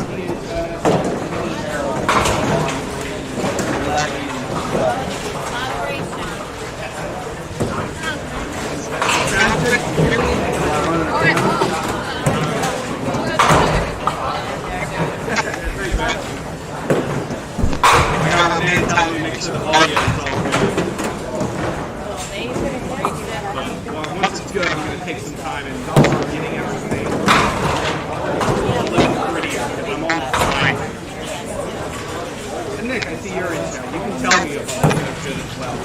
Once it's good, I'm going to take some time and start getting everything a little prettier because I'm almost fine. And Nick, I see you're in there. You can tell me about it good as well.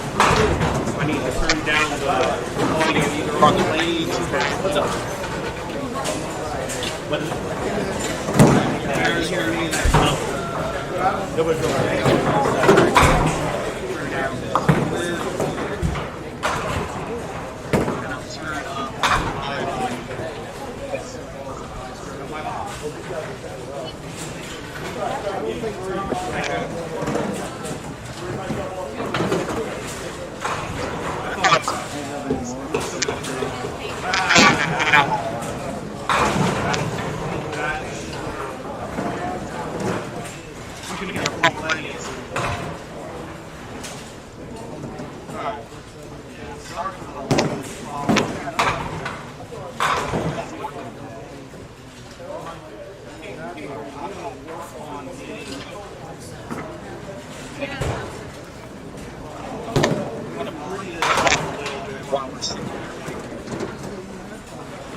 I need to turn down the audio either on the range or what's up? What is it? Barely hear me. Nobody's going turn down this.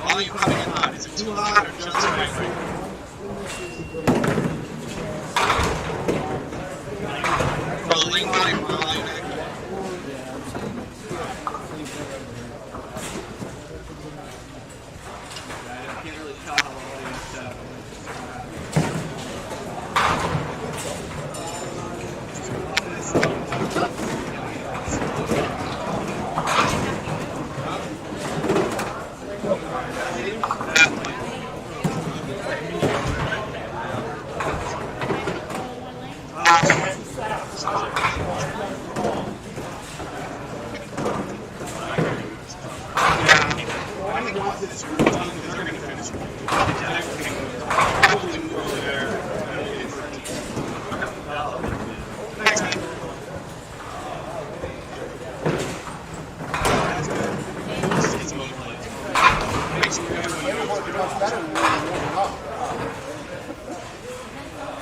Are you coming in hot? Is it too hot or just right? Rolling, rolling, rolling. I can't really tell how long it's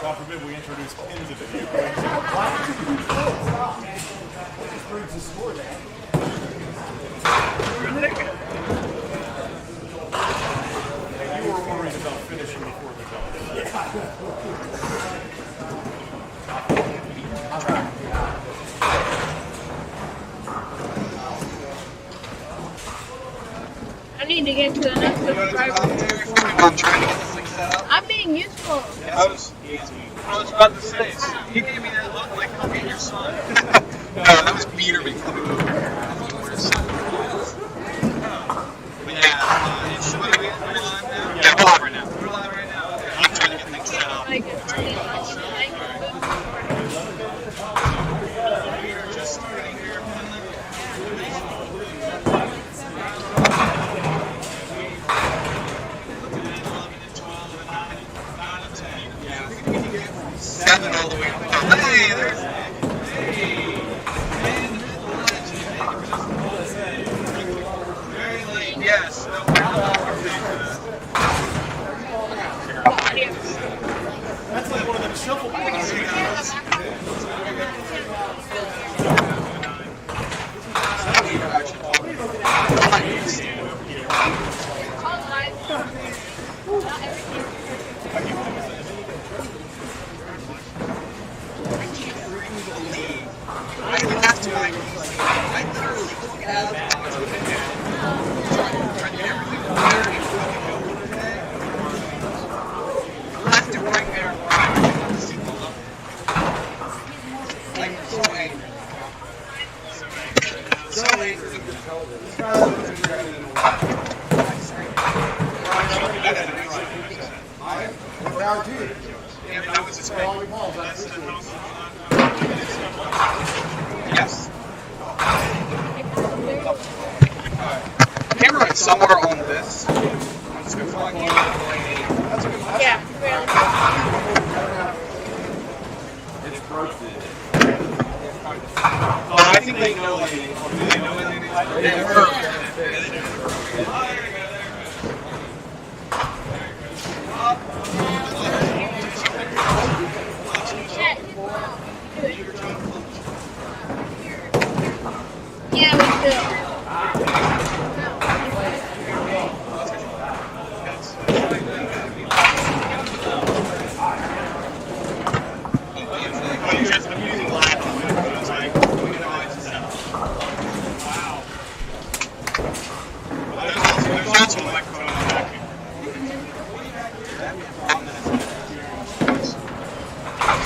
God forbid we introduce pins into the game. Just brings the score down. You were worried about finishing before the goal. I need to get to the next subscriber. I'm trying to get this thing set up. I'm being useful. I was about to say, he gave me that look like, come get your son. No, that was Peter becoming over. But yeah, it's we're live now. Yeah, we're live right now. We're live right now. Okay. I'm trying to get things set up. We're just starting here in Pinland. Seven all the way up. Hey, there's hey, and the legend. Very late, yes. No, That's like one of them shuffle balls. I have to, I literally don't have trying to get everything very fucking over today. I have to bring their like so angry. So angry. Yeah, but I was just saying. Yes. Camera is somewhere on this. I'm just gonna find it. Yeah, really.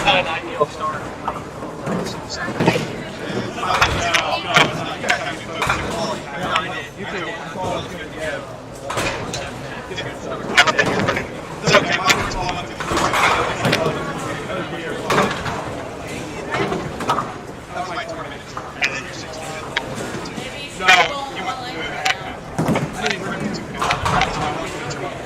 Not an ideal start. It's okay, my first ball went through. That was my tournament. And then you're 16. No, you went through it. I didn't rip it too good. That's why I went through it.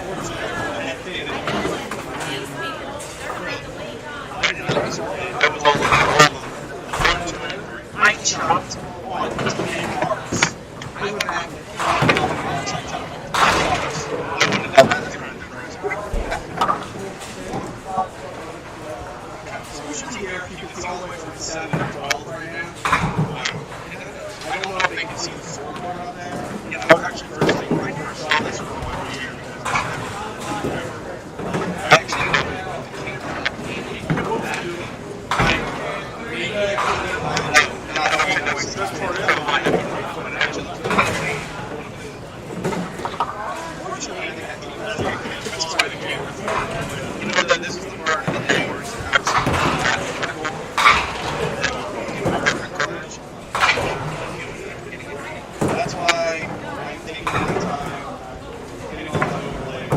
I chopped on 10 parts. I went back and checked out. So we should be here. You can see all the way from 7 to 12 right now. I don't know if they can see the full part up there. Yeah, that was actually the first thing when I first saw this one over here. That's why I'm taking my time getting all the overlays.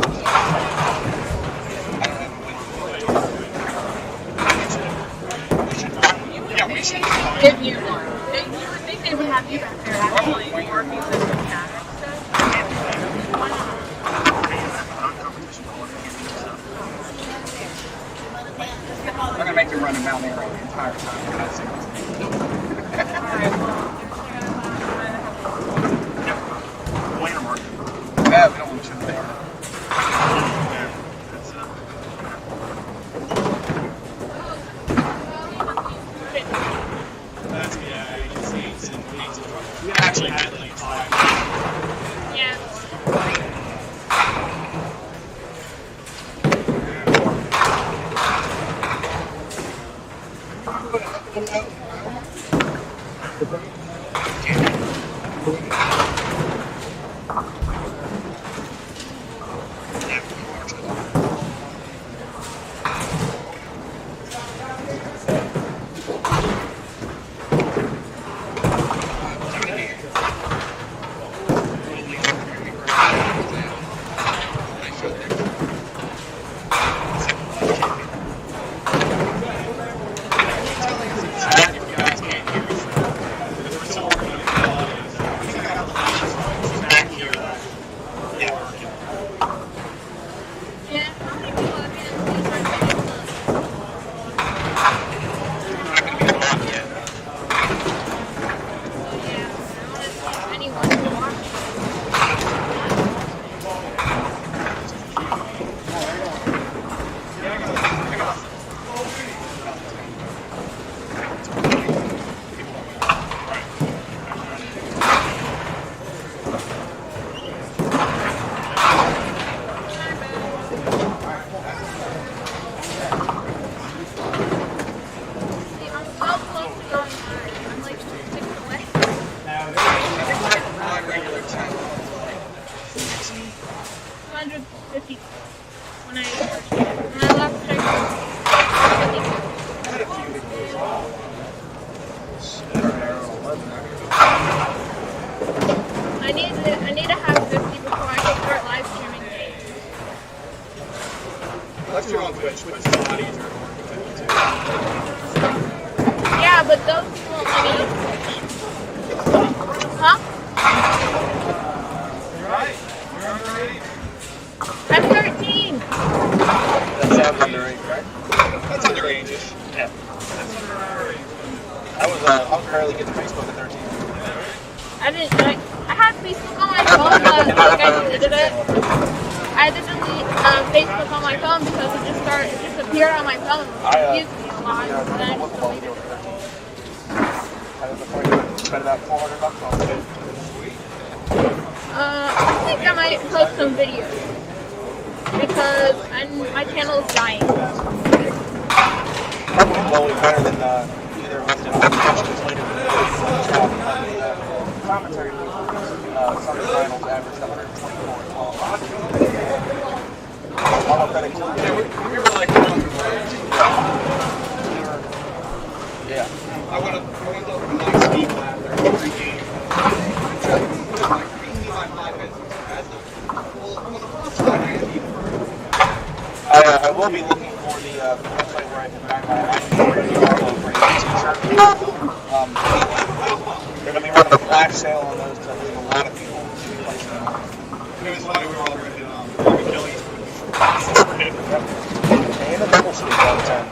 I don't have a window. Yeah, we should. If you want. You would think they would have you back there actually working with the static stuff. Why not? I'm gonna make you run a Mount Arrow the entire time. That's it. Winter market. Yeah, we don't want to shoot there. That's, yeah, you can see it's in paints. We actually had like 5. Yeah. Yeah. How many people have been in the Yeah. Anyone to watch. See, I'm so close to going high. I'm like 6 away. 250 when I left check. I need to have 50 before I can start live streaming games. Unless you're on Twitch, which is a lot easier. Yeah, but those people won't let me use Twitch. Huh? You're right. You're underrated. I'm 13. That sounds underage, right? That's underage-ish. Yeah. I was barely getting Facebook at 13. I had Facebook on my phone, but like I deleted it. I had to delete Facebook on my phone because it just appeared on my phone. It used me a lot, and then I just deleted it. Before you spent about $400 on it. I think I might post some videos because my channel is dying. Probably better than either of us did questions later in the commentary. Semifinals averaged 124 and 12. Yeah, we were like on the bridge. Yeah. I went up to the nice ski lab there pregame. Like, beat me by 5 minutes. Well, on the plus side, I am even further. I will be looking for the website where I can back my t-shirt. They're going to be running a flash sale on those to leave a lot of people placing them. It was funny, we were all drinking Kelly's. And a double sleeve all the time.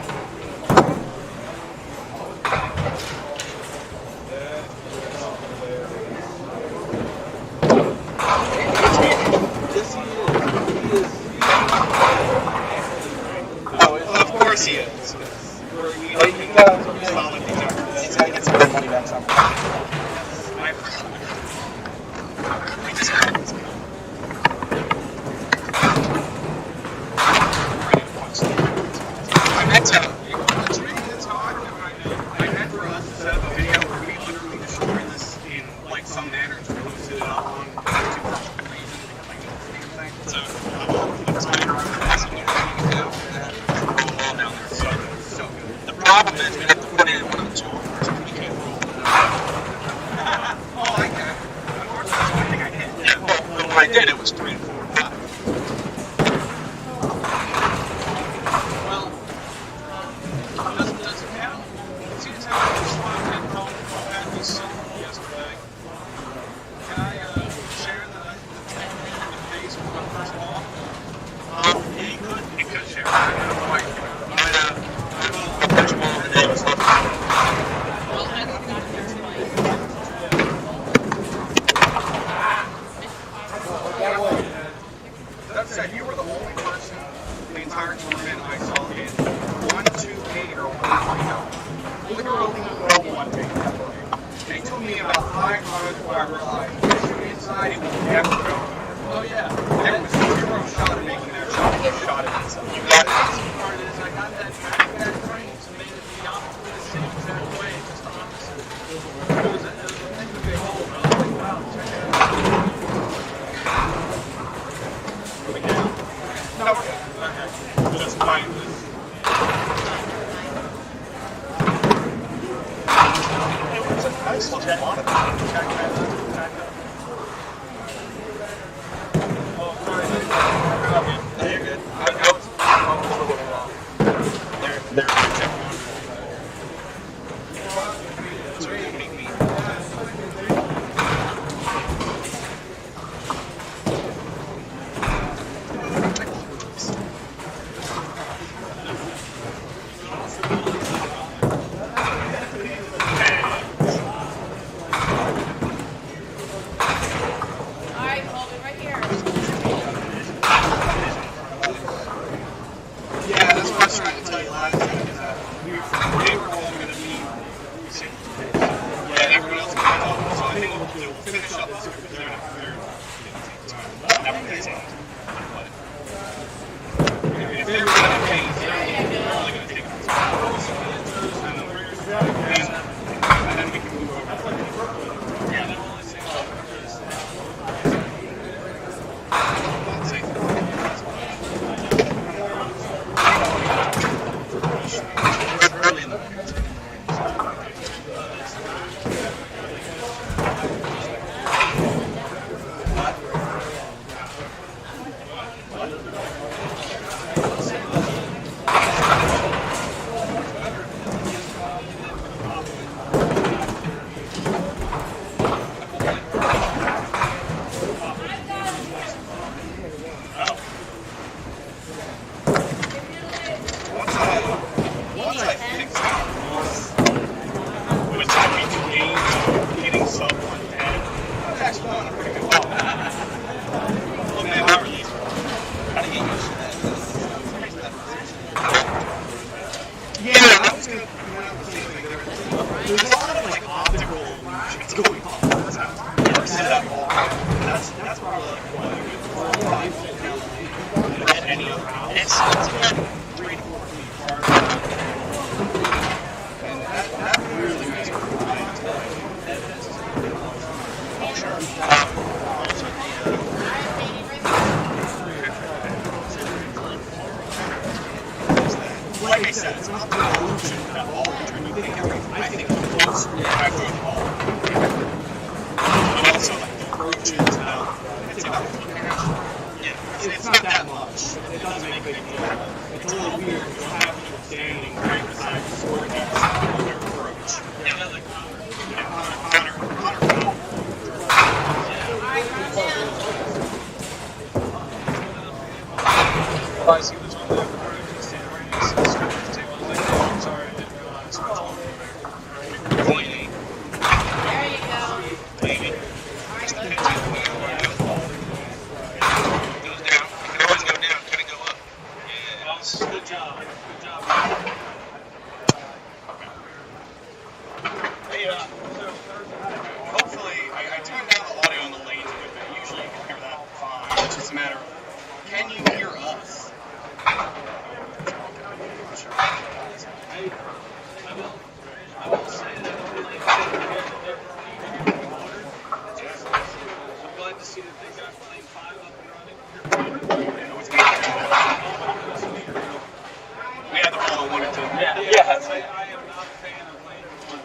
Of course he is. You got to get some good money back somehow. I meant for us to set up a video where we literally destroy this in like some manner to post it up on YouTube for some reason because I get the thing. So I'm excited around the passage and roll all down there. So good. The problem is we have to put in one of the two offers. We can't roll it out. Oh, I can. Unfortunately, I think I can. Yeah, well, when I did, it was 3 and 4 and 5. Well, does it count? See, it's how I responded and told Matthew something yesterday. Can I share the case with my first law? Yeah, you could share it. I will catch them all the day. Well, I think that's their That said, you were the only person the entire tournament I saw in 1-2-8 or 1-3. Literally no 1-8. It took me about 5 times before I realized inside it was never going. Oh yeah. There was 0 shot at making that shot. Shot at itself. You got it. The part is I got that frame, so made it the opposite, the same exact way, just the opposite. It was a thing to behold. I was like, wow, check it out. No, we're good. Okay. Just find this. It was a nice little monitor. Check that out. Oh, sorry. Okay. You're good. I know it's a little long. They're check monitor. That's where you meet me. Yeah, that's what I was trying to tell you last week. They were all going to be yeah, everyone else is going to talk. So I think we'll finish up this because they're not going to take it. If they're going to take it, they're only going to take it. And then we can move over. Yeah, they're only saying early in the morning. Once I fixed it, which I beat 2 games, hitting sub 110, I was actually doing a pretty good job. Well, man, I released it. How to get used to that? Yeah, I was going to point out the same thing. There's a lot of like optical shits going on. Set up all. That's probably like what any other house. It's kind of 3 to 4 feet apart. And that really makes me sure. like I said, it's not the illusion that ball return. You think I think it's close back to the ball. But also like the approach is it's about a foot and a half. Yeah, it's not that much. It doesn't make a big deal. It's a little weird. You'll have people standing right beside the score team. Their approach. Yeah, that's like Connor. Realize he was on the approach stand right next to the scrimmage table. I was like, oh, I'm sorry, I didn't realize. Cleaning. There you go. Cleaning. Just the pitch is goes down. It can always go down. Can it go up? Yeah. Good job. Good job. Hey, so hopefully, I turned down the audio on the lanes a bit. Usually you can hear that fine. It's just a matter of, can you hear us? I will say that I'm glad to see that they got Lane 5 up and running. We had the ball 1 and 2. Yeah. I am not a fan of Lane 1.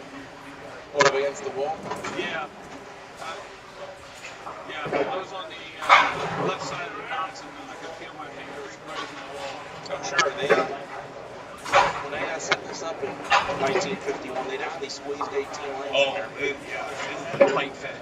What, up against the wall? Yeah. I was on the left side of the box and I could feel my fingers grazing the wall. I'm sure when they set this up in 1951, they definitely squeezed 18 lanes in there. Yeah, it's tight fit.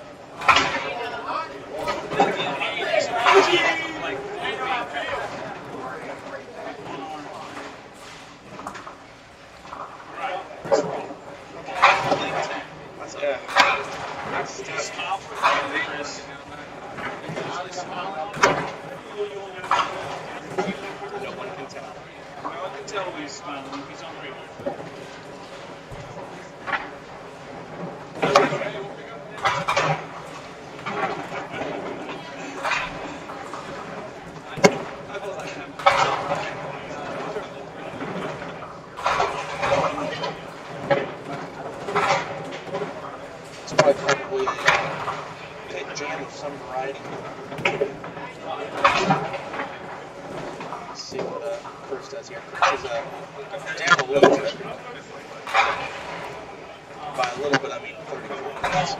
No one can tell. No one can tell he's smiling. He's on radio. It's probably a pit jam of some variety. Let's see what Chris does here. Chris is down a little bit. By a little bit, I mean 34 minutes.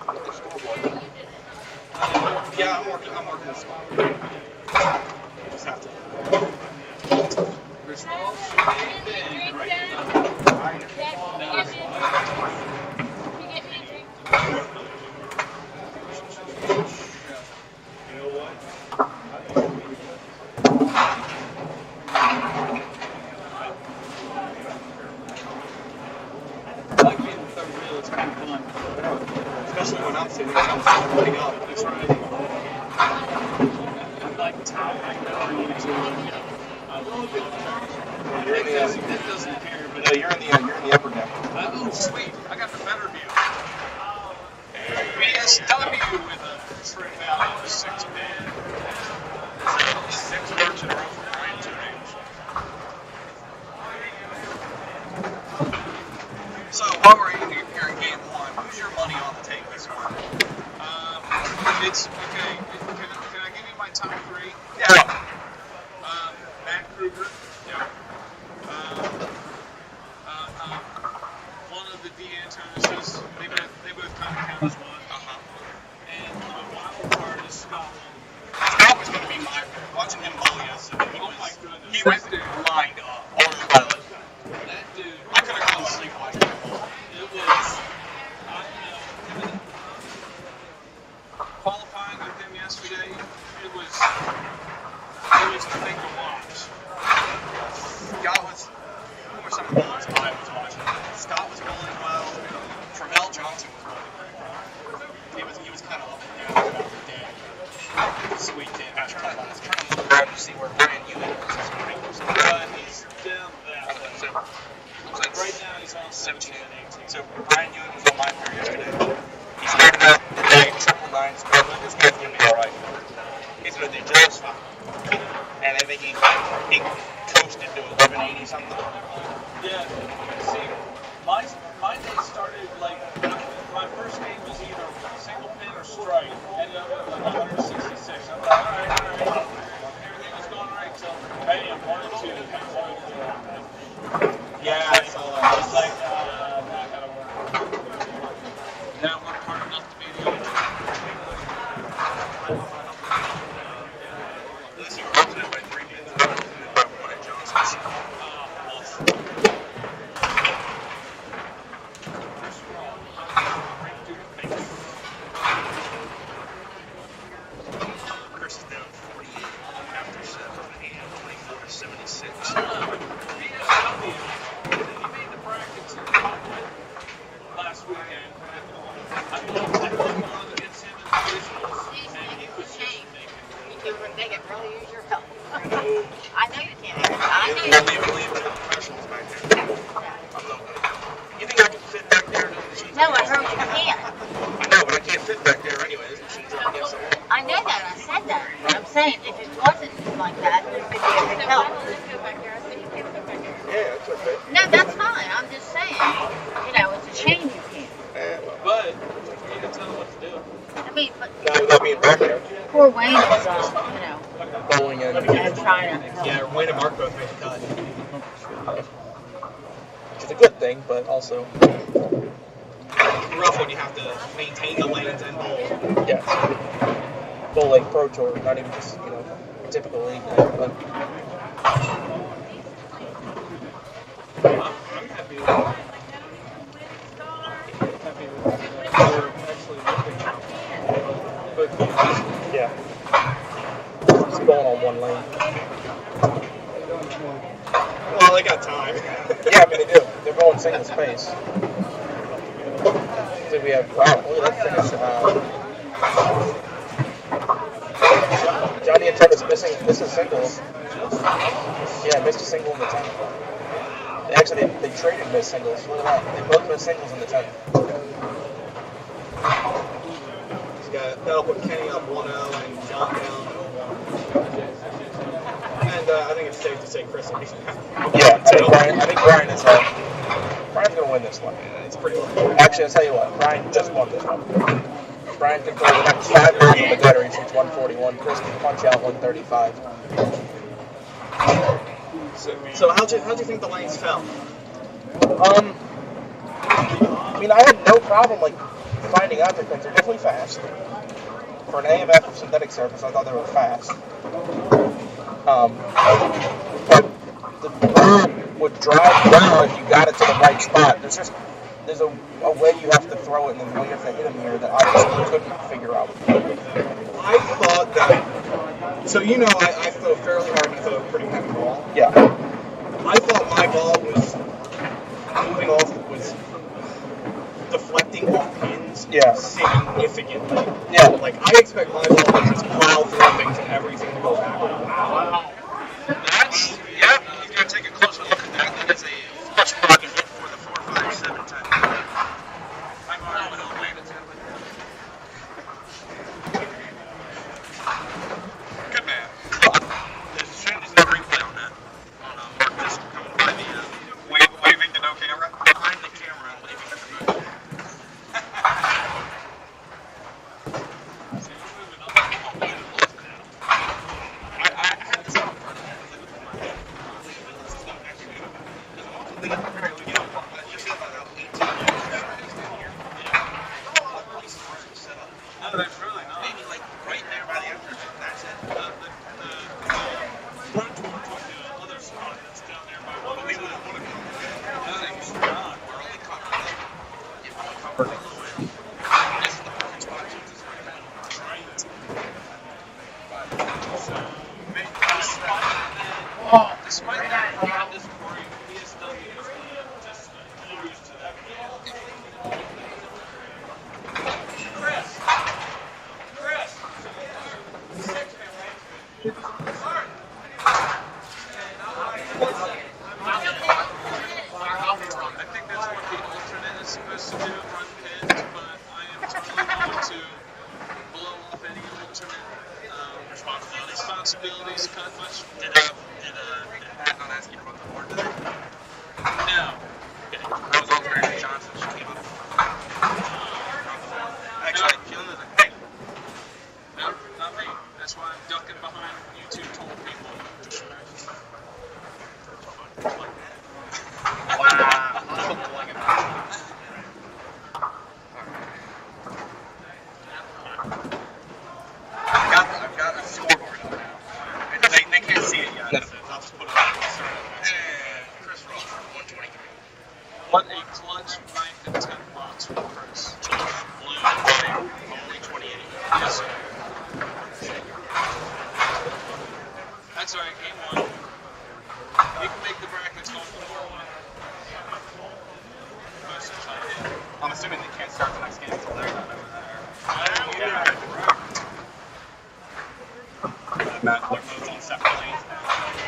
Look at the scoreboard. Yeah, I'm working this one. Just have to. Chris Roth, right? You know what? I like being the third wheel. It's kind of fun. Especially when I'm sitting I'm putting up. That's right. I'm like top right now on YouTube. I love it. It doesn't appear, but No, you're in the upper deck. oh, sweet. I got the better view. BSW with a trip out of 6 man. 6 words in a row for Brian Tunes. So while we're here in game 1, who's your money on the take this one? It's okay. Can I give you my top 3? Yeah. Matt Kruger. Yeah. One of the D'Antonises. They both kind of count as one. And the wild card is Scotland. Scott was going to be my pick. Watching him bowl yesterday, he was lined up. That dude. I could have gone to sleep watching him bowl. It was. Qualifying with him yesterday, it was the thing to watch. Scott was, who were some of the bowlers I was watching? Scott was bowling well. Tramel Johnson was bowling very well. He was kind of up and down throughout the day. Sweet kid. I was trying to look around to see where Brian Ewing was this morning. He's down that way. So, Like right now, he's on 17 and 18. So Brian Ewing was on my pair yesterday. He started out the day 999, so this guy's going to be alright. He's going to do just fine. And I think he coasted to 1180 something. Yeah. See, my day started like Now we're hard enough to be the only team. This year, we're up by 3 minutes. About one at Johnson's. Chris is down 48 after 7 and 24 to 76. Last weekend. They can really use your help. I know you can. I know you Don't can. even leave the professionals back there. I'm no good. You think I can fit back there? No, No, I heard you can. I know, but I can't fit back there anyway. This machine's up against the wall. I know that. I said that. But I'm saying if it wasn't like that, there could be a big help. Yeah, that's okay. No, that's fine. I'm just saying. You know, it's a shame you can't. But you can tell them what to do. I mean, but Not without being back there. poor Wayne is, you know, Bowling in. trying to help. Yeah, Wayne and Mark both made the cut. Which is a good thing, but also. Rough when you have to maintain the lanes and bowl. Yes. Bowl Lake Pro Tour, not even just, typical league night, but. I'm happy with it. Happy with it. We're actually looking now. Both games. Yeah. Just going on one lane. Well, they got time. Yeah, I mean, they do. They're going single space. So we have, wow, look at that finish. Johnny and Trevor's missing singles. Yeah, missed a single in the 10th. Actually, they traded missed singles. Look at that. They both missed singles in the 10th. That'll put Kenny up 1-0 and John down 0-1. And I think it's safe to say Chris will be Yeah, I think Brian is Brian's going to win this one. It's pretty low. Actually, I'll tell you what, Brian just won this one. Brian can play the next 5 minutes on the gutter. He shoots 141. Chris can punch out 135. So how'd you think the lanes fell? I mean, I had no problem finding out that things are definitely fast. For an AMF synthetic surface, I thought they were fast. But the bird would drive well if you got it to the right spot. There's a way you have to throw it and then way you have to hit him here that I just couldn't figure out. I thought that. So I throw fairly hard and I throw a pretty heavy ball. Yeah. I thought my ball was moving off, was deflecting off pins significantly. Yeah. Like I expect my ball to just plow through things and everything to go backward. Wow. Yeah, he's going to take a closer look at that. That is a flush pocket hit for the 4.57 time. I'm already with Atlanta. Good man. There's no replay on that. Mark just coming by the waving to no camera. Behind the camera and waving to the moon. Despite that, this morning, PSW is just used to that. Chris! I think that's what the alternate is supposed to do, run pins, but I am totally going to blow off any alternate responsibilities. Cut much. Did Pat not ask you to run the board today? No. Okay. I was alternating Johnson. She came up. Actually, hey. No, not me. That's why I'm ducking behind you two tall people. Like that. Wow. Chris. Blue and white. Only 28. Yes, sir. That's all right. Game 1. You can make the brackets go 4-1. I'm assuming they can't start the next game until they're done over there. Yeah. Matt, they're both on separate lanes now.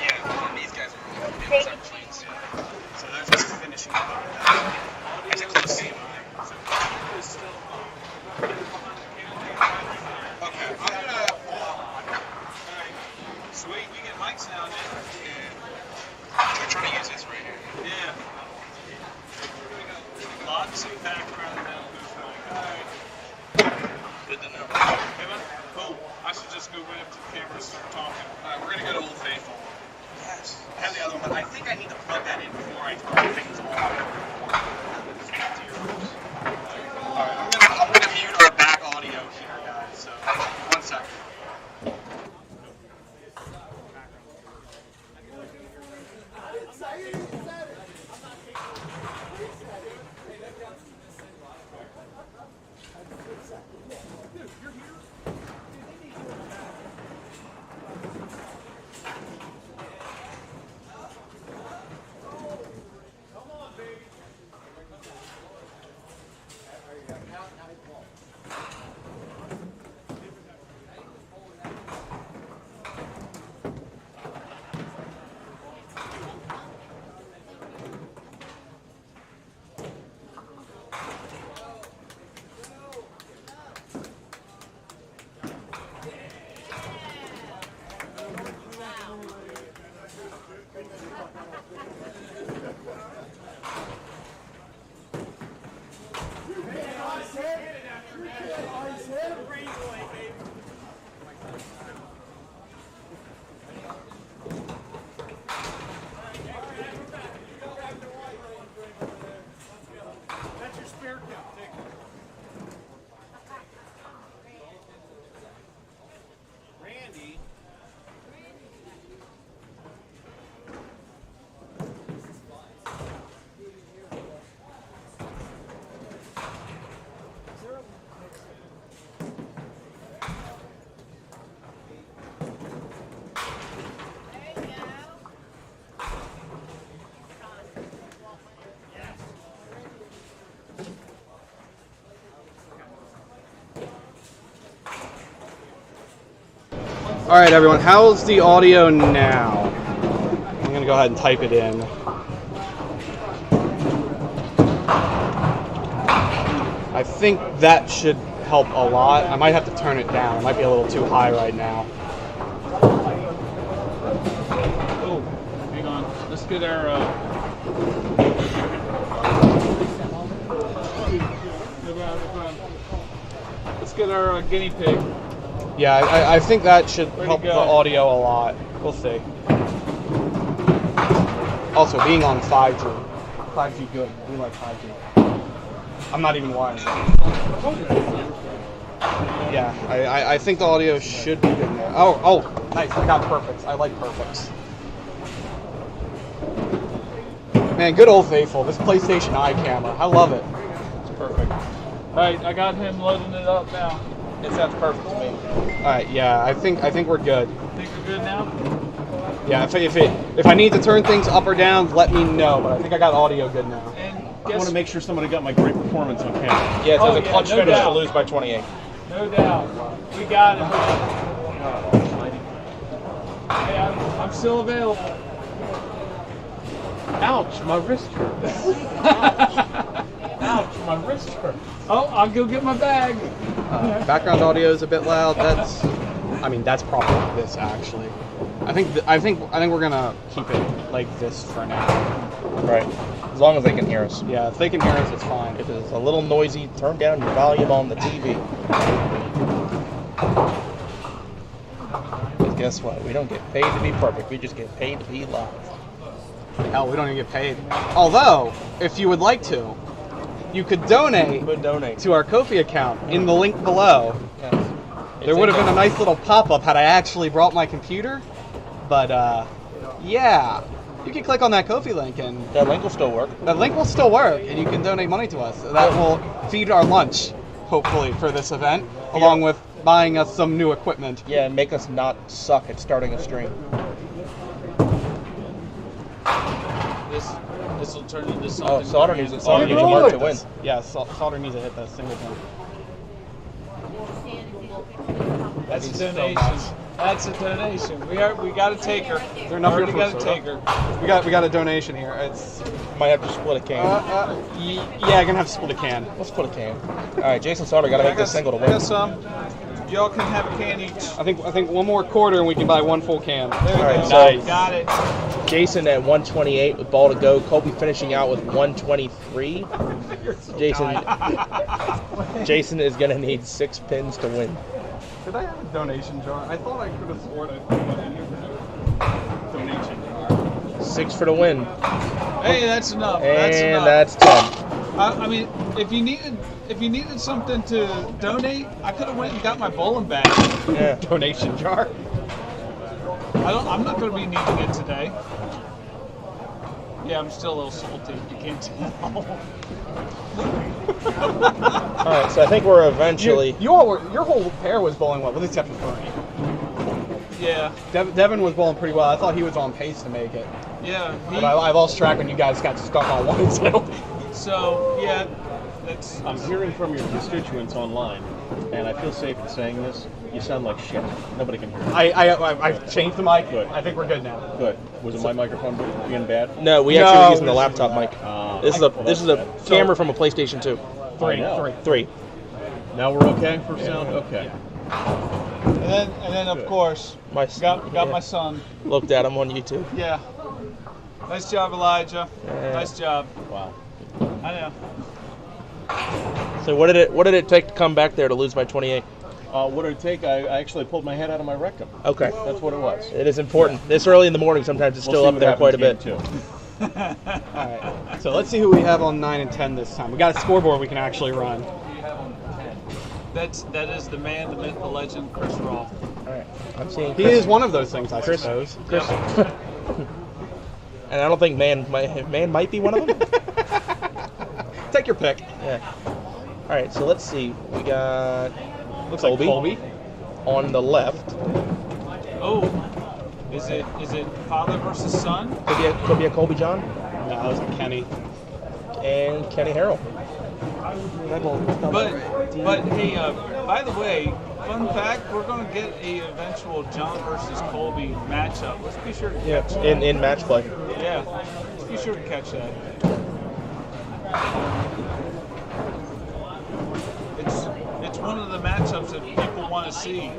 Yeah, and these guys are on separate lanes. So they're just finishing up over that. It's a close game. Okay, I'm gonna pull up. Alright. Sweet, we get mics now, dude. Yeah. We're trying to use this right here. Yeah. Lots of background now. Alright. Good to know. Hey, man. Cool. I should just go right up to the camera and start talking. Alright, we're gonna go to Old Faithful. Yes. I have the other one, but I think I need to plug that in before I turn things on. Alright, I'm gonna mute our back audio here, guys. So, 1 second. All right, everyone, how's the audio now? I'm gonna go ahead and type it in. I think that should help a lot. I might have to turn it down. It might be a little too high right now. Oh, hang on. Let's get our. Let's get our guinea pig. Yeah, I think that should help go? the audio a lot. We'll see. Also, being on 5G. 5G good. We like 5G. I'm not even lying. Yeah, I think the audio should be good now. Oh, nice. I got perfects. I like perfects. Man, good old faithful. This PlayStation Eye camera. I love it. It's perfect. All right, I got him loading it up now. It sounds perfect to me. All right, yeah, I think we're good. Think we're good now? Yeah, if I need to turn things up or down, let me know. But I think I got audio good now. And I want to make sure somebody got my great performance on camera. Yeah, it says a yeah, clutch no finish doubt. to lose by 28. No doubt. We got it. Hey, I'm still available. Ouch, my wrist hurts. Ouch, my wrist hurts. Oh, I'll go get my bag. Background audio is a bit loud. That's probably this actually. I think we're gonna keep it like this for now. Right. As long as they can hear us. Yeah, if they can hear us, it's fine. If it's a little noisy, turn down your volume on the TV. Because guess what? We don't get paid to be perfect. We just get paid to be live. Hell, we don't even get paid. Although, if you would like to, you could donate to our Ko-fi account in the link below. Yes. There would have been a nice little pop-up had I actually brought my computer. But, yeah. you can click on that Ko-fi link, and That link will still work. that link will still work, and you can donate money to us. That will feed our lunch, hopefully, for this event, along with buying us some new equipment. Yeah, and make us not suck at starting a stream. This will turn into something. Oh, Solder needs a Oh, mark to win. Yeah, Solder needs to hit that singleton. That's a donation. That's a donation. We got a taker. Is there enough here Already for got a soda? taker. We got a donation here. It's Might have to split a can. yeah, gonna have to split a can. Let's split a can. All right, Jason Solder got to make this single to I win. got some. Y'all can have a can each. I think one more quarter and we can buy one full can. There you All right, go. so- Got it. Jason at 128 with ball to go. Colby finishing out with 123. Jason is going to need 6 pins to win. Did I have a donation jar? I thought I could have sworn I put one in here. Donation jar. 6 for the win. Hey, that's enough. That's And enough. that's 10. I mean, if you needed something to donate, I could have went and got my bowling bag. Yeah. Donation jar. I'm not going to be needing it today. Yeah, I'm still a little salty. You can't tell. All right, so I think we're eventually. You all were, your whole pair was bowling well, with the exception of Bernie. Yeah, Devin was bowling pretty well. I thought he was on pace to make it. yeah. But I lost track when you guys got stuck on 1 and 2. So yeah, that's. I'm hearing from your constituents online, and I feel safe in saying this. You sound like shit. Nobody can hear you. I changed the mic. Good. I think we're good now. Good. Was it my microphone being bad? No, we actually were using the this laptop is- mic. well, This is a that's camera from a PlayStation 2. I know. 3. Now we're okay for sound? Okay. And then of course, My got my son. looked at him on YouTube. Yeah. Nice job, Elijah. Yeah. Nice job. Wow. I know. So what did it take to come back there to lose by 28? What did it take? I actually pulled my head out of my rectum. Okay. That's what it was. It is important. This early in the morning, sometimes it's still We'll up see there what quite a happens bit. game 2. Alright, so let's see who we have on 9 and 10 this time. We got a scoreboard we can actually run. That is the man, the myth, the legend, Chris Roth. All right. I'm seeing He Chris. is one of those things, I Chris. suppose. And I don't think man might be one of them. Take your pick. Yeah. All right. So let's see. We got Looks Colby. like Colby. on the left. Oh, is it father versus son? Could be a Colby John No, that was Kenny. and Kenny Harrell. But hey, by the way, fun fact: we're going to get a eventual John versus Colby matchup. Let's be sure to catch that. In match play. Yeah, let's be sure to catch that. It's one of the matchups that people want to see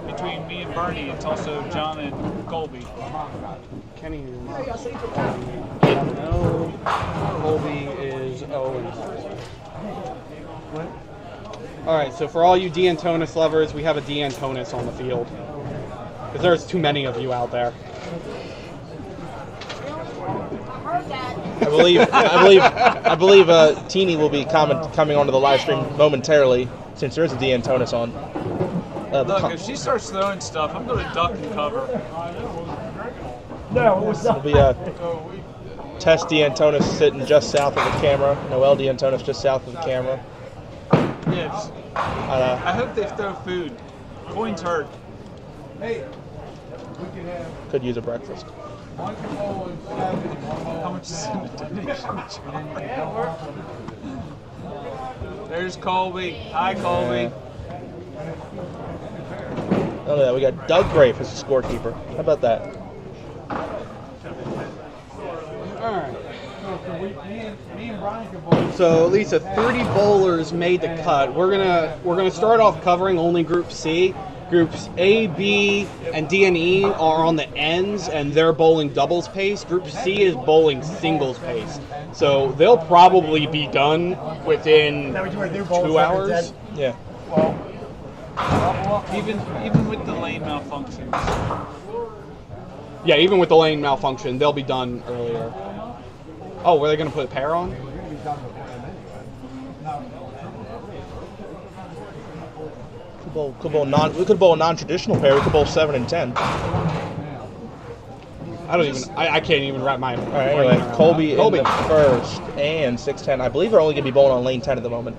between me and Bernie. It's also John and Colby. Kenny is no. Colby is 0 and 3. Alright, so for all you D'Antonis lovers, we have a D'Antonis on the field. Because there's too many of you out there. I believe Teeny will be coming onto the live stream momentarily, since there is a D'Antonis on. Look, if she starts throwing stuff, I'm going to duck and cover. It'll be Tess D'Antonis sitting just south of the camera. Noel D'Antonis just south of the camera. Yes. I hope they throw food. Coins hurt. Could use a breakfast. How much is in the donation jar? There's Colby. Hi, Colby. Oh yeah, we got Doug Grafe as the scorekeeper. How about that? Alright. So at least 30 bowlers made the cut. We're gonna start off covering only Group C. Groups A, B, and D and E are on the ends, and they're bowling doubles pace. Group C is bowling singles pace. So they'll probably be done within 2 hours. Yeah. Even with the lane malfunctions. Yeah, even with the lane malfunction, they'll be done earlier. Oh, were they going to put a pair on? We could bowl a non-traditional pair. We could bowl 7 and 10. I can't even wrap my. All right, anyway, Colby in the first and 6-10. I believe they're only going to be bowling on lane 10 at the moment.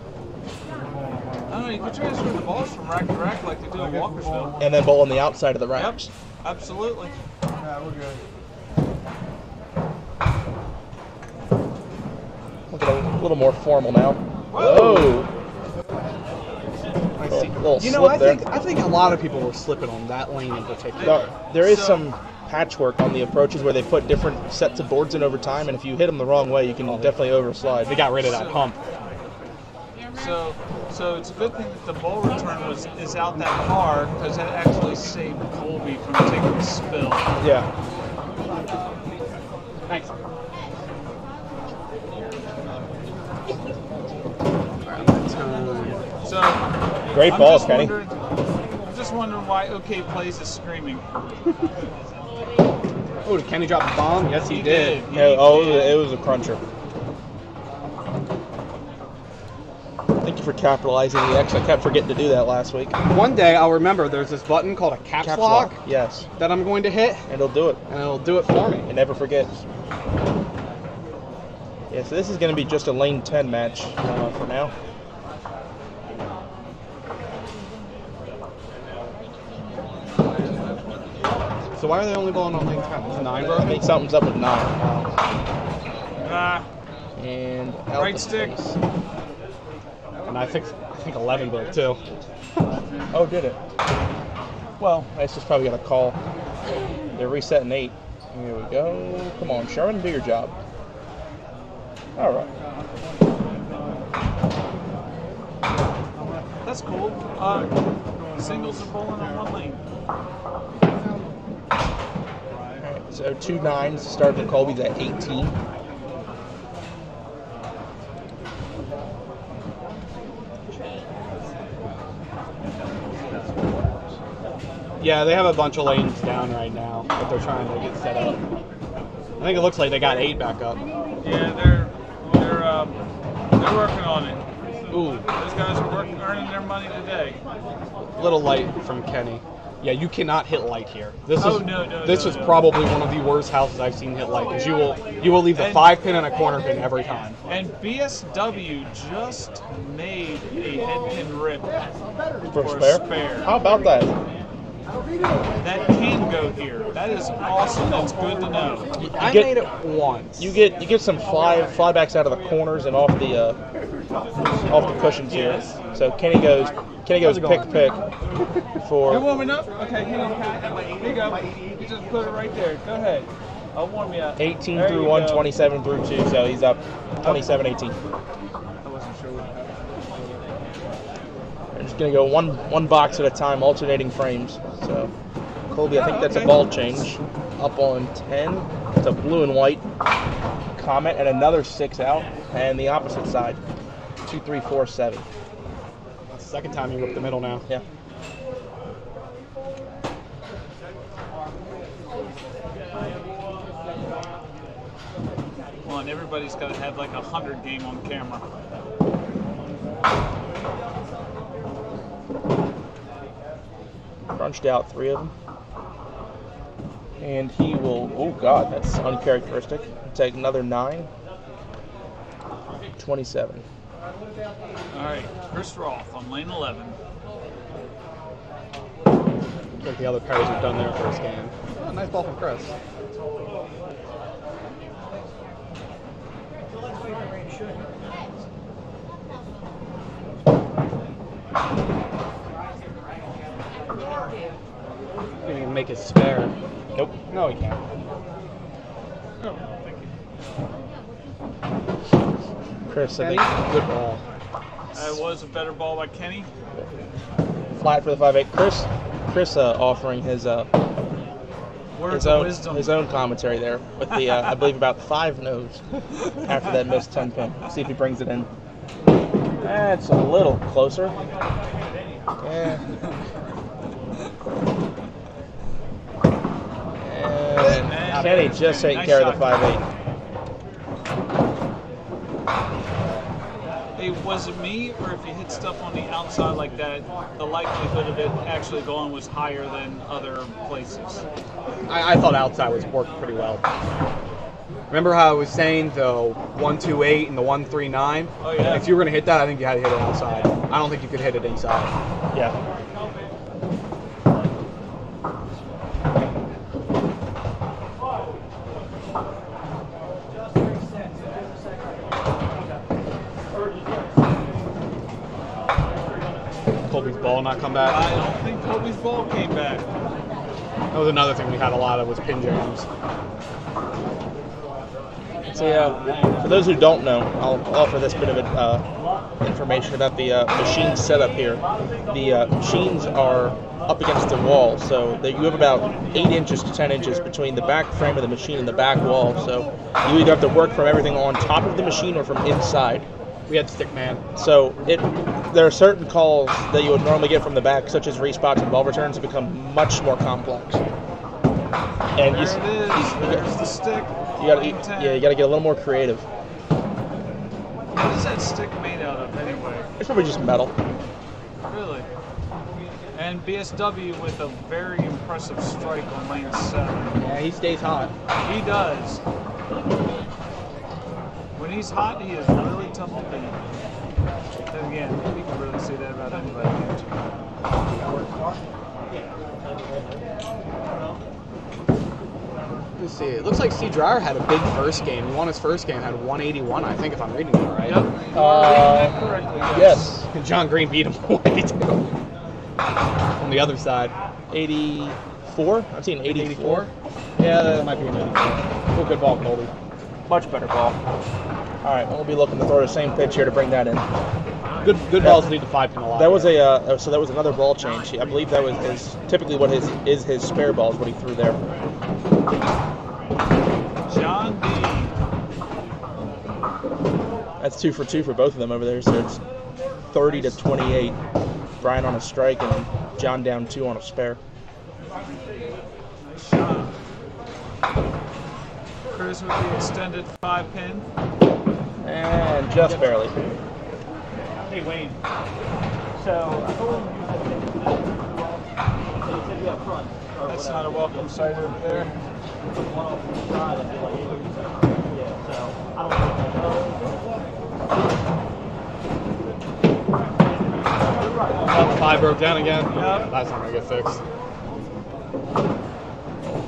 I don't know, you can transfer the balls from rack to rack like they do in Walkersville. And then bowl on the outside of the rack. Yep, absolutely. Yeah, we're good. Look at a little more formal now. Whoa! I see. Little You know, slip I think a lot of people were slipping on that lane in particular. There is some patchwork on the approaches where they put different sets of boards in over time, and if you hit them the wrong way, you can definitely overslide. They got rid of that hump. So it's a good thing that the bowl return is out that far because that actually saved Colby from taking a spill. Yeah. Thanks. So Great balls, Kenny. I'm just wondering why OK Plays is screaming. Oh, did Kenny drop the bomb? Yes, he did. It was a cruncher. Thank you for capitalizing the X. I kept forgetting to do that last week. One day I'll remember there's this button called a caps lock. Yes. That I'm going to hit. And it'll do it. And it'll do it for me. It never forgets. Yeah, so this is going to be just a lane 10 match for now. So why are they only bowling on lane 10? It's 9, bro? I think something's up with 9. And right stick. And I think 11 broke too. Oh, did it? Well, Ice just probably got a call. They're resetting 8. Here we go. Come on, Sherman, do your job. All right. That's cool. Singles are bowling on one lane. All right, so 2 9s to start for Colby's at 18. Yeah, they have a bunch of lanes down right now that they're trying to get set up. I think it looks like they got 8 back up. Yeah, they're working on it. Ooh. Those guys are earning their money today. A little light from Kenny. Yeah, you cannot hit light here. This is no. probably one of the worst houses I've seen hit light because you will leave the 5 pin and a corner pin every time. And BSW just made a head pin rip For a a spare. How about that? That can go here. That is awesome. That's good to know. I made it once. You get some flybacks out of the corners and off the cushions here. So Kenny goes pick for. You're warming up? Okay, hang on. Here you go. You just put it right there. Go ahead. I'll warm you up. 18 There through you 1, go. 27 through 2, so he's up 27-18. I wasn't sure what happened. We're just going to go one box at a time, alternating frames. So Colby, I think that's a ball change. Up on 10. It's a blue and white Comet and another 6 out. And the opposite side. 2, 3, 4, 7. Second time you ripped the middle now. Yeah. Well, and everybody's got to have like 100 game on camera. Crunched out 3 of them. And he will, oh God, that's uncharacteristic. Take another 9. 27. All right, Chris Roth on lane 11. Looks like the other pairs have done their first game. Oh, nice ball from Chris. Didn't even make his spare. Nope. No, he can't. Oh, thank you. Chris, I Kenny, think good ball. That was a better ball by Kenny. flat for the 5-8. Chris offering his Words of wisdom. his own commentary there with the I believe about 5 no's after that missed 10 pin. See if he brings it in. That's a little closer. Yeah. And Kenny just taking care of the 5-8. A was it me, or if you hit stuff on the outside like that, the likelihood of it actually going was higher than other places? I thought outside was worked pretty well. Remember how I was saying the 128 and the 139? Oh, yeah. If you were going to hit that, I think you had to hit it outside. I don't think you could hit it inside. Yeah. Colby's ball not come back. I don't think Kobe's ball came back. That was another thing we had a lot of was pin jams. So yeah, for those who don't know, I'll offer this bit of information about the machine setup here. The machines are up against the wall, so that you have about 8 inches to 10 inches between the back frame of the machine and the back wall. So you either have to work from everything on top of the machine or from inside. We had stick man. So there are certain calls that you would normally get from the back, such as respots and ball returns, that become much more complex. And There it is. There's the stick. you got to get a little more creative. What is that stick made out of anyway? It's probably just metal. Really? And BSW with a very impressive strike on lane 7. Yeah, he stays hot. He does. When he's hot, he is really tough to beat. Then again, you can really say that about anybody. Let's see. It looks like C. Dreyer had a big first game. He won his first game, had 181, I think, if I'm reading that right. Yep. You are reading that correctly. Yes. And John Green beat him away, too. On the other side. 84? I'm seeing 84. Yeah, that might be an 84. Oh, good ball, Colby. Much better ball. All right, we'll be looking to throw the same pitch here to bring that in. Good balls lead to 5-pin a lot. That was so that was another ball change. I believe that was typically what his spare ball is what he threw there. John D. That's 2 for 2 for both of them over there. So it's 30 to 28. Brian on a strike and John down 2 on a spare. Nice shot. Chris with the extended 5-pin. And just barely. Hey, Wayne. So, I told him you said you up front. That's not a welcome sight over there. One off the side, I feel like 80%. Yeah, so, I don't know. Oh, 5 broke down again. Yep. That's not going to get fixed.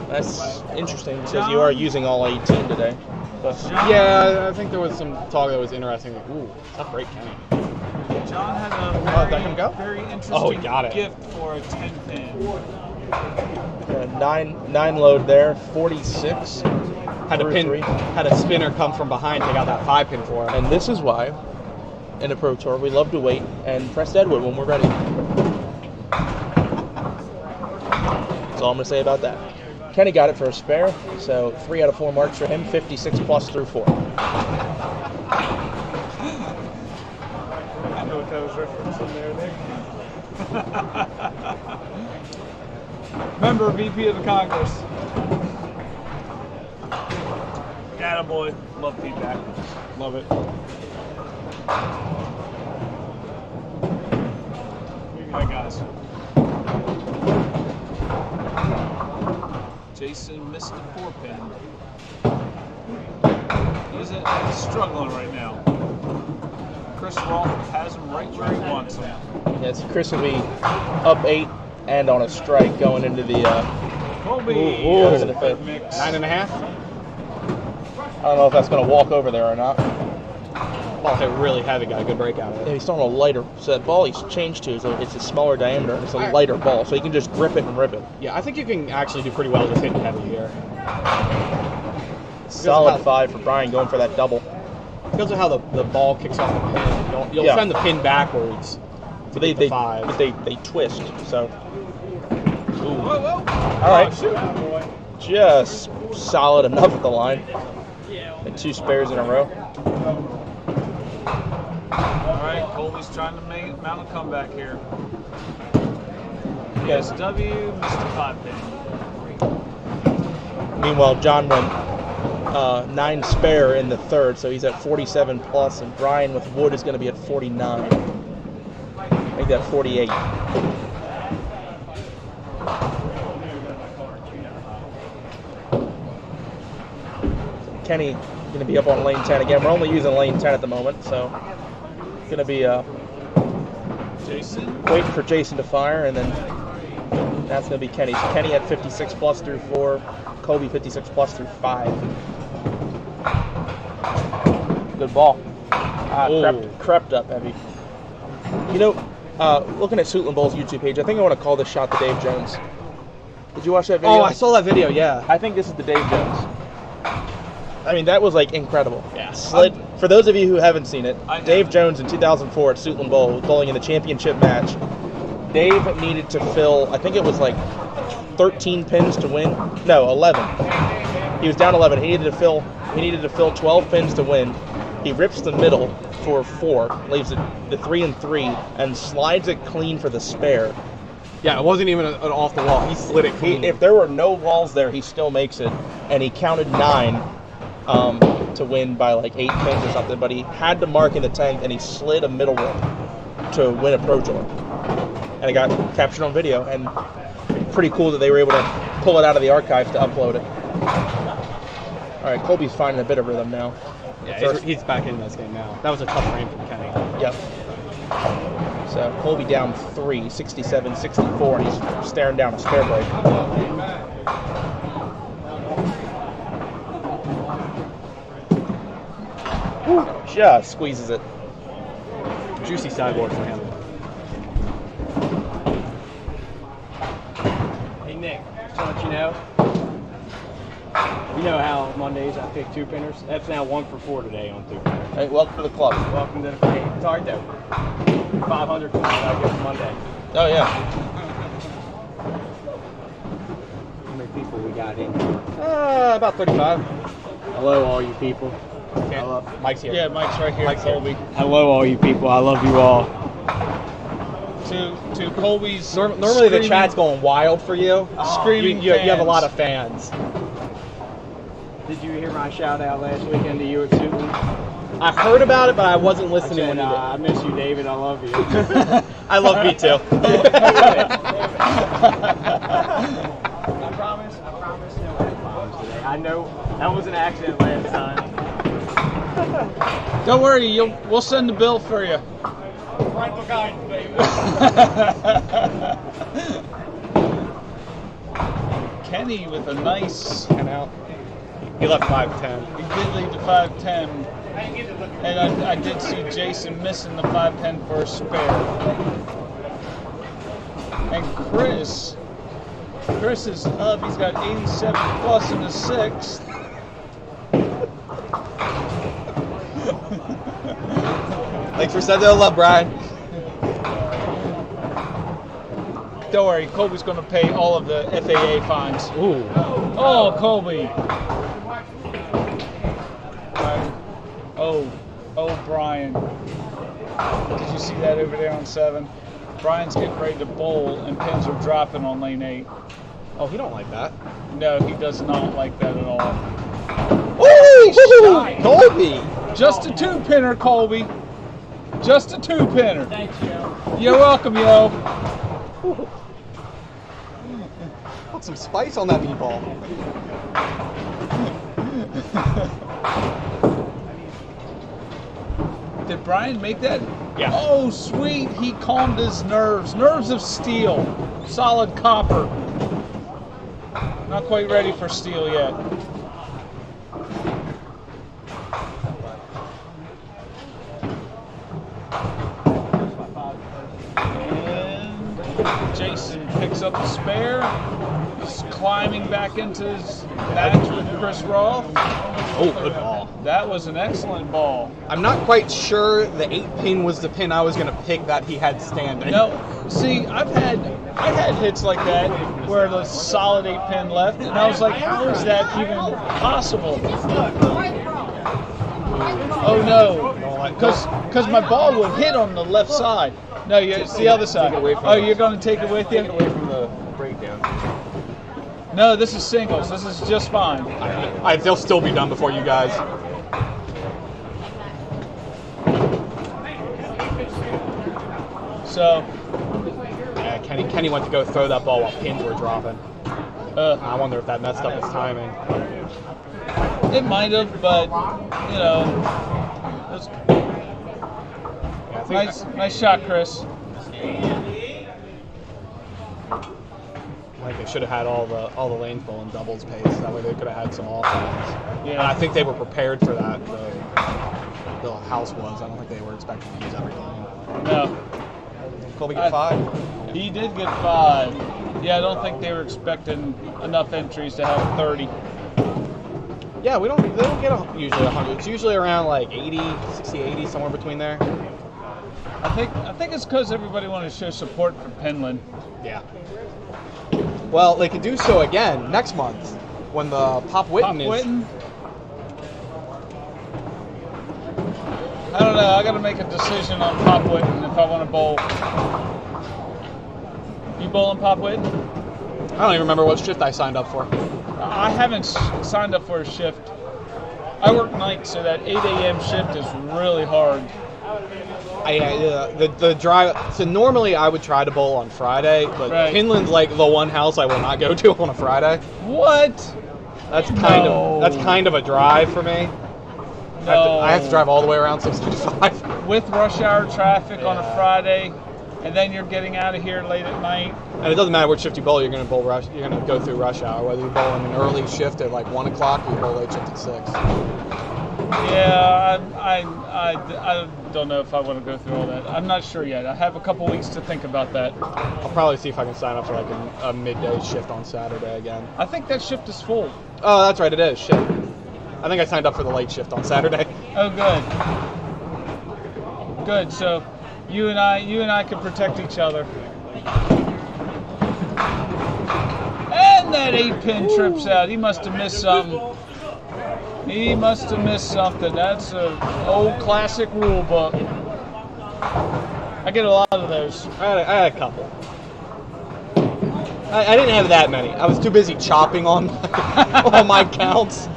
That's interesting because you are using all 18 today. But Yeah, I think there was some talk that was interesting. Like, ooh, tough break, Kenny. John had a that can go? very interesting Oh, he got it. gift for a 10-pin. 9 load there, 46. Had a spinner come from behind, take out that 5-pin for him. And this is why, in a Pro Tour, we love to wait and press deadwood when we're ready. That's all I'm going to say about that. Kenny got it for a spare, so 3 out of 4 marks for him, 56 plus through 4. I know what that was referencing there. Member VP of the Congress. Attaboy. Love feedback. Love it. What you got, guys? Jason missed the 4-pin. He's struggling right now. Chris Roth has him right where he wants him. Yes, Chris will be up 8 and on a strike going into the Colby. into the fifth. Mix. 9.5. I don't know if that's going to walk over there or not. Ball hit really heavy, got a good break out of Yeah, it. he's throwing a lighter. So that ball he's changed to, so it's a smaller diameter. It's a lighter ball, so he can just grip it and rip it. Yeah, I think you can actually do pretty well just hitting heavy here. Solid 5 for Brian going for that double. Because of how the ball kicks off the pin, you'll Yeah. send the pin backwards. But they 5. but they twist. So Whoa, whoa. all right, Shoot. Boy. just solid enough at the line. And 2 spares in a row. All right, Colby's trying to mount a comeback here. PSW, Mr. 5-pin. Meanwhile, John went 9 spare in the third, so he's at 47 plus, and Brian with wood is going to be at 49. Make that 48. Kenny going to be up on lane 10 again. We're only using lane 10 at the moment, so going to be Jason? waiting for Jason to fire, and then that's going to be Kenny. So Kenny had 56 plus through 4, Colby 56 plus through 5. Good ball. Crept up heavy. You know, looking at Suitland Bowl's YouTube page, I think I want to call this shot the Dave Jones. Did you watch that video? Oh, I saw that video, yeah. I think this is the Dave Jones. I mean, that was like incredible. Yeah. Slid, for those of you who haven't seen it, I know. Dave Jones in 2004 at Suitland Bowl, bowling in the championship match. Dave needed to fill, I think it was like 13 pins to win. No, 11. He was down 11. He needed to fill 12 pins to win. He rips the middle for 4, leaves the 3 and 3, and slides it clean for the spare. Yeah, it wasn't even an off the wall. He slid it clean. If there were no walls there, he still makes it, and he counted 9 to win by like 8 pins or something. But he had to mark in the 10th, and he slid a middle rope to win a Pro Tour, and it got captured on video. And pretty cool that they were able to pull it out of the archives to upload it. All right, Colby's finding a bit of rhythm now. Yeah, he's back in this game now. That was a tough frame from Kenny. Yep. So Colby down 3, 67-64, and he's staring down a spare break. Just squeezes it. Juicy sideboard for him. Hey Nick, just to let you know how Mondays I pick 2-pinners? That's now 1 for 4 today on 2-pinners. Hey, welcome to the club. Welcome to the party. It's hard though. 500 points I get Monday. Oh yeah. How many people we got in? About 35. Hello, all you people. Mike's here. Yeah, Mike's right here, Colby. Hello, all you people. I love you all. To Colby's Normally the chat's going wild for you. Screaming You have a fans. lot of fans. Did you hear my shout out last weekend to you at Suitland? I heard about it, but I wasn't listening when you did. I miss you, David. I love you. I love me too. I promise no F-bombs today. I know that was an accident last time. Don't worry, we'll send the bill for you. Parental guidance, baby. Kenny with a nice. And out. He left 5-10. He did lead the 5-10. And I did see Jason missing the 5-10 for a spare. And Chris is up. He's got 87 plus in the 6th. Thanks for sending the love, Brian. Don't worry, Colby's going to pay all of the FAA fines. Ooh. Oh, Colby. Oh, Brian. Did you see that over there on 7? Brian's getting ready to bowl, and pins are dropping on lane 8. Oh, he don't like that. No, he does not like that at all. Ooh, Colby. Just a 2-pinner, Colby. Just a 2-pinner. Thanks, Joe. You're welcome, yo. Put some spice on that meatball. Did Brian make that? Yeah. Oh, sweet. He calmed his nerves. Nerves of steel. Solid copper. Not quite ready for steel yet. And Jason picks up the spare. He's climbing back into his match with Chris Roth. Oh, good ball. That was an excellent ball. I'm not quite sure the 8-pin was the pin I was going to pick that he had standing. No, see, I had hits like that where the solid 8-pin left, and I was like, how is that even possible? Oh no, because my ball would hit on the left side. No, it's the other side. Oh, you're going to take it with you? Take it away from the breakdown. No, this is singles. This is just fine. They'll still be done before you guys. So, Yeah, Kenny went to go throw that ball while pins were dropping. I wonder if that messed up his timing. it might have, but, you know, it's Yeah, I think nice shot, Chris. like they should have had all the lanes full in doubles pace. That way they could have had some offense. Yeah. And I think they were prepared for that. The house was. I don't think they were expecting to use every lane. No. Colby get 5. He did get 5. Yeah, I don't think they were expecting enough entries to have 30. Yeah, they don't get usually 100. It's usually around like 80, 60, 80, somewhere between there. I think it's because everybody wanted to show support for Pinland. Yeah. Well, they could do so again next month when the Pop Witten is. Witten? I don't know. I got to make a decision on Pop Witten if I want to bowl. You bowling Pop Witten? I don't even remember what shift I signed up for. I haven't signed up for a shift. I work nights, so that 8 a.m. shift is really hard. The drive. So normally I would try to bowl on Friday, but Right. Pinland's like the one house I will not go to on a Friday. What? That's kind of a drive for me. No. I have to drive all the way around 625. With rush hour traffic on a Friday, and then you're getting out of here late at night. And it doesn't matter which shift you bowl. You're going to bowl rush. You're going to go through rush hour, whether you're bowling an early shift at like 1 o'clock or you bowl late shift at 6. Yeah, I don't know if I want to go through all that. I'm not sure yet. I have a couple weeks to think about that. I'll probably see if I can sign up for like a midday shift on Saturday again. I think that shift is full. Oh, that's right. It is. Shit. I think I signed up for the late shift on Saturday. Oh, good. Good. So you and I can protect each other. And that 8-pin trips out. He must have missed something. He must have missed something. That's an old classic rule book. I get a lot of those. I had a couple. I didn't have that many. I was too busy chopping on my counts.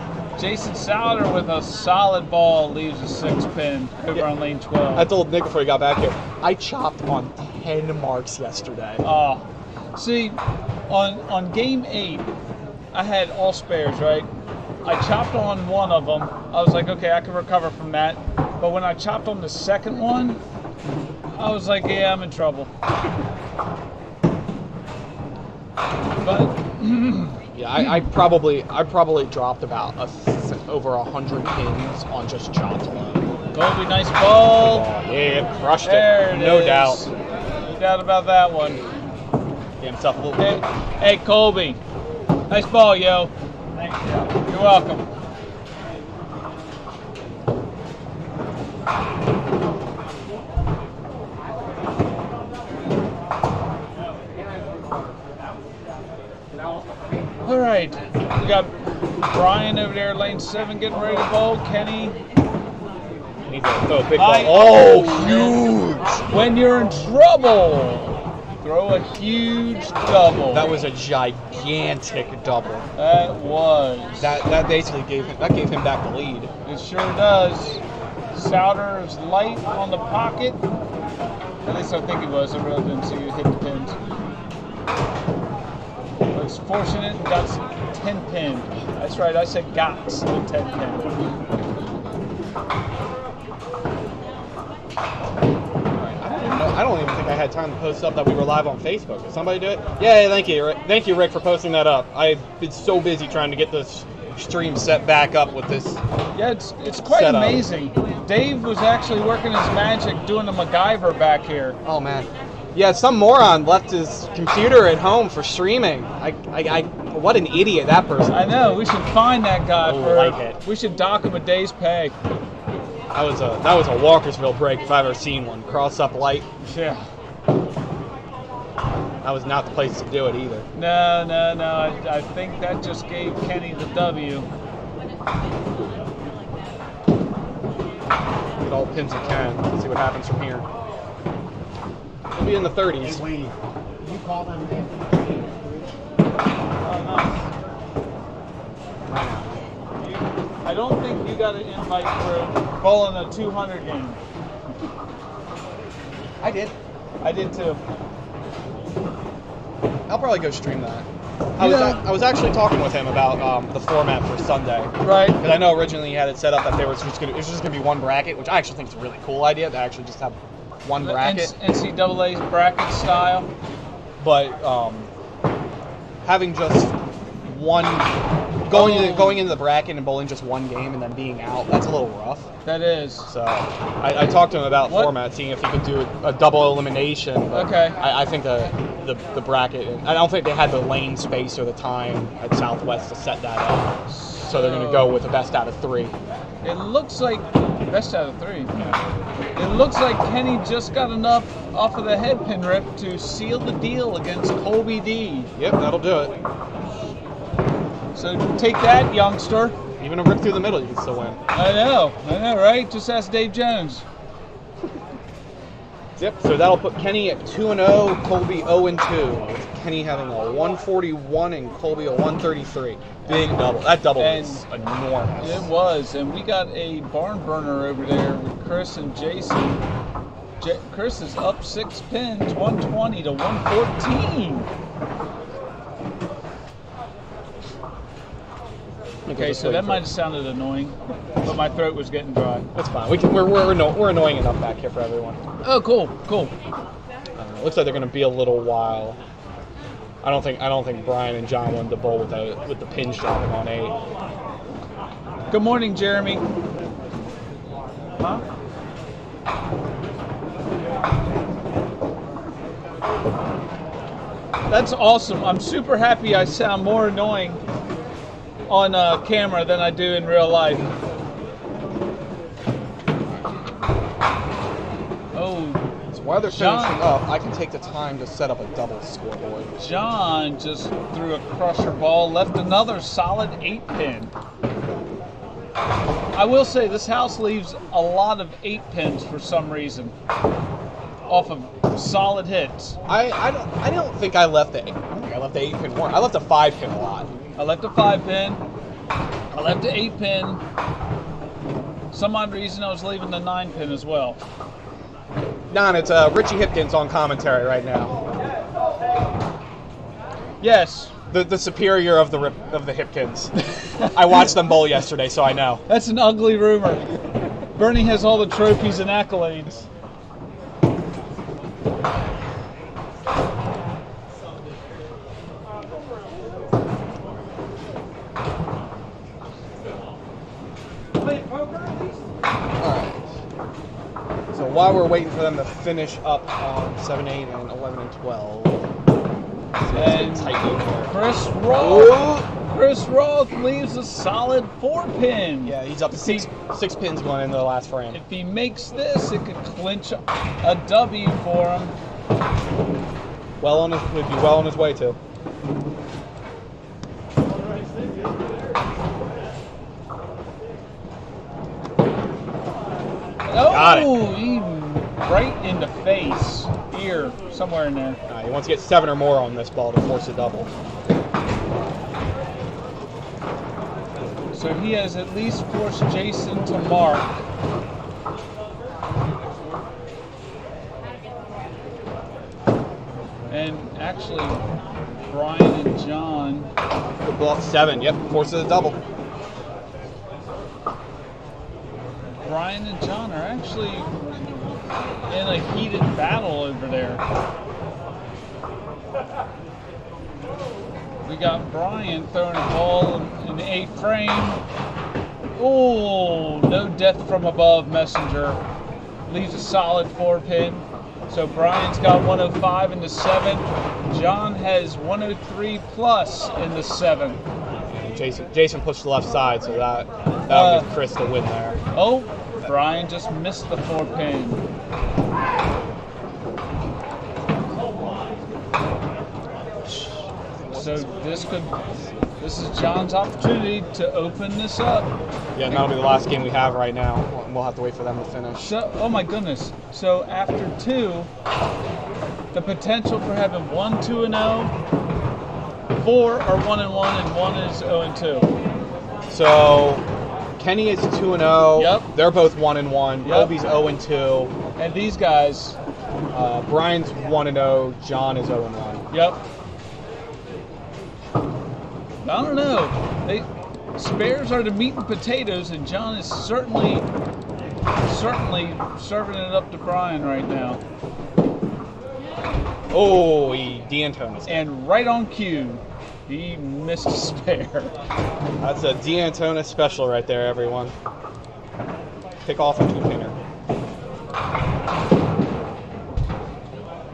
Jason Souter with a solid ball leaves a 6-pin over on lane 12. I told Nick before he got back here, I chopped on 10 marks yesterday. Oh, see, on game 8, I had all spares, right? I chopped on one of them. I was like, okay, I can recover from that. But when I chopped on the second one, I was like, yeah, I'm in trouble. But yeah, I probably dropped about over 100 pins on just chops alone. Colby, nice ball. Yeah, crushed There it. it No is. doubt. No doubt about that one. Gave himself a little. Hey, Colby, nice ball, yo. Thanks, You're welcome. All right, we got Brian over there, lane 7, getting ready to bowl. Kenny. Needs to throw a big Hi. ball. Oh, huge! When you're in trouble, throw a huge double. That was a gigantic double. That was. That basically gave him back the lead. It sure does. Souter is light on the pocket. At least I think he was. I really didn't see you hit the pins. Was fortunate and got 10 pin. That's right, I said got the 10 pin. I don't even think I had time to post up that we were live on Facebook. Did somebody do it? Yeah, thank you. Thank you, Rick, for posting that up. I've been so busy trying to get this stream set back up with this. Yeah, it's quite setup. amazing. Dave was actually working his magic doing the MacGyver back here. Oh, man. Yeah, some moron left his computer at home for streaming. What an idiot that person. I know. We should find that guy like it. We should dock him a day's pay. That was a Walkersville break if I've ever seen one. Cross up light. Yeah. That was not the place to do it either. No. I think that just gave Kenny the W. Get all pins you can. Let's see what happens from here. We'll be in the 30s. Wayne, you call them. Oh, nice. I don't think you got an invite for bowling a 200 game. I did. I did too. I'll probably go stream that. I was actually talking with him about the format for Sunday. Right. Because I know originally he had it set up that it was just gonna be one bracket, which I actually think is a really cool idea to actually just have one bracket. NCAA bracket style. But having just one going into the bracket and bowling just one game and then being out, that's a little rough. That is. So I talked to him about format, seeing if he could do a double elimination. Okay. I think the bracket, I don't think they had the lane space or the time at Southwest to set that up. So they're going to go with a best out of 3. It looks like best out of 3. It looks like Kenny just got enough off of the head pin rip to seal the deal against Colby D. Yep, that'll do it. So take that, youngster. Even a rip through the middle, you can still win. I know, right? Just ask Dave Jones. Yep, so that'll put Kenny at 2-0, Colby 0-2. With Kenny having a 141 and Colby a 133. Big double. That double was enormous. It was, and we got a barn burner over there with Chris and Jason. Chris is up 6 pins, 120 to 114. Okay, so that might have sounded annoying, but my throat was getting dry. That's fine. We're annoying enough back here for everyone. Oh, cool. Looks like they're going to be a little while. I don't think Brian and John wanted to bowl with the pins dropping on 8. Good morning, Jeremy. Huh? That's awesome. I'm super happy I sound more annoying on camera than I do in real life. Oh, so while they're finishing up, I can take the time to set up a double scoreboard. John just threw a crusher ball, left another solid 8 pin. I will say this house leaves a lot of 8 pins for some reason, off of solid hits. I don't think I left the 8. I don't think I left the 8 pin more. I left a 5 pin a lot. I left a 5 pin. I left an 8 pin. Some odd reason I was leaving the 9 pin as well. It's Richie Hipkins on commentary right now. Yes. The superior of the Hipkins. I watched them bowl yesterday, so I know. That's an ugly rumor. Bernie has all the trophies and accolades. So while we're waiting for them to finish up on 7, 8, and 11 and 12, and Chris Roth leaves a solid 4 pin. Yeah, he's up to six pins going into the last frame. If he makes this, it could clinch a W for him. Would be well on his way to. Got it. He right in the face, ear, somewhere in there. He wants to get 7 or more on this ball to force a double. So he has at least forced Jason to mark. And actually, Brian and John. Good ball, 7. Yep, forces a double. Brian and John are actually in a heated battle over there. We got Brian throwing a ball in the 8th frame. Oh, no death from above, Messenger. Leaves a solid 4 pin. So Brian's got 105 in the 7. John has 103 plus in the 7. Jason pushed the left side, so that'll give Chris the win there. Oh, Brian just missed the 4 pin. So this is John's opportunity to open this up. Yeah, and that'll be the last game we have right now. We'll have to wait for them to finish. So, oh my goodness. So after 2, the potential for having 1 2-0, 4 are 1-1, and 1 is 0-2. So Kenny is 2-0. Yep. They're both 1-1. Yep. Obi's 0-2. And these guys, Brian's 1-0. John is 0-1. yep. I don't know. Spares are the meat and potatoes, and John is certainly serving it up to Brian right now. Oh, he D'Antonis. And right on cue, he missed a spare. That's a D'Antonis special right there, everyone. Pick off a two-pinner.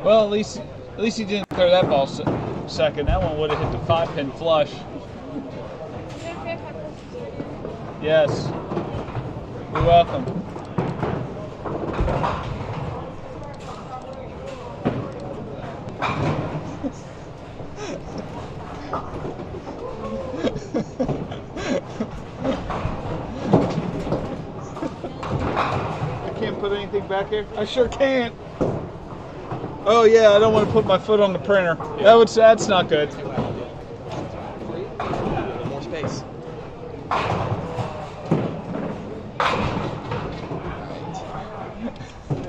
Well, at least he didn't throw that ball second. That one would have hit the 5-pin flush. Yes. You're welcome. I can't put anything back here. I sure can't. Oh yeah, I don't want to put my foot on the printer. That's not good. More space.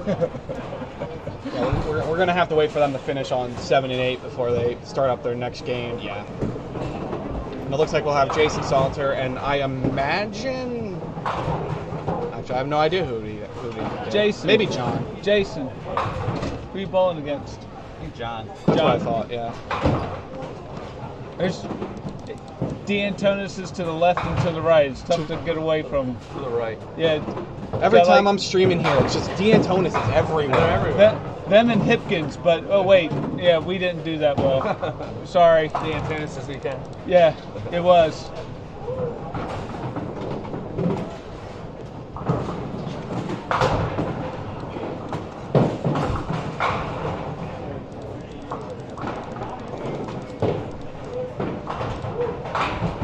Yeah, we're going to have to wait for them to finish on 7 and 8 before they start up their next game. Yeah. And it looks like we'll have Jason Salter, and I imagine... Actually, I have no idea who he Jason. Maybe John. Jason. Who are you bowling against? John. That's what I thought, yeah. There's D'Antonis is to the left and to the right. It's tough to get away from. To the right. Yeah. Every time I'm streaming here, it's just D'Antonis is everywhere. Them and Hipkins, but oh wait, yeah, we didn't do that well. Sorry. D'Antonis this weekend. Yeah, it was.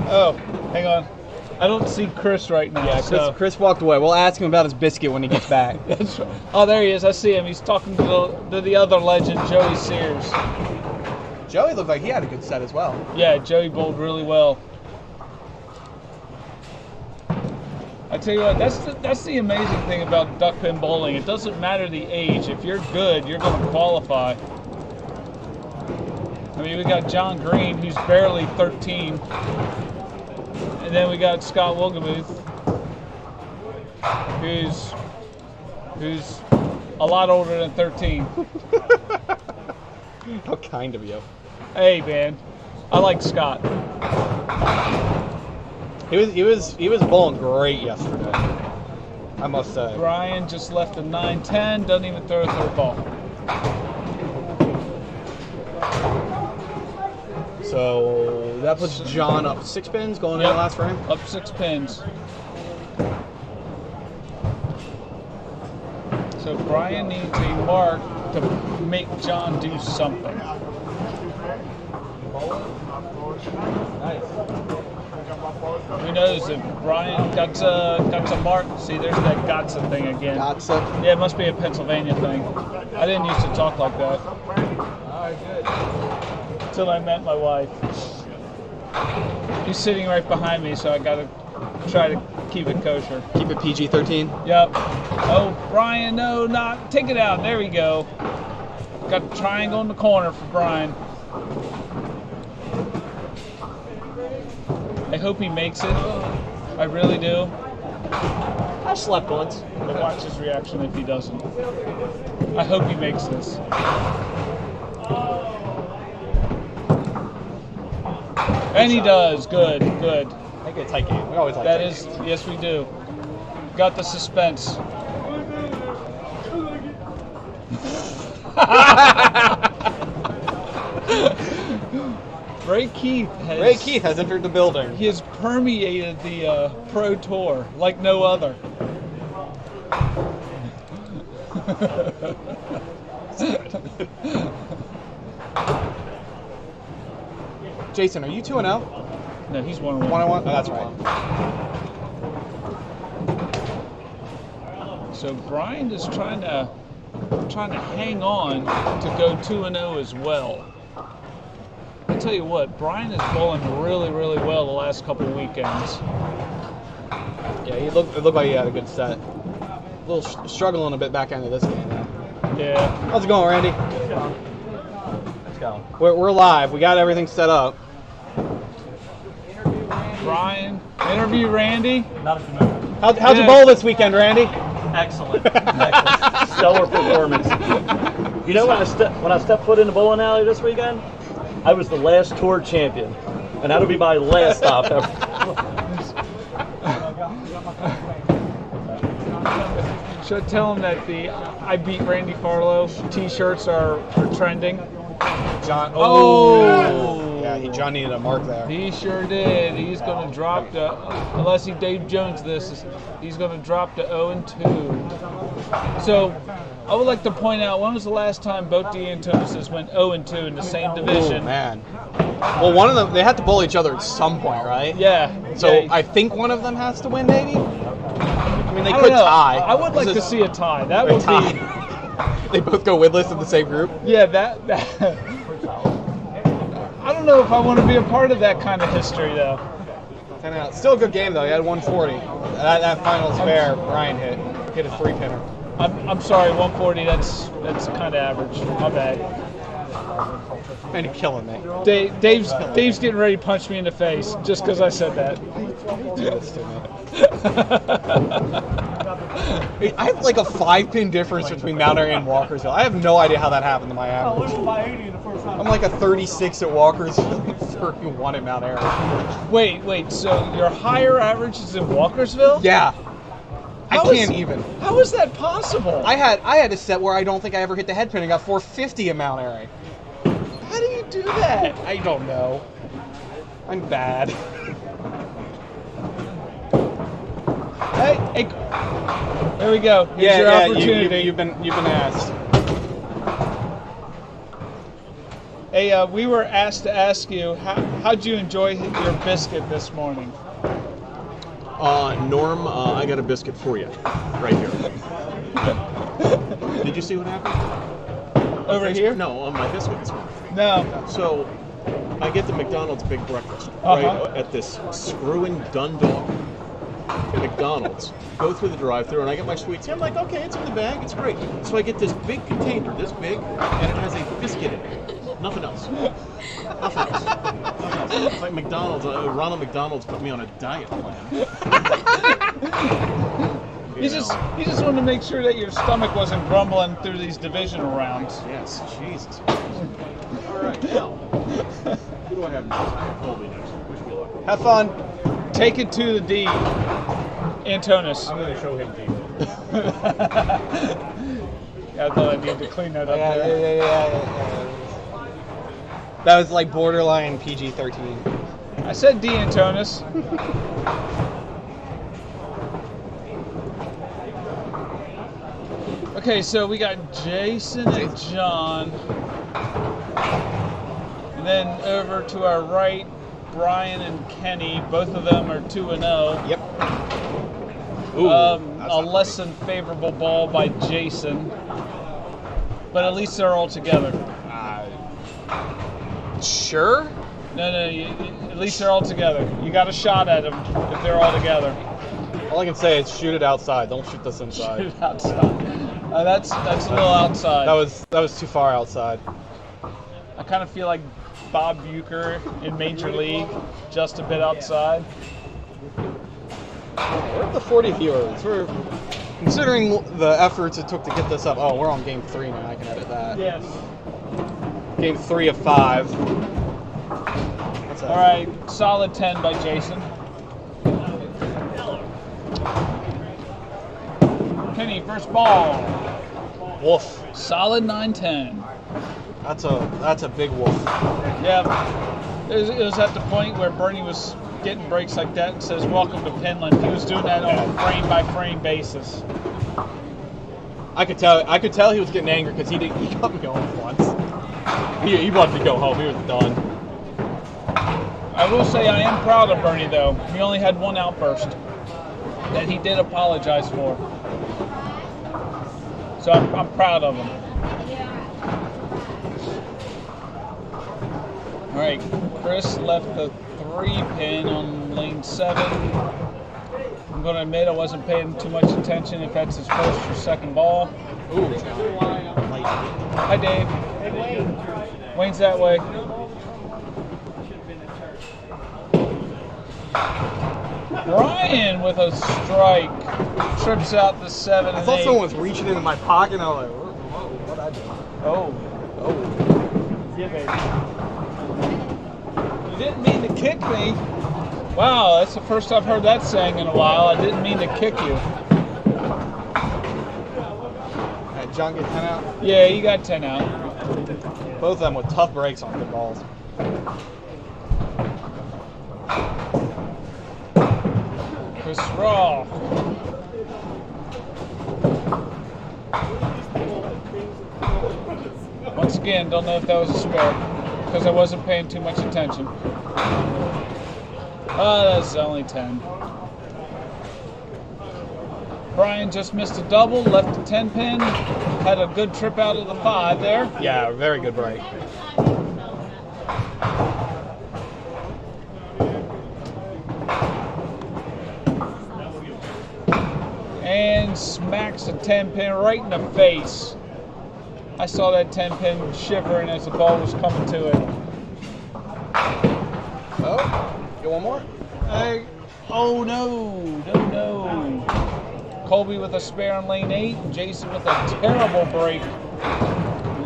Oh, hang on. I don't see Chris right now. Yeah, Chris walked away. We'll ask him about his biscuit when he gets back. That's right. Oh, there he is. I see him. He's talking to the other legend, Joey Sears. Joey looked like he had a good set as well. Yeah, Joey bowled really well. I tell you what, that's the amazing thing about duck pin bowling. It doesn't matter the age. If you're good, you're going to qualify. I mean, we got John Green, who's barely 13. And then we got Scott Wilgemuth, who's a lot older than 13. How kind of you. Hey man, I like Scott. He was bowling great yesterday, I must say. Brian just left a 9-10, doesn't even throw a third ball. So that puts John up 6 pins going into the last frame? Up 6 pins. So Brian needs a mark to make John do something. Who knows if Brian got a mark? See, there's that Gotcha thing again. Gotcha? Yeah, it must be a Pennsylvania thing. I didn't used to talk like that. Alright, good. Until I met my wife. He's sitting right behind me, so I gotta try to keep it kosher. Keep it PG-13? Yep. Oh, Brian, no, not. Take it out. There we go. Got the triangle in the corner for Brian. I hope he makes it. I really do. I slept once. But watch his reaction if he doesn't. I hope he makes this. And he does. Good, good. Make it a tight game. We always like That tight is, games. yes, we do. Got the suspense. Ray Keith has entered the building. He has permeated the Pro Tour like no other. Jason, are you 2-0? No, he's 1-1. 1-1? Oh, that's right. So Brian is trying to hang on to go 2-0 as well. I tell you what, Brian is bowling really, really well the last couple weekends. Yeah, it looked like he had a good set. A little struggling a bit back end of this game. Though. Yeah. How's it going, Randy? Let's go. We're live. We got everything set up. Brian, interview Randy. Not at the moment. How'd you bowl this weekend, Randy? Excellent. Excellent. Stellar performance. You know, when I stepped foot in the bowling alley this weekend, I was the last tour champion, and that'll be my last stop ever. Should I tell him that the I beat Randy Farlow t-shirts are trending? John. Yeah, John needed a mark there. He sure did. He's going to drop the, unless he Dave Jones this, he's going to drop to 0-2. So, I would like to point out, when was the last time both D'Antonises went 0-2 in the same division? Oh, man. Well, one of them, they had to bowl each other at some point, right? Yeah. So, yeah. I think one of them has to win, maybe? I mean, they I could don't know. tie. I would like to see a tie. That would be... They both go winless in the same group? Yeah, that I don't know if I want to be a part of that kind of history, though. Still a good game, though. He had 140. That finals fair, Brian hit a 3-pinner. I'm sorry, 140. That's kind of average. My bad. And you're killing me. Dave's getting ready to punch me in the face just because I said that. Do this to me. I have like a 5-pin difference between Mount Airy and Walkersville. I have no idea how that happened to my average. I'm like a 36 at Walkersville, 31 at Mount Airy. Wait. So your higher average is in Walkersville? Yeah. I can't even. How is that possible? I had a set where I don't think I ever hit the head pin and got 450 at Mount Airy. How do you do that? I don't know. I'm bad. Hey, there we go. Here's your opportunity. You've been asked. Hey, we were asked to ask you, how'd you enjoy your biscuit this morning? Norm, I got a biscuit for you, right here. Did you see what happened? Over here? No, on my biscuit this morning. No. So, I get the McDonald's big breakfast, right, at this screwing Dundalk at McDonald's. Go through the drive-thru and I get my sweet tea. I'm like, okay, it's in the bag, it's great. So I get this big container, this big, and it has a biscuit in it. Nothing else. Nothing else. It's like McDonald's. Ronald McDonald's put me on a diet plan. He just wanted to make sure that your stomach wasn't grumbling through these divisional rounds. Yes, Jesus. All right, now, who do I have next? Colby next. Wish me luck. Have fun. Take it to the D, Antonis. I'm going to show him to you. Yeah, I thought I needed to clean that up there. Yeah. That was like borderline PG-13. I said D, Antonis. Okay, so we got Jason and John. And then over to our right, Brian and Kenny. Both of them are 2-0. Yep. A less than favorable ball by Jason. But at least they're all together. Sure? No, at least they're all together. You got a shot at them if they're all together. All I can say is shoot it outside. Don't shoot this inside. Shoot it outside. That's a little outside. That was too far outside. I kind of feel like Bob Bucher in Major League, just a bit outside. We're at the 40 viewers. We're considering the efforts it took to get this up. Oh, we're on game 3 now. I can edit that. Yes. Game 3 of 5. All right, solid 10 by Jason. Kenny, first ball. Wolf. Solid 9-10. That's a big wolf. Yeah, it was at the point where Bernie was getting breaks like that and says, "Welcome to Pinland." He was doing that on a frame-by-frame basis. I could tell he was getting angry because he got me home once. He wanted to go home. He was done. I will say I am proud of Bernie, though. He only had one outburst that he did apologize for. So I'm proud of him. All right, Chris left the 3-pin on lane 7. going to admit I wasn't paying too much attention if that's his first or second ball. Ooh. Hi, Dave. Wayne's that way. Brian with a strike. Trips out the 7 and 8. I thought someone was reaching into my pocket, and I was like, whoa, what'd I do? Oh. Yeah, baby. You didn't mean to kick me. Wow, that's the first I've heard that saying in a while. I didn't mean to kick you. Did John get 10 out? Yeah, you got 10 out. Both of them with tough breaks on good balls. Chris Roth. Once again, don't know if that was a spare because I wasn't paying too much attention. Oh, that's only 10. Brian just missed a double, left a 10 pin, had a good trip out of the 5 there. Yeah, very good break. And smacks a 10 pin right in the face. I saw that 10 pin shivering as the ball was coming to it. Oh, get one more? Oh no. Colby with a spare on lane 8. Jason with a terrible break.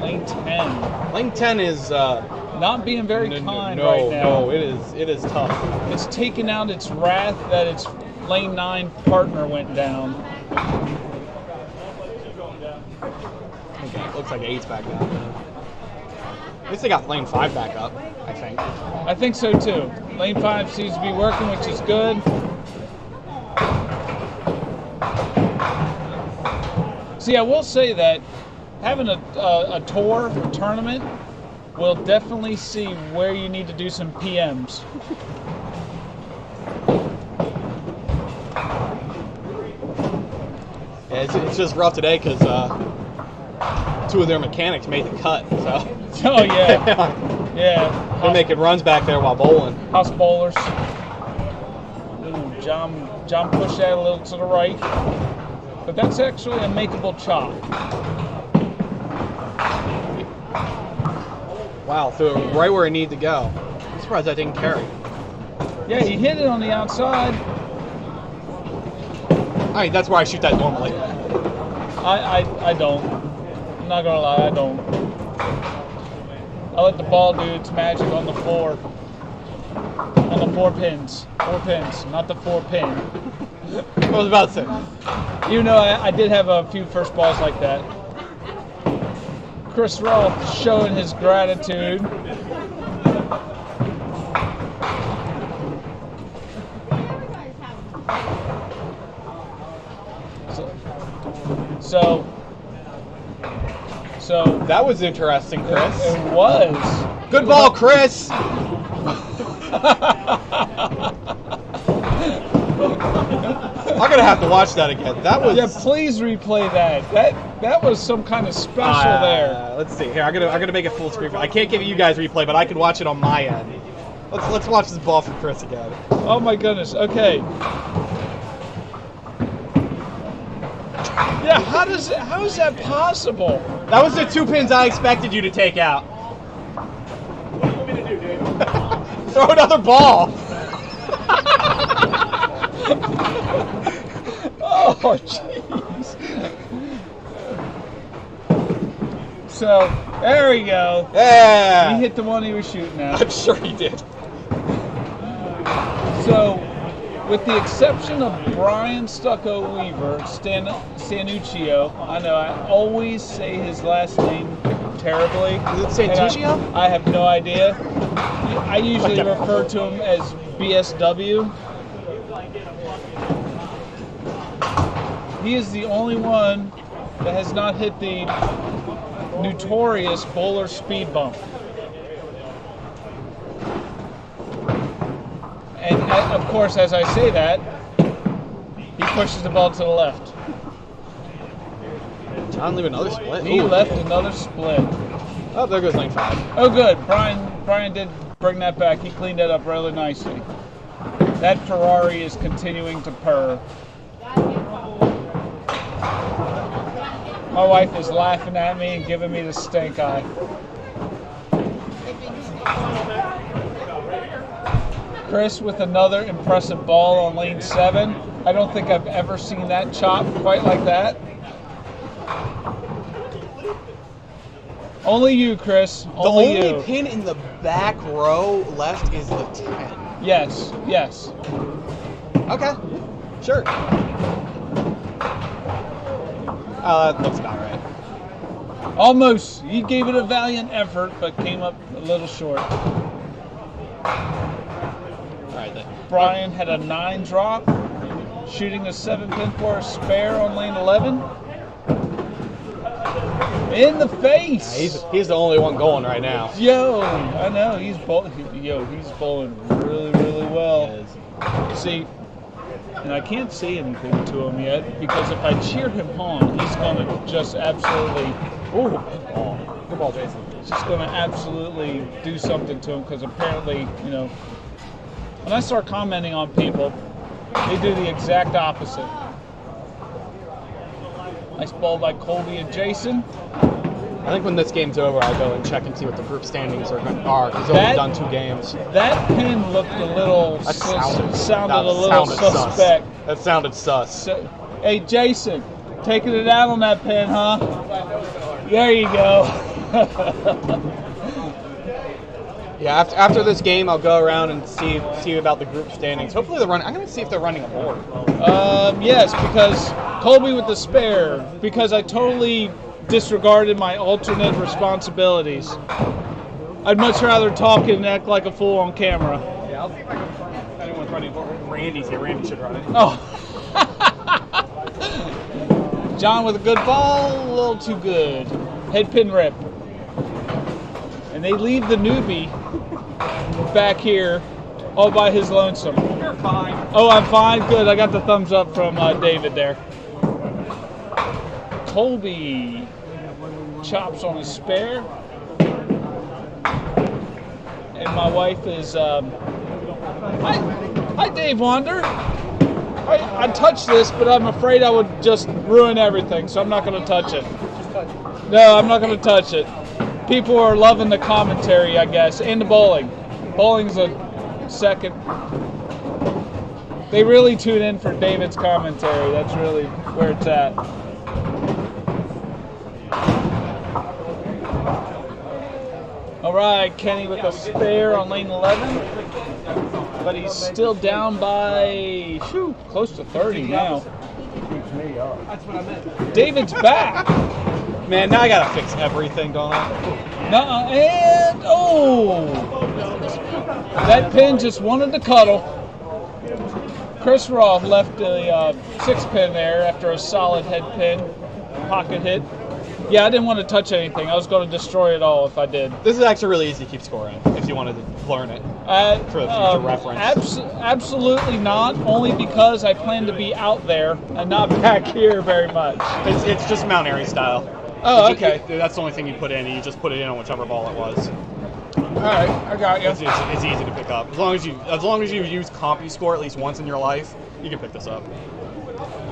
Lane 10. Lane 10 is not being very kind right now. No, it is tough. It's taken out its wrath that its lane 9 partner went down. Okay, looks like 8's back up. At least they got lane 5 back up, I think. I think so too. Lane 5 seems to be working, which is good. See, I will say that having a tour or tournament will definitely see where you need to do some PMs. Yeah, it's just rough today because 2 of their mechanics made the cut. So. Oh yeah, yeah. They're making runs back there while bowling. House bowlers. Ooh, John pushed that a little to the right, but that's actually a makeable chop. Wow, threw it right where it needed to go. I'm surprised that didn't carry. Yeah, he hit it on the outside. I mean, that's where I shoot that normally. I don't. I'm not gonna lie, I don't. I let the ball do its magic on the floor. On the 4 pins. 4 pins, not the 4 pin. I was about to say. Even though I did have a few first balls like that. Chris Roth showing his gratitude. So that was interesting, Chris. It was. Good ball, Chris. I'm gonna have to watch that again. That was. Yeah, please replay that. That was some kind of special there. Let's see here. I'm gonna make a full screen. I can't give you guys replay, but I can watch it on my end. Let's watch this ball from Chris again. Oh my goodness. Okay. Yeah, how is that possible? That was the 2 pins I expected you to take out. What do you want me to do, Dave? Throw another ball. Oh, jeez. So, there we go. Yeah. He hit the one he was shooting at. I'm sure he did. So, with the exception of Brian Stucco Weaver, Sanuccio, I know I always say his last name terribly. Is it Santuccio? I have no idea. I usually refer to him as BSW. He is the only one that has not hit the notorious bowler speed bump. And of course, as I say that, he pushes the ball to the left. John leave another split. He left another split. Oh, there goes lane 5. Oh, good. Brian did bring that back. He cleaned that up rather nicely. That Ferrari is continuing to purr. My wife is laughing at me and giving me the stink eye. Chris with another impressive ball on lane 7. I don't think I've ever seen that chop quite like that. Only you, Chris. The Only only you. pin in the back row left is the 10. Yes, yes. Okay, sure. That looks about right. Almost. He gave it a valiant effort, but came up a little short. All right then. Brian had a 9 drop, shooting a 7-pin for a spare on lane 11. In the face. Yeah, he's the only one going right now. Yo, I know he's bowling really, really well. See, and I can't say anything to him yet because if I cheer him on, he's gonna just absolutely. Ooh, Good ball, Jason. just gonna absolutely do something to him because apparently, when I start commenting on people, they do the exact opposite. Nice ball by Colby and Jason. I think when this game's over, I'll go and check and see what the group standings are because they've only done 2 games. That pin looked a little sounded a little suspect. That sounded sus. Hey, Jason, taking it out on that pin, huh? There you go. Yeah, after this game, I'll go around and see about the group standings. Hopefully they're running. I'm going to see if they're running a board. Yes, because Colby with the spare, because I totally disregarded my alternate responsibilities. I'd much rather talk and act like a fool on camera. Yeah, I'll see if I can find if anyone's running a board. Randy's here. Randy should run it. Oh. John with a good ball, a little too good. Head pin rip. And they leave the newbie back here all by his lonesome. You're fine. Oh, I'm fine? Good. I got the thumbs up from David there. Colby chops on his spare. And my wife is... Hi, Dave Wander. I touched this, but I'm afraid I would just ruin everything, so I'm not going to touch it. No, I'm not going to touch it. People are loving the commentary, I guess, and the bowling. Bowling's a second. They really tune in for David's commentary. That's really where it's at. All right, Kenny with a spare on lane 11. But he's still down by, close to 30 now. That's what I meant. David's back. Man, now I got to fix everything, don't I? And, that pin just wanted to cuddle. Chris Roth left a 6-pin there after a solid head pin, pocket hit. Yeah, I didn't want to touch anything. I was going to destroy it all if I did. This is actually really easy to keep score in if you wanted to learn it for future reference. Absolutely not, only because I plan to be out there and not back here very much. It's just Mount Airy style. Oh, okay. That's the only thing you put in. You just put it in on whichever ball it was. All right, I got you. It's easy to pick up. As long as you use CompuScore at least once in your life, you can pick this up.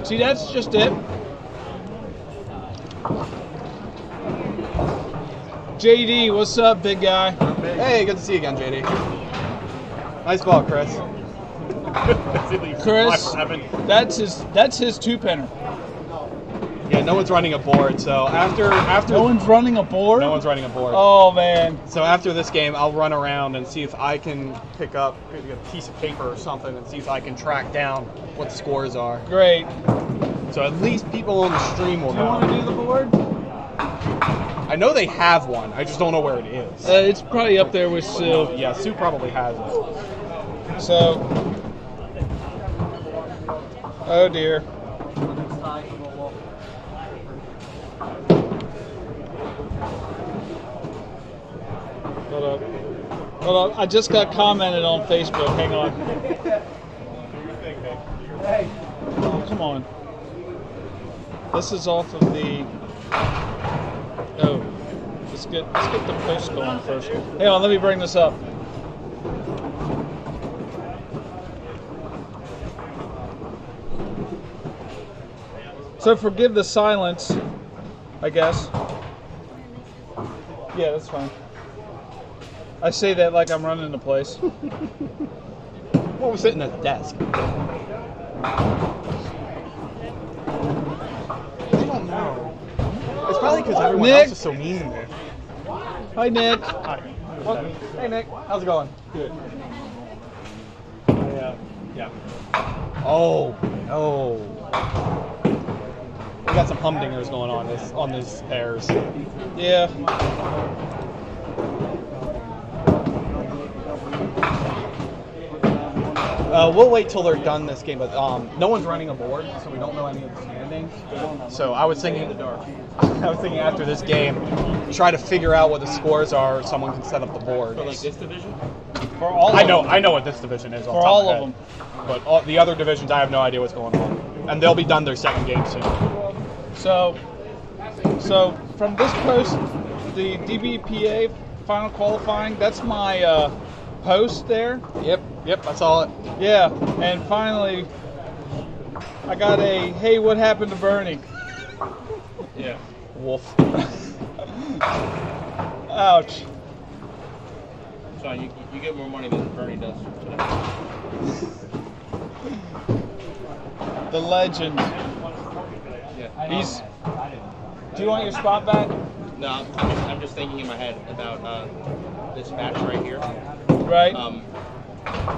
See, that's just it. JD, what's up, big guy? Hey, good to see you again, JD. Nice ball, Chris. Chris, that's his 2-pinner. Yeah, no one's running a board, so after No one's running a board? No one's running a board. Oh, man. So after this game, I'll run around and see if I can pick up maybe a piece of paper or something and see if I can track down what the scores are. Great. So at least people on the stream will know. Do you want to do the board? I know they have one. I just don't know where it is. It's probably up there with Sue. Yeah, Sue probably has it. So, oh dear. Hold up. I just got commented on Facebook. Hang on. Oh, come on. This is off of the... Oh. Let's get the post going first. Hang on, let me bring this up. So forgive the silence. I guess. Yeah, that's fine. I say that like I'm running the place. What was sitting at the desk? I don't know. It's probably because everyone Nick. else is so mean there. Hi, Nick. Well, hey Nick, how's it going? Good. Yeah. Oh, no. We got some humdingers going on these pairs. Yeah. We'll wait till they're done this game, but no one's running a board, so we don't know any of the standings. So I was thinking after this game, try to figure out what the scores are. Someone can set up the board. For like this division? For all. I know what this division is. For all of them. But the other divisions, I have no idea what's going on, and they'll be done their second game soon. So from this post, the DPBA final qualifying. That's my post there. Yep, I saw it. Yeah, and finally, I got a hey, what happened to Bernie? Yeah. Wolf. Ouch. Sean, you get more money than Bernie does today. The legend. Yeah. He's. Do you want your spot back? No, I'm just thinking in my head about this match right here. Right.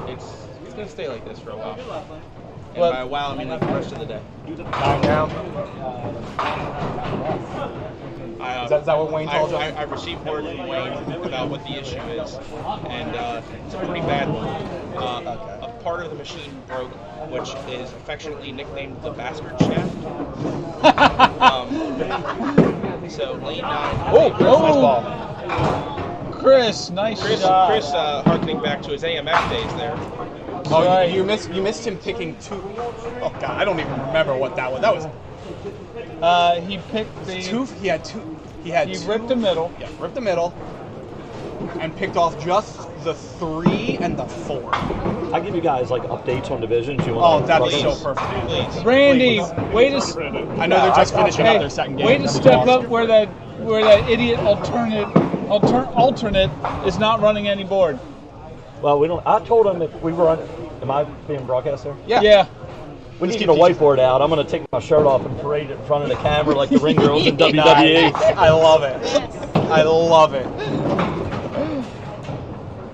It's gonna stay like this for a while. And Well- by a while, I mean like the rest of the day. Time now. Is that what Wayne told you? I received word from Wayne about what the issue is, and it's a pretty bad one. A part of the machine broke, which is affectionately nicknamed the bastard shaft. So lane 9. Nice ball. Chris, nice shot. Chris, harkening back to his AMF days there. Oh, Right. you missed him picking two. Oh God, I don't even remember what that was. That was He picked the. two. He had two. He ripped the middle. Yeah, ripped the middle, and picked off just the 3 and the 4. I give you guys like updates on divisions. You Oh, want? that'd be so perfect. Please. Randy, way to. I know they're just finishing up their second game. Way to That'd be step awesome. up where that idiot alternate is not running any board. Well, we don't. I told him if we were on. Am I being broadcast there? Yeah. We need Just to get a keep whiteboard out. I'm going to take my shirt off and parade it in front of the camera like the ring girls in WWE. Nice. I love it. I love it.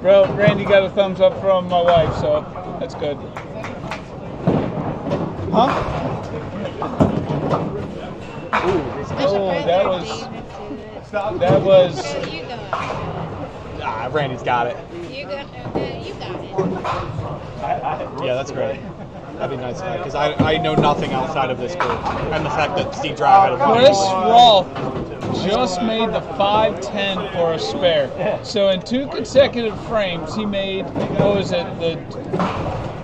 Bro, Randy got a thumbs up from my wife, so that's good. Huh? Oh, that was. You got Ah, Randy's got it. it. You got it. Yeah, that's great. That'd be nice, because I know nothing outside of this group, and the fact that Steve Drive had a Chris Roth just made the 5-10 for a spare. So in 2 consecutive frames, he made, what was it,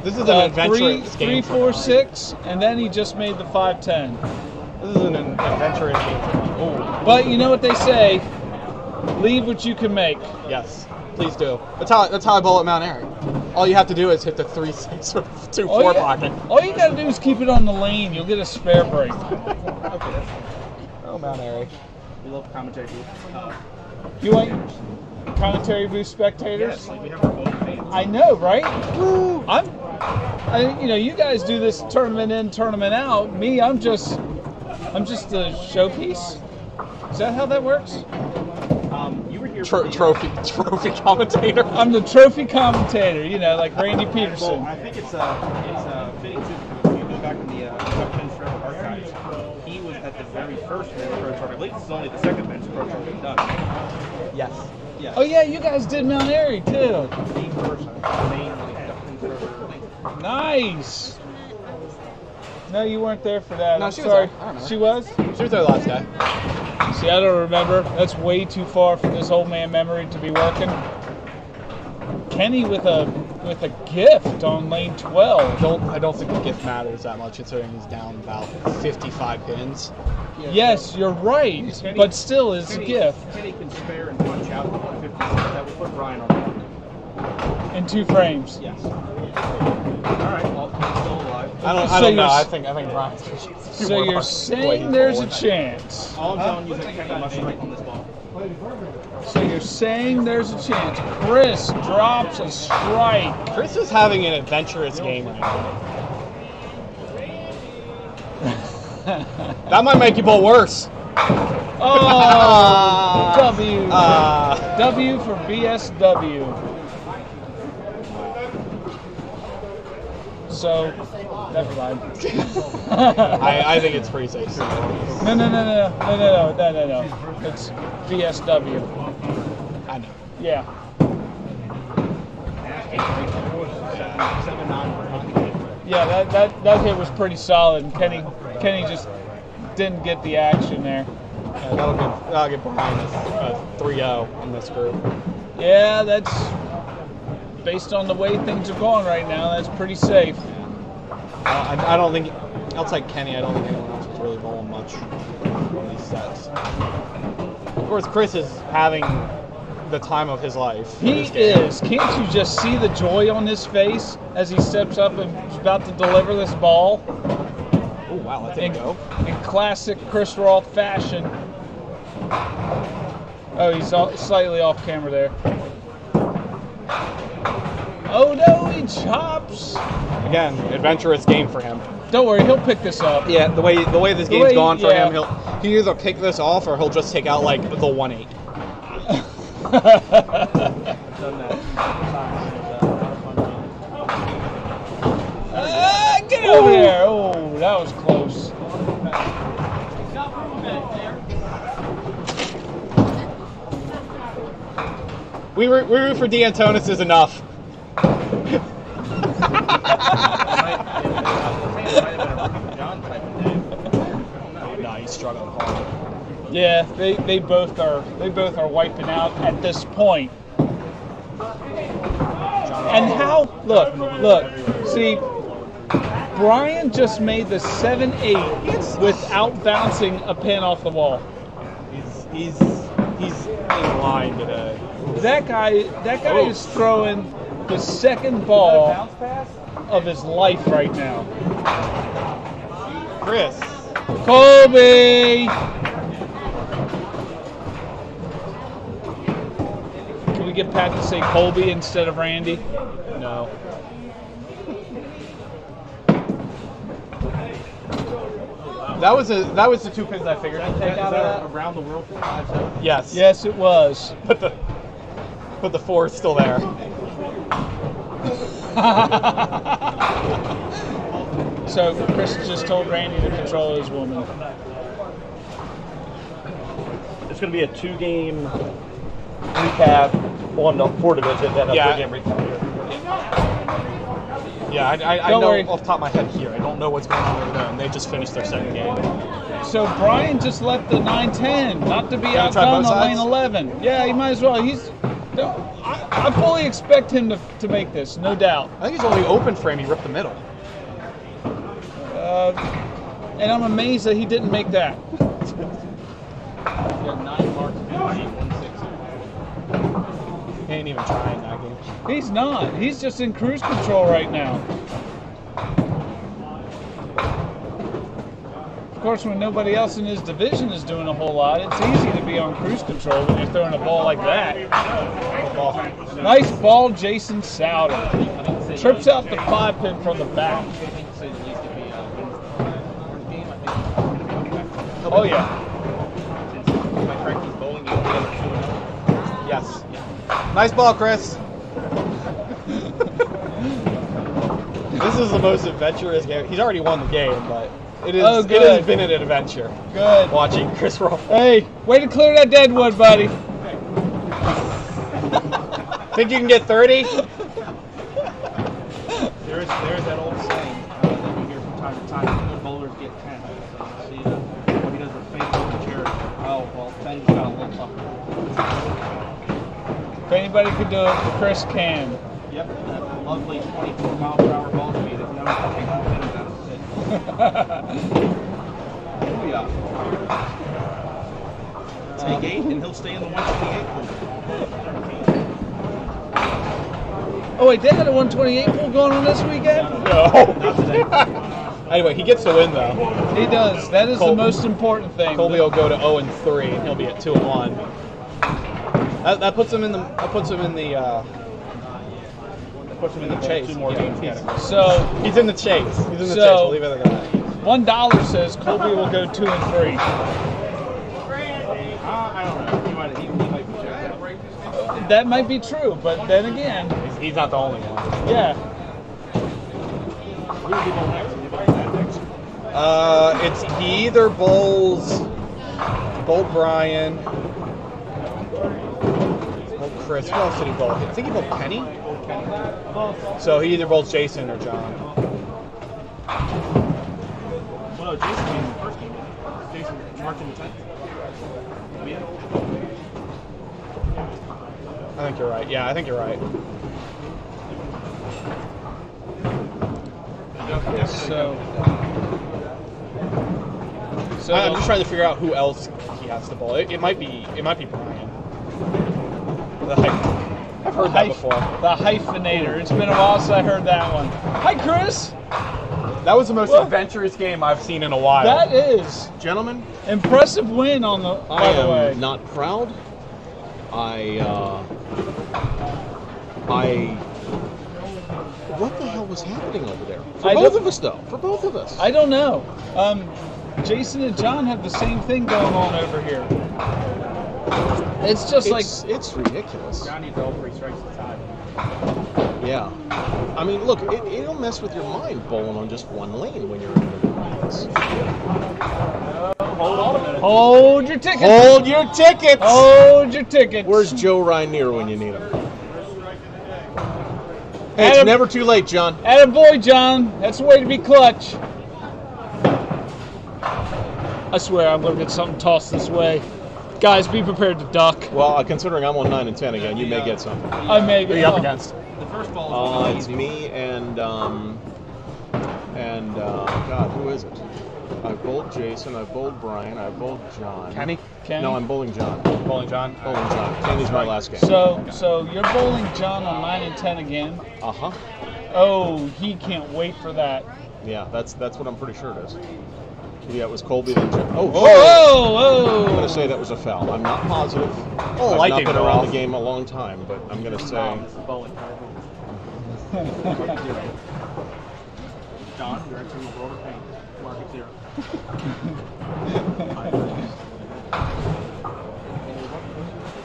This is an adventurous three, game. 4, 6, and then he just made the 5-10. This is an adventurous game. Oh, But you know what they say, leave what you can make. yes, please do. That's how I bowl at Mount Airy. All you have to do is hit the 3-6 or 2-4 pocket. All you gotta do is keep it on the lane, you'll get a spare break. Oh, Mount Airy. We love commentary. You want commentary booth spectators? Yes, like we have our own fans. I know, right? You guys do this tournament in, tournament out. Me, I'm just the showpiece. Is that how that works? You were here Trophy commentator. I'm the trophy commentator, like Randy Well, Peterson. I think it's fitting too, because if you go back in the Chuck Forever archives, he was at the very first Men's Pro Tour. I believe this is only the second Men's Pro Tour we've done. Yes. Yeah. Oh yeah, you guys did Mount Airy too. The first main Chuck Forever thing. Nice. No, you weren't there for that. No, I'm she was sorry. there. I remember. She was? She was there last day. See, I don't remember. That's way too far from this old man memory to be working. Kenny with a gift on lane 12. I don't think the gift matters that much, considering he's down about 55 pins. Yes, you're right, but still, it's a gift. Kenny can spare and punch out 156. That would put Brian on the In 2 frames. Yes. All right. Well, he's still alive. I don't know. I think Brian's. So you're saying there's a chance. All I'm telling you is that Kenny must strike on this ball. So you're saying there's a chance. Chris drops a strike. Chris is having an adventurous game right now. That might make you bowl worse. Oh, W. W for BSW. So, never mind. I think it's pretty safe. No. It's BSW. I know. Yeah. Yeah, that hit was pretty solid, and Kenny just didn't get the action there. That'll get Brian a 3-0 in this group. Yeah, that's based on the way things are going right now. That's pretty safe. I don't think, outside Kenny, I don't think anyone else is really bowling much on these sets. Of course, Chris is having the time of his life. He is. Can't you just see the joy on his face as he steps up and is about to deliver this ball? Oh, wow, that didn't go. In classic Chris Roth fashion. Oh, he's slightly off camera there. Oh no, he chops. Again, adventurous game for him. Don't worry, he'll pick this up. Yeah, the way this game's gone for him, he'll either pick this off or he'll just take out like the 1-8. Get over there! Oh, that was close. We root for D'Antonis is enough. No, he's struggling hard. Yeah, they both are wiping out at this point. And how? Look. See, Brian just made the 7-8 without bouncing a pin off the wall. He's in line today. That guy is throwing the second ball of his life right now. Chris. Colby! Can we get Pat to say Colby instead of Randy? No. That was the 2 pins I figured I'd take out of that. Around the world for 5 Yes. Yes, it was. But the 4 is still there. So Chris just told Randy to control his woman. It's going to be a 2-game recap on the 4 division, then a 3-game recap here. Yeah, I know off the top of my head here. I don't know what's going on over there, and they just finished their second game. So Brian just left the 9-10, not to be outdone on lane 11. Yeah, he might as well. I fully expect him to make this, no doubt. I think he's only open frame. He ripped the middle. And I'm amazed that he didn't make that. He had 9 marks, 160. He ain't even trying that game. He's not. He's just in cruise control right now. Of course, when nobody else in his division is doing a whole lot, it's easy to be on cruise control when you're throwing a ball like that. Nice ball, Jason Souter. Trips out the 5-pin from the back. Oh, yeah. Yes. Nice ball, Chris. This is the most adventurous game. He's already won the game, but it has been an adventure. Good. Watching Chris roll. Hey, way to clear that dead wood, buddy. Think you can get 30? There's that old saying that you hear from time to time, good bowlers get 10. So you see what he does with faith and charity. Oh, well, 10's got a little something. If anybody could do it, Chris can. Yep, that lovely 24-mile-per-hour ball speed is known for taking pins out of the pit. Booyah. Take 8 and he'll stay in the 128 pool. Oh wait, they had a 128 pool going on this weekend? No. Anyway, he gets the win though. He does. That is the most important thing. Colby will go to 0-3, and he'll be at 2-1. That puts him in the. That puts him in the. Puts him in the chase. 2 more games. So he's in the chase. He's in the chase. We'll leave it at that. $1 says Colby will go 2-3. I don't know. He might be checked. That might be true, but then again, he's not the only one. Yeah. He either bowls Brian, Chris. Who else did he bowl? I think he bowled Kenny. So he either bowls Jason or John. Well, no, Jason came in the first game. Jason marking the 10th. I think you're right. Yeah, I think you're right. So I'm just trying to figure out who else he has to bowl. It might be Brian. I've heard that before. The hyphenator. It's been a while since I heard that one. Hi, Chris. That was the most adventurous game I've seen in a while. That is. Gentlemen, impressive win on the. I am not proud. What the hell was happening over there? For both of us, though. For both of us. I don't know. Jason and John have the same thing going on over here. It's just it's ridiculous. John needs all 3 strikes to tie. Yeah. I mean, look, it'll mess with your mind bowling on just one lane when you're in the lines. Hold on a minute. Hold your tickets. Hold your tickets. Hold your tickets. Where's Joe Rainier when you need him? Hey, it's never too late, John. Attaboy, John. That's the way to be clutch. I swear I'm going to get something tossed this way. Guys, be prepared to duck. Well, considering I'm on 9 and 10 again, you may get something. I may get. Who are you up against? The first ball is it's me and God, who is it? I've bowled Jason, I've bowled Brian, I've bowled John. Kenny? No, I'm bowling John. Bowling John? Bowling John. Kenny's my last game. So you're bowling John on 9 and 10 again? Uh-huh. Oh, he can't wait for that. Yeah, that's what I'm pretty sure it is. Yeah, it was Colby then John. Oh, whoa! I'm going to say that was a foul. I'm not positive. Oh, I've not been around the game a long time, but I'm going to say... John, you're entering the world of pain. Market 0.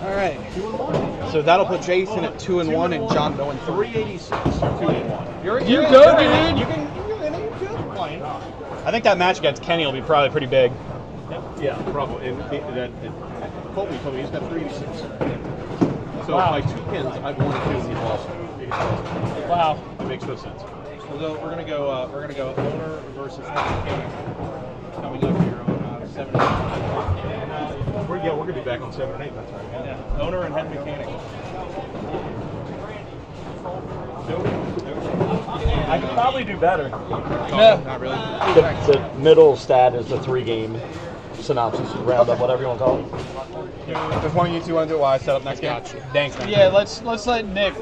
All right. So that'll put Jason at 2-1 and John going 386. 2-1. You go, dude. You're good. I think that match against Kenny will be probably pretty big. Yeah, probably. And Colby told me he's got 386. So by 2 pins, I've won 2 and he's lost. Wow. It makes no sense. So we're gonna go owner versus mechanic coming up here on 7 and 8. We're gonna be back on 7 and 8. That's right. Yeah. Owner and head mechanic. I could probably do better. No, not really. The middle stat is the 3-game synopsis, roundup, whatever you want to call it. If one of you two want to do it while I set up next game. Thanks, man. Yeah, let's let Nick.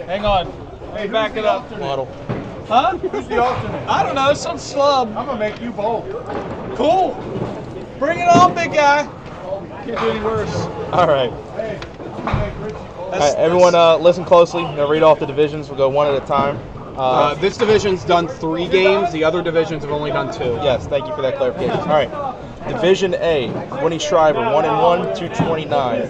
Hang on. Hey, back it up. Model. Huh? Who's the alternate? I don't know. Some slub. I'm gonna make you bowl. Cool. Bring it on, big guy. Can't do any worse. All right. Hey, I'm gonna make Richie bowl. All right, everyone, listen closely. I'm gonna read off the divisions. We'll go one at a time. This division's done 3 games. The other divisions have only done 2. Yes, thank you for that clarification. All right. Division A, Winnie Schreiber, 1-1, 229.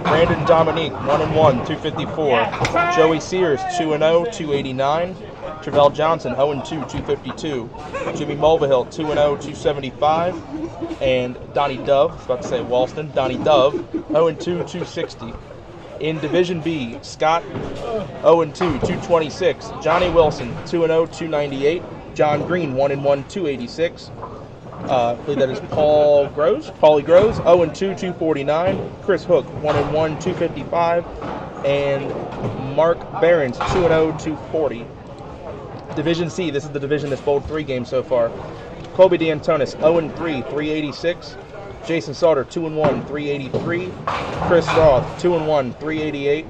Brandon Dominique, 1-1, 254. Joey Sears, 2-0, 289. Travell Johnson, 0-2, 252. Jimmy Mulvihill, 2-0, 275. And Donnie Dove, I was about to say Walston, Donnie Dove, 0-2, 260. In Division B, Scott, 0-2, 226. Johnny Wilson, 2-0, 298. John Green, 1-1, 286. I believe that is Paulie Groves, 0-2, 249. Chris Hook, 1-1, 255. And Mark Behrens, 2-0, 240. Division C, this is the division that's bowled 3 games so far. Colby D'Antonis, 0-3, 386. Jason Sauter, 2-1, 383. Chris Roth, 2-1, 388.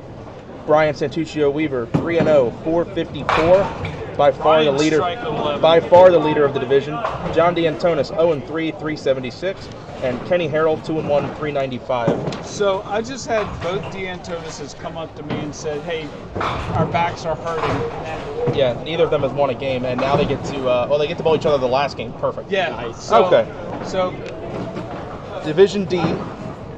Brian Santuccio Weaver, 3-0, 454. By far the leader. By far the leader of the division. John D'Antonis, 0-3, 376, and Kenny Harrell, 2-1, 395. So I just had both D'Antonises come up to me and said, "Hey, our backs are hurting." And Yeah, neither of them has won a game, and now they get to they get to bowl each other the last game. Perfect. yeah, Nice. so, Okay. So Division D,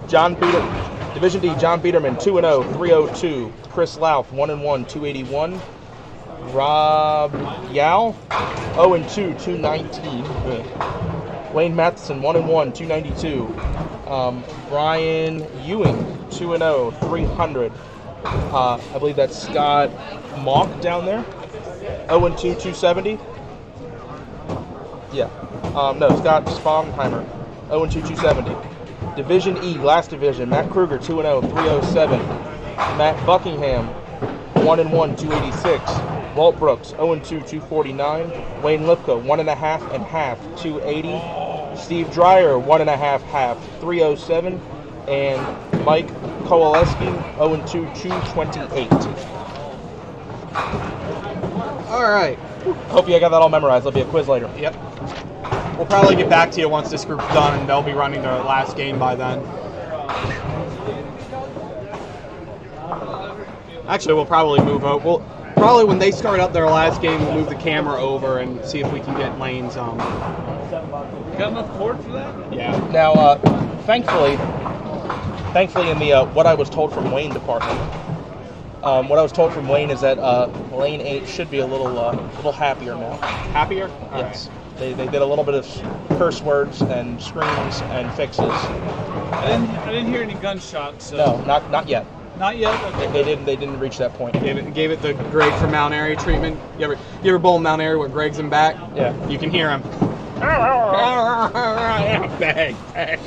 John Peterman, 2-0, 302. Chris Louth, 1-1, 281. Rob Yao, 0-2, 219. Wayne Matheson, 1-1, 292. Brian Ewing, 2-0, 300. I believe that's Scott Mock down there, 0-2, 270. Yeah. No, Scott Sponheimer, 0-2, 270. Division E, last division, Matt Kruger, 2-0, 307. Matt Buckingham, 1-1, 286. Walt Brooks, 0-2, 249. Wayne Lipka, 1.5 and half, 280. Steve Dreyer, 1.5 half, 307. And Mike Kowaleski, 0-2, 228. All right. Hope you got that all memorized. There'll be a quiz later. Yep. We'll probably get back to you once this group's done, and they'll be running their last game by then. Actually, we'll probably move over. We'll probably when they start up their last game, we'll move the camera over and see if we can get Lane's. got enough cord for that? Yeah. Now, thankfully, in the what I was told from Wayne department, what I was told from Wayne is that Lane 8 should be a little happier now. Happier? All Yes. Right. They did a little bit of curse words and screams and fixes. I didn't hear any gunshots. So. No, not yet. Not yet. Okay. They didn't reach that point. Gave it the Greg from Mount Airy treatment. You ever bowl in Mount Airy where Greg's in back? Yeah. You can hear him. Bang, bang, bang.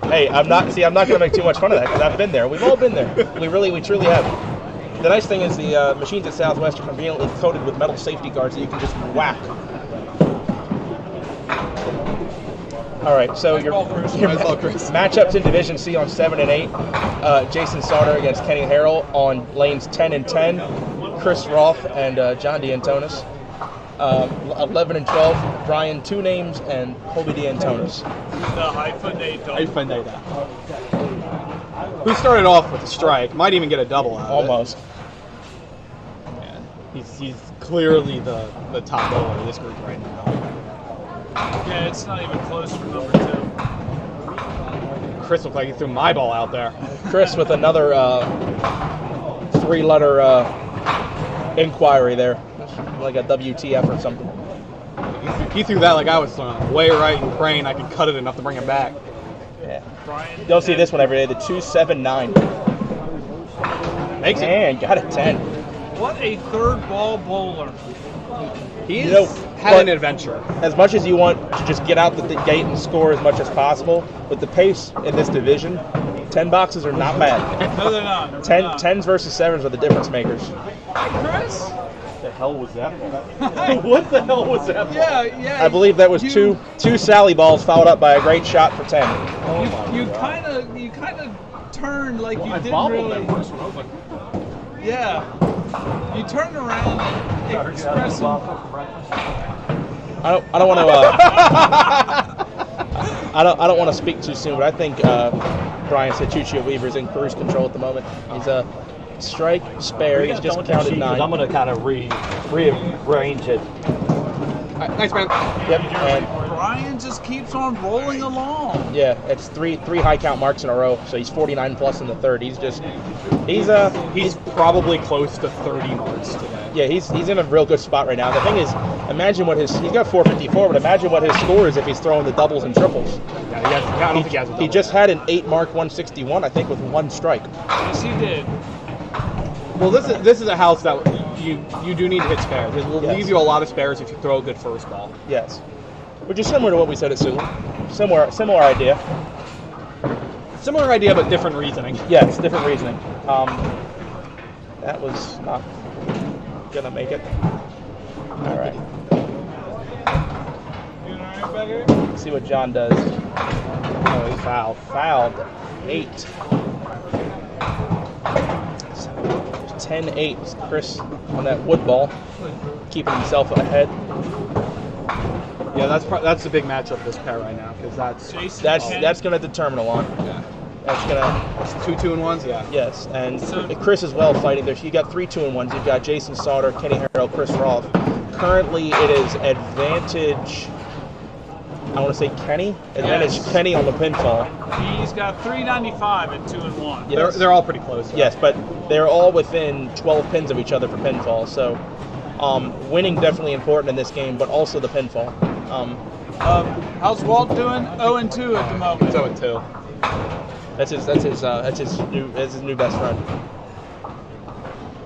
Hey, I'm not gonna make too much fun of that because I've been there. We've all been there. We truly have. The nice thing is the machines at Southwest are conveniently coated with metal safety guards that you can just whack. All right, so your matchups in Division C on 7 and 8. Jason Sauter against Kenny Harrell on lanes 10 and 10. Chris Roth and John D'Antonis. 11 and 12. Brian Two Names and Colby D'Antonis. The hyphenator. Who started off with a strike? Might even get a double out of Almost. Yeah. He's clearly the top bowler of this group right now. Yeah, it's not even close for number 2. Chris looked like he threw my ball out there. Chris with another 3-letter inquiry there, like a WTF or something. He threw that like I was throwing, way right and praying I could cut it enough to bring it back. Yeah. You'll see this one every day. The 279. Makes it. And got a 10. What a third ball bowler. He's had an adventure. As much as you want to just get out the gate and score as much as possible, with the pace in this division, 10 boxes are not bad. No, they're not. 10s versus 7s are the difference makers. Chris? What the hell was that? What the hell was that? Yeah. I believe that was two Sally balls followed up by a great shot for 10. You kind of turned like you didn't really. Yeah. You turned around and expressed some. I don't want to. I don't want to speak too soon, but I think Brian Santuccio Weaver is in cruise control at the moment. He's a strike spare. He's just counted 9. I'm going to kind of rearrange it. Right, thanks, man. Yep. And Brian just keeps on rolling along. yeah, it's three high count marks in a row. So he's 49 plus in the third. He's probably close to 30 marks today. Yeah, he's in a real good spot right now. The thing is, imagine what he's got 454, but imagine what his score is if he's throwing the doubles and triples. Yeah, I don't think he has a double. He just had an 8-mark 161, I think, with 1 strike. Yes, he did. Well, this is a house that you do need to hit spares. It will leave you a lot of spares if you throw a good first ball. Yes, which is similar to what we said at Sewell. Similar idea. Similar idea, but different reasoning. Yeah, it's different reasoning. That was not gonna make it. All right. Let's see what John does. Oh, he fouled. 8. 10-8. Chris on that wood ball, keeping himself ahead. Yeah, that's the big matchup of this pair right now, because that's going to determine a lot. Yeah. That's 2 2-1s. Yeah. Yes, and Chris as well fighting there. You got 3 2-1s. You've got Jason Sauter, Kenny Harrell, Chris Roth. Currently, it is advantage. I want to say Kenny. Advantage Kenny on the pinfall. He's got 395 at 2 and 1. Yes. They're all pretty close. Yes, but they're all within 12 pins of each other for pinfall. So, winning definitely important in this game, but also the pinfall. How's Walt doing? 0 and 2 at the moment. 0 and 2. That's his new best friend.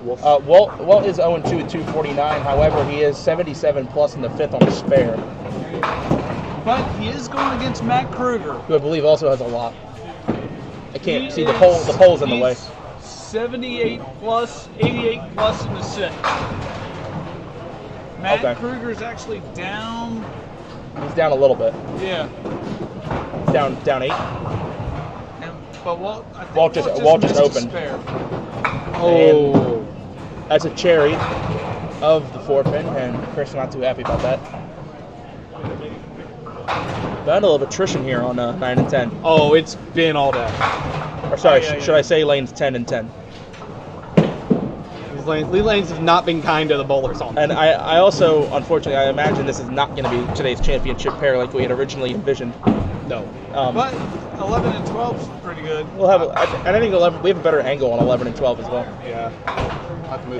Walt is 0 and 2 at 249. However, he is 77 plus in the 5th on the spare. But he is going against Matt Kruger, who I believe also has a lot. I can't see the pole's in the way. 78 plus, 88 plus in the 6th. Matt Kruger's actually down. He's down a little bit. Yeah. Down 8. But Walt just opened. Oh, that's a cherry of the 4-pin, and Chris not too happy about that. Battle of attrition here on 9 and 10. Oh, it's been all day. Or sorry, should I say lanes 10 and 10? These lanes have not been kind to the bowlers on. And I also, unfortunately, I imagine this is not going to be today's championship pair like we had originally envisioned. No. But 11 and 12 is pretty good. We'll have, I think 11. We have a better angle on 11 and 12 as well. Yeah.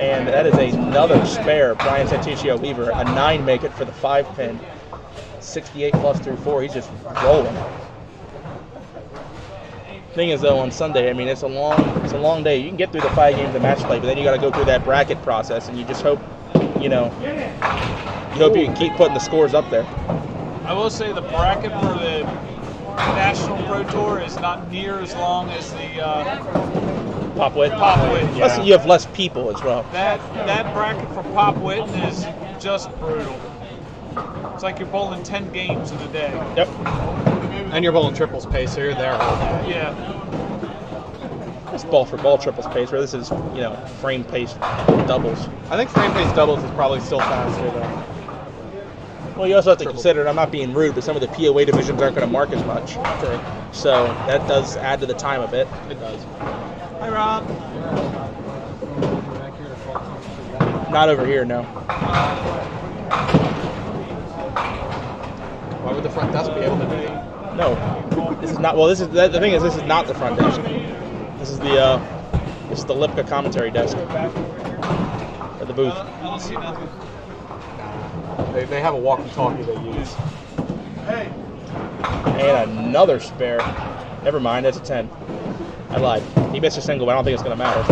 And that is another spare. Brian Santicio Weaver, a 9 make it for the 5-pin. 68 plus through 4. He's just rolling. Thing is, though, on Sunday, I mean, it's a long day. You can get through the 5 games of match play, but then you got to go through that bracket process, and you just hope, you hope you can keep putting the scores up there. I will say the bracket for the National Pro Tour is not near as long as the Popwit. Yeah. Plus, you have less people as well. That bracket for Popwit is just brutal. It's like you're bowling 10 games in a day. Yep. And you're bowling triples pace, so you're there all day. Yeah. It's ball for ball triples pace, where this is, frame pace doubles. I think frame pace doubles is probably still faster, though. Well, you also have to consider, and I'm not being rude, but some of the POA divisions aren't going to mark as much. True. So that does add to the time a bit. It does. Hi, Rob. Not over here, no. Why would the front desk be able to do that? No, this is not. Well, the thing is, this is not the front desk. This is the Lipka commentary desk at the booth. I don't see nothing. They have a walkie-talkie they use. Hey. And another spare. Never mind, that's a 10. I lied. He missed a single, but I don't think it's going to matter.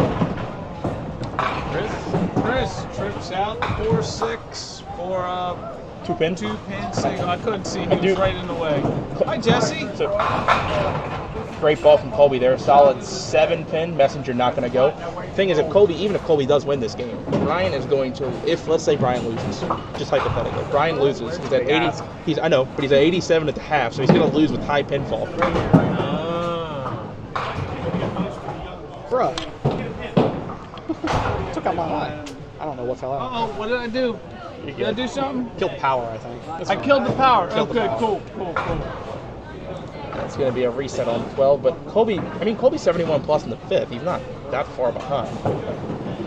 Chris trips out 4-6 for 2 pin. 2 pin single. I couldn't see. He was right in the way. Hi, Jesse. Great ball from Colby there. Solid 7-pin. Messenger not going to go. Thing is, even if Colby does win this game, Brian is going to. Let's say Brian loses, just hypothetically, Brian loses. He's at 80. I know, but he's at 87 at the half, so he's going to lose with high pinfall. Bruh. Took out my eye. I don't know what fell out. Uh-oh, what did I do? Did I do something? Killed power, I think. I killed the power. Killed the Okay, power. cool. It's going to be a reset on 12, but Colby's 71 plus in the 5th. He's not that far behind.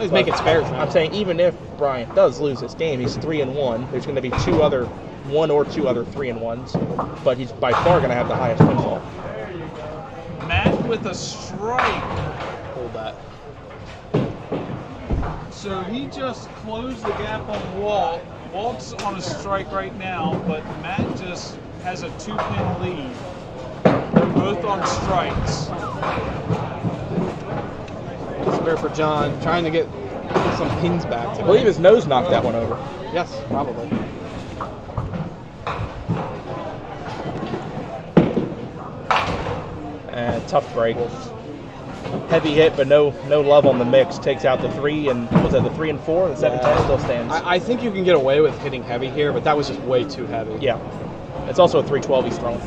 He's making spares now. I'm saying even if Brian does lose this game, he's 3-1. There's going to be 1 or 2 other 3-1s, but he's by far going to have the highest pinfall. Matt with a strike. Hold that. So he just closed the gap on Walt. Walt's on a strike right now, but Matt just has a 2-pin lead. They're both on strikes. Spare for John, trying to get some pins back today. I believe his nose knocked that one over. Yes, probably. And tough break. Heavy hit, but no love on the mix. Takes out the 3 and was that the 3 and 4? The 7-10 still stands. I think you can get away with hitting heavy here, but that was just way too heavy. Yeah, it's also a 312 he's thrown.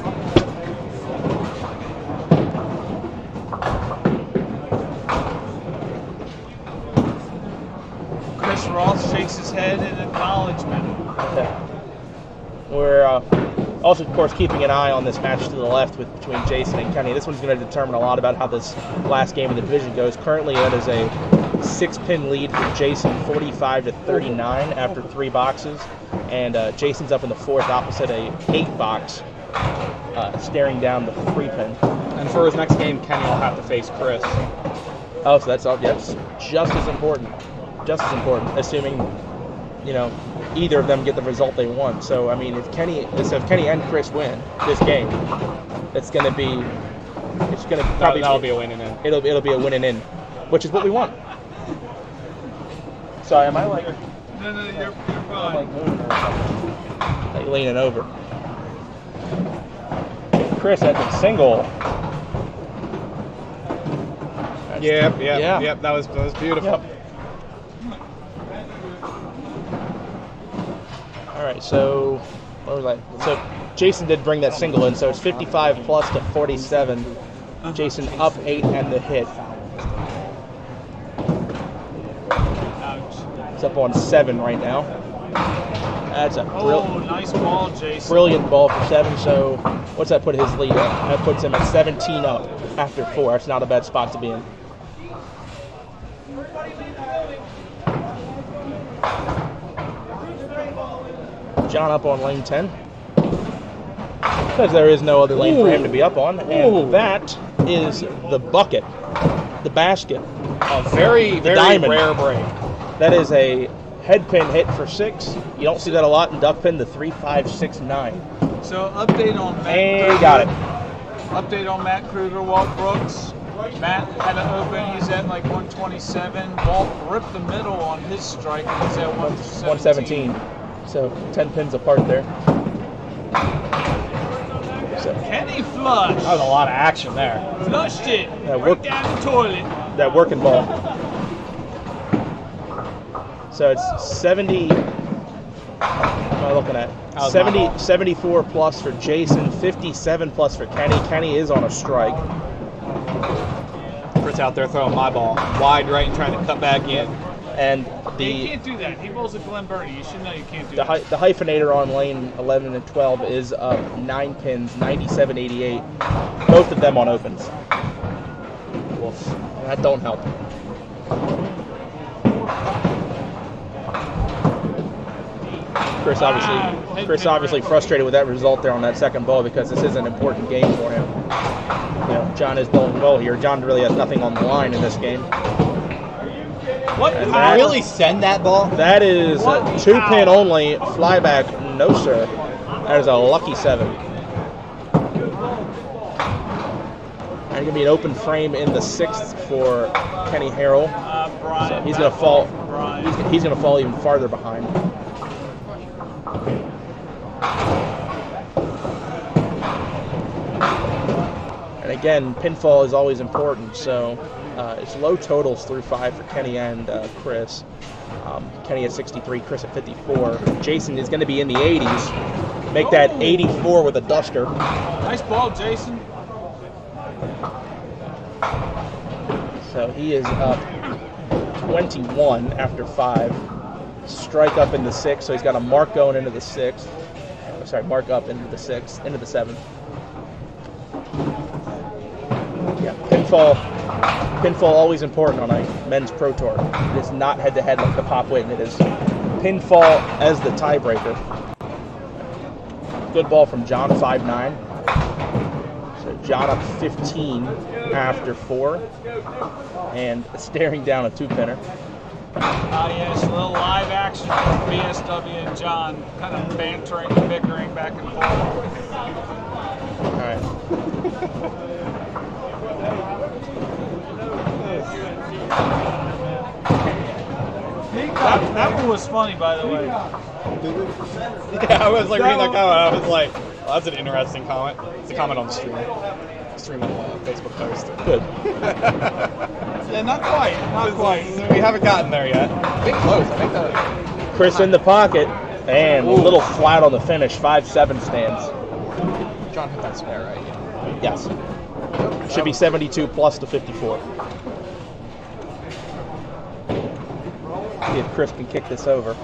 Roth shakes his head in acknowledgement. Okay. We're also, of course, keeping an eye on this match to the left between Jason and Kenny. This one's going to determine a lot about how this last game of the division goes. Currently, it is a 6-pin lead for Jason, 45-39 after 3 boxes. And Jason's up in the 4th opposite a 8-box, staring down the 3-pin. And for his next game, Kenny will have to face Chris. Oh, so that's all. Yes, just as important. Just as important, assuming, either of them get the result they want. So, I mean, if Kenny and Chris win this game, it's going to probably that'll be a win and in. It'll be a win and in, which is what we want. Sorry, am I like? No, you're fine. Like moving or something? Like leaning over. Chris had the single. Yep. That was beautiful. Yep. All right, so what was I? So Jason did bring that single in, so it's 55 plus to 47. Jason up 8 and the hit. It's up on 7 right now. That's a nice ball, Jason. Brilliant ball for 7. So what's that put his lead at? That puts him at 17 up after 4. That's not a bad spot to be in. John up on lane 10 because there is no other lane for him to be up on, and that is the bucket, the basket, A very diamond. rare break. That is a head pin hit for 6. You don't see that a lot in duck pin. The 3, 5, 6, 9. So update on Matt. And he got it. Update on Matt Kruger, Walt Brooks. Matt had an open. He's at like 127. Walt ripped the middle on his strike. And he's at 117. 117. So 10 pins apart there. So Kenny flush. That was a lot of action there. Flushed it. That Right down the toilet. that working ball. So it's 70. What am I looking at? 74 plus for Jason, 57 plus for Kenny. Kenny is on a strike. Chris out there throwing my ball wide right and trying to cut back in. And You can't do that. He bowls a Glen Birdie. You should know you can't do the that. the hyphenator on lane 11 and 12 is up 9 pins, 97-88. Both of them on opens. Woof. That don't help. Chris obviously frustrated with that result there on that second ball because this is an important game for him. John is bowling well here. John really has nothing on the line in this game. What? Did you really send that ball? That is 2-pin only flyback. No, sir. That is a lucky 7. And going to be an open frame in the 6th for Kenny Harrell. So he's going to fall. He's going to fall even farther behind. And again, pinfall is always important. So it's low totals through 5 for Kenny and Chris. Kenny at 63, Chris at 54. Jason is going to be in the 80s. Make that 84 with a duster. Nice ball, Jason. So he is up 21 after 5. Strike up in the 6th, so he's got a mark going into the 6th. Sorry, mark up into the 6th, into the 7th. Yeah, pinfall always important on a men's pro tour. It is not head-to-head like the Pop Witten. It is pinfall as the tiebreaker. Good ball from John, 5-9. So John up 15 after 4. And staring down a 2-pinner. Yes, a little live action from BSW and John, kind of bantering and bickering back and forth. All right. That one was funny, by the way. Yeah, I was like reading that comment. I was like, well, that's an interesting comment. It's a comment on the stream on the Facebook post. Good. Yeah, not quite. We haven't gotten there yet. Big close. I think that. Chris in the pocket and a little flat on the finish. 5-7 stands. John hit that spare, right? Yes. Should be 72 plus to 54. See if Chris can kick this over.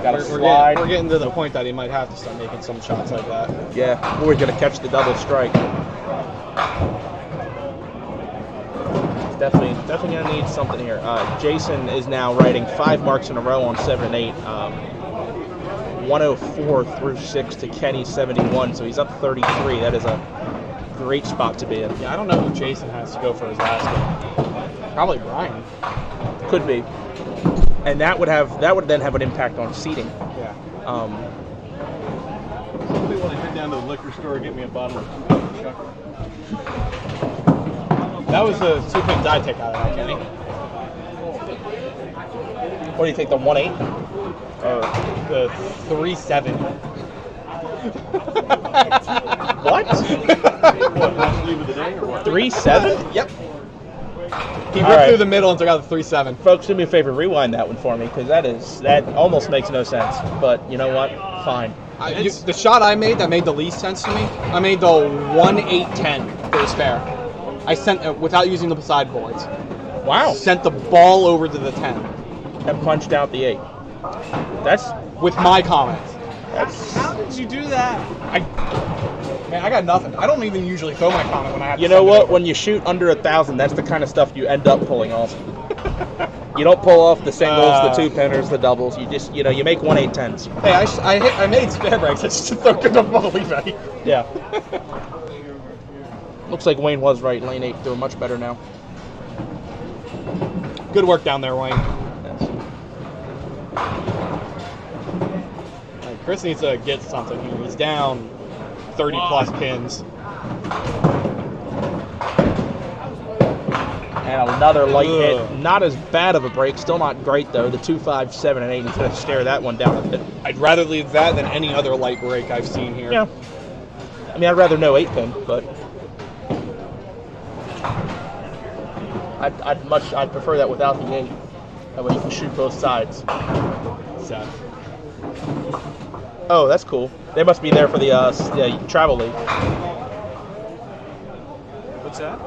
Got to We're slide. getting to the point that he might have to start making some shots like that. Yeah, or we're going to catch the double strike. He's definitely going to need something here. Jason is now writing 5 marks in a row on 7 and 8. 104 through 6 to Kenny 71, so he's up 33. That is a great spot to be in. Yeah, I don't know who Jason has to go for his last game. Probably Brian. Could be. And that would then have an impact on seeding. Yeah. Somebody want to head down to the liquor store and get me a bottle of Chuck. That was the 2 pins I take out of that, Kenny. What do you think, the 1-8? Or the 3-7. What? What, last leave of the day or what? 3-7? Yep. He ripped right. through the middle and took out the 3-7. Folks, do me a favor, rewind that one for me, because that almost makes no sense. But you know what? Fine. The shot I made that made the least sense to me, I made the 1-8-10 for a spare. I sent without using the sideboards. Wow. Sent the ball over to the 10. And punched out the 8. That's with my comments. How did you do that? Man, I got nothing. I don't even usually throw my comment when I have to. You know what? When you shoot under 1,000, that's the kind of stuff you end up pulling off. You don't pull off the singles, the 2-pinners, the doubles. You just, you make 1-8-10s. Hey, I made spare breaks. I just couldn't believe it. Yeah. Looks like Wayne was right. Lane 8 doing much better now. Good work down there, Wayne. Yes. Chris needs to get something here. He's down 30 plus pins. And another light hit. Not as bad of a break. Still not great, though. The 2, 5, 7, and 8. He's going to stare that one down a bit. I'd rather leave that than any other light break I've seen here. Yeah. I mean, I'd rather no 8-pin, but I'd prefer that without the 8. That way you can shoot both sides. Sad. Oh, that's cool. They must be there for the travel league. What's that?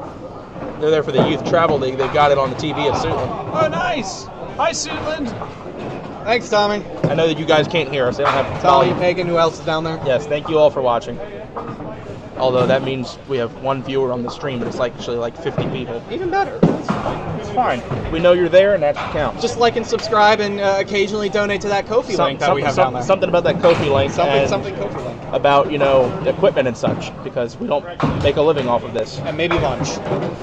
They're there for the youth travel league. They've got it on the TV at Suitland. Oh, nice. Hi, Suitland. Thanks, Tommy. I know that you guys can't hear us. They don't have Talia, volume. Pagan, who else is down there? Yes, thank you all for watching. Although that means we have 1 viewer on the stream, but it's actually like 50 people. Even better. It's fine. We know you're there, and that counts. Just like and subscribe, and occasionally donate to that Ko-fi link that we have down there. Something about that Ko-fi link. Something Ko-fi link. About, equipment and such, because we don't make a living off of this. And maybe lunch.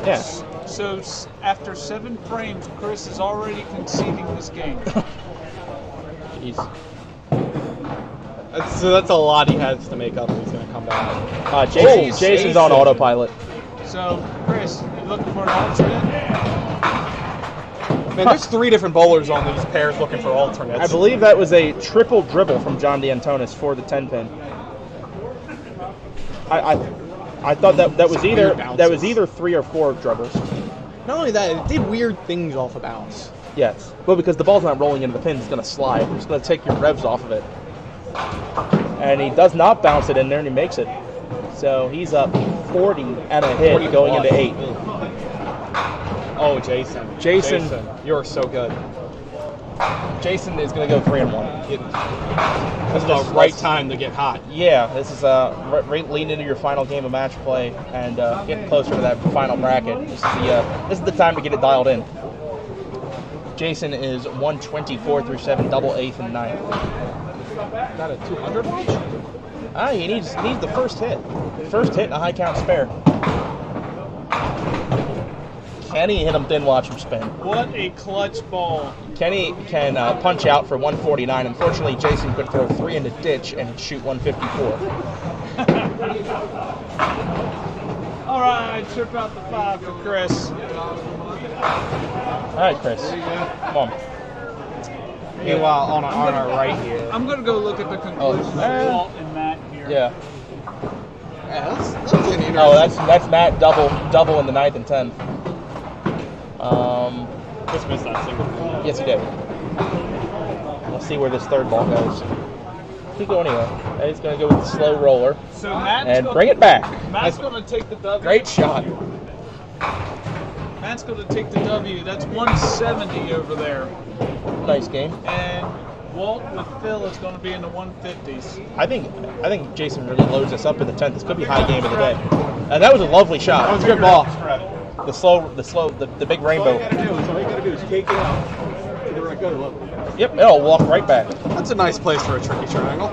Yeah. So after 7 frames, Chris is already conceding this game. Jeez. So that's a lot he has to make up if he's going to come back. Jason's on autopilot. So, Chris, you looking for an alternate? Man, there's 3 different bowlers on these pairs looking for alternates. I believe that was a triple dribble from John D'Antonis for the 10-pin. I thought that was either 3 or 4 dribbles. Not only that, it did weird things off of bounce. Yes. Well, because the ball's not rolling into the pins, it's going to slide. It's going to take your revs off of it. And he does not bounce it in there, and he makes it. So he's up 40 and a hit going into 8. Oh, Jason, you're so good. Jason is going to go 3-1. This is the right time to get hot. Yeah, this is leading into your final game of match play and getting closer to that final bracket. This is the time to get it dialed in. Jason is 124 through 7, double 8th and 9th. Got a 200 launch? He needs the first hit. First hit and a high count spare. Kenny hit him thin, watch him spin. What a clutch ball. Kenny can punch out for 149. Unfortunately, Jason could throw 3 in the ditch and shoot 154. All right, trip out the 5 for Chris. All right, Chris. Come on. Meanwhile, on our right here. I'm going to go look at the conclusion of Walt and Matt here. Yeah. That's an interesting. Oh, that's Matt double in the 9th and 10th. Chris missed that single. Yes, he did. Let's see where this third ball goes. Could go anywhere. He's going to go with the slow roller. So Matt's and bring it back. Matt's going to take the W. Great shot. Matt's going to take the W. That's 170 over there. Nice game. And Walt with Phil is going to be in the 150s. I think Jason really loads us up in the 10th. This could be high game of the day. And that was a lovely shot. That was a good ball. The big rainbow. All you gotta do is take it out. To the right, go to look. Yep, it'll walk right back. That's a nice place for a tricky triangle.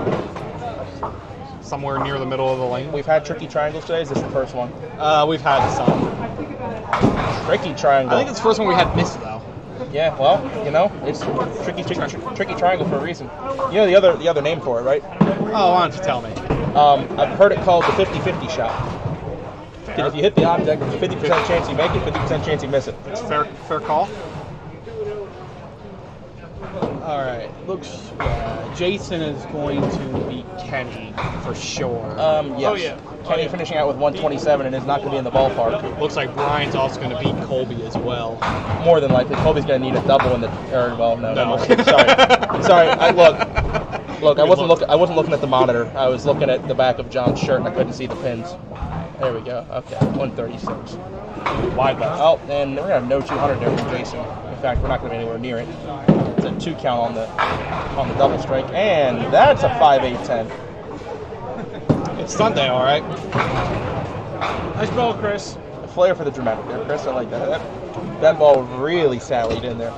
Somewhere near the middle of the lane. We've had tricky triangles today. Is this the first one? We've had some. Tricky triangle. I think it's the first one we had missed though. Yeah, well, you know, it's tricky triangle for a reason. You know the other name for it, right? Oh, why don't you tell me? I've heard it called the 50-50 shot. And if you hit the object, there's a 50% chance you make it, 50% chance you miss it. It's fair call. All right, looks Jason is going to beat Kenny for sure. Yes. Oh, yeah. Kenny finishing out with 127 and is not going to be in the ballpark. Looks like Brian's also going to beat Colby as well. More than likely, Colby's going to need a double in the. No. Sorry. Look. I wasn't looking at the monitor. I was looking at the back of John's shirt and I couldn't see the pins. There we go. Okay, 136. Wide left. Oh, and we're gonna have no 200 there from Jason. In fact, we're not gonna be anywhere near it. It's a 2 count on the double strike, and that's a 5-8-10. It's Sunday, all right. Nice ball, Chris. A flair for the dramatic there, Chris. I like that. That ball really sallied in there.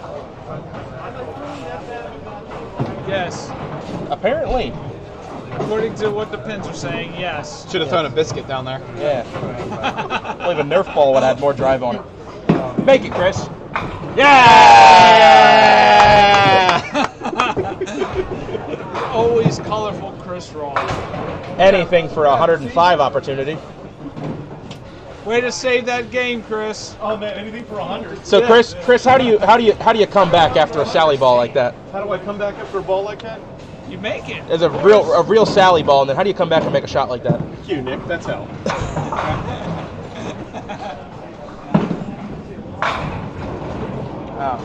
Yes. Apparently. According to what the pins are saying, yes. Should have thrown a biscuit down there. Yeah. I believe a Nerf ball would have had more drive on it. Make it, Chris. Yeah! Always colorful Chris Roth. Anything for a 105 opportunity. Way to save that game, Chris. Oh man, anything for 100. So Chris, how do you come back after a sally ball like that? How do I come back after a ball like that? You make it. There's a real sally ball, and then how do you come back and make a shot like that? Cue, Nick. That's how. Oh,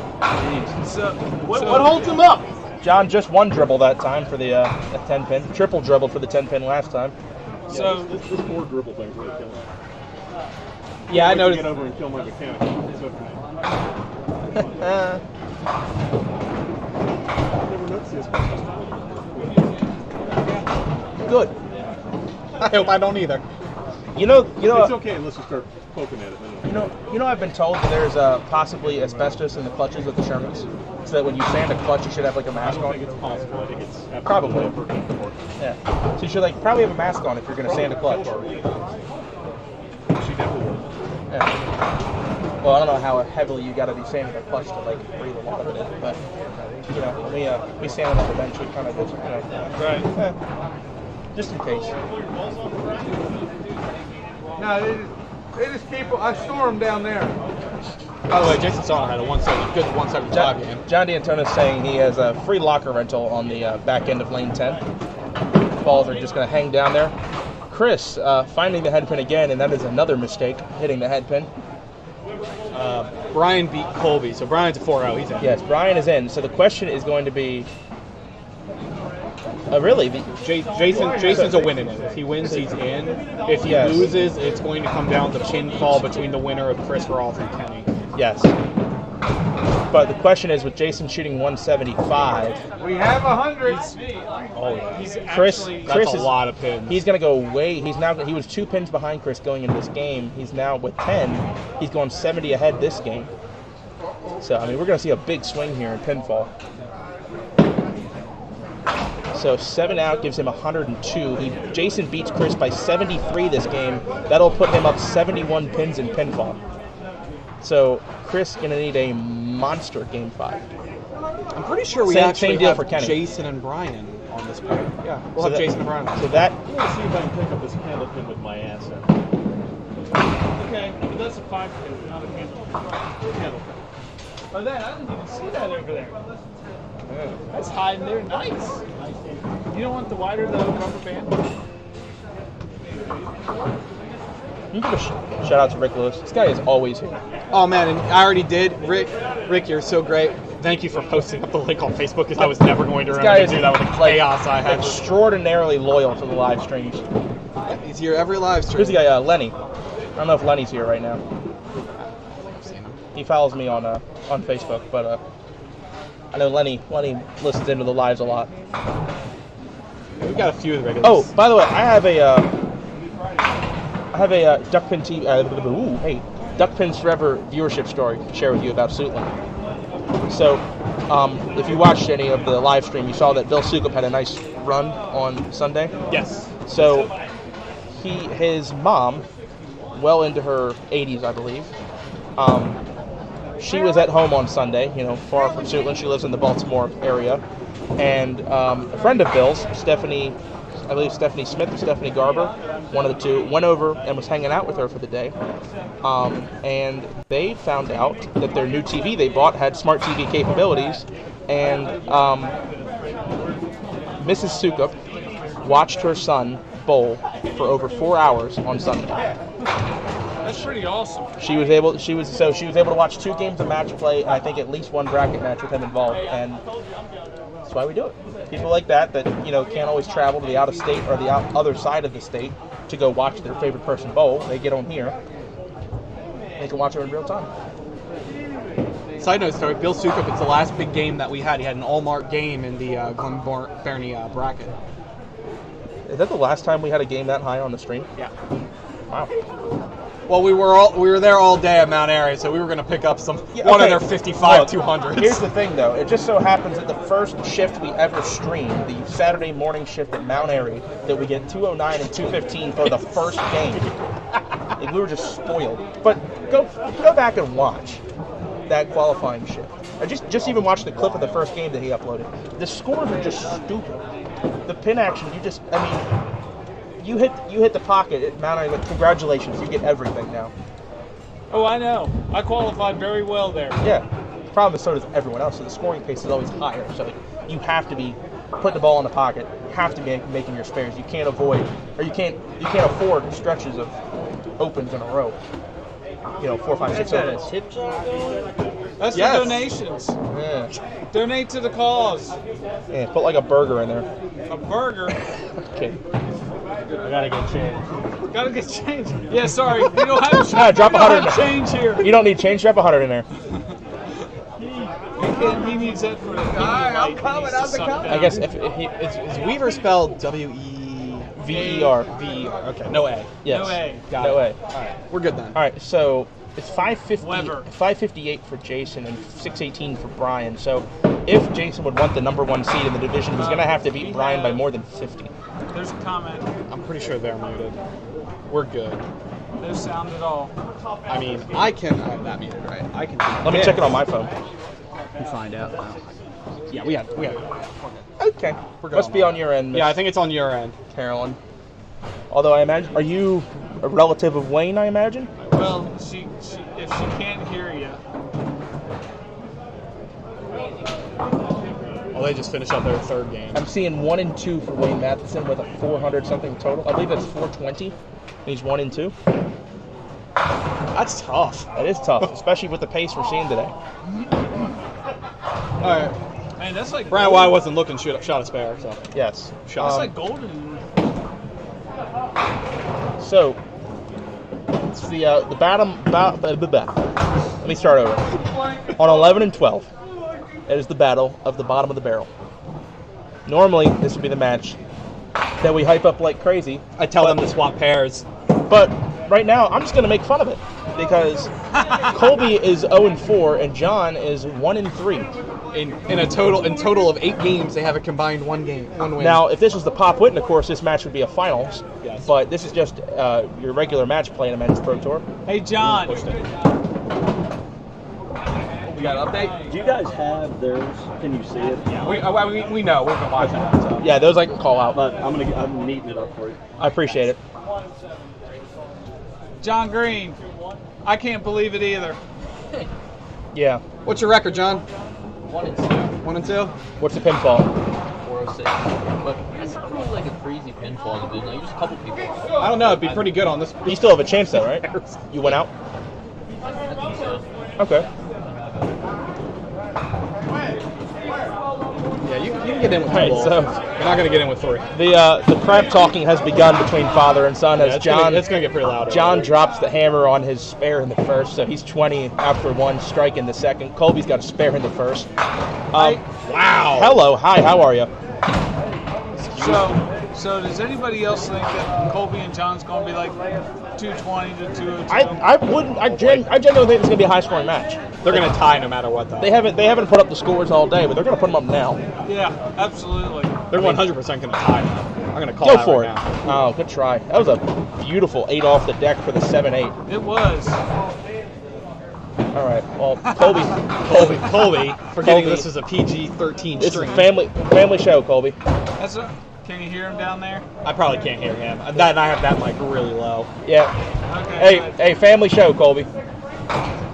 So, What holds him up? John just one dribble that time for the 10 pin. Triple dribbled for the 10 pin last time. So this 4 dribble thing's really killing me. Yeah, I Get noticed. over and kill my mechanic. It's okay. Never noticed this. Good. I hope I don't either. You know. It's okay unless you start poking at it. You know. I've been told that there's possibly asbestos in the clutches of the Shermans, so that when you sand a clutch, you should have like a I mask don't on. think it's possible. I think it's Probably. absolutely Yeah. So you should probably have a mask on if you're going to sand a clutch. She definitely would. Yeah. Well, I don't know how heavily you got to be sanding a clutch to breathe a lot of it, but when we sand it on the bench, we kind of just right. Just in case. No, they just keep. I store them down there. By the way, Jason Sawyer had a good 175 game. John D'Antona's saying he has a free locker rental on the back end of lane 10. Balls are just going to hang down there. Chris finding the head pin again, and that is another mistake, hitting the head pin. Brian beat Colby, so Brian's a 4-0. He's in. Yes, Brian is in. So the question is going to be, Jason's a win in it. If he wins, he's in. If he loses, it's going to come down to pinfall between the winner of Chris Roth and Kenny. Yes. But the question is, with Jason shooting 175, We have 100. Oh yeah. Chris That's a is, lot of pins. He's going to go way. He was 2 pins behind Chris going into this game. He's now with 10. He's going 70 ahead this game. So I mean, we're going to see a big swing here in pinfall. So 7 out gives him 102. Jason beats Chris by 73 this game. That'll put him up 71 pins in pinfall. So Chris going to need a monster game 5. I'm pretty sure we actually same deal have for Kenny. Jason and Brian on this part. Yeah, we'll So have Jason and Brian on. So that I'm going to see if I can pick up this candle pin with my ass. Okay, but that's a 5 pin, not a candle. Candle pin. Oh, that I didn't even see that over there. That's hiding there. Nice. You don't want the wider rubber band? You give a shout out to Rick Lewis. This guy is always here. Oh man, and I already did. Rick, you're so great. Thank you for posting up the link on Facebook because I was never going to remember to do that with the chaos I had. Extraordinarily loyal to the live streams. Yeah, he's here every live stream. Here's the guy, Lenny. I don't know if Lenny's here right now. I don't think I've seen him. He follows me on Facebook, but I know Lenny listens into the lives a lot. We got a few of the regulars. Oh, by the way, I have a Duckpin TV. Hey, Duckpins Forever viewership story to share with you about Suitland. So, if you watched any of the live stream, you saw that Bill Sukup had a nice run on Sunday. Yes. So, his mom, well into her 80s, I believe, she was at home on Sunday, far from Suitland. She lives in the Baltimore area. And a friend of Bill's, Stephanie Smith or Stephanie Garber, one of the two, went over and was hanging out with her for the day. And they found out that their new TV they bought had smart TV capabilities. And Mrs. Sukup watched her son bowl for over 4 hours on Sunday. That's pretty awesome. She was able to watch 2 games of match play, and I think at least 1 bracket match with him involved, and that's why we do it. People like that can't always travel to the out of state or the other side of the state to go watch their favorite person bowl. They get on here. They can watch it in real time. Side note story, Bill Sukup, it's the last big game that we had. He had an all-mark game in the Glen Burnie bracket. Is that the last time we had a game that high on the stream? Yeah. Wow. Well, we were there all day at Mount Airy, so we were going to pick up one of their 55 200s. Here's the thing, though. It just so happens that the first shift we ever streamed, the Saturday morning shift at Mount Airy, that we get 209 and 215 for the first game. Like, we were just spoiled. But go back and watch that qualifying shift. I just even watch the clip of the first game that he uploaded. The scores are just stupid. The pin action, you hit the pocket at Mount Airy. Congratulations, you get everything now. Oh, I know. I qualified very well there. Yeah. The problem is so does everyone else. So the scoring pace is always higher. So you have to be putting the ball in the pocket. You have to be making your spares. You can't avoid, or you can't afford stretches of opens in a row. 4, 5, 6 opens. That's the donations. Yeah. Donate to the cause. Yeah. Put like a burger in there. A burger. Okay. I gotta get changed. Gotta get change. Yeah, sorry. We don't have drop 100 change here. You don't need change. Drop 100 in there. He needs that for the I'm coming. I guess is Weaver spelled W-E-V-E-R? V-E-R. Okay, no A. Yes. No A. Got No it. A. All right, we're good then. All right, so it's 550, Weber. 558 for Jason and 618 for Brian. So if Jason would want the number 1 seed in the division, he's going to have to beat Brian by more than 50. There's a comment. I'm pretty sure they're muted. We're good. No sound at all. I mean, I can. I'm not muted, right? I can. Let me check it on my phone. And find out now. Yeah, we have. Okay. We're good. Must be on your end, Miss Yeah, I think it's on your end. Carolyn. Although I imagine, are you a relative of Wayne, I imagine? Well, if she can't hear you. Well, they just finished up their 3rd game. I'm seeing 1 and 2 for Wayne Matheson with a 400 something total. I believe that's 420. And he's 1 and 2. That's tough. That is tough, especially with the pace we're seeing today. All right. Man, that's like Brian golden. Y wasn't looking. Shot a spare. So Yes. That's like golden. So it's the bottom. Let me start over. On 11 and 12, it is the battle of the bottom of the barrel. Normally, this would be the match that we hype up like crazy. I tell them to swap pairs. But right now, I'm just going to make fun of it because Colby is 0-4 and John is 1-3. In a total of 8 games, they have a combined 1 win. Now, if this was the Pop Whitten, of course, this match would be a finals. Yes. But this is just your regular match play in a men's pro tour. Hey, John. We got an update. Do you guys have theirs? Can you see it? Yeah, we know. We've been watching it. So. Yeah, those I can call out. But I'm neating it up for you. I appreciate it. John Green. I can't believe it either. Yeah. What's your record, John? 1 and 2. 1 and 2. What's the pinfall? 406. But that's not really like a crazy pinfall division. Like, just a couple people. I don't know. It'd be pretty good on this. You still have a chance, though, right? You went out? I think so. Okay. Yeah, you can get in with 2 Right, bowls. so- You're not going to get in with 3. The crap talking has begun between father and son as it's John. going to get pretty loud. John drops the hammer on his spare in the first, so he's 20 after 1 strike in the second. Colby's got a spare in the first. Wow. Hello, hi, how are you? So does anybody else think that Colby and John's going to be like 220 to 202? I genuinely think it's going to be a high-scoring match. They're going to tie no matter what, though. They haven't put up the scores all day, but they're going to put them up now. Yeah, absolutely. They're 100% going to tie now. I'm going to call Go that for right it. now. Oh, good try. That was a beautiful 8 off the deck for the 7-8. It was. All right. Well, Colby, forgetting Colby. this is a PG-13 It's a stream. family show, Colby. Can you hear him down there? I probably can't hear him. That and I have that mic really low. Yeah. Okay. Hey, family show, Colby.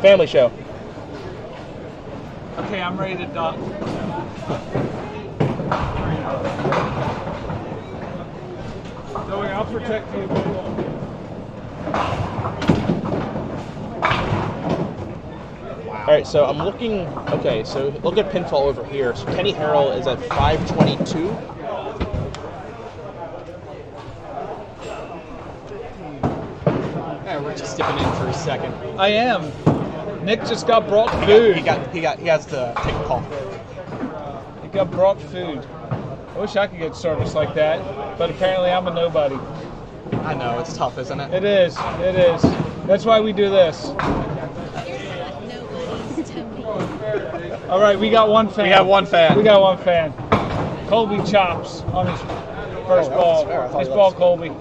Family show. Okay, I'm ready to dunk. Joey, I'll protect you. All right, so I'm looking. Okay, so look at pinfall over here. So Kenny Harrell is at 522. Yeah, we're just dipping in for a second. I am. Nick just got brought food. He has to take a call. He got brought food. I wish I could get service like that, but apparently I'm a nobody. I know, it's tough, isn't it? It is. It is. That's why we do this. All right, we got one fan. We have one fan. We got one fan. Colby chops on his first ball. Nice ball, Colby.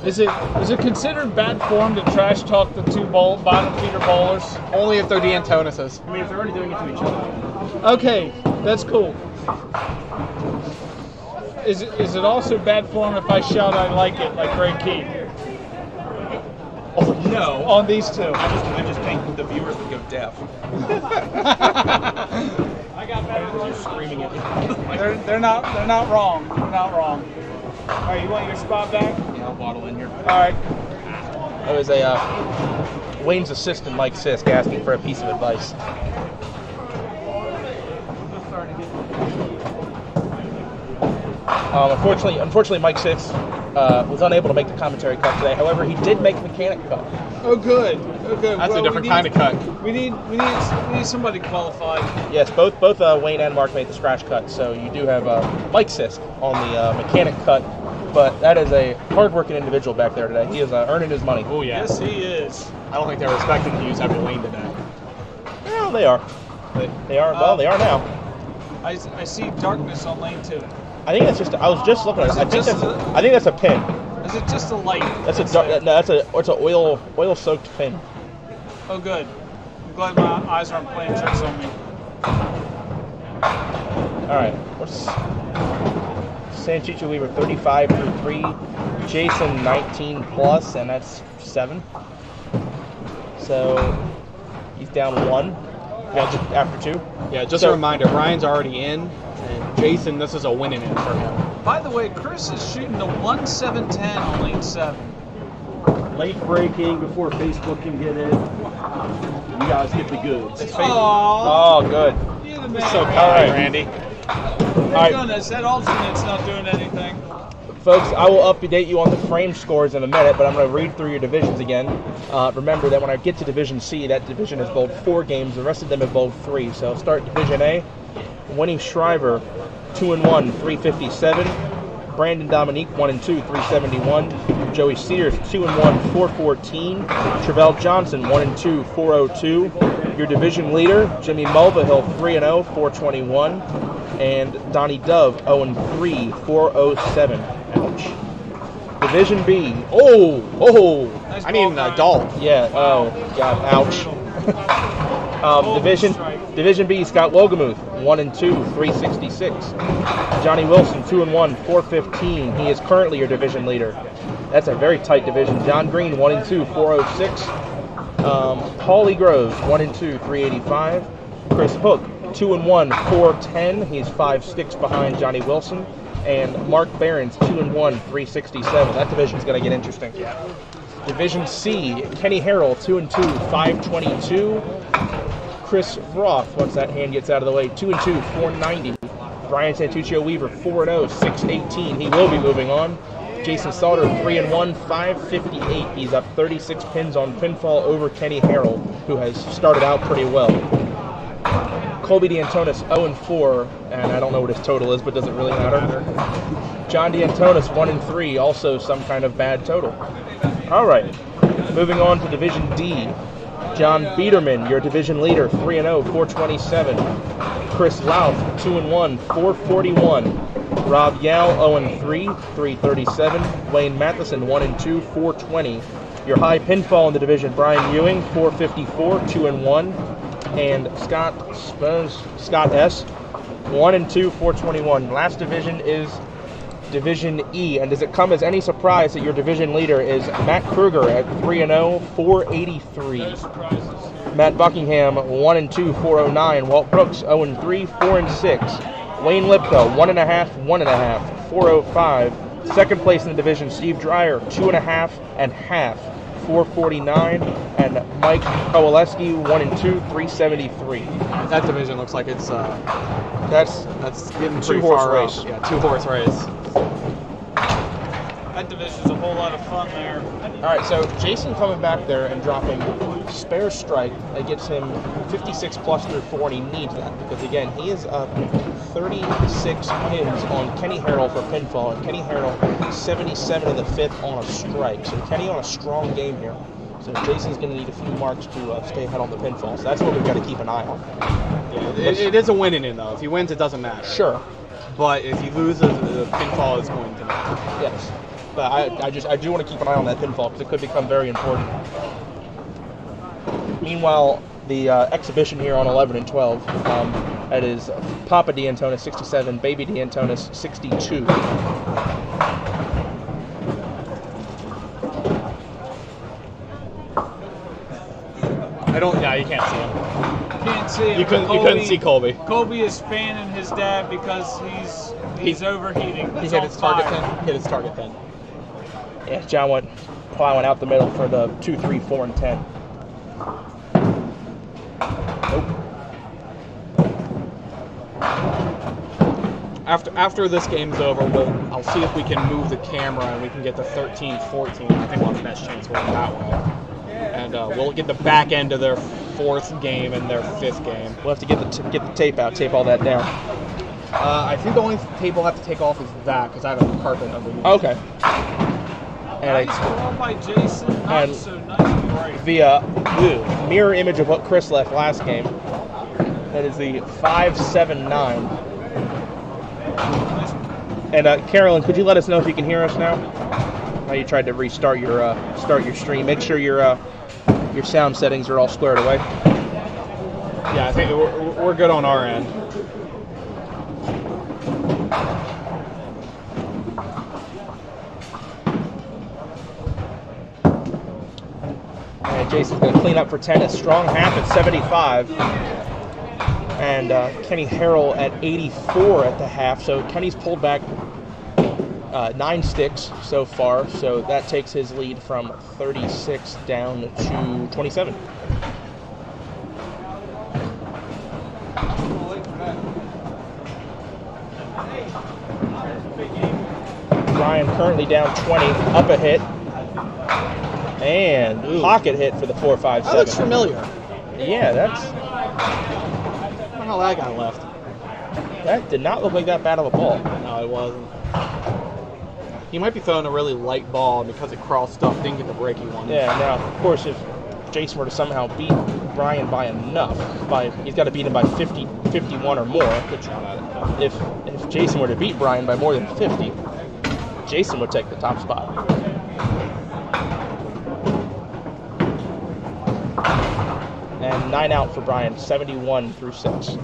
Is it considered bad form to trash talk the 2 bottom feeder bowlers? Only if they're D'Antonises. I mean, if they're already doing it to each other. Okay, that's cool. Is it also bad form if I shout I like it like Greg Keith? Oh, no. On these 2. I just think the viewers would go deaf. I got better. You're screaming at me. They're not wrong. They're not wrong. All right, you want your spot back? Yeah, I'll waddle in here. All right. That was Wayne's assistant, Mike Sisk, asking for a piece of advice. Unfortunately, Mike Sisk was unable to make the commentary cut today. However, he did make the mechanic cut. Oh, good. Oh, good. That's a different kind of cut. We need somebody qualified. Yes, both Wayne and Mark made the scratch cut, so you do have Mike Sisk on the mechanic cut. But that is a hard-working individual back there today. He is earning his money. Oh, yeah. Yes, he is. I don't think they were expecting to use Heavy Lane today. Well, they are. They are. Well, they are now. I see darkness on lane 2. I think that's just. I was just looking at it. I think that's a pin. Is it just a light? That's a dark. No, it's an oil-soaked pin. Oh, good. I'm glad my eyes aren't playing tricks on me. All right. What's Sanchicho Weaver 35 through 3, Jason 19 plus, and that's 7. So he's down 1 after 2. Yeah, just a reminder, Brian's already in, and Jason, this is a winning in for him. By the way, Chris is shooting a 1-7-10 on lane 7. Late breaking before Facebook can get in. You guys get the goods. Oh, good. You're the man. So kind, All right. Randy. Thank goodness, that alternate's not doing anything. Folks, I will update you on the frame scores in a minute, but I'm going to read through your divisions again. Remember that when I get to Division C, that division has bowled 4 games. The rest of them have bowled 3. So I'll start Division A. Winnie Shriver, 2-1, 357. Brandon Dominique, 1-2, 371. Joey Sears, 2-1, 414. Travell Johnson, 1-2, 402. Your division leader, Jimmy Mulvihill, 3-0, 421. And Donnie Dove, 0-3, 407. Ouch. Division B. Nice I need an adult. Yeah. Oh God. Ouch. Division B. Scott Wogamuth, 1-2, 366. Johnny Wilson, 2-1, 415. He is currently your division leader. That's a very tight division. John Green, 1-2, 406. Paulie Groves, 1-2, 385. Chris Hook, 2-1, 410. He's 5 sticks behind Johnny Wilson. And Mark Behrens, 2-1, 367. That division's going to get interesting. Division C, Kenny Harrell, 2-2, 522. Chris Roth, once that hand gets out of the way, 2-2, 490. Brian Santuccio Weaver, 4-0, 618. He will be moving on. Jason Sauter, 3-1, 558. He's up 36 pins on pinfall over Kenny Harrell, who has started out pretty well. Colby D'Antonis, 0-4, and I don't know what his total is, but doesn't really matter. John D'Antonis, 1-3, also some kind of bad total. All right, moving on to Division D. John Biederman, your division leader, 3-0, 427. Chris Louth, 2-1, 441. Rob Yao, 0-3, 337. Wayne Matheson, 1-2, 420. Your high pinfall in the division, Brian Ewing, 454, 2-1. And Scott S, 1-2, 421. Last division is Division E. And does it come as any surprise that your division leader is Matt Kruger at 3-0, 483? Matt Buckingham, 1-2, 409. Walt Brooks, 0-3, 4-6. Wayne Lipko, 1.5, 1.5, 405. Second place in the division, Steve Dreyer, 2.5 and half, 449. And Mike Kowaleski, 1-2, 373. That division looks like it's that's getting pretty two-horse far race. up. Yeah, 2-horse race. That division's a whole lot of fun there. All right, so Jason coming back there and dropping spare strike that gets him 56 plus through 4, and he needs that because, again, he is up 36 pins on Kenny Harrell for pinfall, and Kenny Harrell 77 in the 5th on a strike. So Kenny on a strong game here. So Jason's going to need a few marks to stay ahead on the pinfall. So that's what we've got to keep an eye on. Yeah, it is a win in, though. If he wins, it doesn't matter. Sure. But if he loses, the pinfall is going to matter. Yes. But I do want to keep an eye on that pinfall because it could become very important. Meanwhile, the exhibition here on 11 and 12, that is Papa D'Antonis 67, Baby D'Antonis 62. Yeah, you can't see him. Can't see him. You couldn't see Colby. Colby is fanning his dad because he's overheating. He hit his target pin. Yeah, John went plowing out the middle for the 2, 3, 4, and 10. Nope. After this game's over, I'll see if we can move the camera and we can get to 13-14. I think we'll have the best chance going that way. And we'll get the back end of their 4th game and their 5th game. We'll have to get the tape out, tape all that down. I think the only tape we'll have to take off is that because I have a carpet underneath. Okay. And nice ball by Jason. Not so nice break. Via mirror image of what Chris left last game. That is the 579. And Carolyn, could you let us know if you can hear us now? You tried to restart your stream. Make sure your sound settings are all squared away. Yeah, I think we're good on our end. All right, Jason's going to clean up for 10. A strong half at 75. And Kenny Harrell at 84 at the half. So Kenny's pulled back 9 sticks so far, so that takes his lead from 36 down to 27. Brian currently down 20, up a hit, and pocket hit for the 4.57. That looks familiar. Yeah, that's... I don't know how that guy left. That did not look like that bad of a ball. No, it wasn't. He might be throwing a really light ball because it crossed up, didn't get the break he wanted. Yeah, now, of course, if Jason were to somehow beat Brian by enough, he's got to beat him by 50, 51 or more. Good shot at it. If Jason were to beat Brian by more than 50, Jason would take the top spot. And 9 out for Brian, 71 through 6.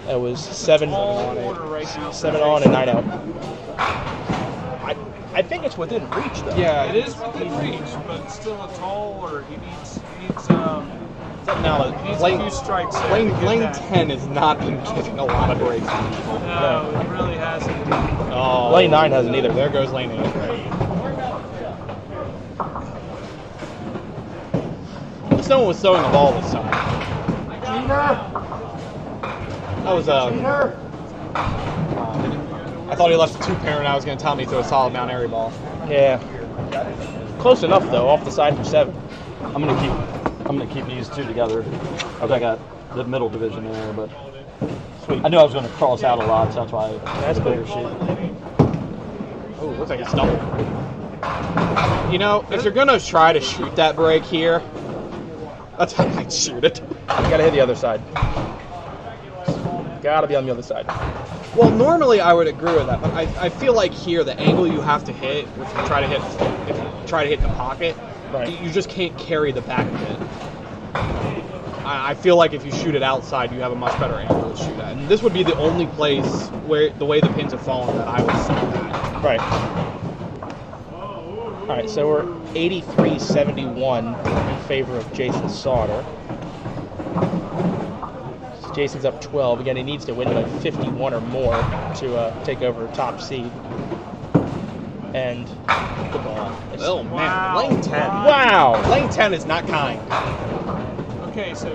That was 7 on and 9 out. I think it's within reach, though. Yeah, it is within reach, but still a tall, or he needs now, a few strikes. Lane 10 has not been giving a lot of breaks. No, it really hasn't. Oh, Lane 9 hasn't either. There goes Lane 8. someone was throwing the ball this time. That was I thought he left the 2-pair and I was going to tell me he threw a solid Mount Airy ball. Yeah. Close enough though, off the side for 7. I'm gonna keep these two together. I got the middle division there, but Sweet. I knew I was gonna cross out a lot, so that's why That's a bigger cool. sheet. Oh, looks like it's double. You know, if you're going to try to shoot that break here, that's how I shoot it. You gotta hit the other side. Gotta be on the other side. Well, normally I would agree with that, but I feel like here the angle you have to hit, if you try to hit the pocket, Right. you just can't carry the back of it. I feel like if you shoot it outside, you have a much better angle to shoot at. And this would be the only place where the way the pins have fallen that I would see that. Right. All right, so we're 83-71 in favor of Jason Sauter. Jason's up 12. Again, he needs to win by 51 or more to take over top seed. And good ball. Oh man, lane 10. Wow. Lane 10 is not kind. Okay, so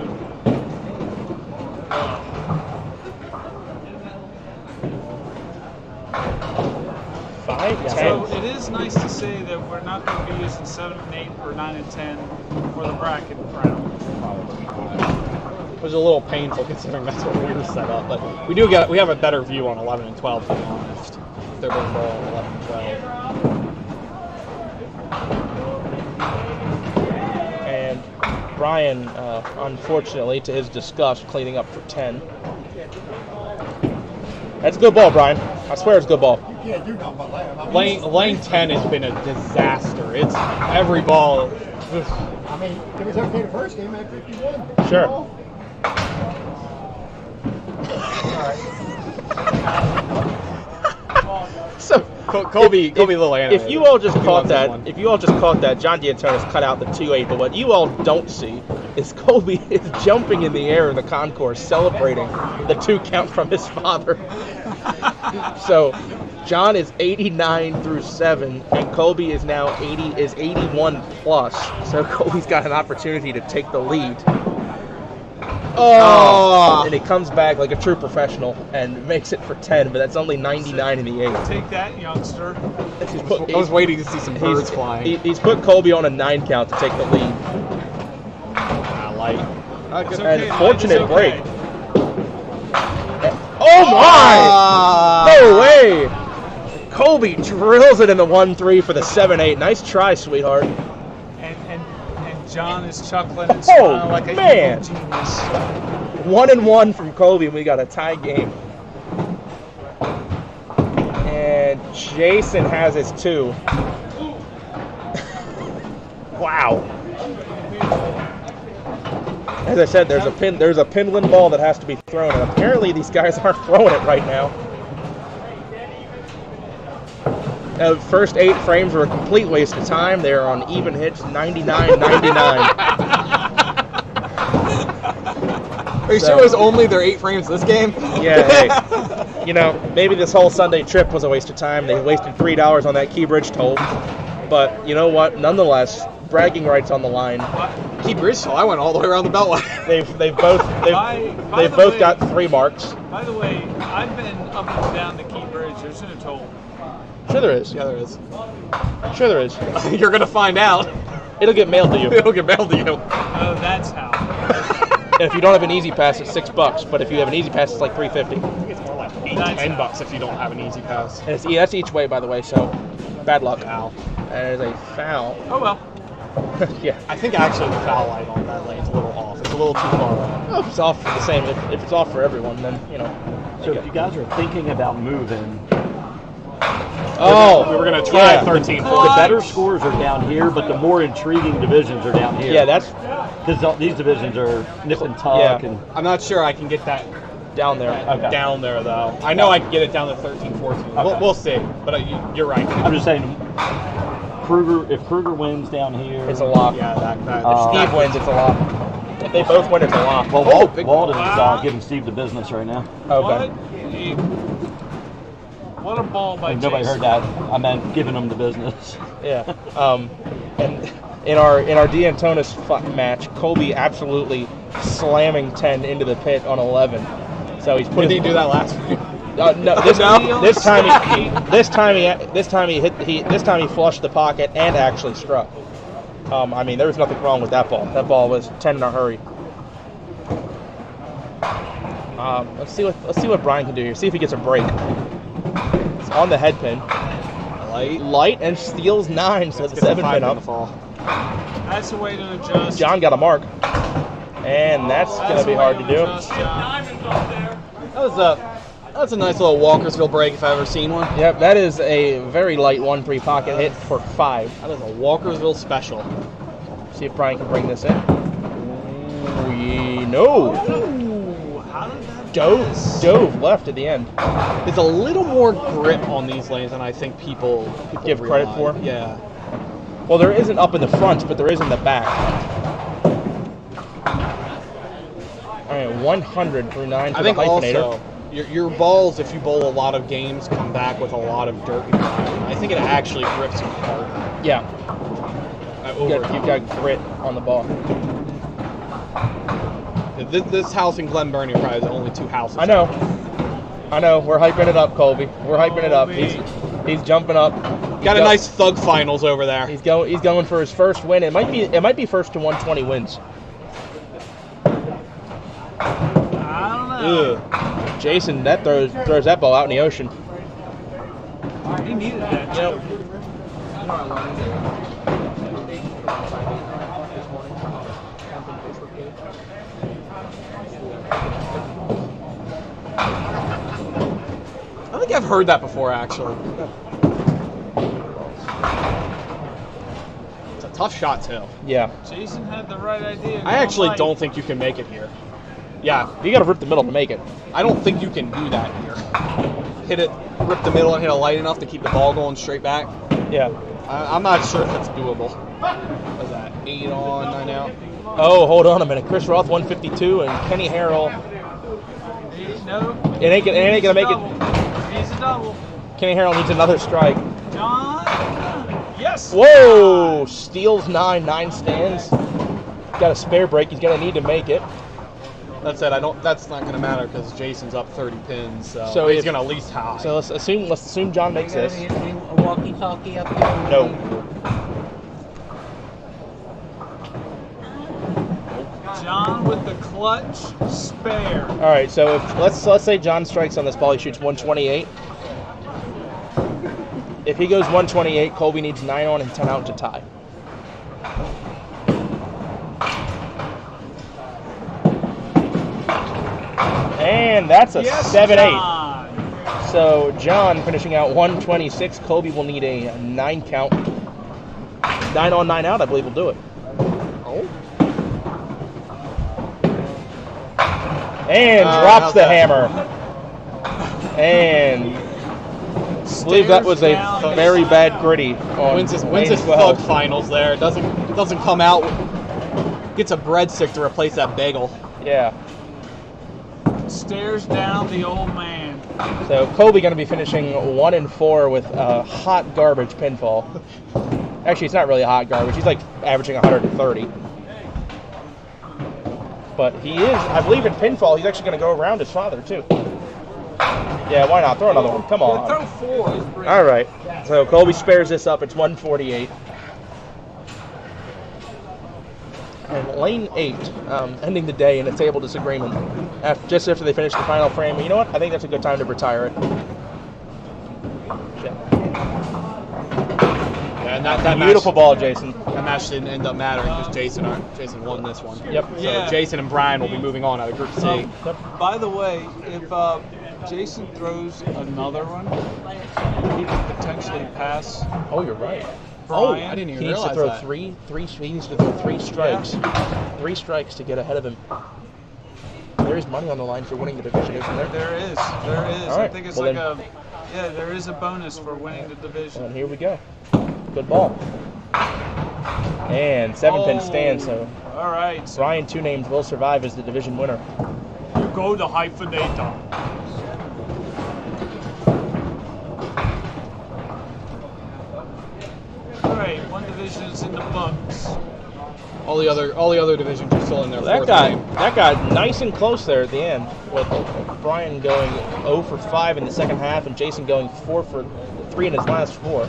5, 10. so it is nice to say that we're not going to be using 7 and 8 or 9 and 10 for the bracket round. It was a little painful considering that's what we were set up, but we have a better view on 11 and 12 to be honest. They're both ball 11 and 12. And Brian, unfortunately, to his disgust, cleaning up for 10. That's a good ball, Brian. I swear it's a good ball. Lane 10 has been a disaster. It's every ball. I mean, it was okay the first game at 51. Sure. So Colby a little animated. If you all just He caught loves this that, John D'Antonis cut out the 2-8, but what you all don't see is Colby is jumping in the air in the concourse, celebrating the 2 count from his father. So John is 89 through 7, and Colby is now 81 plus. So Colby's got an opportunity to take the lead. Oh! And he comes back like a true professional and makes it for 10, but that's only 99 in the 8. Take that, youngster. I was waiting to see some birds flying. He's put Colby on a 9 count to take the lead. Light. And fortunate break. Oh my! No way! Colby drills it in the 1-3 for the 7-8. Nice try, sweetheart. And John is chuckling and smiling like a man. evil genius. 1-1 from Colby, and we got a tie game. And Jason has his 2. Wow. As I said, there's a Pinland ball that has to be thrown, and apparently these guys aren't throwing it right now. The first 8 frames were a complete waste of time. They are on even hits, 99-99. Are you sure it was only their 8 frames this game? Yeah, hey, you know, maybe this whole Sunday trip was a waste of time. They wasted $3 on that Key Bridge toll. But you know what? Nonetheless, bragging rights on the line. Key Bridge toll? I went all the way around the Beltway. They've both got 3 marks. By the way, I've been up and down the Key Bridge. There's no toll. Sure there is. Yeah, there is. Sure there is. You're gonna find out. It'll get mailed to you. It'll get mailed to you. Oh, that's how. And if you don't have an easy pass, it's $6. But if you have an easy pass, it's like $3.50. I think it's more like $10 if you don't have an easy pass. And that's each way, by the way. So bad luck. Foul. That is a foul. Oh well. Yeah. I think actually the foul light on that lane's a little off. It's a little too far off. Oh, if it's off for the same, if it's off for everyone, then you know. So if you guys are thinking about moving, we were gonna try 13. The better scores are down here, but the more intriguing divisions are down here. Yeah, that's because these divisions are nip and tuck, and I'm not sure I can get that down there. Okay. Down there though. I know I can get it down to 13, 14. Okay. We'll see. But you're right. I'm just saying, if Kruger wins down here, It's a lock. Yeah, If Steve wins, it's a lock. If they both win, it's a lock. Well, Walden's Wow. giving Steve the business right now. Okay. What a ball by Nobody Jason. heard that. I meant giving him the business. Yeah. And In our D'Antonis match, Colby absolutely slamming 10 into the pit on 11. So he's put. Did he do that last week? No, this time he flushed the pocket and actually struck. I mean, there was nothing wrong with that ball. That ball was 10 in a hurry. Let's see what Brian can do here. See if he gets a break. It's on the head pin. Light and steals 9, so the 7 pin up. That's the way to adjust. John got a mark, and that's going to be hard to do. That's a nice little Walkersville break if I've ever seen one. Yep, that is a very light 1-3 pocket hit for 5. That is a Walkersville special. See if Brian can bring this in. No. Dove left at the end. There's a little more grip on these lanes than I think people give credit for. Yeah. Well, there isn't up in the front, but there is in the back. All right, 100 through 9 for I think the hyphenator. Also, your balls, if you bowl a lot of games, come back with a lot of dirt and grime. I think it actually grips you hard. Yeah. You've got grit on the ball. This house in Glen Burnie probably the only 2 houses. I know. We're hyping it up, Colby. We're hyping it up. He's jumping up. Got a nice thug finals over there. He's going for his first win. It might be first to 120 wins. I don't know. Jason, that throws that ball out in the ocean. He needed that. I think I've heard that before, actually. It's a tough shot, too. Yeah. Jason had the right idea. I actually don't think you can make it here. Yeah, you got to rip the middle to make it. I don't think you can do that here. Hit it, rip the middle, and hit it light enough to keep the ball going straight back. Yeah. I'm not sure if that's doable. What's that? 8 on, 9 out. Oh, hold on a minute. Chris Roth 152 and Kenny Harrell. No. It ain't gonna make it. He's a double. Kenny Harrell needs another strike. John. Yes. Whoa! Steals 9 stands. Got a spare break. He's gonna need to make it. That's it. That's not gonna matter because Jason's up 30 pins, so he's gonna at least high. So let's assume John makes this. A walkie-talkie up there? No. John with the clutch spare. All right. So let's say John strikes on this ball. He shoots 128. If he goes 128, Colby needs 9 on and 10 out to tie. And that's a 7-8. So John finishing out 126. Colby will need a 9 count. 9 on, 9 out, I believe will do it. Oh. And drops the hammer. And I believe that was a very bad gritty. Wins his thug finals there. It doesn't come out. Gets a breadstick to replace that bagel. Yeah. Stares down the old man. So Colby going to be finishing 1-4 with a hot garbage pinfall. Actually, it's not really hot garbage. He's like averaging 130. But he is, I believe, in pinfall. He's actually going to go around his father too. Yeah, why not? Throw another one. Come on. Throw 4. All right. So Colby spares this up. It's 148. And lane 8, ending the day in a table disagreement. Just after they finish the final frame. You know what? I think that's a good time to retire it. Yeah, and that beautiful ball, Jason. That match didn't end up mattering because Jason won this one. Yep. So Jason and Brian will be moving on out of Group C. By the way, if Jason throws another one, he could potentially pass. Oh, you're right. Brian. I didn't even He needs to realize throw that. he needs to throw 3 strikes. Yeah. 3 strikes to get ahead of him. There is money on the line for winning the division, isn't there? There is. All right. I think it's there is a bonus for winning the division. And here we go. Good ball. And 7-pin stand, so all right. Brian, 2 names, will survive as the division winner. You go to hyphenator. All right, 1 to divisions in the books. All the other divisions are still in their fourth game. That got nice and close there at the end, with Brian going 0 for 5 in the second half and Jason going 4 for 3 in his last 4.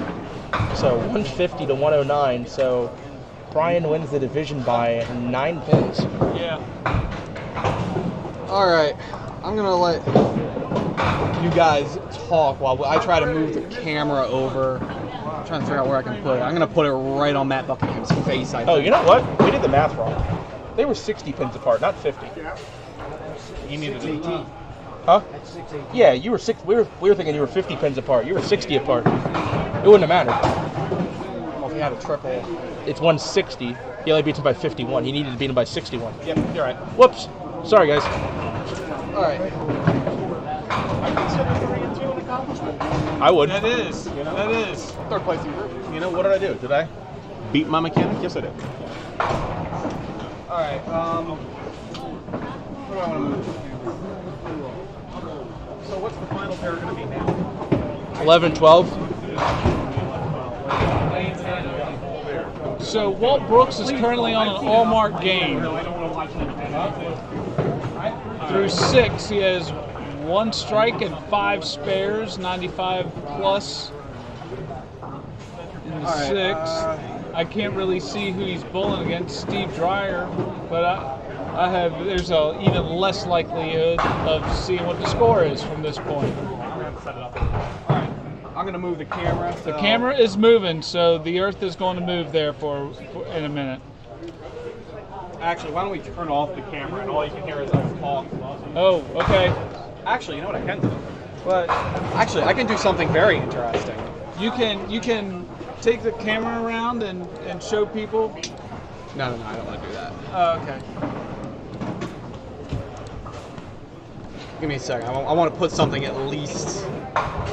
So 150 to 109. So Brian wins the division by 9 points. Yeah. All right, I'm gonna let you guys talk while I try to move the camera over. I'm trying to figure out where I can put it. I'm gonna put it right on Matt Buckingham's face. I think. Oh, you know what? We did the math wrong. They were 60 pins apart, not 50. You needed 18. Huh? Yeah, you were 6. We were thinking you were 50 pins apart. You were 60 apart. It wouldn't have mattered. Well, if he had a triple. It's 160. He only beats him by 51. He needed to beat him by 61. Yep, you're right. Whoops. Sorry, guys. All right. I consider the ring 2 an accomplishment. I would. That is. That is. Third place in group. You know, what did I do? Did I beat my mechanic? Yes, I did. All right. What do I want to move? So what's the final pair going to be now? 11, 12. So Walt Brooks is currently on an all-mark game. Through 6, he has 1 strike and 5 spares, 95 plus. In the 6th, I can't really see who he's bowling against. Steve Dreyer, but I have. There's a even less likelihood of seeing what the score is from this point. All right. I'm gonna move the camera. The camera is moving, so the Earth is going to move there for in a minute. Actually, why don't we turn off the camera and all you can hear is us talk. Oh, okay. Actually, you know what I can do? But Actually, I can do something very interesting. you can take the camera around and show people. No, I don't want to do that. Oh, okay. Give me a second. I want to put something at least.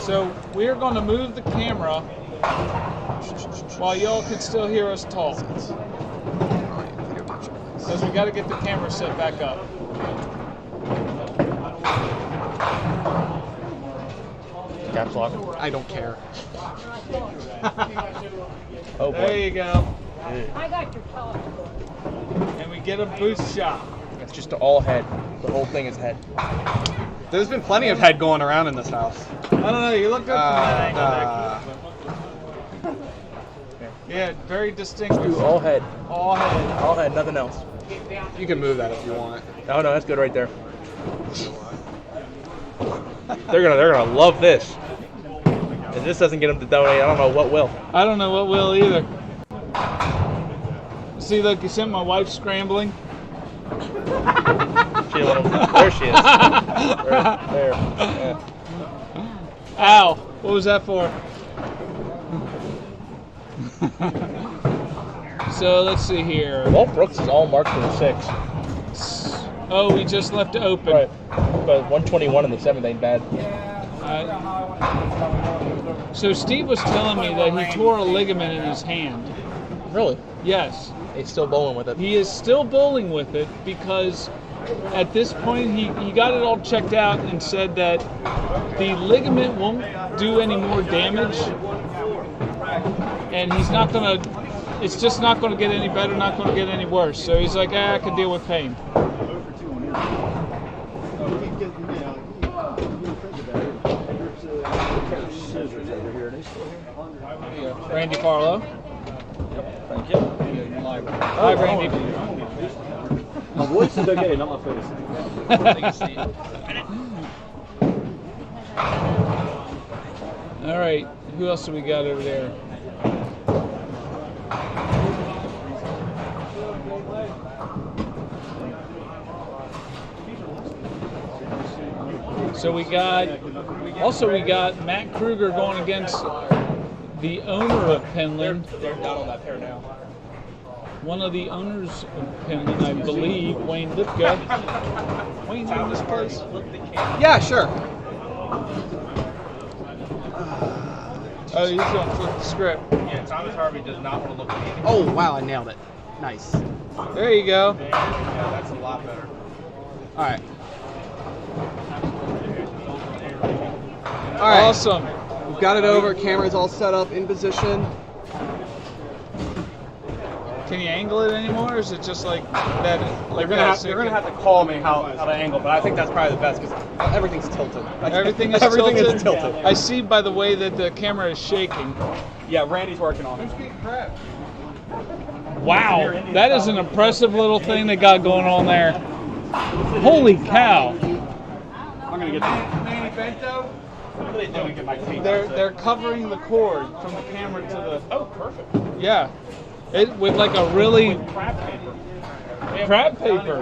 So we are going to move the camera while y'all can still hear us talk. Because we got to get the camera set back up. Caps lock. I don't care. Oh boy. There you go. I got your color. And we get a boost shot. It's just all head. The whole thing is head. There's been plenty of head going around in this house. I don't know. You look good from that angle. Yeah, very distinctive. Do all head. All head. All head, nothing else. You can move that if you want. Oh no, that's good right there. They're gonna love this. If this doesn't get them to donate, I don't know what will. I don't know what will either. See, look, you sent my wife scrambling. There she is. There. Yeah. Ow! What was that for? So let's see here. Walt Brooks is all marked for the 6. Oh, we just left it open. Right. But 121 in the 7th ain't bad. So Steve was telling me that he tore a ligament in his hand. Really? Yes. He's still bowling with it. He is still bowling with it because at this point he got it all checked out and said that the ligament won't do any more damage. And he's not going to, it's just not going to get any better, not going to get any worse. So he's like, I can deal with pain. Randy Farlow. Thank you. Hi, Randy. My voice is okay, not my face. All right, who else do we got over there? So we got Matt Kruger going against the owner of Pinland. They're down on that pair now. One of the owners of Pinland, I believe, Wayne Lipka. Wayne, in this place? Yeah, sure. Oh, he's going to flip the script. Yeah, Thomas Harvey does not want to look at me. Oh, wow, I nailed it. Nice. There you go. Yeah, that's a lot better. All right. All right. Awesome. We've got it over. Camera's all set up in position. Can you angle it anymore, or is it just like that? Like You're gonna have to call me how to angle, but I think that's probably the best because everything's tilted. Everything is tilted. I see by the way that the camera is shaking. Yeah, Randy's working on it. Wow, that is an impressive little thing they got going on there. Holy cow! I'm gonna get Manny Bento. What are they doing? Get my tape. They're covering the cord from the camera to the. Oh, perfect. Yeah, it with like a really Crab paper. crab paper.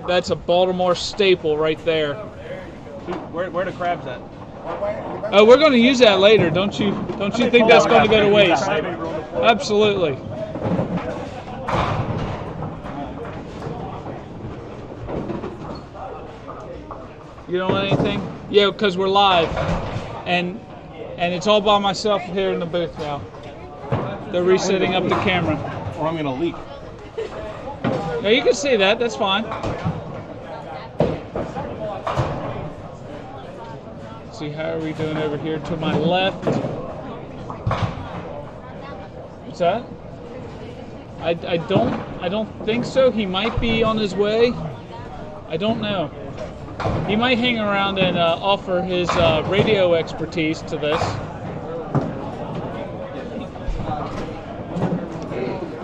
That's a Baltimore staple right there. Where the crabs at? Oh, we're going to use that later. Don't you think that's going to go to waste? Absolutely. You don't want anything? Yeah, because we're live, and it's all by myself here in the booth now. They're resetting up the camera. Or I'm gonna leak. No, you can see that. That's fine. See, how are we doing over here to my left? What's that? I don't think so. He might be on his way. I don't know. He might hang around and offer his radio expertise to this.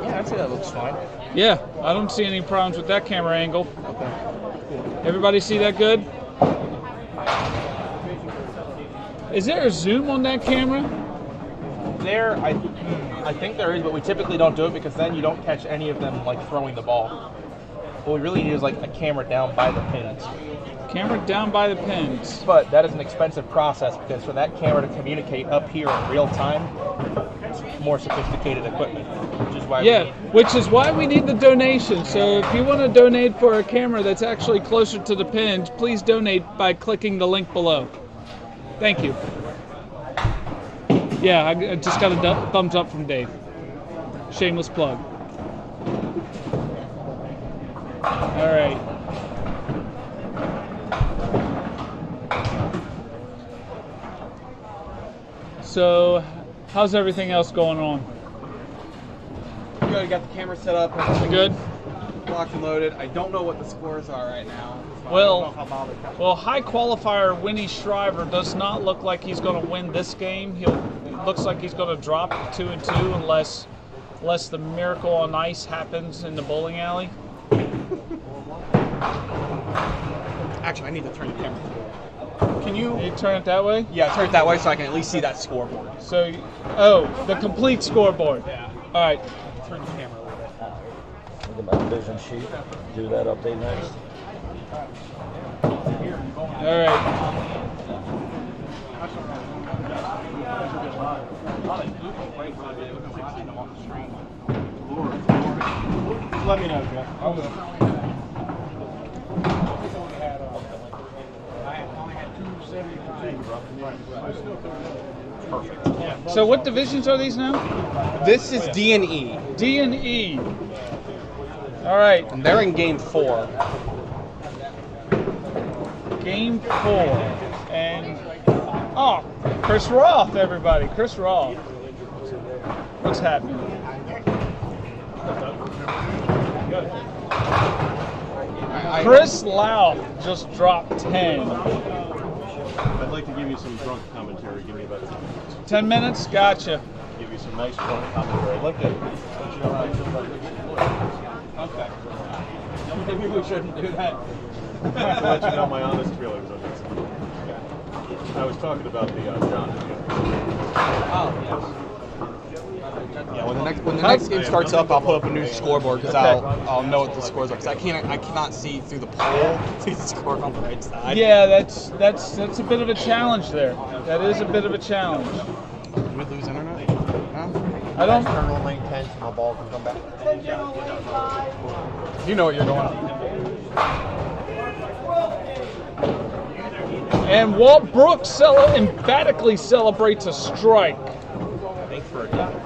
Yeah, I'd say that looks fine. Yeah, I don't see any problems with that camera angle. Okay. Everybody see that good? Is there a zoom on that camera? I think there is, but we typically don't do it because then you don't catch any of them like throwing the ball. What we really need is like a camera down by the pins. Camera down by the pins. But that is an expensive process because for that camera to communicate up here in real time, it's more sophisticated equipment. Which is why we need the donation. So if you want to donate for a camera that's actually closer to the pins, please donate by clicking the link below. Thank you. Yeah, I just got a thumbs up from Dave. Shameless plug. All right. So, how's everything else going on? Good. Got the camera set up. Good. Locked and loaded. I don't know what the scores are right now. Well, high qualifier Winnie Shriver does not look like he's going to win this game. It looks like he's going to drop 2-2 unless the miracle on ice happens in the bowling alley. Actually, I need to turn the camera. Can you turn it that way? Yeah, turn it that way so I can at least see that scoreboard. So, the complete scoreboard. Yeah. All right. Turn the camera a little bit. Look at my vision sheet. Do that update next. All right. Let me know, Jeff. I will. Perfect. So what divisions are these now? This is D and E. D and E. All right. And they're in game 4. Game 4. And Chris Roth, everybody. Chris Roth. What's happening? Chris Lau just dropped 10. I'd like to give you some drunk commentary. Give me about 10 minutes. 10 minutes? Gotcha. Give you some nice drunk commentary. I'd like to let you know how I feel about this. Okay. Maybe we shouldn't do that. To let you know my honest feelings on this. I was talking about the John. Oh, yes. Yeah, when the next game starts up, I'll put up a new scoreboard because I'll know what the scores are. Because I cannot see through the pole, see the score on the right side. Yeah, that's a bit of a challenge there. That is a bit of a challenge. Did we lose internet? No? I don't turn on lane 10 so my ball can come back. You know what you're doing. And Walt Brooks emphatically celebrates a strike. Thanks for a double.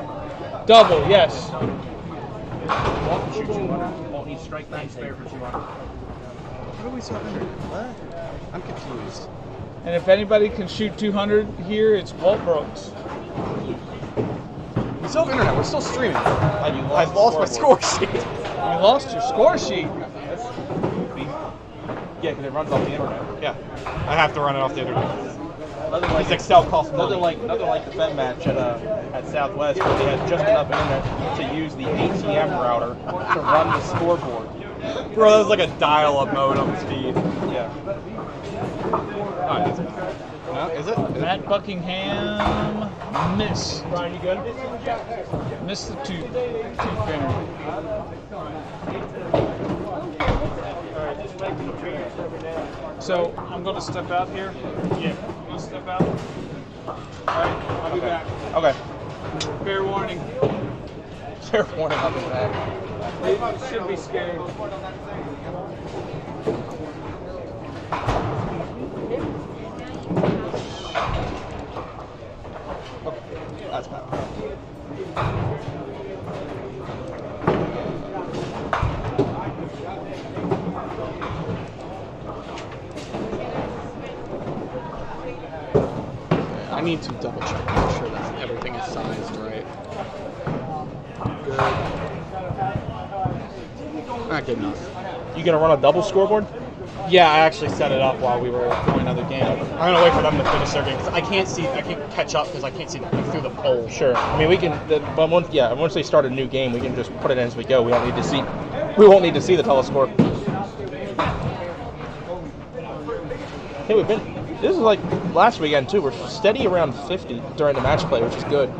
Double, yes. Walt can shoot 200. Walt needs strike 9 spare for 200. What are we talking about? What? I'm confused. And if anybody can shoot 200 here, it's Walt Brooks. We still have internet. We're still streaming. I lost my score sheet. You lost your score sheet. Yeah, because it runs off the internet. Yeah, I have to run it off the internet. Nothing like Excel costs nothing money. nothing like the Fed match at Southwest, where they had just enough internet to use the ATM router to run the scoreboard. Bro, that was like a dial-up modem speed. Yeah. Oh, is it? No, is it? Matt Buckingham missed. Brian, you good? Missed the two finger. So I'm going to step out here. Yeah, I'm going to step out. All right, I'll be back. Okay. Fair warning. Fair warning, I'll be back. They should be scared. That's bad. I need to double check to make sure that everything is sized right. Good. Not good enough. You gonna run a double scoreboard? Yeah, I actually set it up while we were playing another game. I'm gonna wait for them to finish their game because I can't catch up because I can't see through the poll. Sure. I mean, we can. But once they start a new game, we can just put it in as we go. We don't need to see. We won't need to see the telescore. Hey, we've been. This is like last weekend too. We're steady around 50 during the match play, which is good.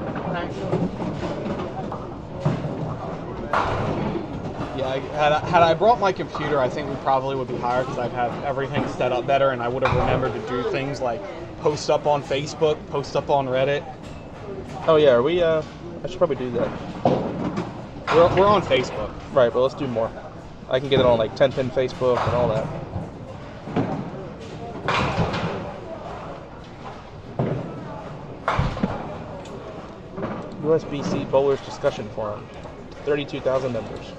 Yeah, had I brought my computer, I think we probably would be higher because I'd have everything set up better, and I would have remembered to do things like post up on Facebook, post up on Reddit. Oh yeah, are we? I should probably do that. We're on Facebook. Right, but let's do more. I can get it on like 10-pin Facebook and all that. USBC Bowlers Discussion Forum. 32,000 members.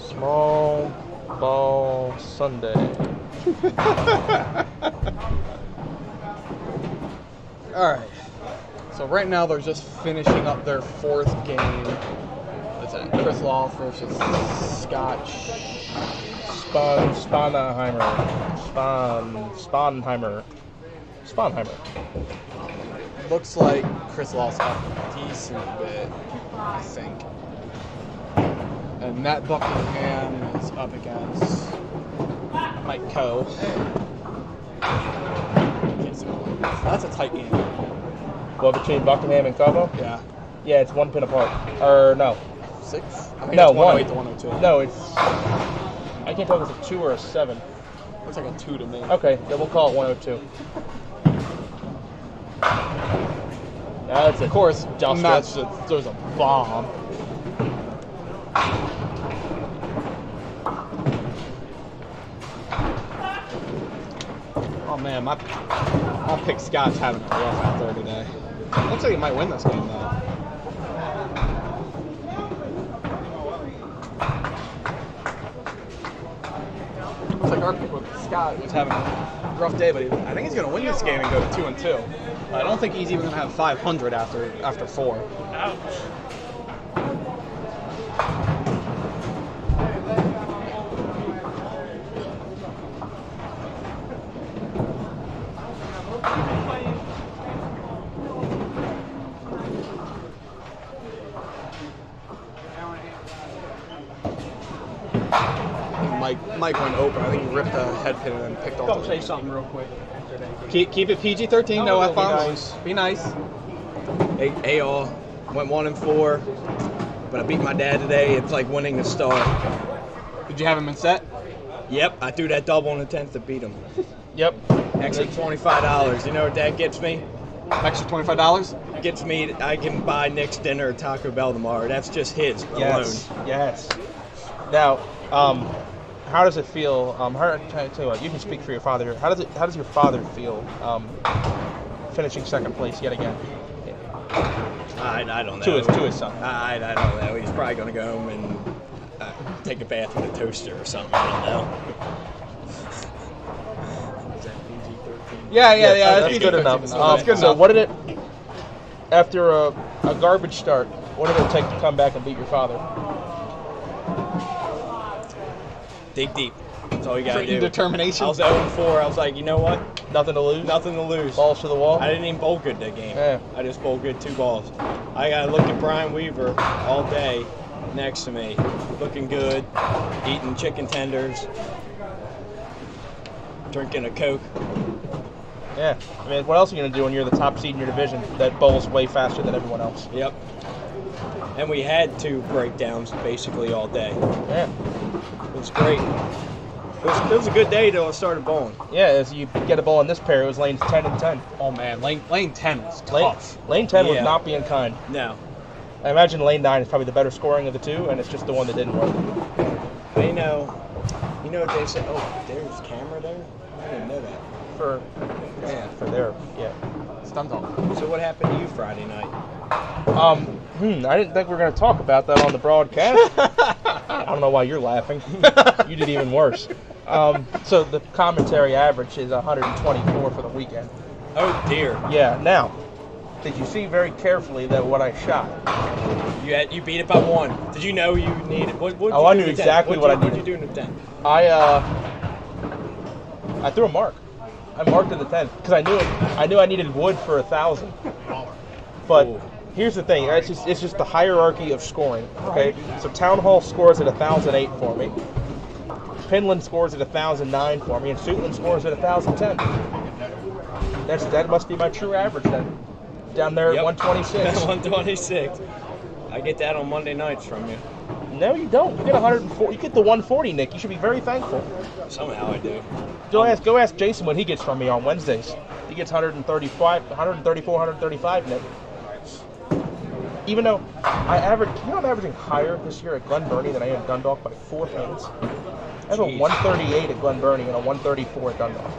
Small Ball Sunday. Alright. So right now they're just finishing up their fourth game. What's that? Chris Roth versus Scott Sponheimer. Looks like Chris Roth's up a decent bit, I think. And Matt Buckingham is up against Mike Coe. That's a tight game. What, between Buckingham and Cobo? Yeah. Yeah, it's 1 pin apart. Or no. 6? I think No, it's 1. 108 to 102. No, it's. I can't tell if it's a 2 or a 7. Looks like a 2 to me. Okay, then we'll call it 102. That's Of course, Josh Matt's there's a bomb. Oh man, my pick Scott's having a rough out there today. Looks like he might win this game though. Looks like our pick with Scott was having a rough day, but I think he's going to win this game and go to 2-2. I don't think he's even going to have 500 after 4. Ouch. Mike went open. I think he ripped the head pin and then picked off. Go say something real quick. Keep it PG-13. No F-bombs. Be nice. Hey y'all, went 1-4, but I beat my dad today. It's like winning the star. Did you have him in set? Yep, I threw that double in the 10th to beat him. Yep. Extra $25. You know what that gets me? Extra $25? Gets me, I can buy Nick's dinner at Taco Bell tomorrow. That's just his Yes. alone. Yes. Now, how does it feel? Tell you what, you can speak for your father. How does your father feel finishing second place yet again? I don't know. To his son. I don't know. He's probably going to go home and take a bath with a toaster or something. I don't know. Is that PG-13? Yeah. That's good enough. That's good So enough. what did it, after a garbage start, what did it take to come back and beat your father? Dig deep. That's all you gotta Certain do. determination. I was 0-4. I was like, you know what? Nothing to lose? Nothing to lose. Balls to the wall? I didn't even bowl good that game. Yeah. I just bowled good 2 balls. I gotta look at Brian Weaver all day next to me, looking good, eating chicken tenders, drinking a Coke. Yeah. I mean, what else are you going to do when you're the top seed in your division that bowls way faster than everyone else? Yep. And we had 2 breakdowns basically all day. Yeah. It was great. It was a good day till I started bowling. Yeah, as you get a bowl in this pair, it was lanes 10 and 10. Oh, man. Lane 10 was tough. Lane 10 was Yeah. not being kind. No. I imagine lane 9 is probably the better scoring of the 2, and it's just the one that didn't work. But you know what they say? Oh, there's a camera there? I didn't know that. For their, yeah. Stuns on. So what happened to you Friday night? I didn't think we were going to talk about that on the broadcast. I don't know why you're laughing. You did even worse. So the commentary average is 124 for the weekend. Oh dear. Yeah. Now, did you see very carefully that what I shot? You beat it by 1. Did you know you needed? What I knew exactly what I needed. What did you do in the 10th? I threw a mark. I marked in the 10th because I knew I needed wood for 1,000. But here's the thing: it's just the hierarchy of scoring. Okay, so Town Hall scores at 1,008 for me. Pinland scores at 1,009 for me, and Suitland scores at 1,010. That must be my true average then. Down there at 126. 126. I get that on Monday nights from you. No, you don't. You get 140. You get the 140, Nick. You should be very thankful. Somehow I do. Go ask Jason what he gets from me on Wednesdays. He gets 134, 135, Nick. Even though I'm averaging higher this year at Glen Burnie than I am at Dundalk by 4 points. I have a 138 at Glen Burnie and a 134 at Dundalk.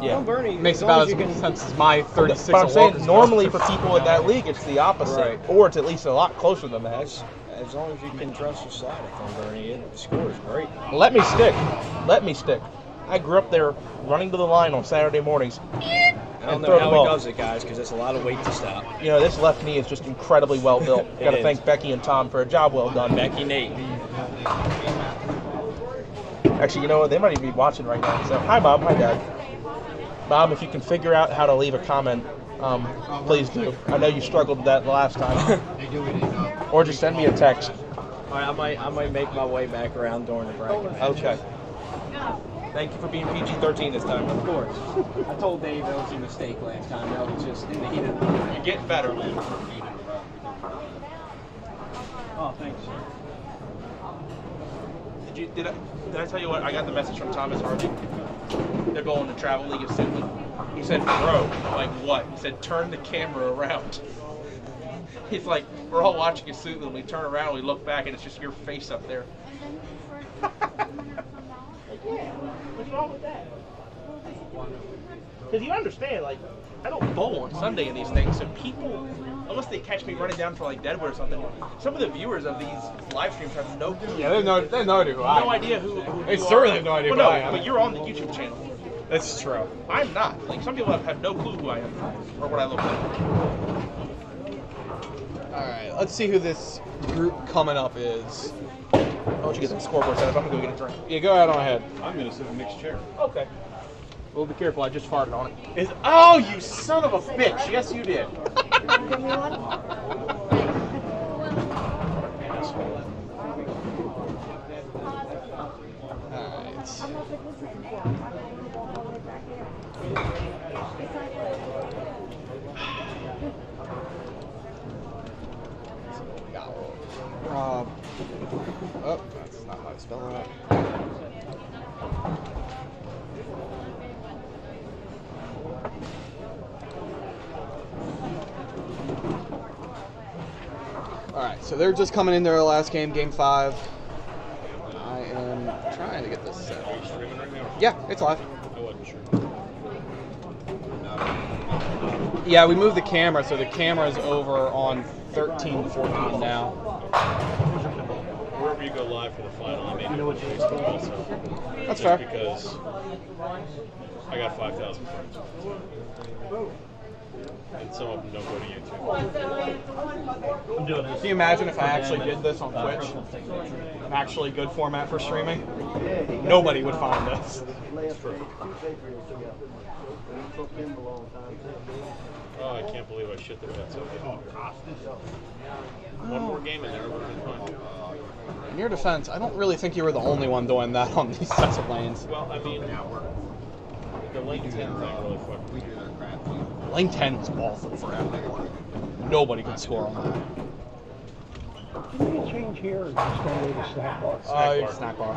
Yeah. Glen Burnie Makes about as much sense as my 36 But I'm at saying Walker's normally Cup. for people in that league, it's the opposite, Right. or it's at least a lot closer than that. As long as you can trust your slide at Glen Burnie, the score is great. Let me stick. I grew up there running to the line on Saturday mornings. I don't know how he does it, guys, because it's a lot of weight to stop. You know, this left knee is just incredibly well built. It Got to is. thank Becky and Tom for a job well done. Becky, Nate. Actually, you know what? They might even be watching right now. So, hi, Mom. Hi, Dad. Mom, if you can figure out how to leave a comment, please do. I know you struggled with that the last time. Or just send me a text. All right, I might make my way back around during the bracket match. Okay. Thank you for being PG-13 this time. Of course. I told Dave that was a mistake last time. That was just in the heat of the moment. You're getting better, man. Oh, thanks. Did I tell you what? I got the message from Thomas Harvey. They're going to Travel League of Suitland. He said, bro, like what? He said, turn the camera around. He's like, we're all watching a Suitland. We turn around, we look back, and it's just your face up there. What's wrong with that? Because you understand, like, I don't bowl on Sunday in these things, so people, unless they catch me running down for like Deadwood or something, some of the viewers of these live streams have no clue. Yeah, they know who I am. No idea who They you certainly are. have no idea Well, who I am. But you're on the YouTube channel. That's true. I'm not. Like, some people have no clue who I am or what I look like. Alright, let's see who this group coming up is. Why don't you get some scoreboard set up? I'm going to go get a drink. Yeah, go ahead on ahead. I'm going to sit in a mixed chair. Okay. Well, be careful, I just farted on it. Oh, you son of a bitch. Yes, you did. Oh, that's not how I spell it. Alright, so they're just coming in their last game, game 5. I am trying to get this set. Yeah, it's live. I wasn't sure. Yeah, we moved the camera, so the camera's over on 13-14 now. Wherever you go live for the final, I may be able to Facebook also. That's just fair. Because I got 5,000 friends. And some of them don't go to YouTube. I'm doing this. Can you imagine if I actually did this on Twitch? An actually good format for streaming? Nobody would find this. Oh, I can't believe I shit the bed so good. One more game in there, we're fine. In your defense, I don't really think you were the only one doing that on these sets of lanes. Well, I mean, the lane 10 thing really fucked me. Lane 10 was awful forever. Nobody could score on that. Can you change here or just go to the snack bar? Snack bar.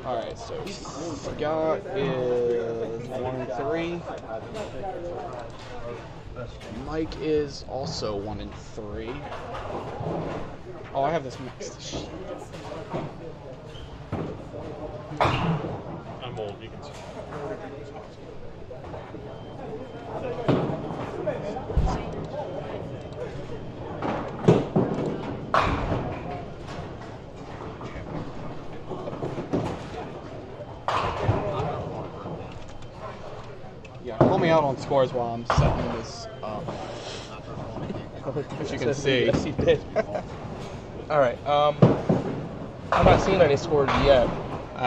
Alright, so Scott is 1-3. Mike is also 1-3. Oh, I have this mixed. I'm old, you can see. Yeah, call me out on scores while I'm setting this up. As you can see. Yes, you did. All right. I'm not seeing any scores yet.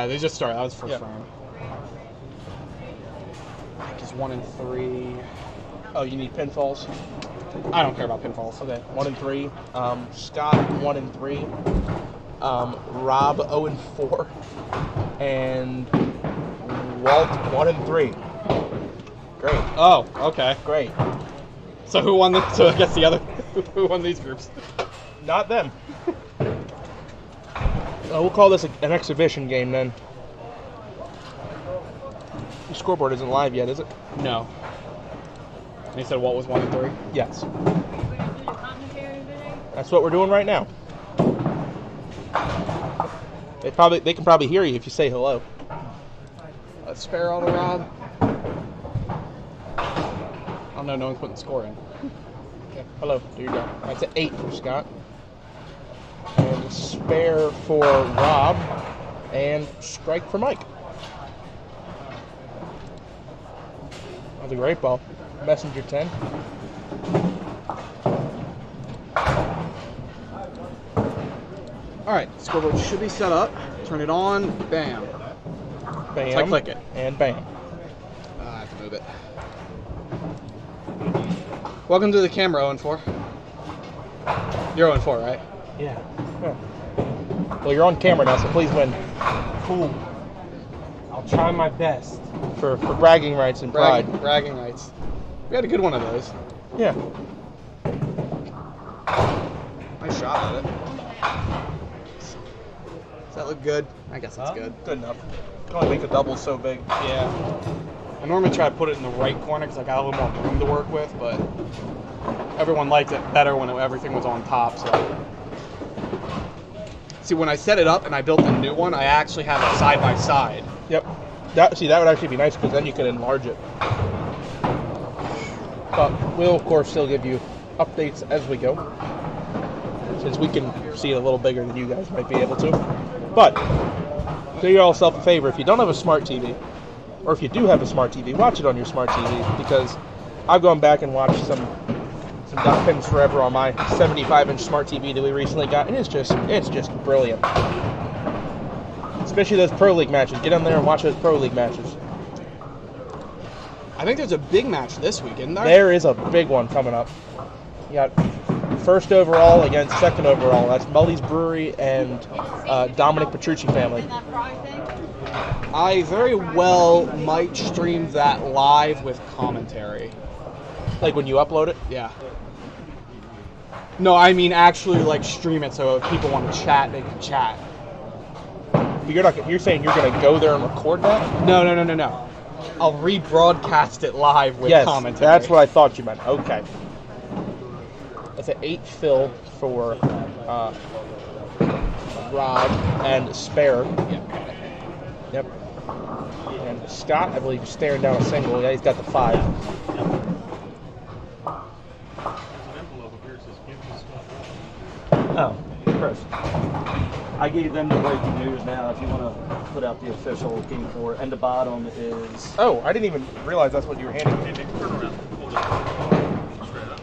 They just started. That was first Yep. round. Mike is 1-3. Oh, you need pinfalls? I don't care about pinfalls. Okay, 1-3. Scott 1-3. Rob 0-4. And Walt 1-3. Great. Oh, okay. Great. So who won this? So I guess the other who won these groups? Not them. We'll call this an exhibition game then. The scoreboard isn't live yet, is it? No. And he said Walt was 1-3? Yes. That's what we're doing right now. They can probably hear you if you say hello. Let's spare all the Rob. Oh no, no one's putting the score in. Okay. Hello. There you go. That's an 8 for Scott. And a spare for Rob. And strike for Mike. That was a great ball. Messenger 10. Alright, scoreboard should be set up. Turn it on. Bam. Bam. So I click it. And bam. I have to move it. Welcome to the camera, 0-4. You're 0-4, right? Yeah. Well, you're on camera now, so please win. Cool. I'll try my best. For bragging rights and pride. Bragging rights. We had a good one of those. Yeah. Nice shot at it. Does that look good? I guess it's good. Good enough. You can only make the double so big. Yeah. I normally try to put it in the right corner because I got a little more room to work with, but everyone liked it better when everything was on top. So, see, when I set it up and I built a new one, I actually have it side by side. Yep. That would actually be nice because then you could enlarge it. But we'll of course still give you updates as we go, since we can see it a little bigger than you guys might be able to. But do yourself a favor: if you don't have a smart TV, or if you do have a smart TV, watch it on your smart TV, because I've gone back and watched some Dot Pins Forever on my 75-inch smart TV that we recently got, and it's just brilliant. Especially those Pro League matches. Get on there and watch those Pro League matches. I think there's a big match this week, isn't there? There is a big one coming up. You got first overall against second overall. That's Mully's Brewery and Dominic Petrucci family. I very well might stream that live with commentary. Like when you upload it? Yeah. No, I mean actually like stream it so if people want to chat, they can chat. You're saying you're going to go there and record that? No. I'll rebroadcast it live with commentary. That's what I thought you meant. Okay. That's an 8 fill for Rob and spare. Yeah. Yep. Scott, I believe, is staring down a single. Yeah, he's got the 5. Oh, Chris. I gave them the breaking news now if you want to put out the official game 4. And the bottom is... Oh, I didn't even realize that's what you were handing me. Turn around. Hold it. Straight up.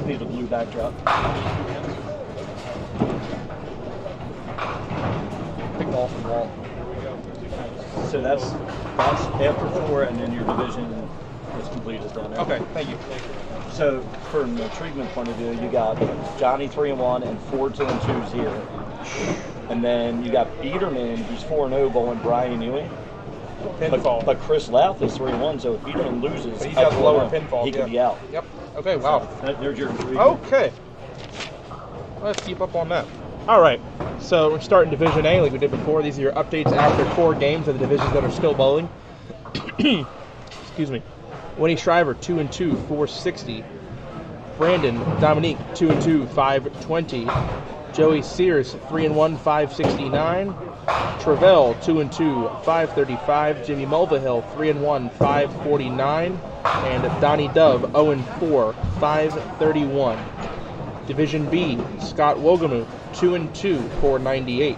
Need a blue backdrop. Big ball from Walt. So that's after 4, and then your division is complete as down there. Okay, thank you. So from the treatment point of view, you got Johnny 3-1 and 4-2-2's here. And then you got Biederman, who's 4-0, bowling Brian Ewing. Pinfall. But Chris Louth is 3-1, so if Biederman loses, But he's got lower pinfall. he could be out. Yep. Okay, wow. So there's your treatment. Okay. Let's keep up on that. All right. So we're starting Division A like we did before. These are your updates after 4 games of the divisions that are still bowling. Excuse me. Winnie Shriver, 2-2, 460. Brandon Dominique, 2-2, 520. Joey Sears, 3-1, 569. Travell, 2-2, 535. Jimmy Mulvihill, 3-1, 549. And Donnie Dove, 0-4, 531. Division B, Scott Wogamu, 2-2, 498.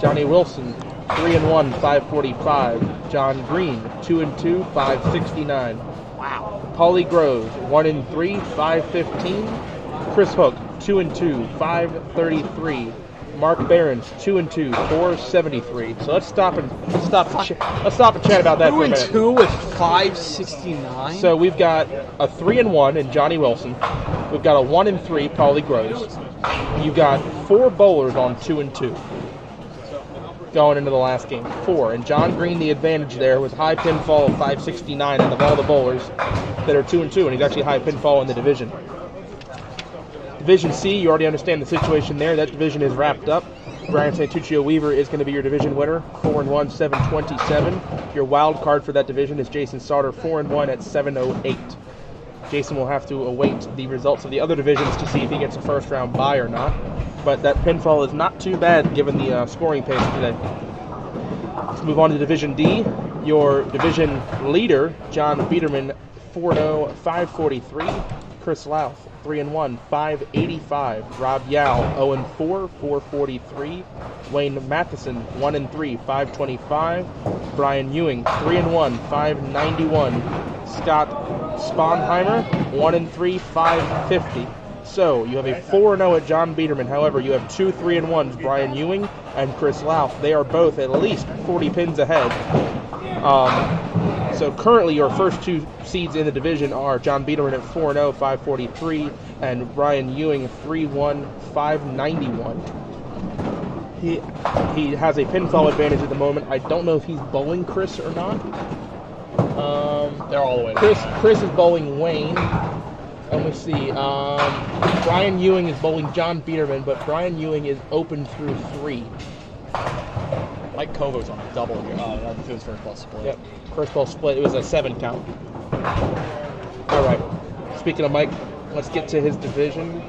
Johnny Wilson, 3-1, 545. John Green, 2-2, 569. Wow. Paulie Groves, 1-3, 515. Chris Hook, 2-2, 533. Mark Behrens, 2-2, 473. So let's stop and chat about that for a minute. 2-2 with 569. So we've got a 3-1 in Johnny Wilson. We've got a 1-3 Paulie Groves. You've got 4 bowlers on 2-2 going into the last game. 4. And John Green, the advantage there was high pinfall of 569 out of all the bowlers that are 2-2, and he's actually high pinfall in the division. Division C, you already understand the situation there. That division is wrapped up. Brian Santuccio Weaver is going to be your division winner, 4-1, 727. Your wild card for that division is Jason Sauter, 4-1 at 708. Jason will have to await the results of the other divisions to see if he gets a first round bye or not. But that pinfall is not too bad given the scoring pace today. Let's move on to Division D. Your division leader, John Biederman, 4-0, 543. Chris Louth, 3-1, 585. Rob Yao, 0-4, 443. Wayne Matheson, 1-3, 525. Brian Ewing, 3-1, 591. Scott Sponheimer, 1-3, 550. So you have a 4-0 at John Biederman. However, you have 2 3-1s, Brian Ewing and Chris Louth. They are both at least 40 pins ahead. So currently your first 2 seeds in the division are John Biederman at 4-0, 543, and Brian Ewing 3-1, 591. He has a pinfall advantage at the moment. I don't know if he's bowling Chris or not. They're all the way Chris is bowling Wayne. And let's see. Brian Ewing is bowling John Biederman, but Brian Ewing is open through 3. Mike Kovo's on a double here. Oh, that's his first ball split. Yep, first ball split. It was a 7 count. All right. Speaking of Mike, let's get to his division.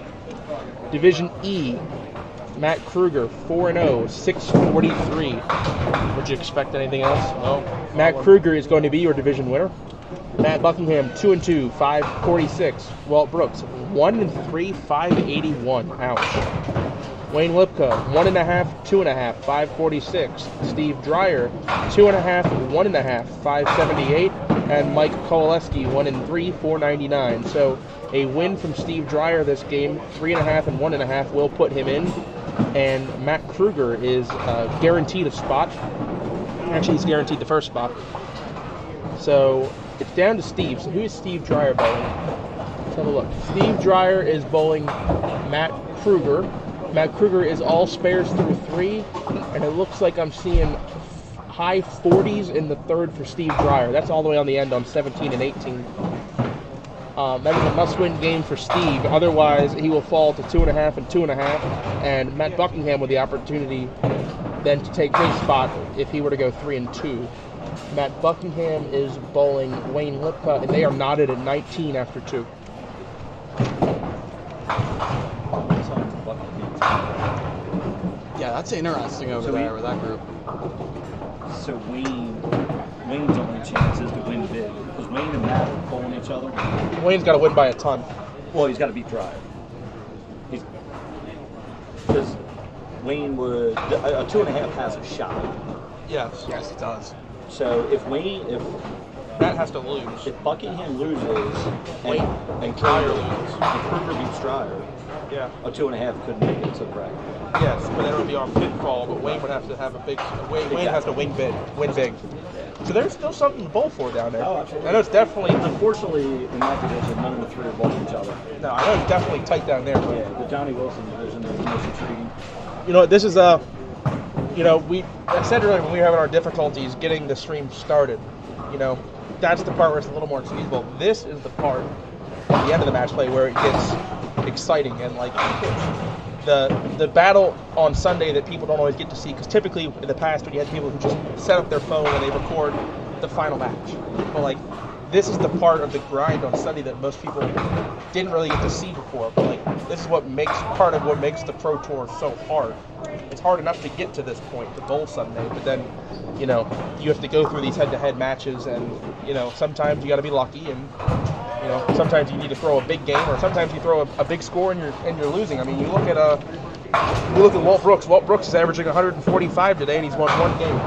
Division E, Matt Kruger, 4-0, 643. Would you expect anything else? No. Matt Kruger is going to be your division winner. Matt Buckingham, 2-2, 546. Walt Brooks, 1-3, 581. Ouch. Wayne Lipka, 1.5, 2.5, 546. Steve Dreyer, 2.5, 1.5, 578. And Mike Kowaleski, 1-3, 499. So a win from Steve Dreyer this game, 3.5 and 1.5 will put him in. And Matt Kruger is guaranteed a spot. Actually, he's guaranteed the first spot. So it's down to Steve. So who is Steve Dreyer bowling? Let's have a look. Steve Dreyer is bowling Matt Kruger. Matt Kruger is all spares through 3, and it looks like I'm seeing high 40s in the 3rd for Steve Dreyer. That's all the way on the end on 17 and 18. That is a must-win game for Steve. Otherwise, he will fall to 2.5 and 2.5, and Matt Buckingham with the opportunity then to take his spot if he were to go 3 and 2. Matt Buckingham is bowling Wayne Lipka, and they are knotted at 19 after 2. Yeah, that's interesting over there with that group. So Wayne Wayne's only chance is to win big. Because Wayne and Matt are pulling each other. Wayne's got to win by a ton. Well, he's got to beat Drive. Because Wayne would... A 2.5 has a shot. Yes, it does. So if Matt has to lose. If Buckingham loses and Dreyer Kruger loses. and Kruger beats Dreyer, Yeah. a 2.5 couldn't make it to the bracket. Yes, but then it would be on pinfall, but Wayne would have to have a big... Wayne has to win big. So there's still something to bowl for down there. Oh, absolutely. I know it's definitely... Unfortunately, in that division, none of the three are bowling each other. No, I know it's definitely tight down there. But Yeah, the Johnny Wilson division is the most intriguing. you know, this is I said earlier when we were having our difficulties getting the stream started, that's the part where it's a little more excusable. This is the part at the end of the match play where it gets exciting and like the battle on Sunday that people don't always get to see, because typically in the past when you had people who just set up their phone and they record the final match, but like this is the part of the grind on Sunday that most people didn't really get to see before. But like this is part of what makes the Pro Tour so hard. It's hard enough to get to this point, to bowl Sunday, but then you have to go through these head-to-head matches, and sometimes you got to be lucky, and sometimes you need to throw a big game, or sometimes you throw a big score and you're losing. I mean, you look at Walt Brooks. Walt Brooks is averaging 145 today, and he's won one game.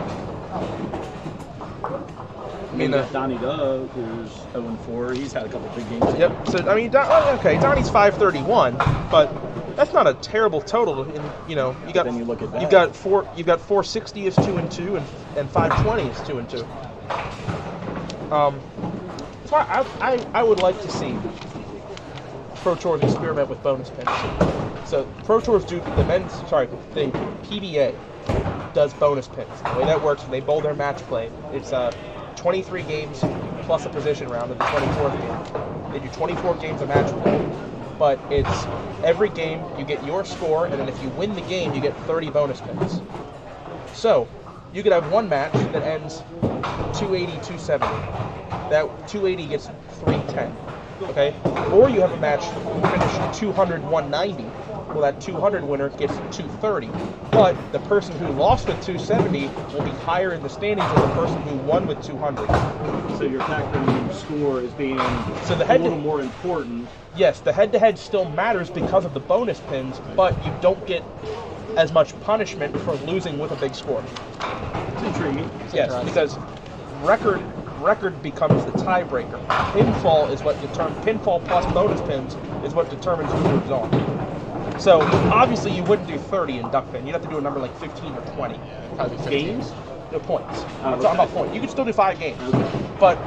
I mean, Donnie Dove, who's 0-4, he's had a couple big games. Yep. So I mean, Donnie's 531, but that's not a terrible total. And you got then you look at that. You've got 460 is 2-2, and 520 is 2-2. So I would like to see Pro Tours experiment with bonus pins. So Pro Tours the PBA does bonus pins. The way that works, when they bowl their match play, it's 23 games plus a position round of the 24th game. They do 24 games of match play, but it's every game you get your score, and then if you win the game, you get 30 bonus pins. So you could have one match that ends 280-270. That 280 gets 310. Okay? Or you have a match finished 200-190. Well, that 200 winner gets 230. But the person who lost with 270 will be higher in the standings than the person who won with 200. So your factoring score is being a little more important. Yes, the head-to-head still matters because of the bonus pins, but you don't get as much punishment for losing with a big score. It's intriguing. Yes, because record becomes the tiebreaker. Pinfall is what pinfall plus bonus pins is what determines who moves on. So obviously you wouldn't do 30 in duck pin. You'd have to do a number like 15 or 20. Games? No points. I'm talking about points. You can still do 5 games, but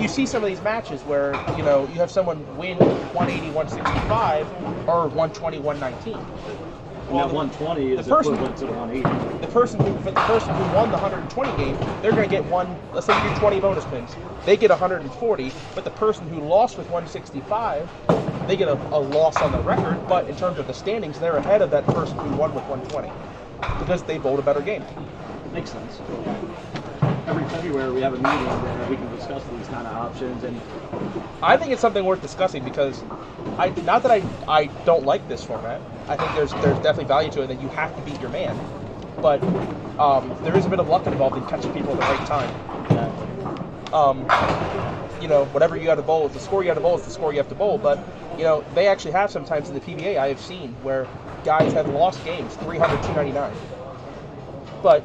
you see some of these matches where you have someone win 180, 165, or 120, 119. And that 120 is equivalent to the 180. The person who won the 120 game, they're going to get let's say you do 20 bonus pins. They get 140, but the person who lost with 165, they get a loss on the record, but in terms of the standings, they're ahead of that person who won with 120 because they bowled a better game. Makes sense. Every February we have a meeting where we can discuss these kind of options, and I think it's something worth discussing because not that I don't like this format. I think there's definitely value to it that you have to beat your man, but there is a bit of luck involved in catching people at the right time. Whatever you got to bowl, the score you got to bowl is the score you have to bowl. But they actually have sometimes in the PBA I have seen where guys have lost games 300, 299. But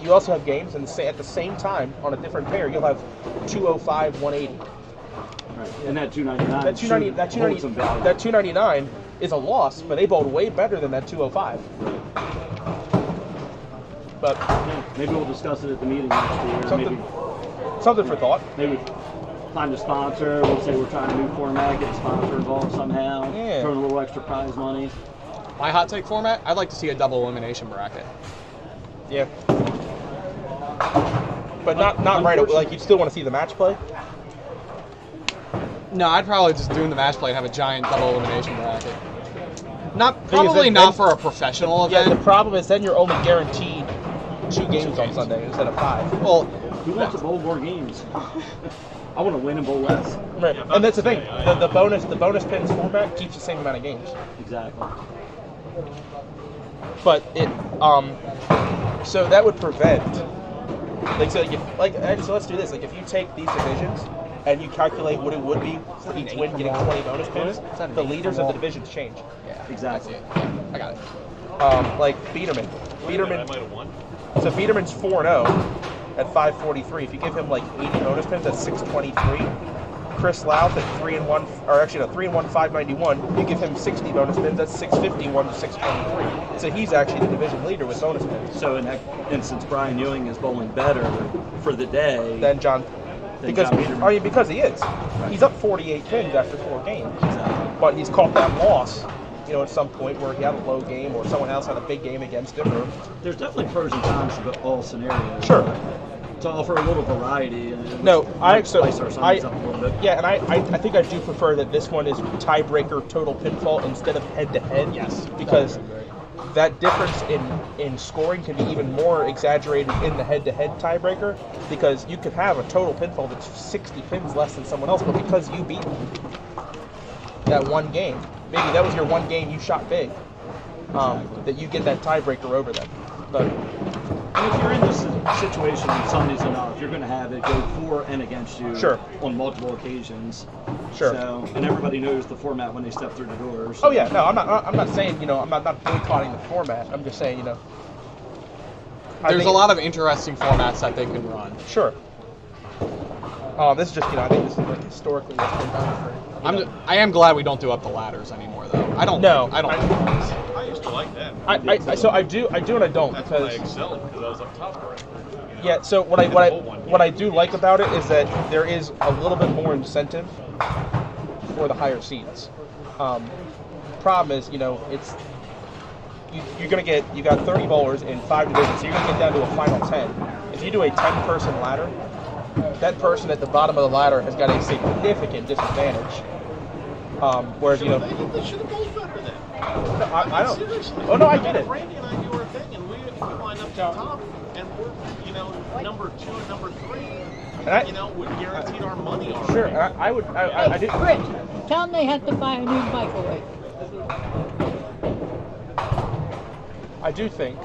you also have games, and at the same time on a different pair, you'll have 205, 180. Right. And that 299. That 299 is a loss, but they bowled way better than that 205. But maybe we'll discuss it at the meeting next year. Something for thought. Maybe find a sponsor. We'll say we're trying a new format, get a sponsor involved somehow. Yeah. Throw in a little extra prize money. My hot take format, I'd like to see a double elimination bracket. Yeah. But not right away. Like, you'd still want to see the match play? No, I'd probably just do the match play and have a giant double elimination bracket. Probably not for a professional event. Yeah, the problem is then you're only guaranteed 2 games on Sunday instead of 5. Well, who wants to bowl more games? I want to win and bowl less. Right, and that's the thing. The bonus pins format keeps the same amount of games. Exactly. But it so that would prevent Like so, so let's do this. Like if you take these divisions and you calculate what it would be for each win getting 20 bonus points, the leaders of the divisions change. Yeah, exactly. I got it. Like Biederman. I might have won. So Biederman's 4-0 at 543. If you give him like 80 bonus pins, that's 623. Chris Louth at 3-1, or actually no, 3-1, 591. You give him 60 bonus pins, that's 651 to 623. So he's actually the division leader with bonus pins. So in that instance, Brian Ewing is bowling better for the day than John. Because John Biederman. I mean, because he is. He's up 48 pins after 4 games. But he's caught that loss, at some point where he had a low game or someone else had a big game against him. Or, there's definitely pros and cons to all scenarios. Sure. To offer a little variety. No, I think I do prefer that this one is tiebreaker total pinfall instead of head-to-head. Yes. Because that difference in scoring can be even more exaggerated in the head-to-head tiebreaker, because you could have a total pinfall that's 60 pins less than someone else, but because you beat that one game, maybe that was your one game you shot big, that you get that tiebreaker over them. But and if you're in this situation, somebody's enough, you're going to have it go for and against you on multiple occasions. Sure. So, and everybody knows the format when they step through the doors. Oh yeah, no, I'm not saying I'm not boycotting the format. I'm just saying there's a lot of interesting formats that they can run. Sure. This is just I think this is like historically what's been done for. I am glad we don't do up the ladders anymore though. I don't. I used to like that. I do and I don't. That's because when I excelled because I was up top already. Yeah. So what I do like about it is that there is a little bit more incentive for the higher seeds. Problem is, it's you're gonna you got 30 bowlers in 5 divisions, so you're gonna get down to a final 10. If you do a 10-person ladder, that person at the bottom of the ladder has got a significant disadvantage. Whereas they should have bowled better then. No, I don't. Seriously. Oh no, I get it. Randy and I do our thing, and we line up to top, and we're number 2 and number 3. Would guaranteed our money already. Sure, I do. Chris, tell them they have to buy a new microwave. I do think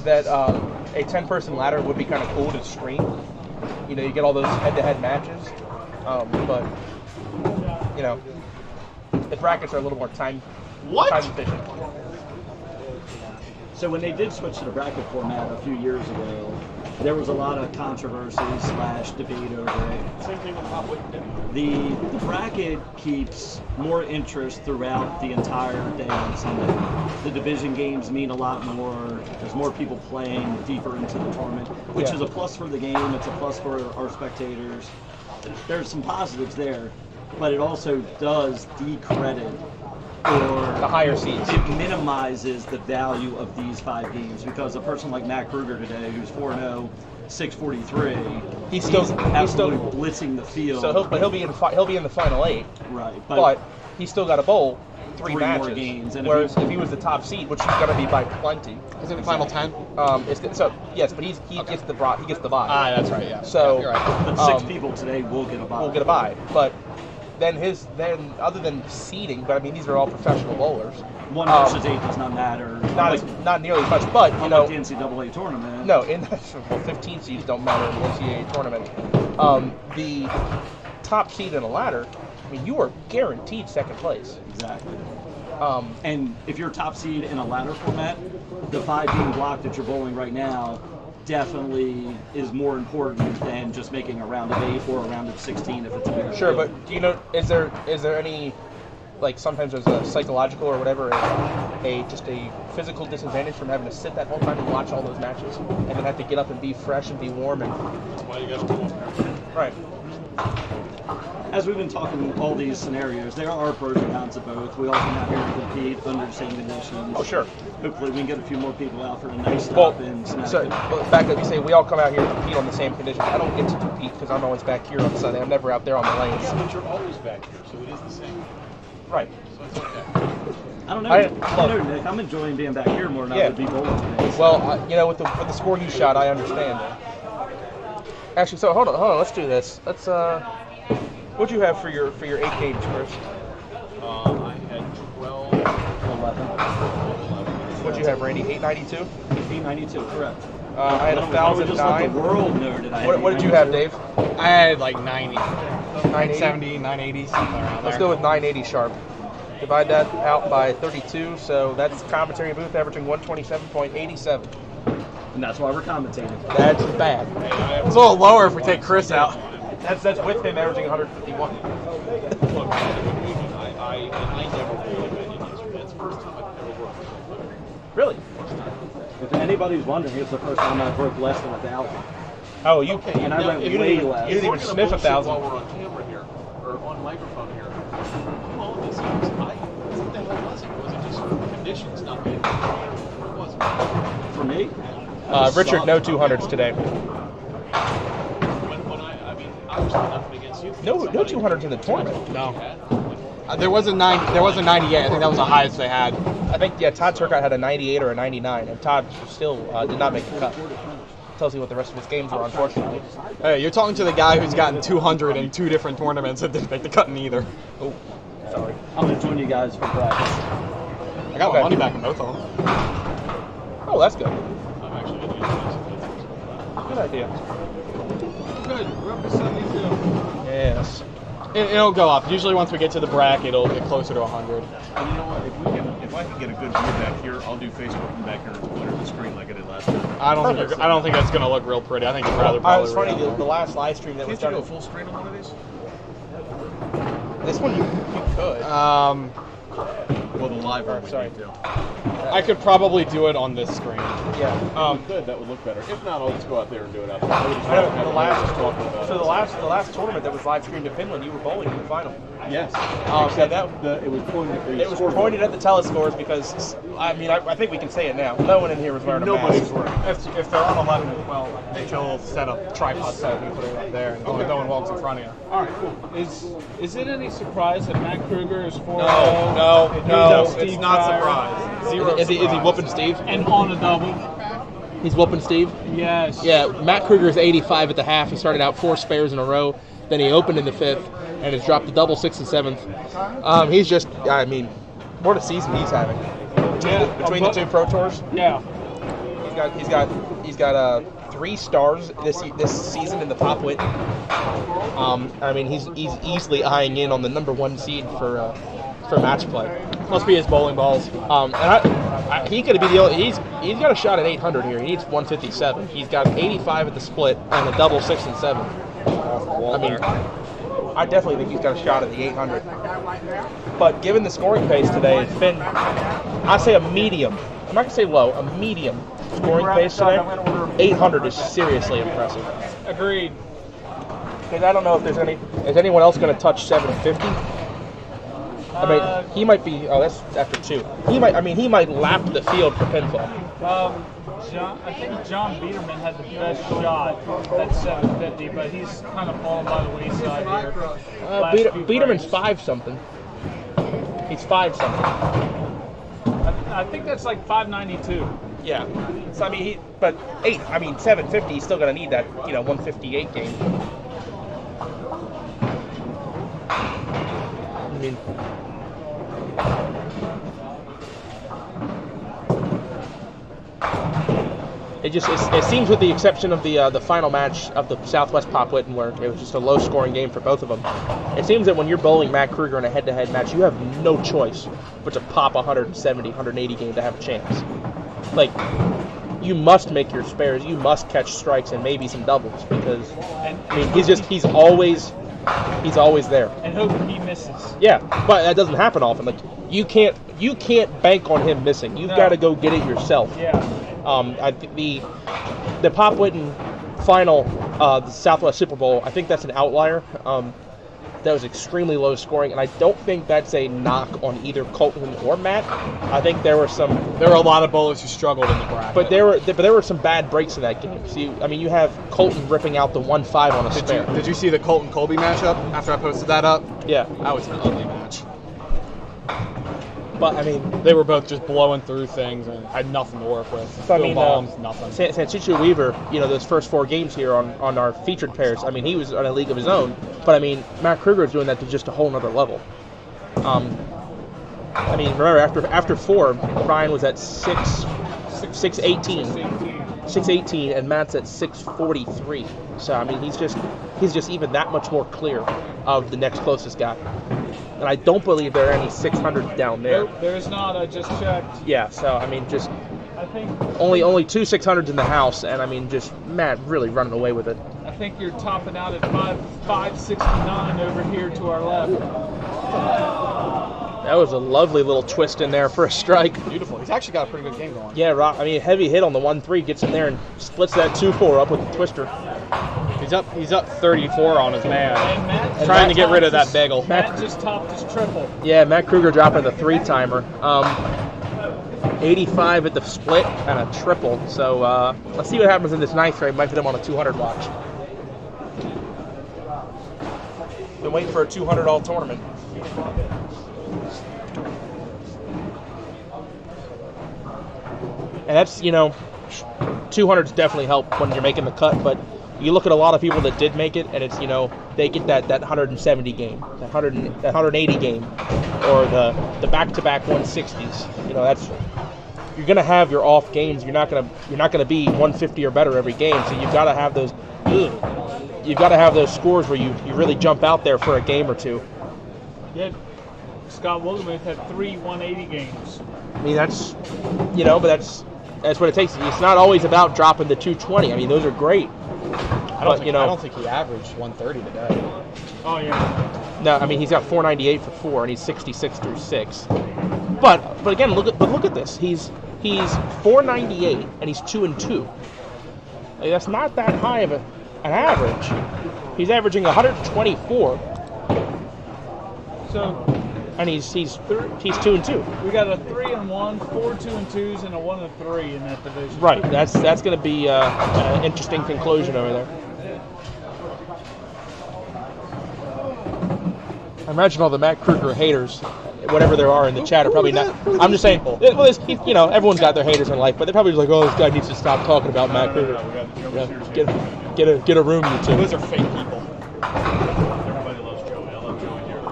that a 10-person ladder would be kind of cool to stream. You get all those head-to-head matches, but the brackets are a little more time efficient. So when they did switch to the bracket format a few years ago, there was a lot of controversy / debate over it. Same thing with Pop Wick did. The bracket keeps more interest throughout the entire day on Sunday. The division games mean a lot more. There's more people playing deeper into the tournament, which is a plus for the game. It's a plus for our spectators. There's some positives there, but it also does decredit or the higher seeds. It minimizes the value of these 5 games, because a person like Matt Kruger today, who's 4-0, 643, he's absolutely blitzing the field. So he'll be in the final 8. Right, but he's still got to bowl 3 matches. More games. And whereas if he was the top seed, which he's going to be by plenty, is it the final 10? Yes, but he gets the bye. That's right. Yeah. So you're right. But 6 people today will get a bye. But then other than seeding, but I mean these are all professional bowlers. 1 versus 8 does not matter. Not nearly as much, but the NCAA tournament. No, 15 seeds don't matter in the NCAA tournament. The top seed in a ladder, I mean, you are guaranteed second place. Exactly. And if you're top seed in a ladder format, the 5-game block that you're bowling right now definitely is more important than just making a round of 8 or a round of 16 if it's a bigger Sure, field. but do you know, is there any, like sometimes there's a psychological or whatever, just a physical disadvantage from having to sit that whole time and watch all those matches and then have to get up and be fresh and be warm and... That's why you got to go. Right. As we've been talking all these scenarios, there are pros and cons of both. We all come out here and compete under the same conditions. Oh, sure. Hopefully we can get a few more people out for the next stop in Connecticut. So, back up, you say we all come out here and compete on the same conditions. I don't get to compete because I'm always back here on Sunday. I'm never out there on the lanes. Yeah, but you're always back here, so it is the same. Right. So it's okay. I don't know, Nick. I'm enjoying being back here more than I would be bowling today. So. Well, with the score you shot, I understand. Actually, so hold on. Let's do this. Let's what'd you have for your 8 games, Chris? I had 12, 11. What'd you have, Randy? 892? 892, correct. I had Why don't we just let the 1,009. world know that I What did you have, Dave? I had like 90, 980? 970, 980, something around there. Let's go with 980 sharp. Divide that out by 32, so that's commentary booth averaging 127.87. And that's why we're commentating. That's bad. It's a little lower if we take Chris out. That's with him averaging 151. Look, I never really been in this. That's the first time I've ever worked. Really? If anybody's wondering, it's the first time I broke less than 1,000. Oh, you And I went you way didn't less. even We're gonna sniff bullshit 1,000. while we're on camera here, or on microphone here. All of this is, what the hell was it? Was it just conditions not being what was it? For me? Richard, no 200s today. When I was nothing against you. No 200s in the tournament. No. There was a 90. There was a 98. I think that was the highest they had. I think Todd Turcotte had a 98 or a 99, and Todd still did not make the cut. Tells you what the rest of his games were, unfortunately. Hey, you're talking to the guy who's gotten 200 in 2 different tournaments and didn't make the cut in either. Oh, sorry. I'm going to join you guys for practice. I got my money back in both of them. Oh, that's good. I'm actually going to use this. Good idea. Good. We're up to 72. Yes. It'll go up. Usually once we get to the bracket, it'll get closer to 100. And you know what? If I can get a good view back here, I'll do Facebook from back here and Twitter the screen like I did last time. I don't think that's gonna look real pretty. I think it's rather probably. It's funny, the last live stream that was Can't you done. go full screen on one of these? This one you could. Well, the live one. Sorry. I could probably do it on this screen. Yeah. Good. That would look better. If not, I'll just go out there and do it out there. I know, the last tournament that was live streamed in Pinland, you were bowling in the final. Yes. It was pointed at the telescores because I think we can say it now. No one in here was wearing a mask. If they're on 11 or 12, they will set up tripod set and put it up there, and no one walks in front of you. All right, cool. Is it any surprise that Matt Kruger is 4-0? No, it's not surprise. Zero. Is he whooping Steve? And on a double. He's whooping Steve? Yes. Yeah, Matt Kruger is 85 at the half. He started out 4 spares in a row. Then he opened in the 5th and has dropped to double 6th and 7th. He's just, what a season he's having. Between the 2 Pro Tours. Yeah. He's got 3 stars this season in the Pop Wit. He's easily eyeing in on the number 1 seed for match play. Must be his bowling balls. He could be the only. He's got a shot at 800 here. He needs 157. He's got 85 at the split and a double 6th and 7th. I definitely think he's got a shot at the 800. But given the scoring pace today, it's been, I say a medium. I'm not gonna say low, a medium scoring pace today. 800 is seriously impressive. Agreed. Because I don't know if is anyone else going to touch 750? He might be. Oh, that's after 2. He might lap the field for pinfall. I think John Biederman had the best shot at 750, but he's kind of fallen by the wayside here. Biederman's 5-something. He's 5-something. I think that's like 592. Yeah. So but 750. He's still going to need that 158 game. It seems, with the exception of the final match of the Southwest Pop Witten, where it was just a low-scoring game for both of them, it seems that when you're bowling Matt Kruger in a head-to-head match, you have no choice but to pop a 170, 180 game to have a chance. Like, you must make your spares, you must catch strikes and maybe some doubles, because he's always there. And hope he misses. Yeah, but that doesn't happen often. Like, you can't bank on him missing. You've got to go get it yourself. Yeah. The Pop Witten final, the Southwest Super Bowl, I think that's an outlier. That was extremely low scoring, and I don't think that's a knock on either Colton or Matt. I think there were a lot of bowlers who struggled in the bracket. But there were some bad breaks in that game. So you have Colton ripping out the 1-5 on a spare. Did you see the Colton Colby matchup after I posted that up? Yeah, that was an ugly match. But they were both just blowing through things and had nothing to work with. So, bombs, nothing. Sanchicho Weaver, those first 4 games here on our featured pairs, he was on a league of his own. But Matt Kruger is doing that to just a whole nother level. Remember after 4, Brian was at 618. 618, and Matt's at 643. So I mean, he's just even that much more clear of the next closest guy. And I don't believe there are any 600s down there. Nope, there's not. I just checked. Yeah, so I mean, just I think only 2 600s in the house, and I mean, just Matt really running away with it. I think you're topping out at 569 over here to our left. That was a lovely little twist in there for a strike. Beautiful. He's actually got a pretty good game going. Yeah, Roth, I mean, heavy hit on the 1-3, gets in there and splits that 2-4 up with the twister. He's up 34 on his man. And Matt Trying to get rid of that bagel. Matt just topped his triple. Yeah, Matt Kruger dropping the 3-timer. 85 at the split and a triple. So let's see what happens in this ninth frame. Might put him on a 200 watch. Been waiting for a 200 all tournament. And that's, 200s definitely help when you're making the cut, but you look at a lot of people that did make it, and it's, they get that 170 game, that 180 game, or the back-to-back 160s. That's, you're gonna have your off games. You're not gonna be 150 or better every game. So you've got to have those. You've got to have those scores where you really jump out there for a game or two. Yeah, Scott Williams had 3 180 games. I mean, that's, but that's what it takes. It's not always about dropping the 220. I mean, those are great. I don't think he averaged 130 today. Oh yeah. No, I mean, he's got 498 for 4, and he's 66 through 6. But again, look at this. He's 498 and he's 2-2. Like, that's not that high of an average. He's averaging 124. So, and he's 2-2. We got a 3-1, 4 2-2s, and a 1-3 in that division. Right. That's going to be an interesting conclusion over there. I imagine all the Matt Kruger haters, whatever there are in the chat, are probably not. I'm just saying, well, everyone's got their haters in life, but they're probably just like, oh, this guy needs to stop talking about Matt Kruger. Get a room, you two. Those are fake people.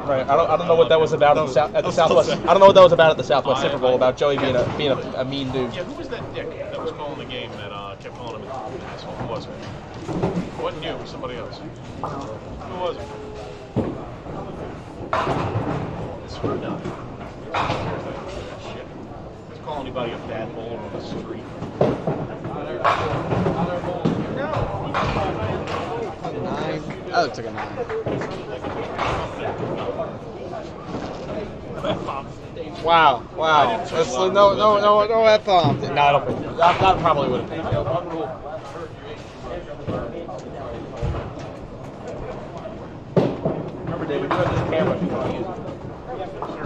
Right. I don't know what that was about at the Southwest. I don't know what that was about at the Southwest Super Bowl about Joey being a mean dude. Yeah, who was that dick that was calling the game that kept calling him an asshole? Who was it? It wasn't you. It was somebody else. Who was it? Screw down. Shit. Just call anybody a bad bowler on the street. That looks like a 9. Wow. No F-bomb. No, I don't think that probably would have paid him. Remember, David, you have this camera if you want to use it.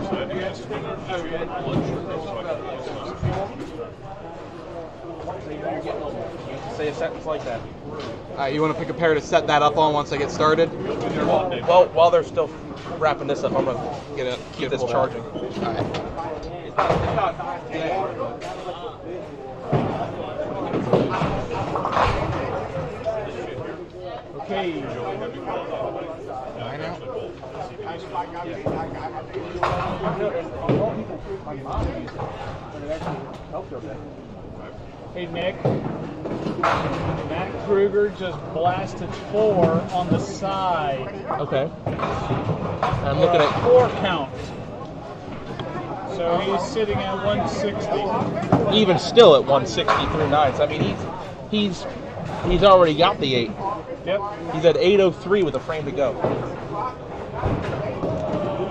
You can say a sentence like that. You want to pick a pair to set that up on once I get started? Well, while they're still wrapping this up, I'm gonna keep this charging. All right. Okay. Hey Nick, Matt Kruger just blasted 4 on the side. Okay. I'm looking at 4 count. So he's sitting at 160. Even still at 160 through 9s. I mean, he's already got the 8. Yep. He's at 803 with a frame to go.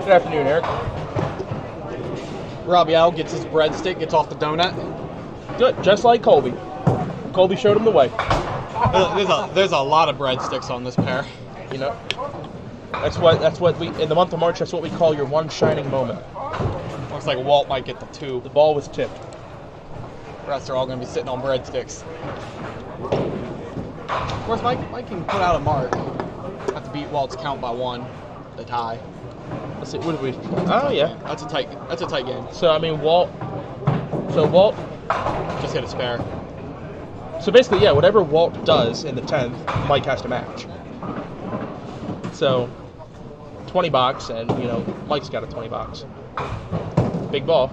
Good afternoon, Eric. Robbie Al gets his breadstick, gets off the donut. Good, just like Colby. Colby showed him the way. There's a lot of breadsticks on this pair. That's what we in the month of March. That's what we call your one shining moment. Looks like Walt might get the 2. The ball was tipped. The rest are all going to be sitting on breadsticks. Of course, Mike can put out a mark. Have to beat Walt's count by 1, the tie. Let's see. What did we? Oh yeah, that's a tight game. So I mean, Walt just hit a spare. So basically, yeah, whatever Walt does in the 10th, Mike has to match. So 20 bucks, and Mike's got a 20 bucks. Big ball.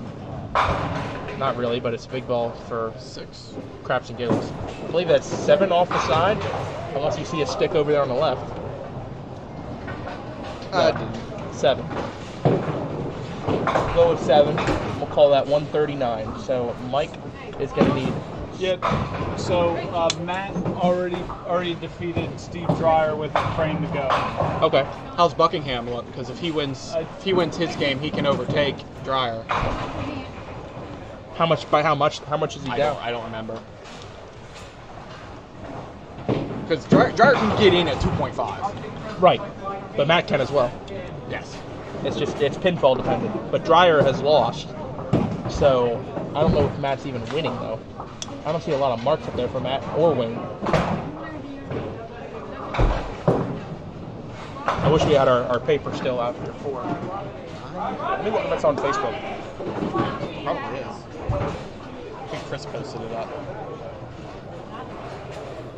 Not really, but it's a big ball for 6 craps and giggles. I believe that's 7 off the side, unless you see a stick over there on the left. 7. Go with 7. We'll call that 139. So Mike is going to need. Yeah. So Matt already defeated Steve Dreyer with a frame to go. Okay. How's Buckingham look? Because if he wins his game, he can overtake Dreyer. How much? By how much? How much is he down? I don't remember. Because Dreyer can get in at 2.5. Right. But Matt can as well. Yes. It's pinfall dependent. But Dreyer has lost. So I don't know if Matt's even winning though. I don't see a lot of marks up there for Matt or Wayne. I wish we had our paper still out here for. Let me look if it's on Facebook. Probably is. I think Chris posted it up.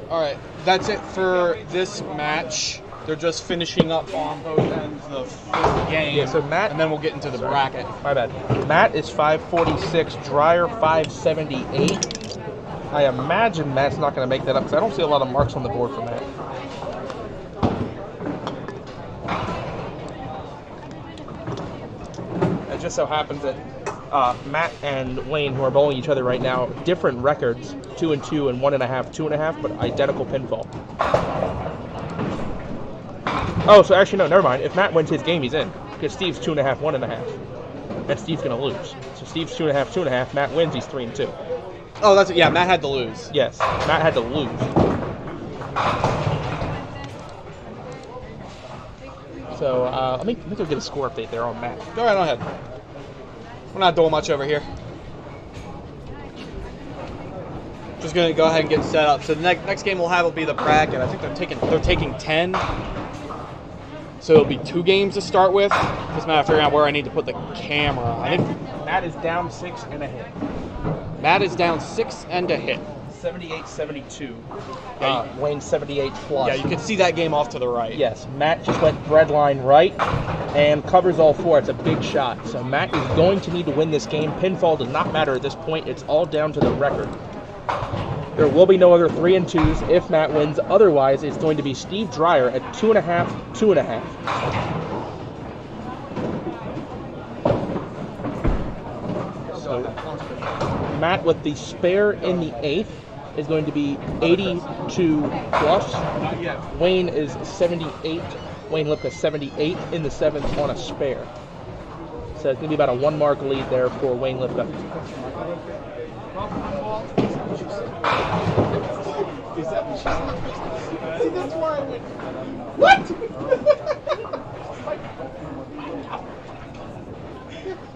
Alright, that's it for this match. They're just finishing up on both ends of the fifth game. Yeah, so Matt, and then we'll get into the bracket. My bad. Matt is 546, Dreyer 578. I imagine Matt's not going to make that up because I don't see a lot of marks on the board for Matt. It just so happens that Matt and Wayne, who are bowling each other right now, different records, 2-2 and 1.5, 2.5, but identical pinfall. Oh, so actually, no, never mind. If Matt wins his game, he's in. Because Steve's 2.5, 1.5. And Steve's going to lose. So Steve's 2.5, 2.5. Matt wins, he's 3-2. Oh, that's it. Yeah, Matt had to lose. Yes, Matt had to lose. So, let me go get a score update there on Matt. Go right ahead. We're not doing much over here. Just gonna go ahead and get set up. So the next game we'll have will be the bracket. I think they're taking 10. So it'll be 2 games to start with. Just a matter of figuring out where I need to put the camera. I think Matt is down 6 and a hit. Matt is down 6 and a hit. 78-72. Wayne 78 plus. Yeah, you can see that game off to the right. Yes, Matt just went breadline right and covers all 4. It's a big shot. So Matt is going to need to win this game. Pinfall does not matter at this point. It's all down to the record. There will be no other 3 and 2s if Matt wins. Otherwise, it's going to be Steve Dreyer at 2.5, 2.5. So Matt with the spare in the 8th is going to be 82 plus. Wayne is 78. Wayne Lipka 78 in the 7th on a spare. So it's going to be about a 1 mark lead there for Wayne Lipka. Is that what she said? See, that's why I went. What?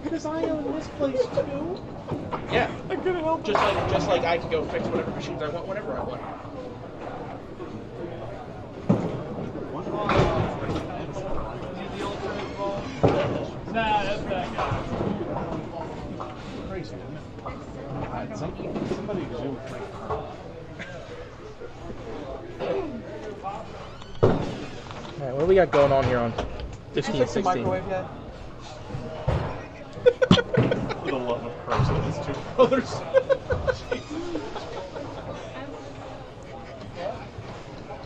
Because I own this place too. Yeah. I'm gonna help. Just like I can go fix whatever machines I want whenever I want. Nah, that's that guy. Crazy, isn't it? Somebody zoom. Alright, what do we got going on here on 15, 16? microwave yet? For the love of Christ, these 2 brothers.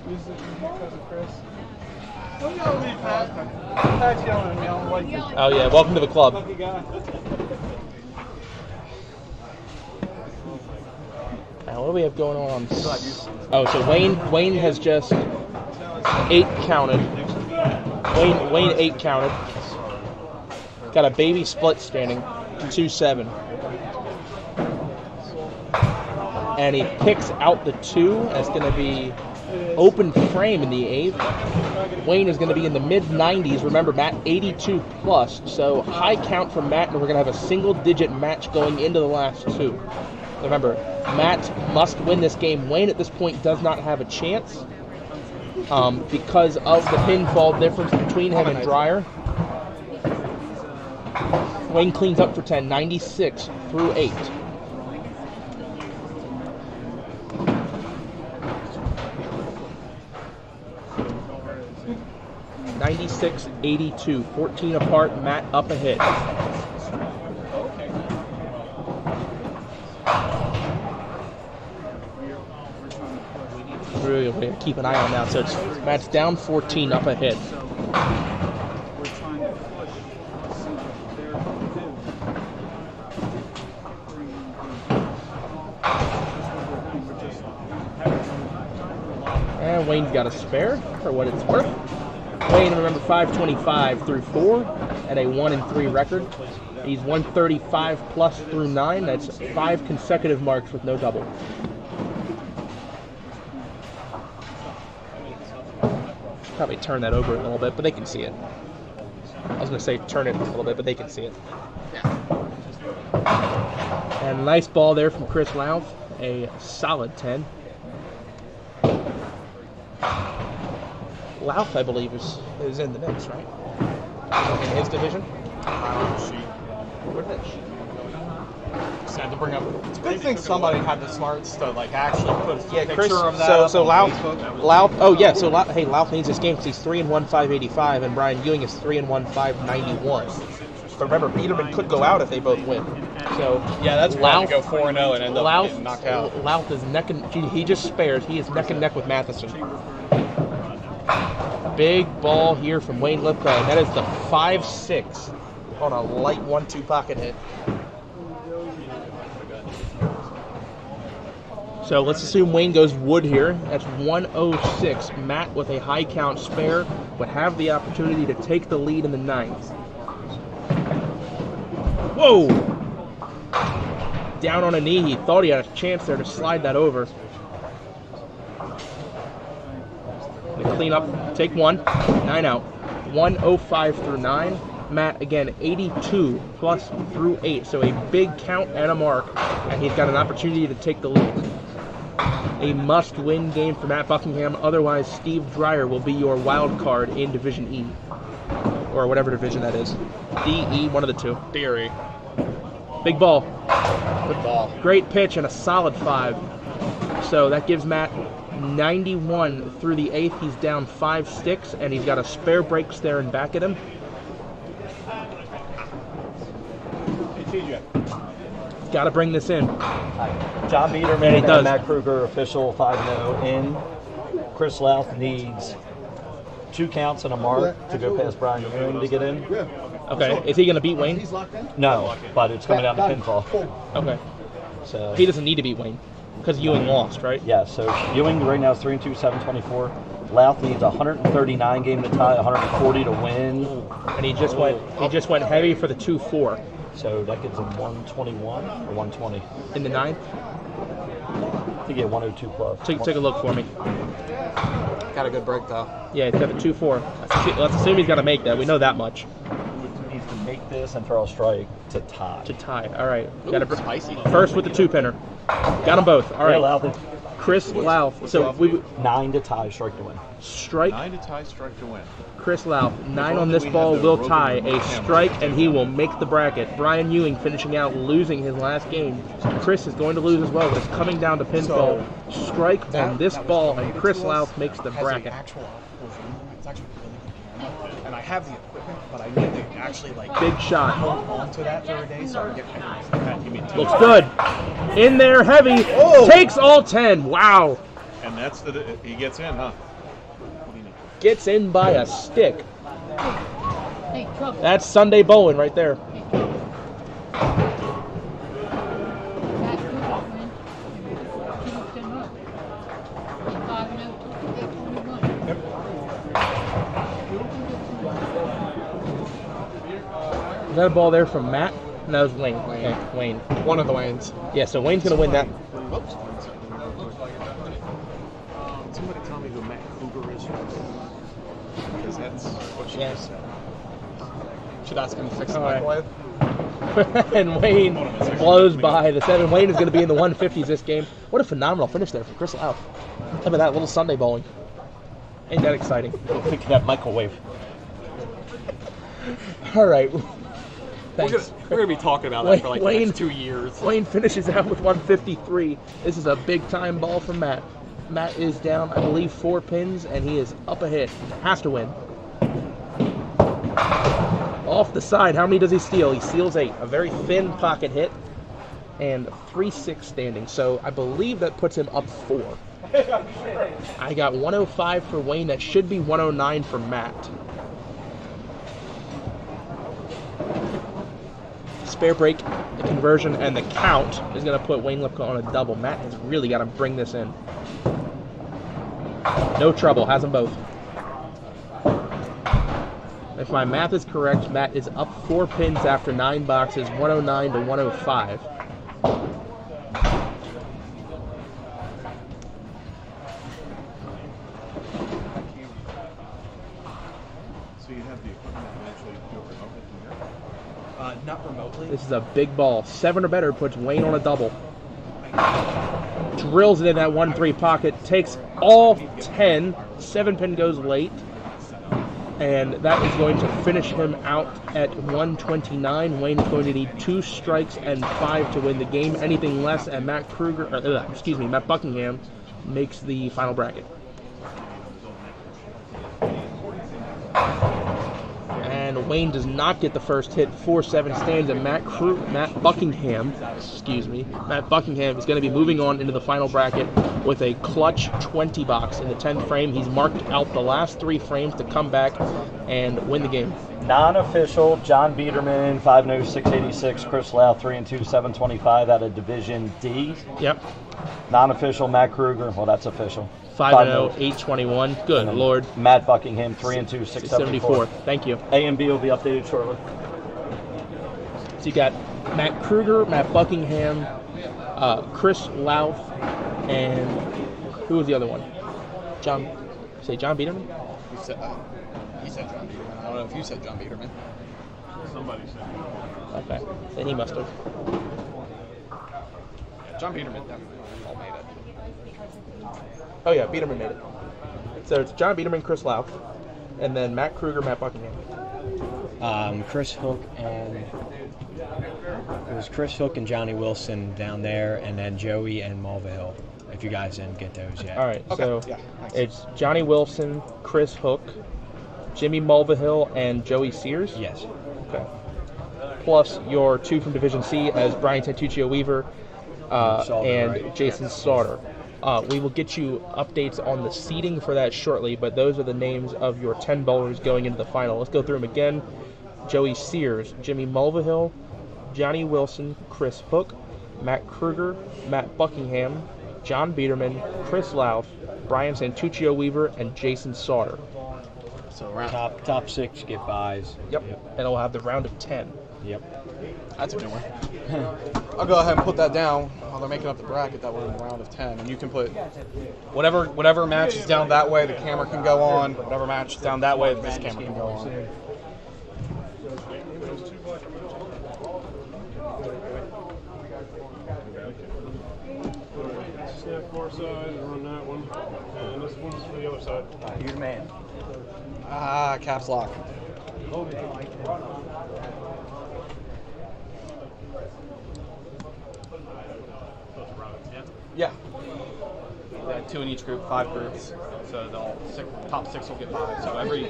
Is it because of Chris? Don't yell at me, Pat. Pat's yelling at me. I don't like it. Oh yeah, welcome to the club. Lucky guy. Now, what do we have going on? Oh, so Wayne has just 8 counted. Wayne 8 counted. Got a baby split standing, 2-7. And he picks out the 2, and it's going to be open frame in the 8th. Wayne is going to be in the mid-90s. Remember, Matt 82 plus, so high count from Matt, and we're going to have a single-digit match going into the last 2. Remember, Matt must win this game. Wayne at this point does not have a chance because of the pinfall difference between him and Dreyer. Wayne cleans up for 10, 96 through 8. (96-82), 14 apart. Matt up a hit. to keep an eye on now. So it's Matt's down 14, up a hit. And Wayne's got a spare for what it's worth. Wayne, remember, 525 through 4 and a 1-3 record. He's 135 plus through 9. That's 5 consecutive marks with no double. Probably turn that over a little bit, but they can see it. I was going to say turn it a little bit, but they can see it. And nice ball there from Chris Louth. A solid 10. Louth, I believe, is in the mix, right? In his division? Just had to bring up. It's a good thing somebody had the smarts to like actually put a picture Chris, of that. So up on Louth. Facebook. Oh yeah. So Louth needs this game because he's 3-1, 585, and Brian Ewing is 3-1, 591. But remember, Biederman could go out if they both win. So yeah, that's Louth go 4-0 and end up getting knocked out. Louth is neck and he just spares. He is neck and neck with Matheson. Big ball here from Wayne Lipka, and that is the 5-6 on a light 1-2 pocket hit. So let's assume Wayne goes wood here. That's 106. Matt, with a high count spare, would have the opportunity to take the lead in the 9th. Whoa! Down on a knee. He thought he had a chance there to slide that over. The clean up, take 1, 9 out. 105 through 9. Matt, again, 82 plus through 8. So a big count and a mark, and he's got an opportunity to take the lead. A must-win game for Matt Buckingham. Otherwise, Steve Dreyer will be your wild card in Division E, or whatever division that is. D, E, one of the two. D or E. Big ball. Good ball. Great pitch and a solid 5. So that gives Matt 91 through the 8th. He's down 5 sticks, and he's got a spare break staring back at him. Got to bring this in. John Biederman And he does. and Matt Kruger, official 5-0 in. Chris Louth needs 2 counts and a mark to go past Brian Ewing to get in. Okay, is he going to beat Wayne? No, but it's coming down to pinfall. Okay. So he doesn't need to beat Wayne because Ewing lost, right? Yeah, so Ewing right now is 3-2, 724. Louth needs 139 game to tie, 140 to win. And he just went heavy for the 2-4. So that gives him 121 or 120. In the 9th? I think he had 102 plus. Take a look for me. Got a good break though. Yeah, he's got the 2-4. Let's assume he's got to make that. We know that much. He needs to make this and throw a strike to tie. To tie. All right. Ooh, spicy. First with the 2-pinner. Got them both. All right. Louth. Chris Louth. So we 9 to tie, strike to win. Strike. 9 to tie, strike to win. Chris Louth, 9 on this ball will tie. A strike, and he will make the bracket. Brian Ewing finishing out, losing his last game. Chris is going to lose as well, but it's coming down to pinfall. Strike on this ball, and Chris Louth makes the bracket. It's actually really good. And I have the equipment, but I need to actually like big shot. Hold on to that for a day so I can get Looks good. In there, heavy. Oh. Takes all 10. Wow. And that's he gets in, huh? Gets in by a stick. Hey, trouble. That's Sunday bowling right there. Is that a ball there from Matt? No, it was Wayne. Okay, Wayne. One of the Waynes. Yeah, so Wayne's going to win that. Oops. Somebody tell me who Matt Kruger is. Because that's what she just said. Should ask him to fix the microwave. And Wayne blows by the 7. Wayne is going to be in the 150s this game. What a phenomenal finish there for Chris Louth. Look at that little Sunday bowling. Ain't that exciting? Think of that microwave. All right. Thanks. We're going to be talking about that for like the next 2 years. Wayne finishes out with 153. This is a big-time ball from Matt. Matt is down, I believe, 4 pins, and he is up a hit. Has to win. Off the side, how many does he steal? He steals 8. A very thin pocket hit, and 3-6 standing. So I believe that puts him up 4. I got 105 for Wayne. That should be 109 for Matt. Spare break, the conversion, and the count is going to put Wayne Lipka on a double. Matt has really got to bring this in. No trouble, has them both. If my math is correct, Matt is up 4 pins after 9 boxes, 109 to 105. So you have the equipment to actually do it remotely from here? Not remotely. This is a big ball. 7 or better puts Wayne on a double. Drills it in that 1-3 pocket. Takes all 10. 7 pin goes late. And that is going to finish him out at 129. Wayne is going to need 2 strikes and 5 to win the game. Anything less, and Matt Buckingham makes the final bracket. And Wayne does not get the first hit. 4-7 stands, and Matt Buckingham is going to be moving on into the final bracket with a clutch 20 box in the 10th frame. He's marked out the last 3 frames to come back and win the game. Non-official, John Biederman, 5-0, 686. Chris Lau, 3-2, 725 out of Division D. Yep. Non-official, Matt Kruger. Well, that's official. 5-0, 821. Good Lord. Matt Buckingham, 3-2, 674. Thank you. A and B will be updated shortly. So you got Matt Kruger, Matt Buckingham, Chris Louth, and who was the other one? John Biederman? He said John Biederman. I don't know if you said John Biederman. Somebody said. Okay, then he must have. Yeah, John Biederman definitely all made it. Oh yeah, Biederman made it. So it's John Biederman, Chris Louth, and then Matt Kruger, Matt Buckingham. Chris Hook and it was Chris Hook and Johnny Wilson down there, and then Joey and Mulvihill. If you guys didn't get those yet. All right, so it's Johnny Wilson, Chris Hook, Jimmy Mulvihill, and Joey Sears. Yes. Okay. Plus your 2 from Division C as Brian Santuccio Weaver and Jason Sauter. We will get you updates on the seeding for that shortly, but those are the names of your 10 bowlers going into the final. Let's go through them again. Joey Sears, Jimmy Mulvihill, Johnny Wilson, Chris Hook, Matt Kruger, Matt Buckingham, John Biederman, Chris Louth, Brian Santuccio Weaver, and Jason Sauter. So top 6 get buys. Yep. And we'll have the round of 10. Yep. That's a new one. I'll go ahead and put that down while they're making up the bracket that we're in the round of 10. And you can put whatever match is down that way, the camera can go on. Whatever match is down that way, this camera can go on. Snap far side and run that one. And this one's for the other side. You're the man. Caps lock. Yeah. 2 in each group, 5 groups. So top 6 will get by. So every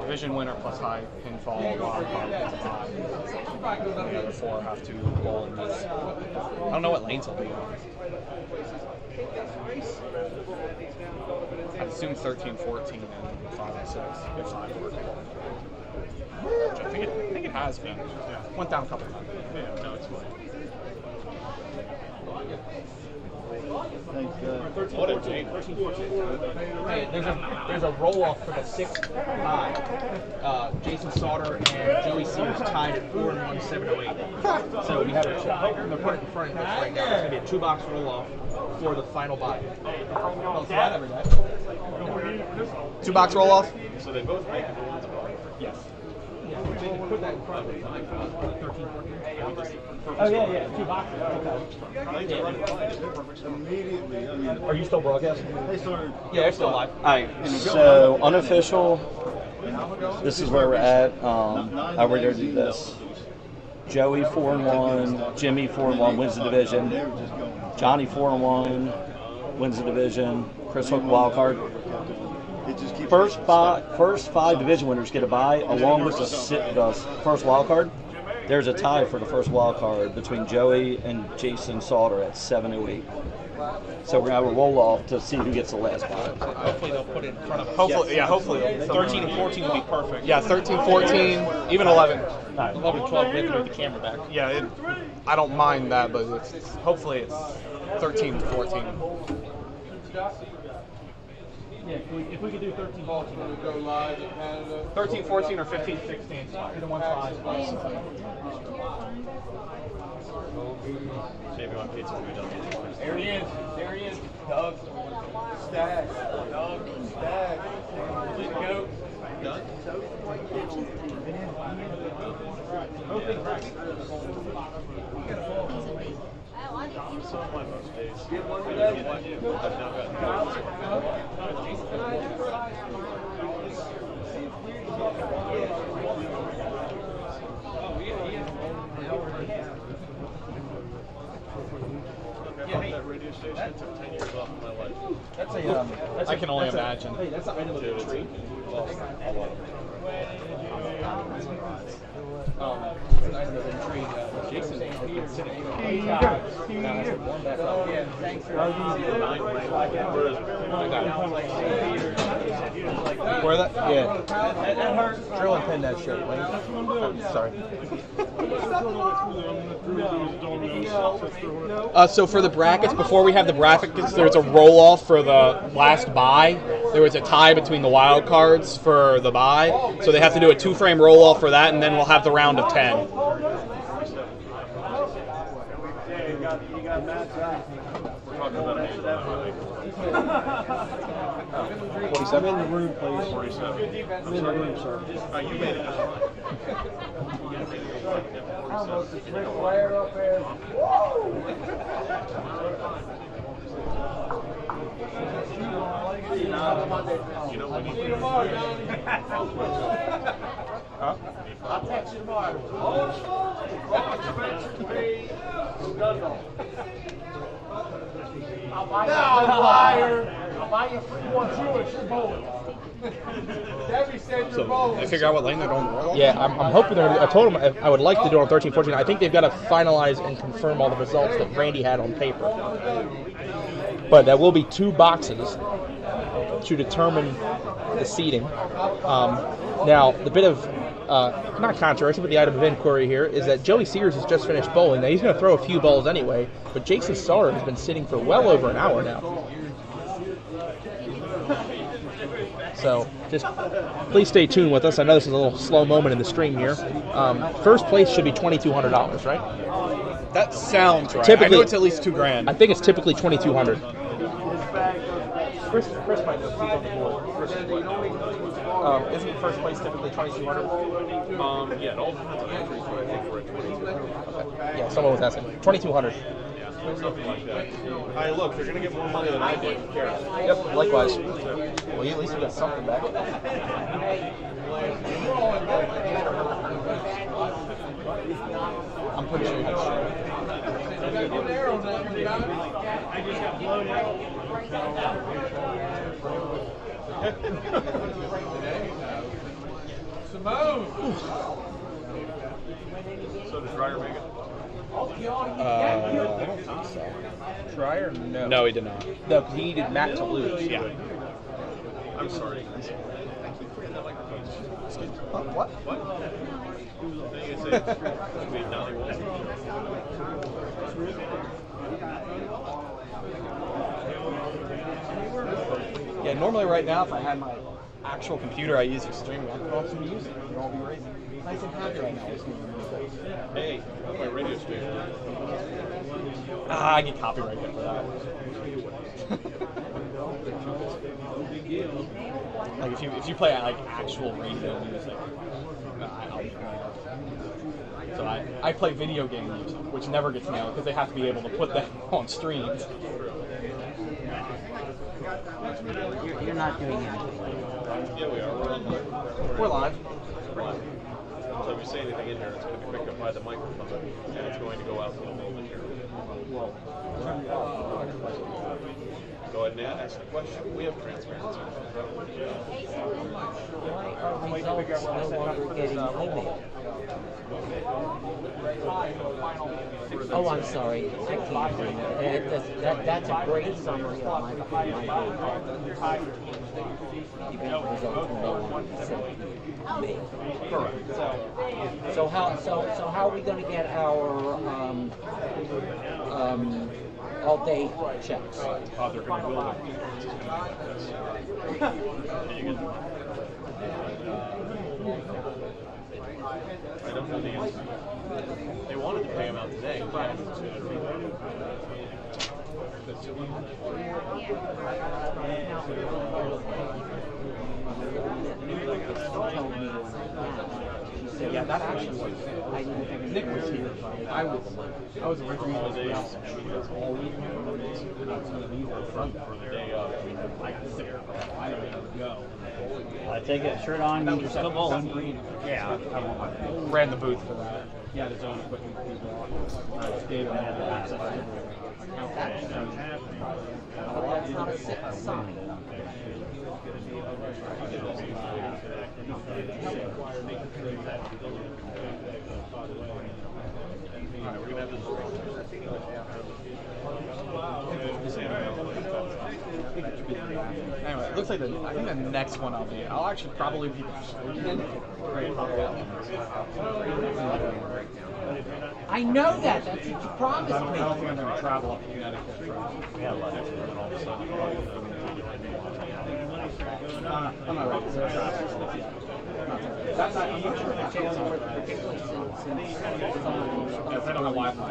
division winner plus high pinfall wild card gets a bye. The other 4 have to bowl in this. I don't know what lanes will be on. I'd assume 13, 14, and 5 and 6 if 5 work. Which I think it has been. Yeah. Went down a couple times. Yeah, no, it's fine. Thanks, What a team. Hey, there's a roll-off for the 6th tie. Jason Sauter and Joey Sears tied at 4-1, 7-8. So we have they're put it in front of us right now. It's going to be a 2-box roll-off for the final bye. 2-box roll-off? So they both make it. Yes. They can put that in front of it. 13, 14. Oh, yeah, 2 boxes. Okay. Immediately. Are you still broadcasting? Yeah, it's still live. All right, so unofficial, this is where we're at. How we're going to do this. Joey 4-1, Jimmy 4-1 wins the division. Johnny 4-1 wins the division. Chris Hook wild card. First 5 division winners get a bye, along with the first wild card. There's a tie for the first wild card between Joey and Jason Sauter at 7-8. So we're gonna have a roll off to see who gets the last spot. Hopefully they'll put it in front of us. Hopefully, yeah, hopefully. 13 and 14 will be perfect. Yeah, 13, 14, even 11. 11, 12, we have to move the camera back. Yeah, I don't mind that, but hopefully it's 13, 14. Yeah, if we could do 13, 14. 13, 14, or 15, 16. Either one's fine. Maybe on pizza when we don't get it. There he is. There he is. Doug. Stag. Doug. Stag. There you go. Done? I'm so on most days. I've now that radio station took 10 years off of my life. I can only imagine. Hey, that's an item of intrigue. Lost a lot of it. It's an item of intrigue. Jason has been sitting for a long time. Now has one back up. Yeah, thanks for Where that? Yeah. That hurts. Drill and pin that shit. Sorry. So for the brackets, before we have the brackets, there's a roll-off for the last bye. There was a tie between the wild cards for the bye, so they have to do a 2-frame roll-off for that, and then we'll have the round of 10. I'm in the room, please. 47. I'm in the room, sir. You made it. Almost a trick flare up there. You know what we need tomorrow, Huh? I'll text you tomorrow. I'll buy you 3-1 Jewish bowling. Debbie said you're bowling. They figure out what lane they're going to roll? Yeah, I'm hoping they're. I told them I would like to do it on 13, 14. I think they've got to finalize and confirm all the results that Randy had on paper. But there will be 2 boxes to determine the seeding. Now, the bit of not controversy, but the item of inquiry here is that Joey Sears has just finished bowling. Now, he's going to throw a few balls anyway, but Jason Starr has been sitting for well over an hour now. So just please stay tuned with us. I know this is a little slow moment in the stream here. First place should be $2,200, right? That sounds right. Typically, I know it's at least $2,000. I think it's typically $2,200. Chris might know. He's on the board. Isn't first place typically $2,200? Yeah, it all depends on entries, but I think we're at 22. Okay. Yeah, someone was asking. $2,200. Yeah, something like that. Hey, look, they're going to get more money than I did. Who cares? Yep, likewise. Well, at least we got something back. I'm pretty sure you had I just got blown out. Simone! So does Dreyer make it? I don't think so. Trier? No. No, he did not. No, because he needed Matt to lose. Yeah. I'm sorry. I keep forgetting that microphone. What? What? I think it's a Donnie Wilson. Yeah, normally right now, if I had my actual computer I use for streaming, I'd put on some music. You'd all be raising. Nice and happy right now. Hey, that's my radio station. I get copyright hit for that. Like if you play like actual radio music, so I play video game music, which never gets nailed because they have to be able to put that on streams. You're not doing anything. Yeah, we are. We're live. So if you say anything in there, it's going to be picked up by the microphone, and it's going to go out to the whole material. Go ahead and ask the question. We have transparency. Why are results no longer getting emailed? Oh, I'm sorry. I can't do that. That's a great summary of my event results no longer sent me. Correct. So how are we going to get our all-day checks? They're going to build it. I don't know the answer. They wanted to pay him out today. Yeah, that actually was. Nick was here. I was originally all day. All week. For the day of. I don't even go. I take it shirt on, you just come on. Yeah, I want my ran the booth for that. Yeah, the zone equipment people. Gave them all the access. That's not a sign. Anyway, it looks like I think the next one I'll actually probably be I know that. That's what you promised me. I don't think I'm going to travel up to Connecticut. I'm not ready to travel. I'm not sure if that's also particularly since If I don't have Wi-Fi,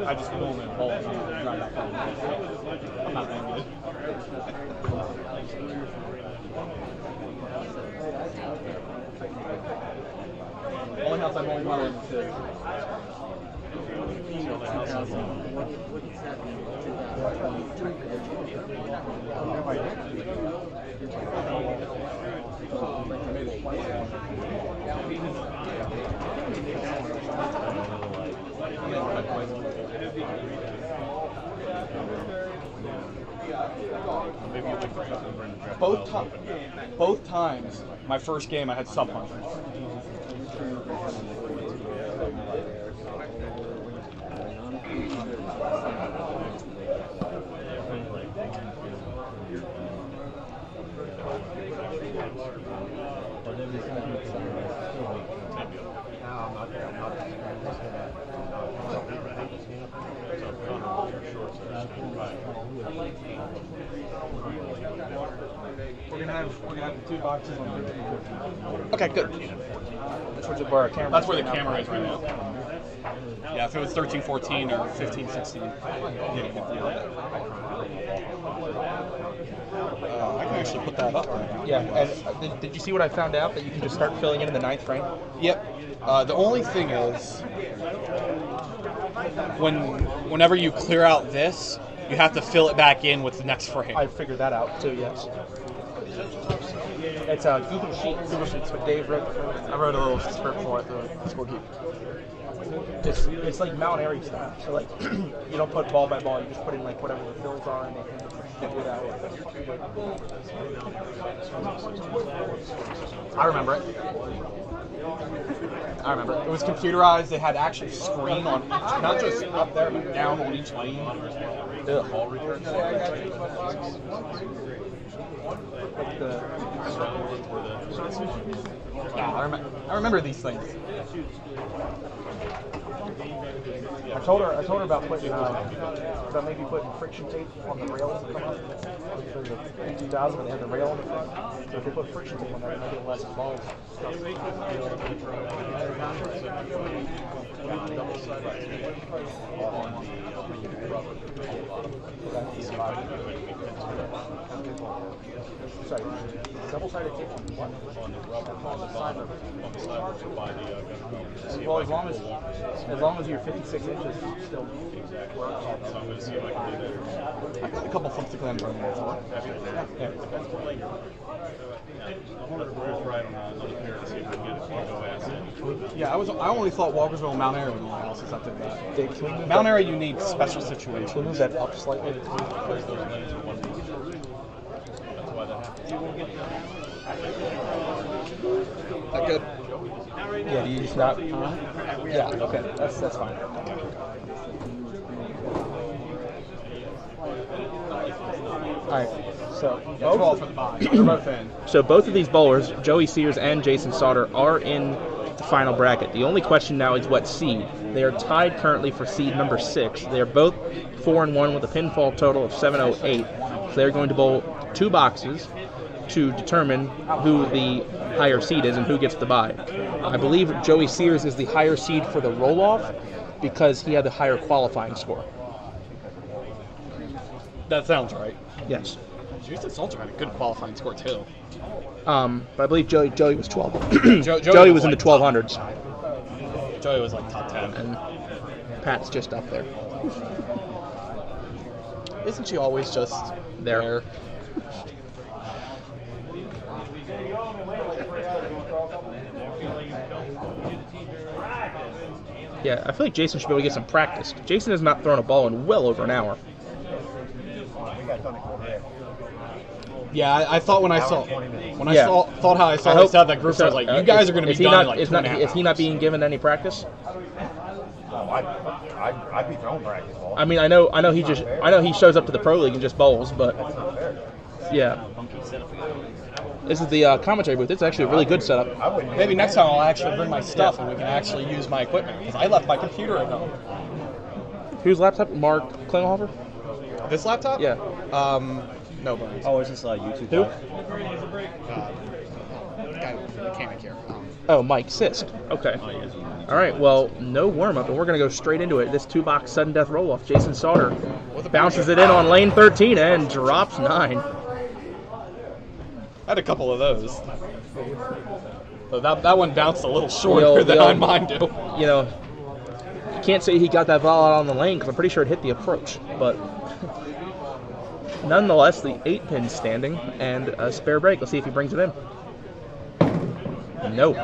I just go home and hold and drive back home. I'm not that good. Only house I'm only running is both times, my first game I had sub-100. We're gonna have 2 boxes on 13. Okay, good. That's where our camera. That's where the camera is right now. Yeah, if it was 13-14 or 15-16, I can actually put that up right now. Yeah, and did you see what I found out? That you can just start filling in the 9th frame? Yep. The only thing is, whenever you clear out this, you have to fill it back in with the next frame. I figured that out too. Yes. It's a Google Sheets. What Dave wrote. I wrote a little script for it, the scorekeep. It's like Mount Airy style. So like you don't put ball by ball. You just put in like whatever the fills are, and they do that. I remember it. It was computerized. They had actually screen on each, not just up there, but down on each lane. I remember these things. I told her about putting maybe putting friction tape on the rails that come up. In 2000 when they had the rail on the front. So if they put friction tape on there, they get less balls. Sorry, double-sided tape on what? On the rubber, on the side by the well, as long as you're 56 inches, still. Exactly. So I'm going to see if I can do that. I've got a couple thumbstick land running there. Yeah. bet on another pair to see if we can get a go ass in. Yeah, I only thought Walkersville and Mount Airy were the only houses that did that. Mount Airy, you need special situations. Can we move that up slightly? That's why that happens. That good? Yeah, do you just not? Yeah, okay, that's fine. All right, so both of these bowlers, Joey Sears and Jason Sauter, are in the final bracket. The only question now is what seed. They are tied currently for seed number 6. They are both 4-1 with a pinfall total of 708. So they're going to bowl 2 boxes to determine who the higher seed is and who gets the bye. I believe Joey Sears is the higher seed for the roll-off because he had the higher qualifying score. That sounds right. Yes. Jason Salter had a good qualifying score too. But I believe Joey was 12. Joey was in the 1200s. Joey was like top 10. And Pat's just up there. Isn't she always just there? Yeah, I feel like Jason should be able to get some practice. Jason has not thrown a ball in well over an hour. Yeah, I thought when I saw this out that group, I was like, you guys are going to be done in like 2.5 Is he not being given any practice? I'd be throwing practice balls. I mean, I know he shows up to the pro league and just bowls, but yeah. This is the commentary booth. It's actually a really good setup. Maybe next time I'll actually bring my stuff and we can actually use my equipment because I left my computer at home. Whose laptop? Mark Klingelhofer? This laptop? Yeah. No, but oh, is this YouTube? Who? Guy, mechanic here. Oh, Mike Sisk. Okay. All right. Well, no warm up, and we're gonna go straight into it. This 2-box sudden death roll off. Jason Sauter bounces it in on lane 13 and drops 9. I had a couple of those. So that one bounced a little shorter than mine do. You know, you can't say he got that ball out on the lane because I'm pretty sure it hit the approach, but. Nonetheless, the 8-pin standing and a spare break. Let's see if he brings it in. No.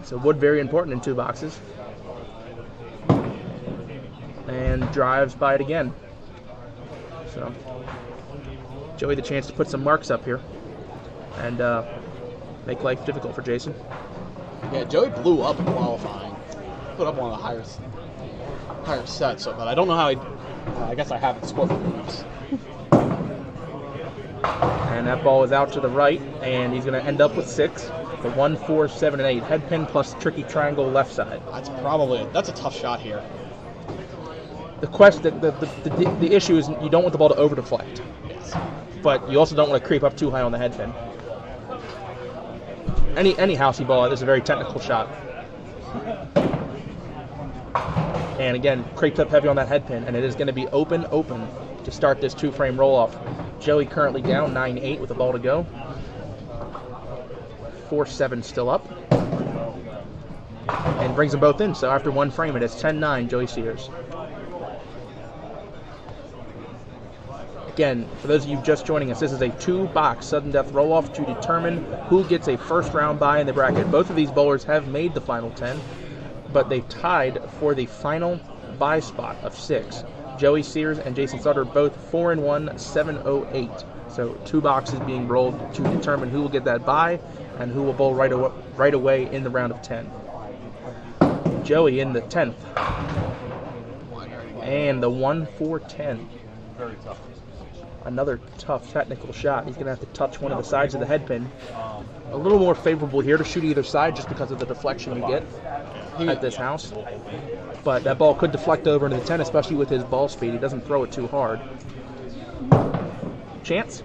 So wood very important in 2 boxes. And drives by it again. So Joey the chance to put some marks up here and make life difficult for Jason. Yeah, Joey blew up in qualifying. Put up one of the higher sets, but I don't know how I guess I haven't scored for games. And that ball is out to the right, and he's going to end up with 6. The 1, 4, 7, and 8. Head pin plus tricky triangle left side. That's a tough shot here. The issue is you don't want the ball to over deflect. Yes. But you also don't want to creep up too high on the head pin. Any housey ball is a very technical shot. And again, creeps up heavy on that head pin, and it is going to be open to start this 2-frame roll-off. Joey currently down 9-8 with a ball to go. 4-7 still up. And brings them both in, so after 1 frame, it is 10-9, Joey Sears. Again, for those of you just joining us, this is a 2-box sudden death roll-off to determine who gets a first-round bye in the bracket. Both of these bowlers have made the final 10. But they tied for the final bye spot of 6. Joey Sears and Jason Sutter both 4-1, 708. So 2 boxes being rolled to determine who will get that bye and who will bowl right away in the round of 10. Joey in the 10th. And the 1-4-10. Very tough. Another tough technical shot. He's going to have to touch one of the sides of the head pin. A little more favorable here to shoot either side just because of the deflection you get at this house. But that ball could deflect over into the 10, especially with his ball speed. He doesn't throw it too hard. Chance.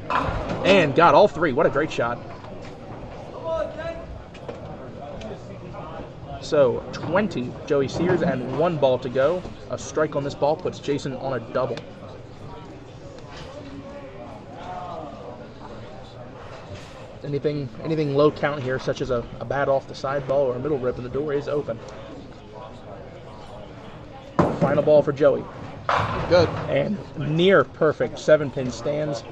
And got all 3. What a great shot. So 20, Joey Sears, and 1 ball to go. A strike on this ball puts Jason on a double. Anything low count here, such as a bat off the side ball or a middle rip, and the door is open. Final ball for Joey. Good. And near perfect 7-pin stands.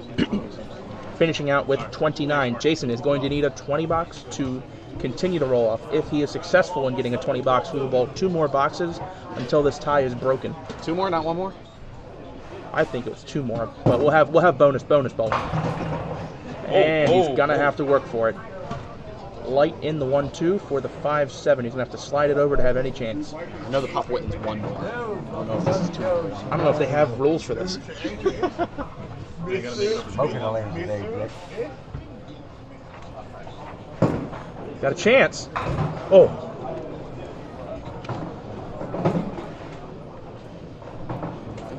Finishing out with 29. Jason is going to need a 20 box to continue to roll off. If he is successful in getting a 20 box, we will bowl 2 more boxes until this tie is broken. 2 more, not 1 more? I think it was 2 more, but we'll have bonus bowling. And he's gonna have to work for it. Light in the 1-2 for the 5-7. He's gonna have to slide it over to have any chance. I know the Pop Witten's 1 more. I don't know if this is 2 more. I don't know if they have rules for this. Got a chance. Oh.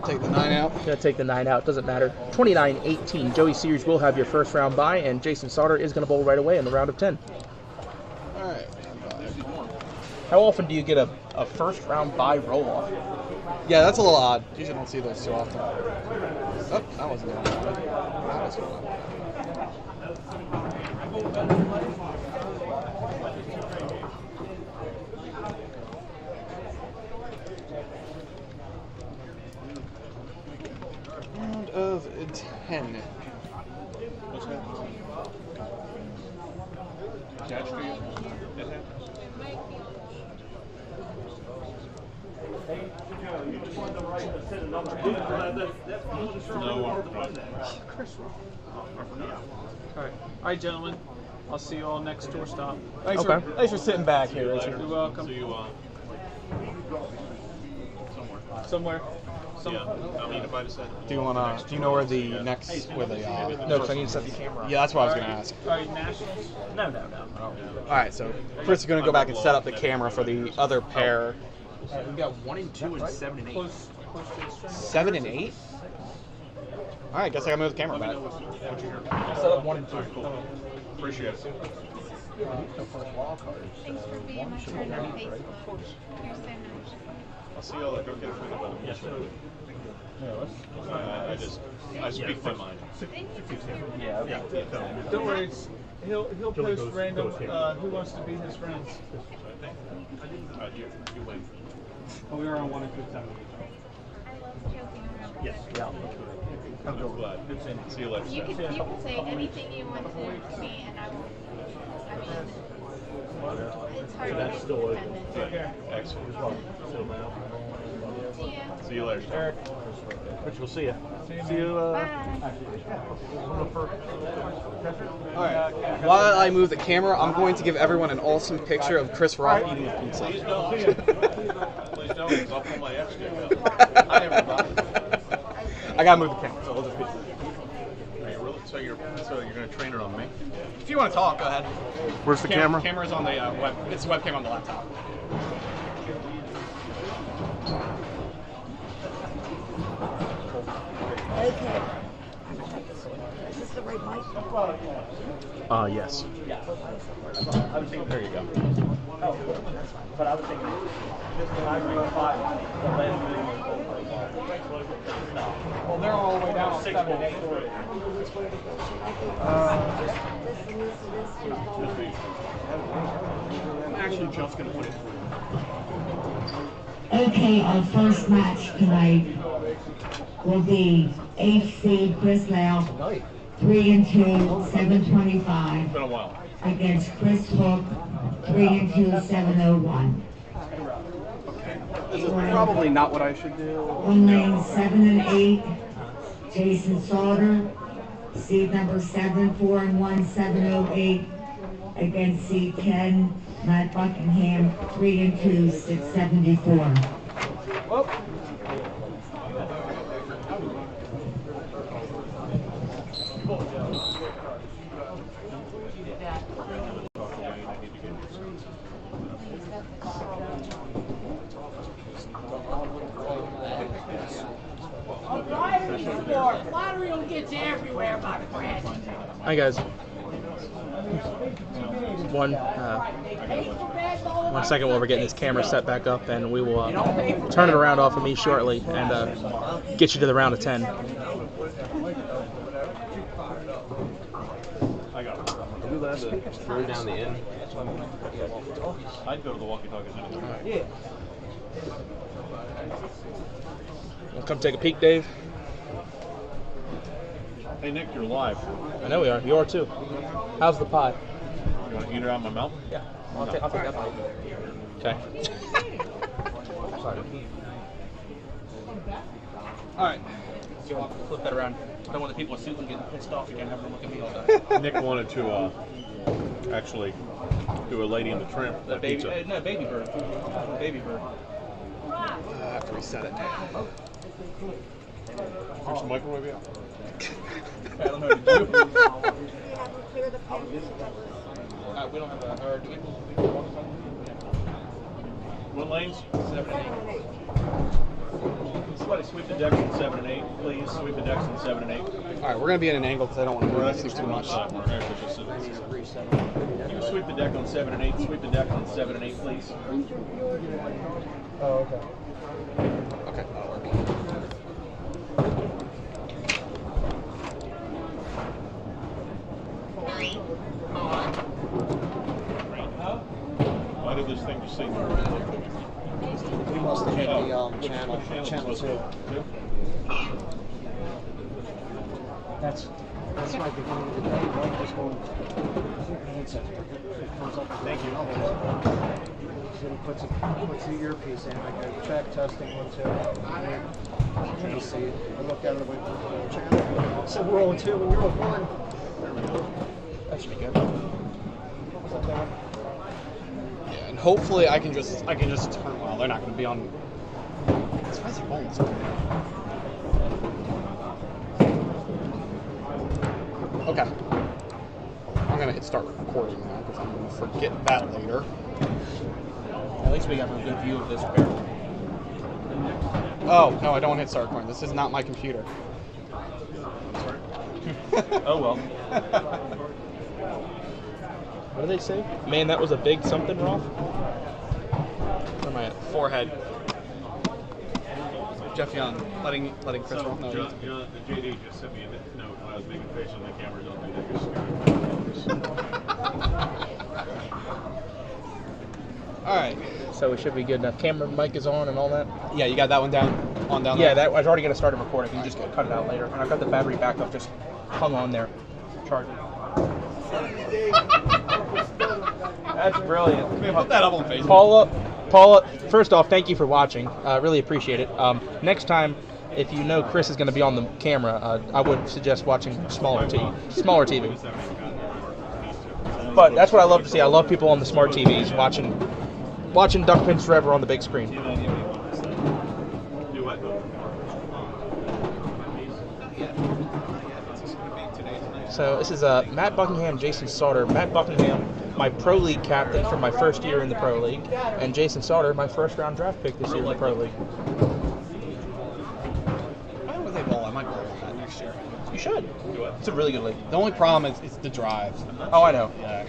Take the 9 out. Gonna take the 9 out. Doesn't matter. 29-18. Joey Sears will have your first round bye, and Jason Sauter is gonna bowl right away in the round of 10. All right. How often do you get a first round bye roll off? Yeah, that's a little odd. Usually don't see those too often. Oh, that wasn't odd. That was odd. Round of 10. What's that? Catch for you? All right, gentlemen. I'll see you all next tour stop. Thanks for sitting back here, Richard. You're welcome. See you Somewhere. Yeah, I mean, if I decide. Do you know where the next, No, because I need to set the camera up. Yeah, that's what I was going to ask. All right, nationals? No. All right, so Chris is going to go back and set up the camera for the other pair. We've got 1 and 2 and 7 and 8. 7 and 8? All right, guess I got to move the camera back. Set up 1 and 2. Appreciate it. Thanks for being my friend on Facebook. You're so nice. I'll see y'all. Go get a food. Yes, sir. I speak my mind. Yeah. Don't worry. He'll post random who wants to be his friends. You win. Oh, we are on 1 and 2 7. Yes. Yeah. I'm glad. See you later. You can say anything you want to me, and I will. It's hard to be independent. Take care. Excellent. See ya. See you later. Eric. Rich, we'll see you. See you. Bye. All right. While I move the camera, I'm going to give everyone an awesome picture of Chris Roth eating a pizza. Please don't. Please don't, because I'll pull my X stick out. I never got it. I gotta move the camera, so we'll just be. So you're going to train it on me? If you want to talk, go ahead. Where's the camera? Camera's on the web. It's the webcam on the laptop. Okay. Is this the right mic? Yes. There you go. But I was thinking, this one I bring 5, the last Well, they're all the way down on 7 and 8. I'm actually just going to put it through. Okay, our first match tonight will be HC Chris Lau, 3 and 2, 725. It's been a while. Against Chris Hook, 3 and 2, 701. This is probably not what I should do. On lane 7 and 8, Jason Sauter, seed number 7, 4 and 1, 708. Against seed 10, Matt Buckingham, 3 and 2, 674. Flattery will get you everywhere, my friend. Hi guys. One second while we're getting this camera set back up, and we will turn it around off of me shortly and get you to the round of 10. I got it. Throw down the end. I'd go to the walkie-talkies anyway. Yeah. Wanna come take a peek, Dave? Hey Nick, you're live. I know we are. You are too. How's the pie? You want to eat it out of my mouth? Yeah. I'll take that bite. Okay. Sorry. All right. Flip that around. I don't want the people in suit getting pissed off again, having to look at me all day. Nick wanted to actually do a Lady in the Tramp. The baby, no, baby bird. Baby bird. I have to reset it now. Turn some microwave out. I don't know what to do. We don't have a. Or do we? What lanes? 7 and 8. Somebody sweep the decks in 7 and 8, please. Sweep the decks in 7 and 8. All right, we're gonna be at an angle because I don't want to move this too much. You sweep the deck on 7 and 8. Sweep the deck on 7 and 8, please. Oh, okay. Okay, that'll work. Why did this thing just say? We must have hit the channel 2. That's like the beginning of the day, right? Just going, handset. It comes up. Thank you. So he puts the earpiece in. I go, check, testing, 1, 2. Let me see it. I look at it, wait for the channel. So we're on 2 and you're on 1. That should be good. Yeah, and hopefully I can just turn. Well, they're not going to be on. It's fuzzy bones. Okay. I'm going to hit start recording now because I'm going to forget that later. At least we got a good view of this bear. Oh no, I don't want to hit start recording. This is not my computer. Oh well. What do they say? Man, that was a big something, Roth. Where am I at? Forehead. Jeff Young, letting Chris Roth know. The JD just sent me a note when I was making faces on the camera. Don't do All right. So we should be good enough. Camera mic is on and all that. Yeah, you got that one down. Yeah, that I was already gonna start a recording. You can just cut it out later. And I've got the battery backup just hung on there, charging. That's brilliant. Put that up on Facebook. Paula, first off, thank you for watching. Really appreciate it. Next time, if you know Chris is going to be on the camera, I would suggest watching smaller TV. But that's what I love to see. I love people on the smart TVs watching Duck Pins Forever on the big screen. So this is Matt Buckingham, Jason Sauter. Matt Buckingham, my Pro League captain for my first year in the Pro League, and Jason Sauter, my first round draft pick this year in the Pro League. I might bowl that next year. You should. It's a really good league. The only problem is the drives. Oh, I know. Yeah.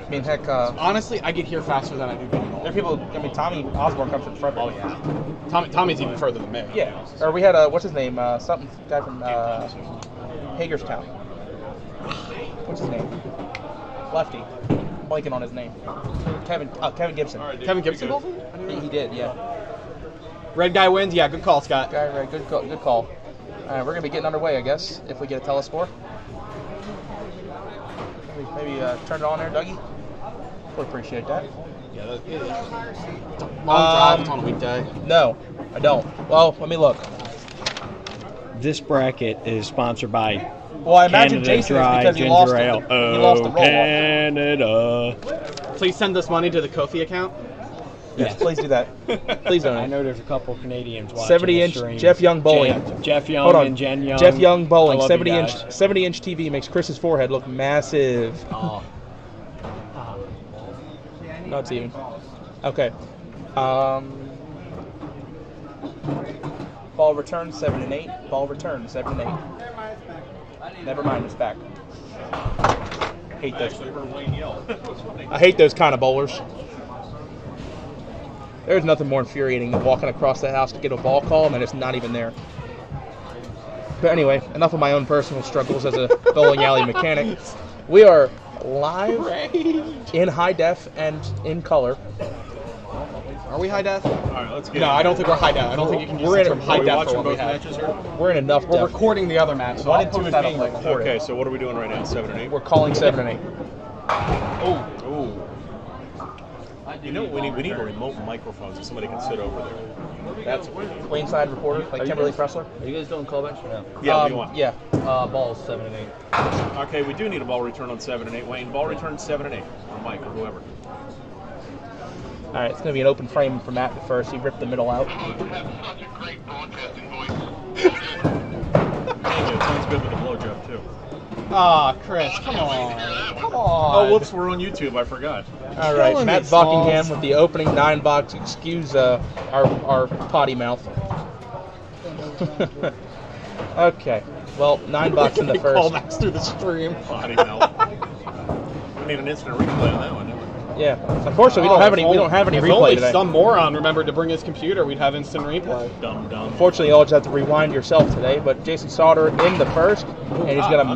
I mean, heck. Honestly, I get here faster than I do getting home. There are people. I mean, Tommy Osborne comes from Frederick. Oh yeah. Tommy's even further than me. Yeah. Or we had what's his name? Something guy from Hagerstown. What's his name? Lefty. I'm blanking on his name. Kevin Gibson. Right, Kevin Gibson? He did, yeah. Red guy wins. Yeah, good call, Scott. Right, good call. All right, we're gonna be getting underway, I guess, if we get a telescore. Maybe turn it on there, Dougie. Would appreciate that. Yeah, it's a long drive on a weekday. No, I don't. Well, let me look. This bracket is sponsored by. Well, I imagine Canada Jason Dry is because he lost the roll. Canada. Please send this money to the Kofi account. Yes, please do that. Please don't. I know there's a couple of Canadians watching. 70-inch Jeff Young bowling. Jeff Young Hold on. and Jen Young. Jeff Young bowling. 70-inch 70-inch TV makes Chris's forehead look massive. Oh. Nuts even. Okay. Ball return 7 and 8. Ball return 7 and 8. Never mind, it's back. Hate those. I hate those kind of bowlers. There's nothing more infuriating than walking across the house to get a ball call and then it's not even there. But anyway, enough of my own personal struggles as a bowling alley mechanic. We are live in high def and in color. Are we high def? All right, let's get. No, I don't think we're high def. I don't think you can use the term high Are we def for watching what we both have. matches here? We're in enough We're depth. recording the other match. So 1 I'll and 2 post is that being up later. recorded. Okay, so what are we doing right now? 7 and 8. We're calling 7 and 8. Oh. You know what we need? We need a remote microphone so somebody can sit over there. That's what we need. Queenside reporter, like Kimberly Pressler. Are you guys doing callbacks or no? Yeah, what do you want? Yeah. Balls 7 and 8. Okay, we do need a ball return on 7 and 8. Wayne, ball return 7 and 8. Or Mike or whoever. All right, it's going to be an open frame for Matt at first. He ripped the middle out. Thank you. It sounds good with a blowjob too. Ah, Chris, come on. Come on. Oh, whoops, we're on YouTube. I forgot. All right, Matt Buckingham with the opening 9-box. Excuse our potty mouth. Okay, well, 9 bucks in the first. Callbacks through the stream. Potty mouth. We need an instant replay on that one, don't we? Yeah. Unfortunately, we don't have any. We don't have any if replay only today. some moron remembered to bring his computer, we'd have instant replay. Dumb. Unfortunately, you'll just have to rewind yourself today. But Jason Sauter in the first, and he's going to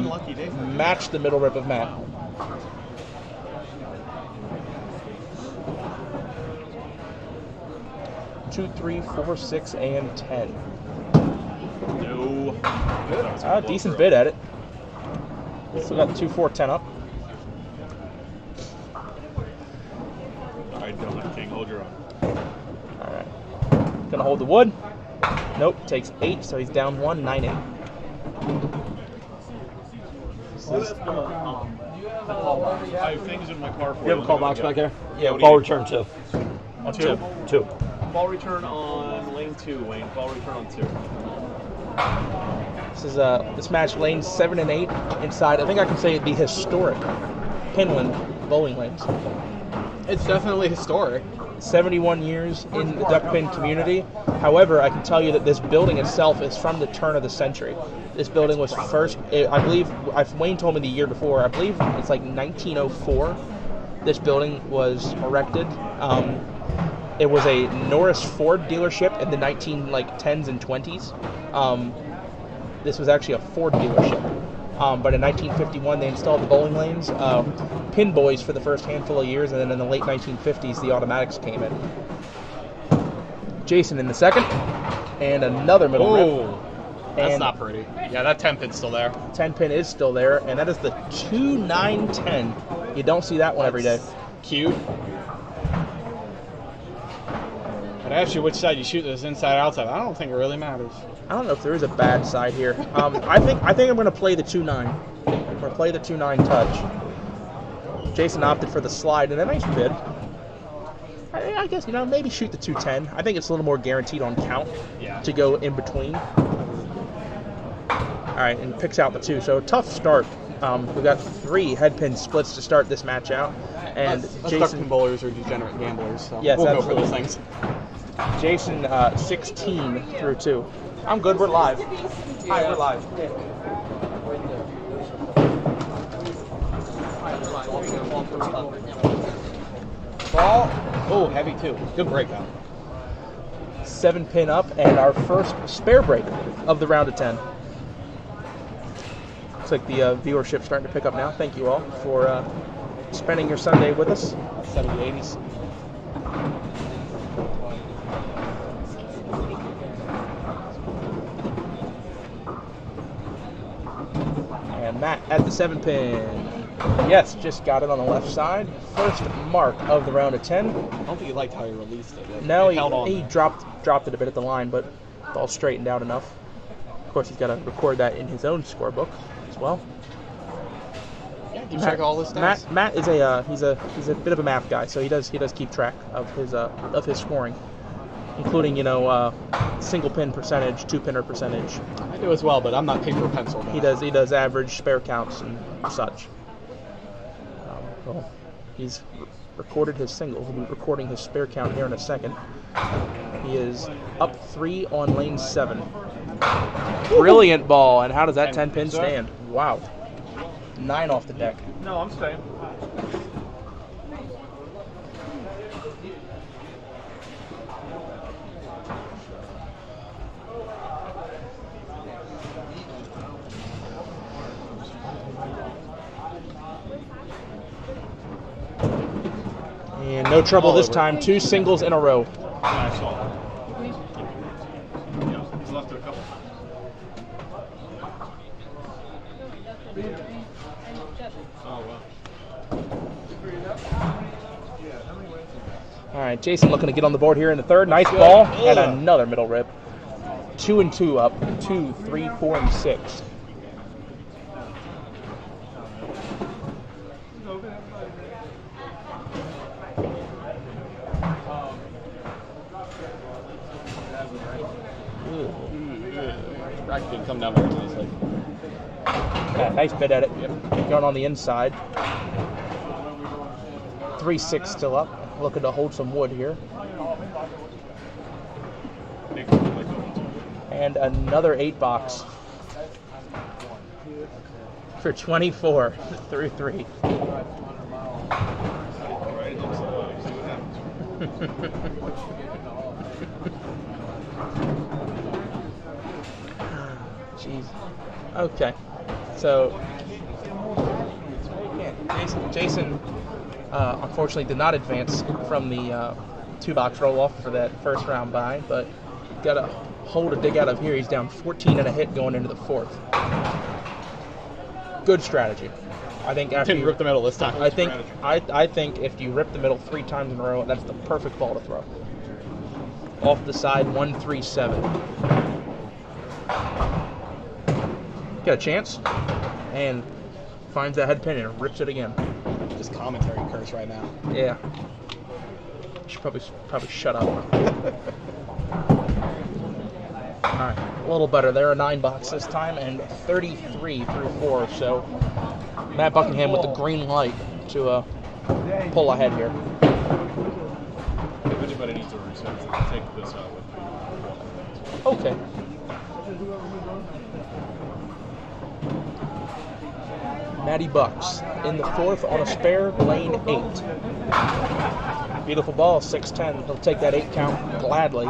match the middle rip of Matt. Two, 3, 4, 6, and 10. No. Decent bid at it. Still got 2, 4, 10 up. All right, Donut King, hold your own. All right. Gonna hold the wood. Nope. Takes 8, so he's down 1, 9, 8. I have things in my car for You have a call box back there? Yeah. Ball return 2. On Two? 2. Ball return on lane 2, Wayne. Ball return on 2. This is this match lane 7 and 8 inside. I think I can say the historic Pinland bowling lanes. It's definitely historic. 71 years in the duck pin community. However, I can tell you that this building itself is from the turn of the century. This building was first, I believe, Wayne told me the year before, I believe it's like 1904. This building was erected. It was a Norris Ford dealership in the 10s and 20s. This was actually a Ford dealership. But in 1951, they installed the bowling lanes, pin boys for the first handful of years, and then in the late 1950s, the automatics came in. Jason in the second, and another middle rip. That's And not pretty. Yeah, that 10 pin's still there. 10 pin is still there, and that is the 2-9-10. You don't see that one every day. Cute. But actually, which side you shoot this, inside or outside? I don't think it really matters. I don't know if there is a bad side here. I think I'm going to play the 2-9. I'm going to play the 2-9 touch. Jason opted for the slide, and a nice bid. I guess, maybe shoot the 2-10. I think it's a little more guaranteed on count to go in between. All right, and picks out the 2. So tough start. We've got 3 head pin splits to start this match out. And Us Jason duck pin bowlers are degenerate gamblers, so Yes, we'll go absolutely. for those things. Jason 16 through 2. I'm good. We're live. Hi, we're live. Ball. Oh, heavy too. Good breakout. 7 pin up, and our first spare break of the round of 10. Looks like the viewership's starting to pick up now. Thank you all for spending your Sunday with us. 70-80s. And Matt at the 7 pin. Yes, just got it on the left side. First mark of the round of 10. I don't think he liked how he released it. No, It held on he there. dropped it a bit at the line, but it's all straightened out enough. Of course, he's got to record that in his own scorebook as well. Yeah, you check all this stats. Matt is he's a bit of a math guy, so he does keep track of his scoring, including single pin percentage, 2-pinner percentage. I do as well, but I'm not paper pencil. He does average spare counts and such. Well, he's recorded his singles. We'll be recording his spare count here in a second. He is up 3 on lane 7. Brilliant ball, and how does that 10 pin stand? Wow. 9 off the deck. No, I'm staying. And no trouble this time. 2 singles in a row. I saw it. Yeah, he's left it a couple times. Oh, wow. All right, Jason looking to get on the board here in the third. Nice ball and another middle rip. 2 and 2 up. 2, 3, 4, and 6. Racket didn't come down very nicely. Yeah, nice bit at it. Going on the inside. 3-6 still up. Looking to hold some wood here. And another 8 box for 24 through 3. Jeez. Okay. So Jason unfortunately did not advance from the 2-box roll-off for that first round bye, but got a hole to dig out of here. He's down 14 and a hit going into the 4th. Good strategy. I think after Didn't rip the middle this time. I think if you rip the middle 3 times in a row, that's the perfect ball to throw. Off the side, 1-3-7. Got a chance, and finds that head pin and rips it again. Just commentary curse right now. Yeah. Should probably shut up. All right, a little better there. A 9-box this time, and 33 through 4. So Matt Buckingham with the green light to pull ahead here. If anybody needs a reset, take this out with me. Okay. Matty Bucks in the 4th on a spare, lane 8. Beautiful ball, 6-10. He'll take that 8 count gladly.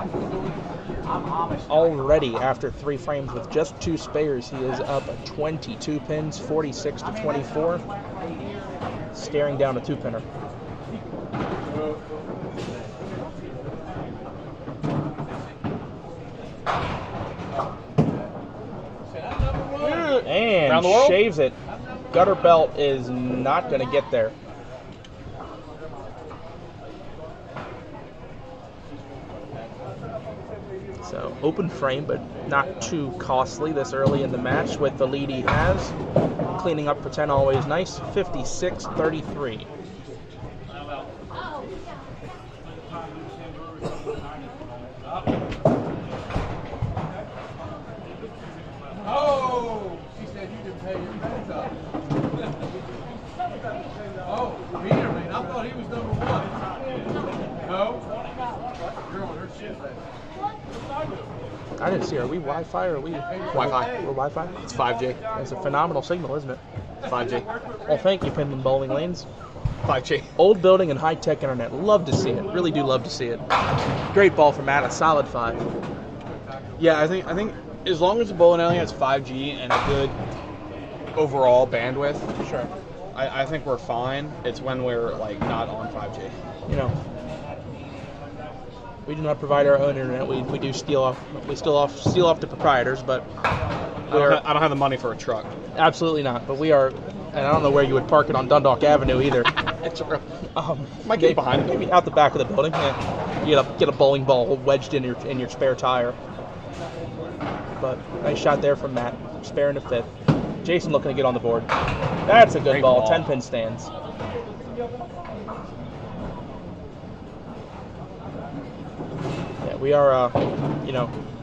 Already after 3 frames with just 2 spares, he is up 22 pins, 46 to 24. Staring down a 2-pinner. And shaves it. Gutter belt is not going to get there. So open frame, but not too costly this early in the match with the lead he has. Cleaning up for 10, always nice. 56-33. Oh, she said you didn't pay your bets up. Oh, Peter, man, I thought he was number 1. No? You're on her shit list. I didn't see her. Are we Wi-Fi or are we Wi-Fi? We're Wi-Fi? It's 5G. It's a phenomenal signal, isn't it? 5G. Well, thank you, Pinland Bowling Lanes. 5G. Old building and high-tech internet. Love to see it. Really do love to see it. Great ball from Matt. A solid 5. Yeah, I think as long as the bowling alley has 5G and a good overall bandwidth, sure. I think we're fine. It's when we're like not on 5G. You know, we do not provide our own internet. We do steal off. We steal off the proprietors, but I don't have the money for a truck. Absolutely not. But we are, and I don't know where you would park it on Dundalk Avenue either. Might get behind it. Maybe out the back of the building. Yeah. Get a bowling ball wedged in your spare tire. But nice shot there from Matt. Spare in the 5th. Jason looking to get on the board. That's a good Great ball. ball. 10-pin stands. Yeah, we are.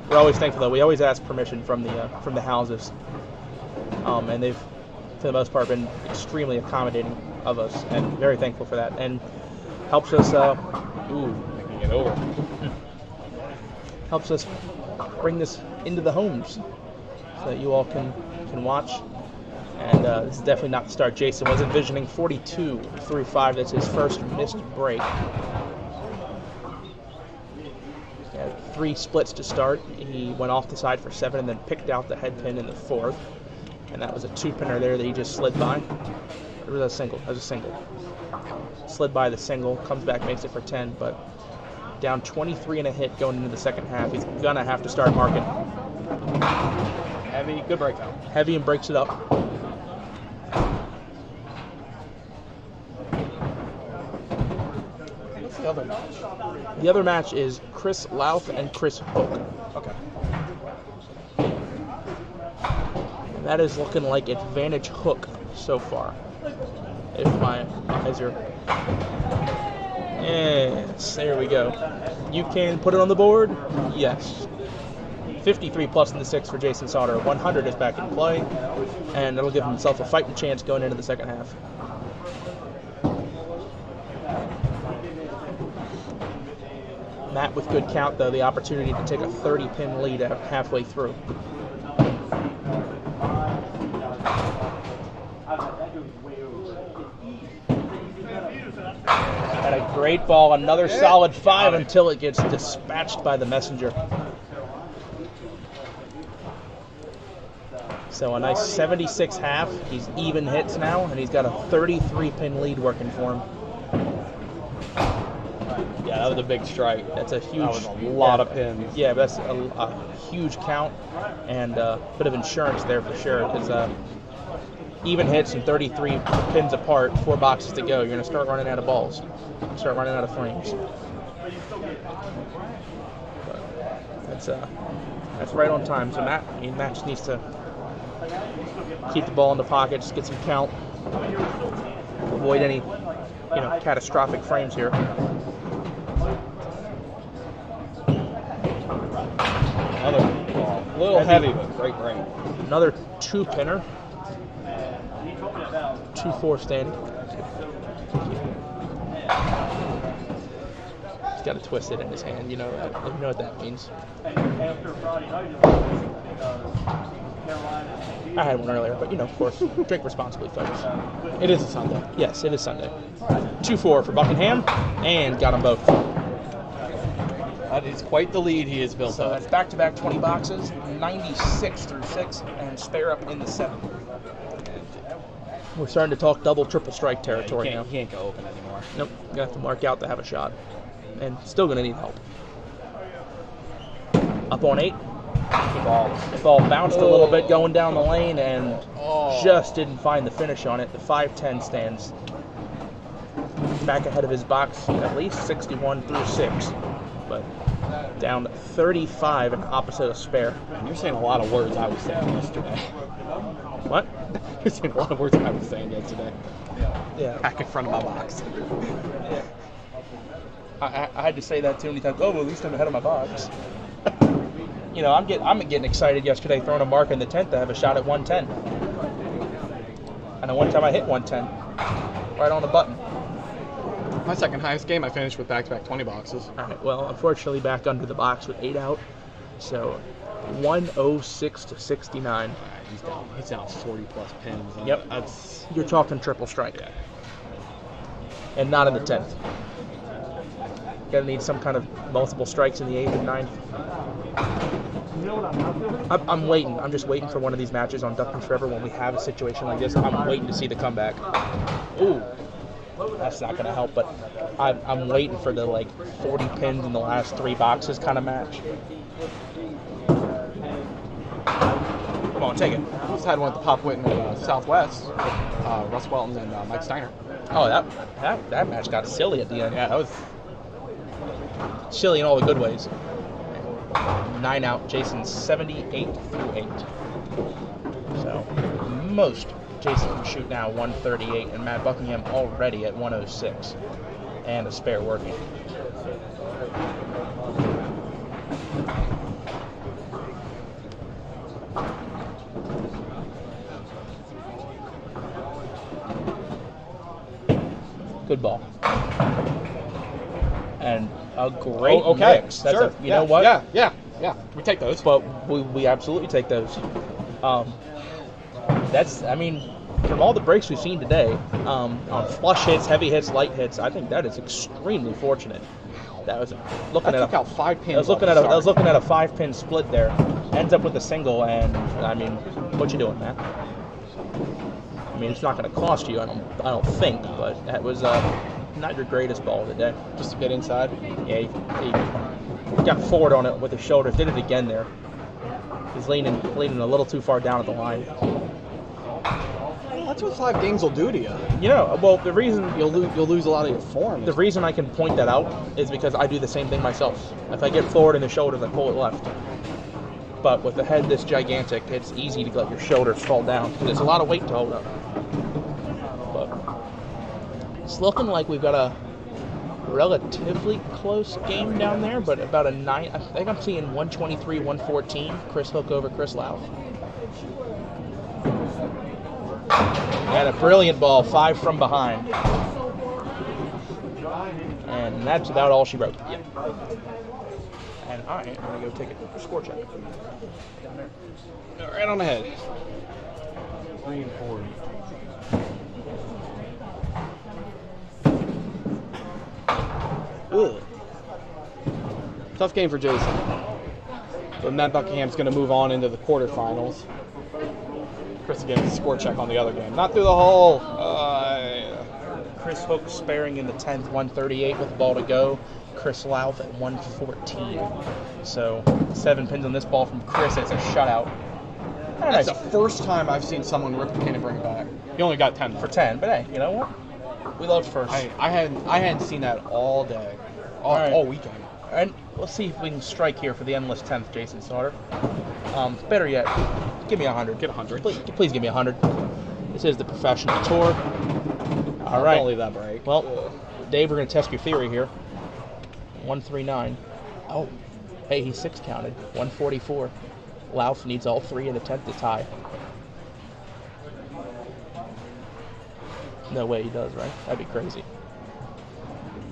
We're always thankful though. We always ask permission from the houses, and they've, for the most part, been extremely accommodating of us, and very thankful for that. And helps us. Making it over. Helps us bring this into the homes so that you all can watch. And this is definitely not the start Jason was envisioning. 42 through 5. That's his first missed break. He had 3 splits to start. He went off the side for 7 and then picked out the head pin in the 4th. And that was a 2-pinner there that he just slid by. It was a single. Slid by the single, comes back, makes it for 10, but Down 23 and a hit going into the second half. He's gonna have to start marking. Heavy, good breakout. Heavy and breaks it up. What's the other match? The other match is Chris Louth and Chris Hook. Okay. That is looking like advantage Hook so far. If my eyes are... Yes, there we go. You can put it on the board? Yes. 53 plus in the 6 for Jason Sauter. 100 is back in play, and that'll give himself a fighting chance going into the second half. Matt with good count, though, the opportunity to take a 30-pin lead halfway through. Had a great ball, another solid 5 until it gets dispatched by the messenger. So a nice 76 half. He's even hits now, and he's got a 33-pin lead working for him. Yeah, that was a big strike. That's a huge, that was a lot of pins. Yeah, that's a huge count and a bit of insurance there for sure. Because even hits and 33 pins apart, 4 boxes to go, you're going to start running out of balls. Start running out of frames. But that's right on time. So Matt just needs to keep the ball in the pocket, just get some count, avoid any catastrophic frames here. Another ball. A little heavy, but great break. Another 2-pinner. 2-4 standing. He's got to twist it in his hand. You know what that means. I had one earlier, but of course, drink responsibly, folks. It is a Sunday. Yes, it is Sunday. 2-4 for Buckingham, and got them both. That is quite the lead he has built So up. that's back-to-back 20 boxes, 96 through 6, and spare up in the 7. We're starting to talk double, triple strike territory now. He can't go open anymore. Nope, gonna have to mark out to have a shot, and still gonna need help. Up on 8. The ball bounced a little bit going down the lane and just didn't find the finish on it. The 5-10 stands back ahead of his box at least 61 through 6, but down 35 and opposite of spare. And you're saying a lot of words I was saying yesterday. What? You're saying a lot of words I was saying yesterday. Yeah. Back in front of my box. I had to say that too many times. Oh, well, at least I'm ahead of my box. I'm getting excited yesterday throwing a mark in the 10th to have a shot at 110. And then one time I hit 110. Right on the button. My second highest game, I finished with back-to-back 20 boxes. All right, well, unfortunately back under the box with 8 out. So 106 to 69. He's down 40-plus pins. Yep. You're talking triple strike. Yeah. And not in the 10th. Gonna need some kind of multiple strikes in the 8th and 9th. I'm waiting. I'm just waiting for one of these matches on Duck Pins Forever when we have a situation like this. I'm waiting to see the comeback. Ooh, that's not gonna help. But I'm waiting for the 40 pins in the last 3 boxes kind of match. Come on, take it. Just had one at the Pop Whitman Southwest with Russ Welton and Mike Steiner. Oh, that match got silly at the end. Yeah, that was silly in all the good ways. 9 out, Jason's 78 through 8. So most Jason can shoot now 138, and Matt Buckingham already at 106, and a spare working. Good ball. And a great mix. That's sure. You know what? Yeah. We take those. But we absolutely take those. From all the breaks we've seen today, on flush hits, heavy hits, light hits, I think that is extremely fortunate. That was looking at out 5 pins. I was looking at a 5-pin split there. Ends up with a single, and what you doing, man? It's not going to cost you, I don't think, but that was not your greatest ball of the day. Just a bit inside. Yeah, he got forward on it with his shoulders. Did it again there. He's leaning a little too far down at the line. Well, that's what 5 games will do to you. You know, well, the reason you'll lose a lot of your form. The reason I can point that out is because I do the same thing myself. If I get forward in the shoulders, I pull it left. But with the head this gigantic, it's easy to let your shoulders fall down. There's a lot of weight to hold up. But it's looking like we've got a relatively close game down there, but about a 9. I think I'm seeing 123-114. Chris Hook over Chris Louth. And a brilliant ball, 5 from behind. And that's about all she wrote. Yep. And I am going to go take a score check. Right on the head. 3 and 4. Ugh. Tough game for Jason. But Matt Buckingham's going to move on into the quarterfinals. Chris again, score check on the other game. Not through the hole. Chris Hook sparing in the 10th, 138 with the ball to go. Chris Louth at 114. So 7 pins on this ball from Chris. It's a shutout. That's the first time I've seen someone rip the pin and bring it back. He only got 10 for 10, but hey, you know what? We loved first. I hadn't seen that all day, all weekend. And let's see if we can strike here for the endless 10th, Jason Sauter. Better yet, give me 100. Get 100. Please give me 100. This is the professional tour. All right. Don't leave that break. Well, Dave, we're going to test your theory here. 139. Oh, hey, he's 6 counted. 144. Louth needs all 3 in the 10th to tie. No way he does, right? That'd be crazy.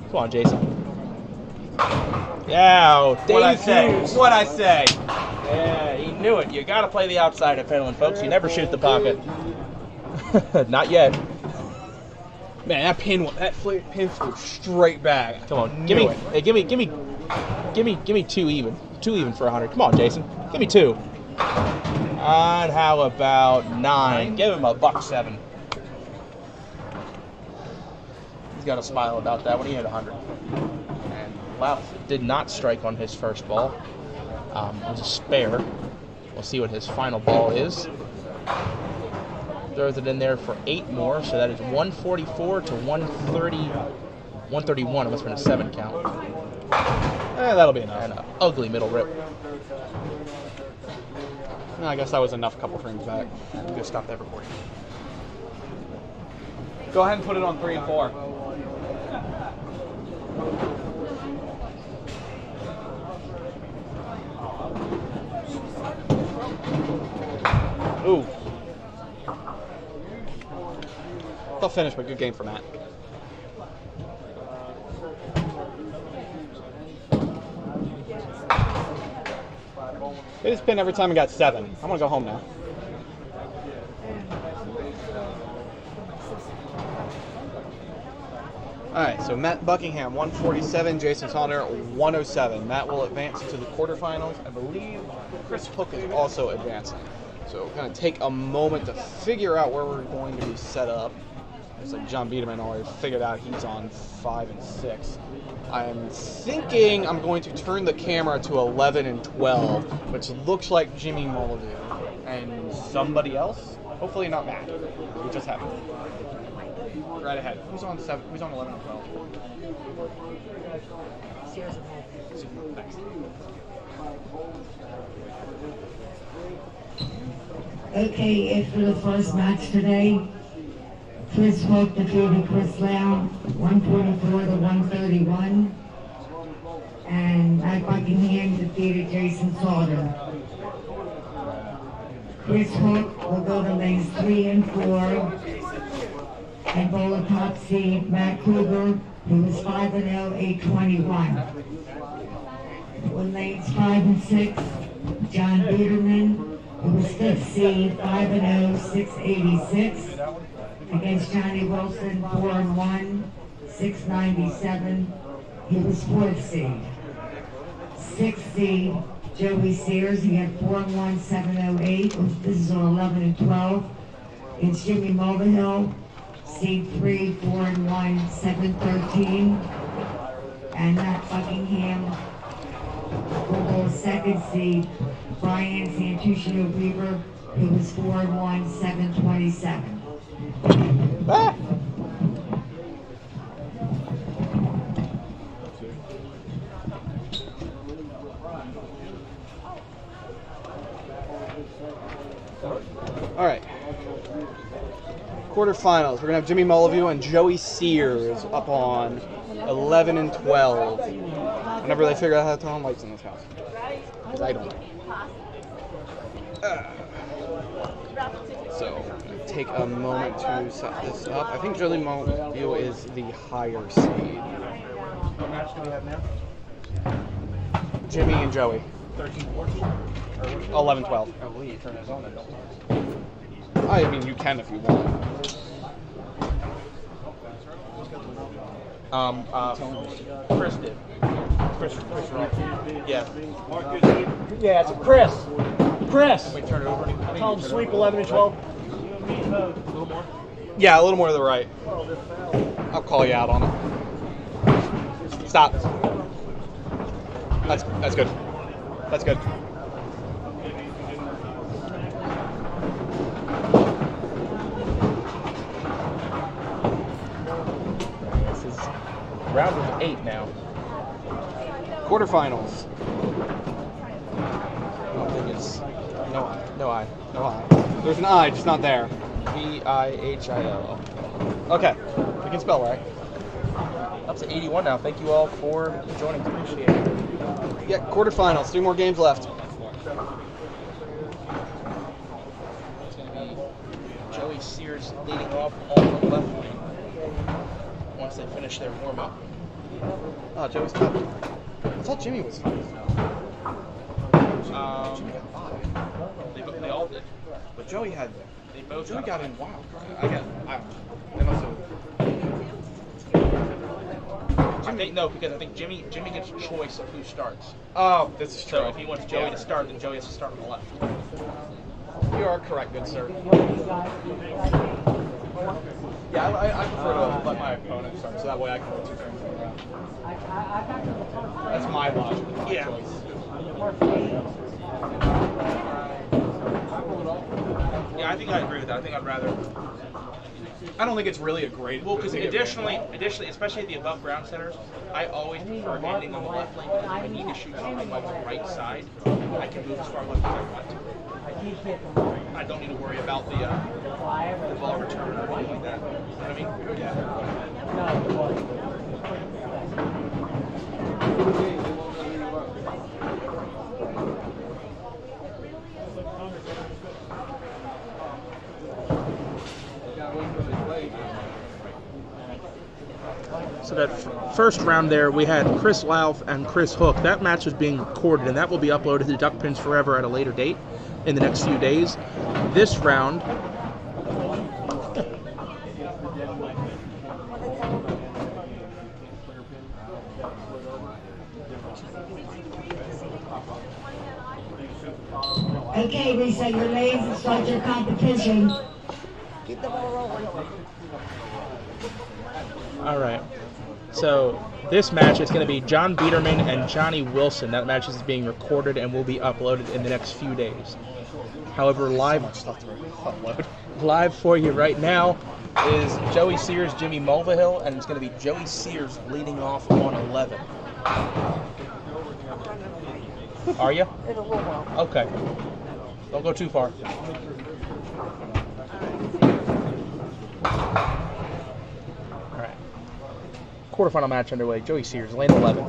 Come on, Jason. Yeah, Dave Hughes. What'd I say? Yeah, he knew it. You got to play the outside at Pinland, folks. You never shoot the pocket. Not yet. Man, that pin flew straight back. Come on, give me 2 even. 2 even for 100. Come on, Jason. Give me 2. And how about 9? Give him $1.07. He's got a smile about that when he hit 100. And Louth did not strike on his first ball. It was a spare. We'll see what his final ball is. Throws it in there for 8 more, so that is 144 to 130, 131. It must have been a 7 count. That'll be enough. And an ugly middle rip. I guess that was enough a couple frames back. I'm going to stop that recording. Go ahead and put it on 3 and 4. Ooh. Tough finish, but good game for Matt. Hit his pin every time he got 7. I'm gonna go home now. Alright, so Matt Buckingham, 147, Jason Sauter, 107. Matt will advance to the quarterfinals. I believe Chris Hook is also advancing. So we're going to take a moment to figure out where we're going to be set up. It's like John Biederman already figured out he's on 5 and 6. I'm thinking I'm going to turn the camera to 11 and 12, which looks like Jimmy Mulligan and somebody else. Hopefully not Matt. We just happened. Right ahead. Who's on 7? Who's on 11 and 12? Thanks. Okay, if for the first match today, Chris Hook defeated Chris Louth, 144 to 131. And Matt Buckingham defeated Jason Sauter. Chris Hook will go to lanes 3 and 4. And bowl a top seed, Matt Kruger, who was 5-0, 821. On lanes 5 and 6, John Biederman, who was 5th seed, 5-0, 686. Against Johnny Wilson, 4-1, 697. He was 4th seed. 6th seed, Joey Sears, he had 4-1, 708. This is on 11 and 12. Against Jimmy Mulvihill, seed 3, 4-1, 7-13. And Matt Buckingham will go second seed, Brian Santuccio Weaver, who was 4-1, 7-27. Ah! All right. Quarterfinals. We're gonna have Jimmy Mulliveau and Joey Sears up on 11 and 12. Whenever they figure out how to turn on lights in this house, because I don't. So take a moment to set this up. I think Jimmy Mulliveau is the higher seed. What match do we have now? Jimmy and Joey. 13-14? 11-12. Oh, will you turn those on? I mean, you can if you want. Chris did. Chris Roth. Yeah. Yeah, it's Chris. Chris. Wait, turn it over. Tell him sweep 11 and 12. A little more? Yeah, a little more to the right. I'll call you out on it. Stop. That's good. That's good. This is round of 8 now. Quarterfinals. I don't think it's no I. There's an I, just not there. Vihilo. Okay, we can spell right. Up to 81 now. Thank you all for joining. Appreciate it. Yeah, quarterfinals. 3 more games left. It's going to be Joey Sears leading off on the left wing once they finish their warm-up. Oh, Joey's top. I thought Jimmy was 5. They all did. But Joey had. They both Joey got in wild. They must have. No, because I think Jimmy gets choice of who starts. Oh, this is true. So if he wants Joey to start, then Joey has to start on the left. You are correct, good sir. Yeah, I prefer to let my opponent start, so that way I can put 2 frames in a row. That's my logic, my choice. Yeah, I think I agree with that. I think I'd rather. I don't think it's really a great. Well, because additionally, especially the above ground centers, I always prefer ending on the left lane. If I need to shoot something like the right side, I can move as far left as I want to. I don't need to worry about the ball return or anything like that. You know what I mean? So that first round there, we had Chris Lauf and Chris Hook. That match is being recorded, and that will be uploaded to Duck Pins Forever at a later date in the next few days. This round... Okay, reset your lanes and start your competition. Keep the ball rolling. All right. So this match is going to be John Biederman and Johnny Wilson. That match is being recorded and will be uploaded in the next few days. However, live for you right now is Joey Sears, Jimmy Mulvihill, and it's going to be Joey Sears leading off on 11. Are you? It'll roll well. Okay. Don't go too far. All right. Quarterfinal match underway. Joey Sears, lane 11.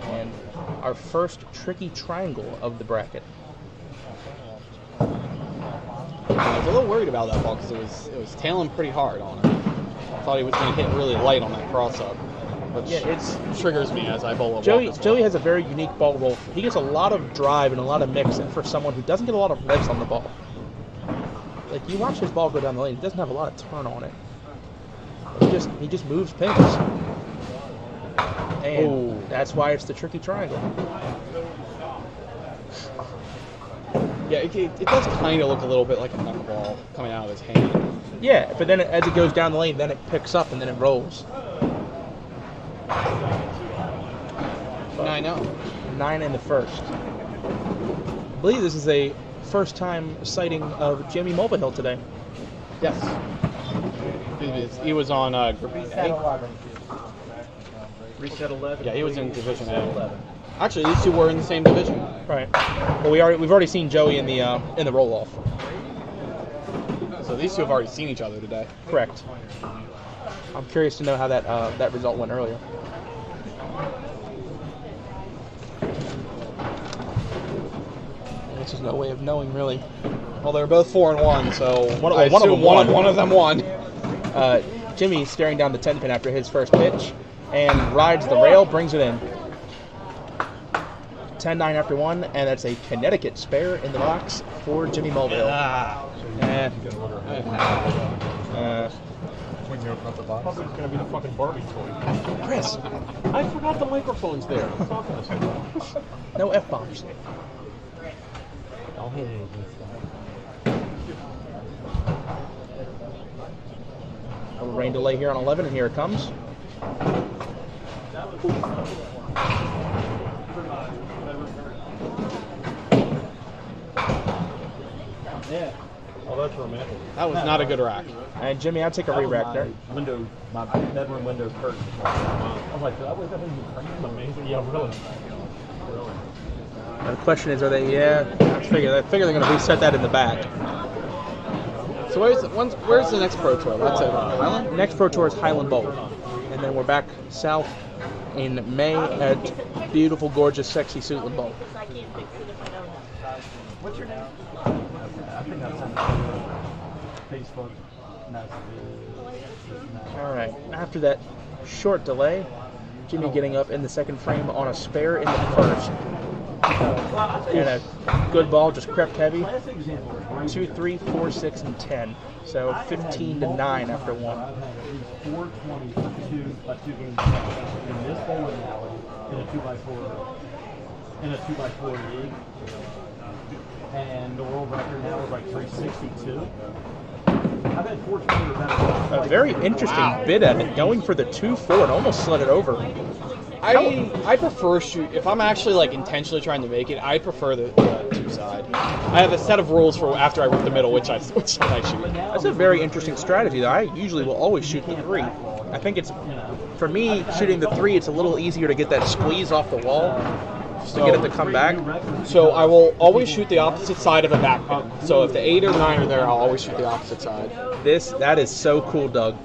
And our first tricky triangle of the bracket. I was a little worried about that ball because it was tailing pretty hard on it. I thought he was going to hit really light on that cross-up, which triggers me as I bowl a Joey ball. has a very unique ball roll. He gets a lot of drive and a lot of mix, and for someone who doesn't get a lot of legs on the ball. Like, you watch his ball go down the lane, he doesn't have a lot of turn on it. He just moves pins. And that's why it's the tricky triangle. Yeah, it does kind of look a little bit like a knuckleball coming out of his hand. Yeah, but then as it goes down the lane, then it picks up and then it rolls. 9-0. 9 in the first. I believe this is a first-time sighting of Jimmy Mulvihill today. Yes. He was on Group Reset A. 11. Reset 11. Yeah, he was in Division Reset A. 11. Actually, these two were in the same division. Right. Well, we've already seen Joey in the roll-off. So these two have already seen each other today. Correct. I'm curious to know how that result went earlier. There's just no way of knowing, really. Well, they're both 4-1, so I one of assume them won. one of them won. Jimmy's staring down the 10 pin after his first pitch and rides the rail, brings it in. 10-9 after one, and that's a Connecticut spare in the box for Jimmy Mulvihill. When you open up the box, it's going to be the fucking Barbie toy. Chris, I forgot the microphone's there. No F-bombs. Don't hit anything. A rain delay here on 11, and here it comes. Yeah. Oh, that's romantic. That was not a good rack. And Jimmy, I'll take a re-rack there. My bedroom window curtain. I was like, that was amazing. Yeah, really. Now the question is, are they? Yeah, I figure they're going to reset that in the back. So where's the next Pro Tour? That's it. Highland? Next Pro Tour is Highland Bowl, and then we're back south in May at beautiful, gorgeous, sexy Suitland Bowl. What's your name? I think I've sent it to Facebook. All right. After that short delay, Jimmy getting up in the second frame on a spare in the first. And a good ball, just crept heavy. 2, 3, 4, 6, and 10. So 15-9 after one. 420 two games in this bowling alley in a 2x4 league, and the world record now is like 362. I've had 420 or better. A very interesting bid at it, going for the 2-4 and almost slid it over. I prefer shoot if I'm actually like intentionally trying to make it. I prefer the two side. I have a set of rules for after I work the middle, which side I shoot. That's a very interesting strategy, though. I usually will always shoot the 3. I think it's, for me, shooting the 3, it's a little easier to get that squeeze off the wall, just to get it to come back. So I will always shoot the opposite side of a back pin. So if the 8 or 9 are there, I'll always shoot the opposite side. That is so cool, Doug.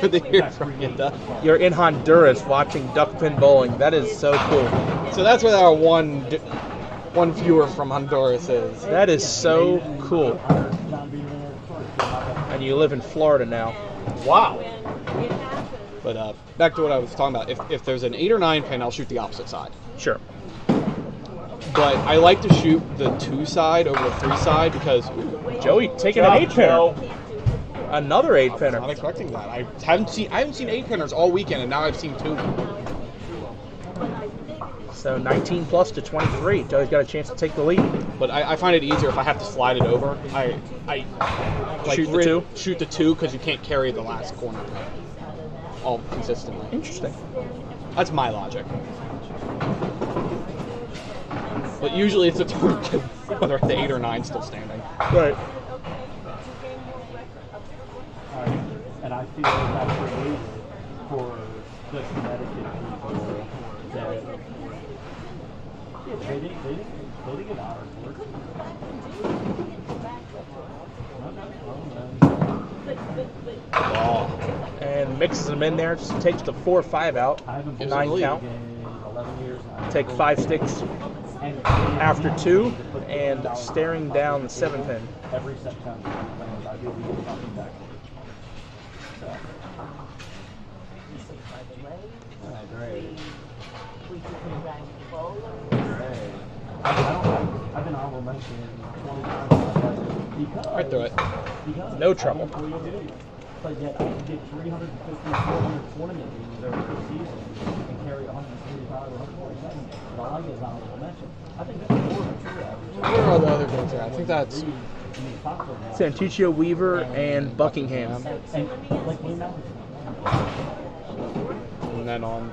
Good to hear from you, Doug. You're in Honduras watching duck pin bowling. That is so cool. So that's where our one viewer from Honduras is. That is so cool. And you live in Florida now. Wow. But back to what I was talking about. If there's an 8 or 9 pin, I'll shoot the opposite side. Sure. But I like to shoot the 2 side over the 3 side because Joey taking an 8 pinner. Another 8 pinner. I'm not expecting that. I haven't seen 8 pinners all weekend, and now I've seen 2. So 19 plus to 23. Joey's got a chance to take the lead. But I find it easier if I have to slide it over. I like shoot the 2. Shoot the 2 because you can't carry the last corner all consistently. Interesting. That's my logic. But usually it's a turn whether the 8 or 9 still standing. Right. And I feel that's created for the Connecticut people that they didn't get hours work. And mixes them in there, just takes the 4-5 out. 9 count. Take 5 sticks after 2, and staring down the 7 pin. Every September, I do something back. I've been honorable mention 20 times. Right through it. No trouble. But yet I can get 350, 400 tournament games over the season and carry 145 or 147. But all I get is honorable mention. I think that's more of a true average. Where are the other games at? I think that's Santuccio, Weaver, and Buckingham. And then on,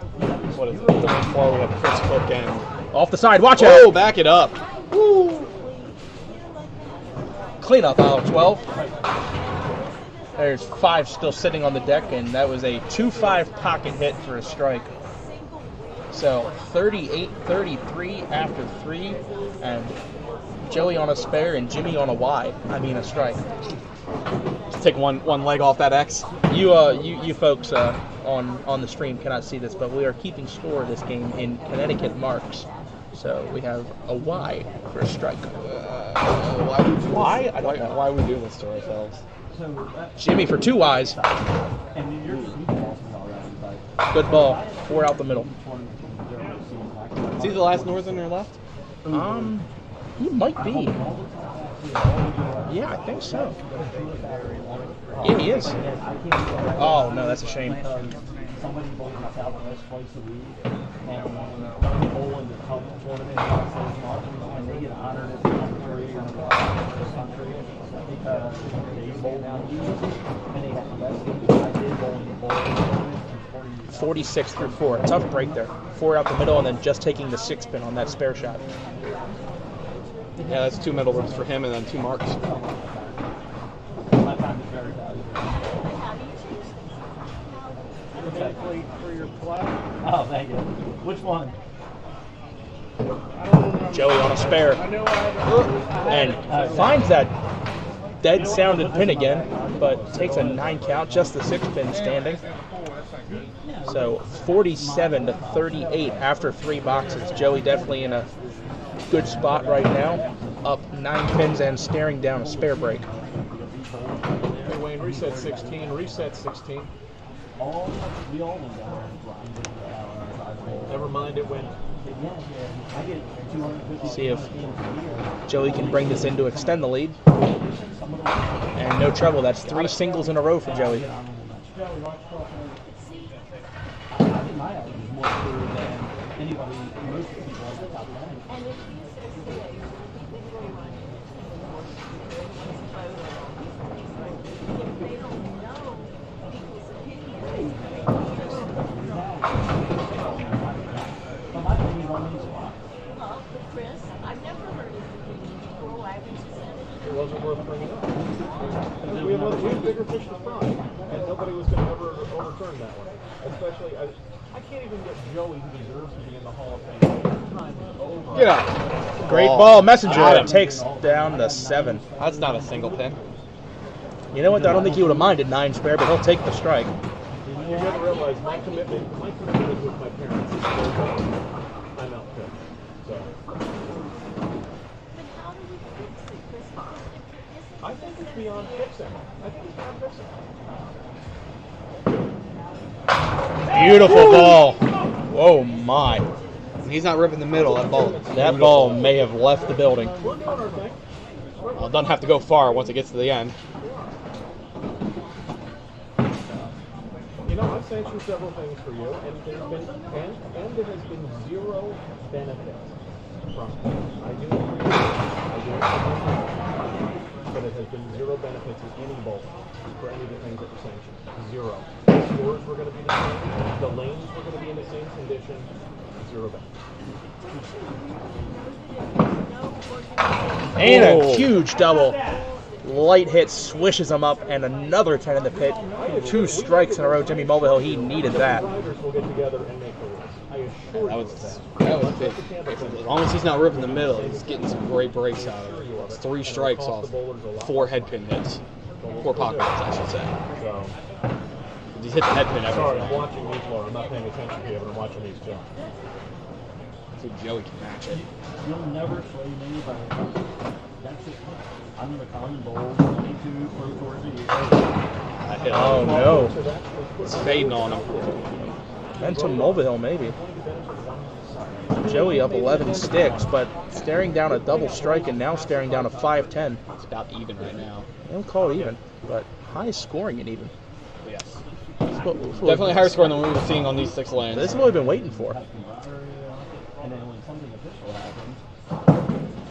what is it, the one floor we have Chris Cook and... Off the side, watch out! Oh, back it up. Woo. Clean up, aisle 12. There's 5 still sitting on the deck, and that was a 2-5 pocket hit for a strike. So 38-33 after 3, and Joey on a spare and Jimmy on a Y. I mean a strike. Just take one leg off that X. You folks on the stream cannot see this, but we are keeping score of this game in Connecticut marks. So we have a Y for a strike. Why? I don't know. Why are we doing this to ourselves? Jimmy for 2 Ys. Good ball. 4 out the middle. Is he the last Northerner left? He might be. Yeah, I think so. Yeah, he is. Oh, no, that's a shame. Somebody bowls in Southwest twice a week, and they bowl in the cup tournament and they get honored as the country and the country because they bowl down east and they have the best teams. I did bowl in the bowl tournament. 46-4. Tough break there. 4 out the middle, and then just taking the 6-pin on that spare shot. Yeah, that's 2 middle ribs for him and then 2 marks. My time is very valuable. For your play? Oh, thank you. Which one? Joey on a spare. And finds that dead sounded pin again, but takes a 9 count, just the 6-pin standing. So 47-38 after 3 boxes. Joey definitely in a good spot right now. Up 9 pins and staring down a spare break. Hey Wayne, reset 16, reset 16. Never mind, it went. See if Joey can bring this in to extend the lead. And no trouble. That's 3 singles in a row for Joey. It wasn't worth bringing up. We have bigger fish to fry, and nobody was going to ever overturn that one. Especially, I can't even get Joey, who deserves to be in the Hall of Fame. Time is over. Get up. Great ball. Messenger takes down the 7. That's not a single pin. You know what? I don't think he would have minded 9 spare, but he'll take the strike. You got to realize my commitment is with my parents. I'm out there. So. I think it's beyond fixing. Beautiful ball. Oh my. He's not ripping the middle. That ball may have left the building. We're doing our thing. Well, it doesn't have to go far once it gets to the end. You know, I've sanctioned several things for you, and there has been 0 benefit from it. I do agree. But it has been 0 benefits in any bowl for any of the things that were sanctioned. 0. The scores were going to be the same. The lanes were going to be in the same condition. 0 benefits. And a huge double. Light hit swishes him up, and another 10 in the pit. 2 strikes in a row. Jimmy Mulvihill, he needed that. We'll get together and make the rules. I assure That was big. As long as he's not ripping the middle, he's getting some great breaks out of it. It's 3 strikes off 4 head pin hits. 4 pocket hits, I should say. He's hit the head pin every Sorry, time. I'm watching these, Laura. I'm not paying attention to you, but I'm watching these too. So Joey can match it. You'll never sway me by that's it. I'm in the common bowl 22 Pro Tours a year. Oh no. It's fading on him. And to Mulvihill, maybe. Joey up 11 sticks, but staring down a double strike and now staring down a 5-10. It's about even right now. They don't call it even, but high scoring and even. Definitely higher score than we were seeing on these 6 lanes. This is what we've been waiting for. And then when something official happens,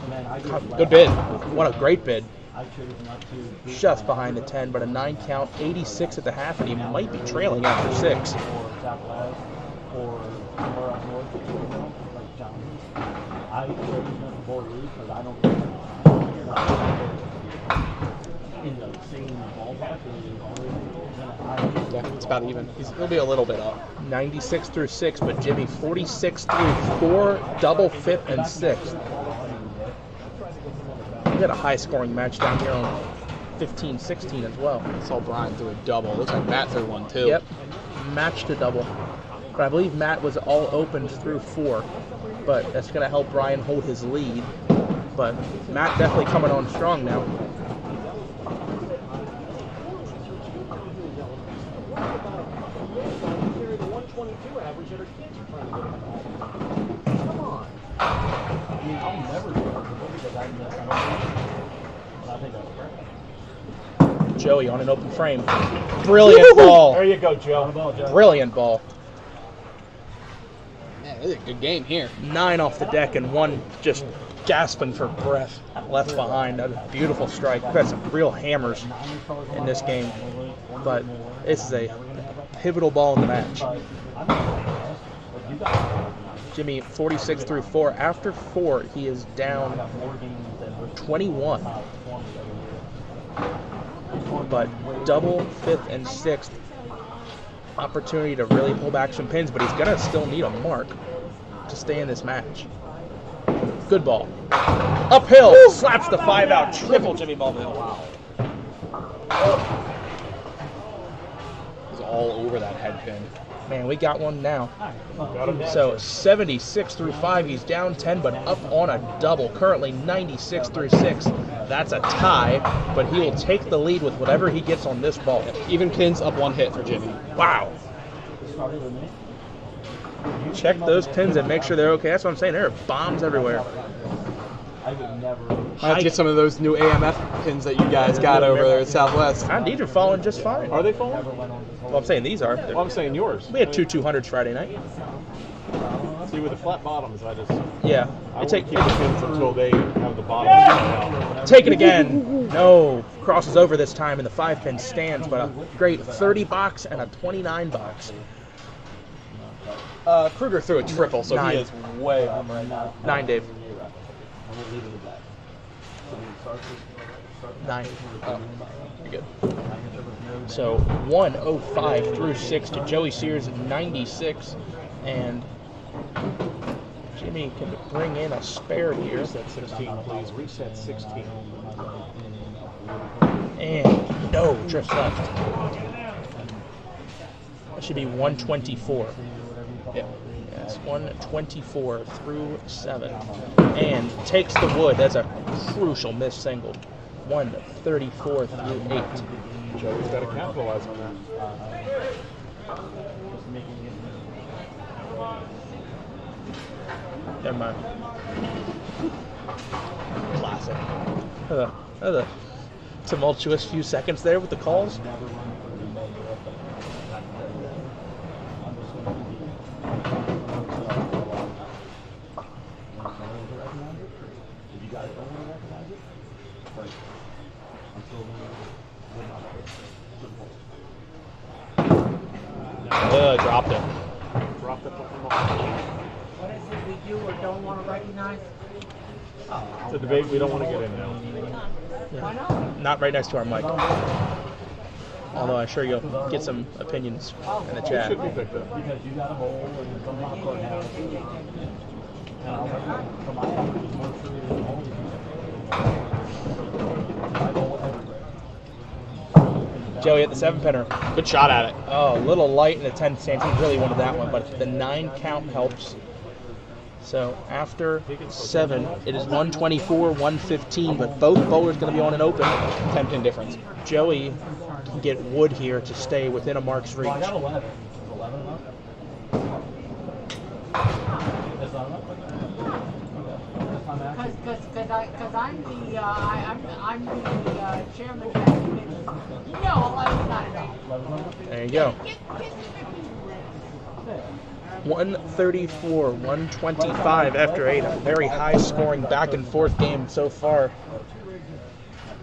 and then I get Good bid. What a great bid. I chose not to. Just behind the 10, but a 9 count, 86 at the half, and he might be trailing after 6. Or Southwest, or somewhere up north, like Johnny. I chose not to bowl loose because I don't think in the same ballpark. Yeah, it's about even. He'll be a little bit up. 96 through 6, but Jimmy 46 through 4, double 5th and 6th. We got a high-scoring match down here on 15-16 as well. I saw Brian threw a double. Looks like Matt threw one too. Yep, match to double. But I believe Matt was all open through 4, but that's going to help Brian hold his lead. But Matt definitely coming on strong now. Joey on an open frame. Brilliant ball. There you go, Joe. Brilliant ball. Man, this is a good game here. 9 off the deck and 1 just gasping for breath left behind. A beautiful strike. We've had some real hammers in this game, but this is a pivotal ball in the match. Jimmy 46 through 4. After 4, he is down 21. But double, 5th, and 6th opportunity to really pull back some pins, but he's gonna still need a mark to stay in this match. Good ball. Uphill, slaps the 5 out, triple Jimmy Mulvihill. Wow. He's all over that head pin. Man, we got one now. So 76 through 5, he's down 10, but up on a double. Currently 96 through 6. That's a tie, but he will take the lead with whatever he gets on this ball. Even pins up 1 hit for Jimmy. Wow. Check those pins and make sure they're okay. That's what I'm saying. There are bombs everywhere. I have to get some of those new AMF pins that you guys got over there at Southwest. These are falling just fine. Are they falling? Well, I'm saying these are. Well, I'm saying yours. We had 2 200s Friday night. See, with the flat bottoms, I just... Yeah. I won't keep the pins until they have the bottom out. Take it again. No. Crosses over this time, and the 5-pin stands, but a great 30 box and a 29 box. Kruger threw a triple, so 9. he is way up right now. 9, Dave. 9. Oh, you're good. So 105 through 6 to Joey Sears 96, and Jimmy can bring in a spare here. Reset 16, please. Reset 16. And no, drift left. That should be 124. Yep. Yes, 124 through 7. And takes the wood. That's a crucial miss single. 134 through 8. Joey's got to capitalize on that. Never mind. Classic. The tumultuous few seconds there with the calls. Dropped it. Dropped it. What is it we do or don't want to recognize? It's a debate we don't want to get in now. Why not? Not right next to our mic. Although I'm sure you'll get some opinions in the chat. Should be picked up. Because you got a hole and some popcorn house. And I'll let you, from my house, it's more true than all of you. I bowl everywhere. Joey at the 7-pinner. Good shot at it. Oh, a little light in the 10 stance. He really wanted that one, but the 9 count helps. So after 7, it is 124, 115, but both bowlers going to be on an open. 10-pin difference. Joey can get wood here to stay within a mark's reach. I got 11. Is 11 enough? That's not enough? Because I'm the chairman of that committee. You know, 11's not enough. There There you go. 134, 125 after 8. A very high-scoring back-and-forth game so far.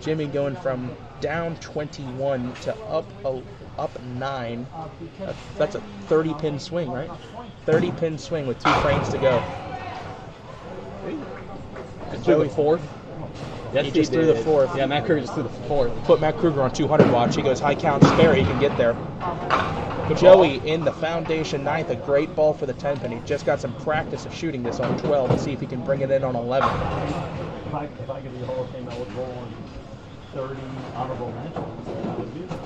Jimmy going from down 21 to up 9. That's a 30-pin swing, right? 30-pin swing with 2 frames to go. Joey fourth. Yes, he just threw the 4th. Yeah, Matt Kruger just threw the 4th. Put Matt Kruger on 200 watch. He goes high count spare. He can get there. Joey in the foundation 9th. A great ball for the 10-pin. He just got some practice of shooting this on 12 to see if he can bring it in on 11. If I could be a Hall of Fame, I would roll on 30 honorable mentions. I would do that.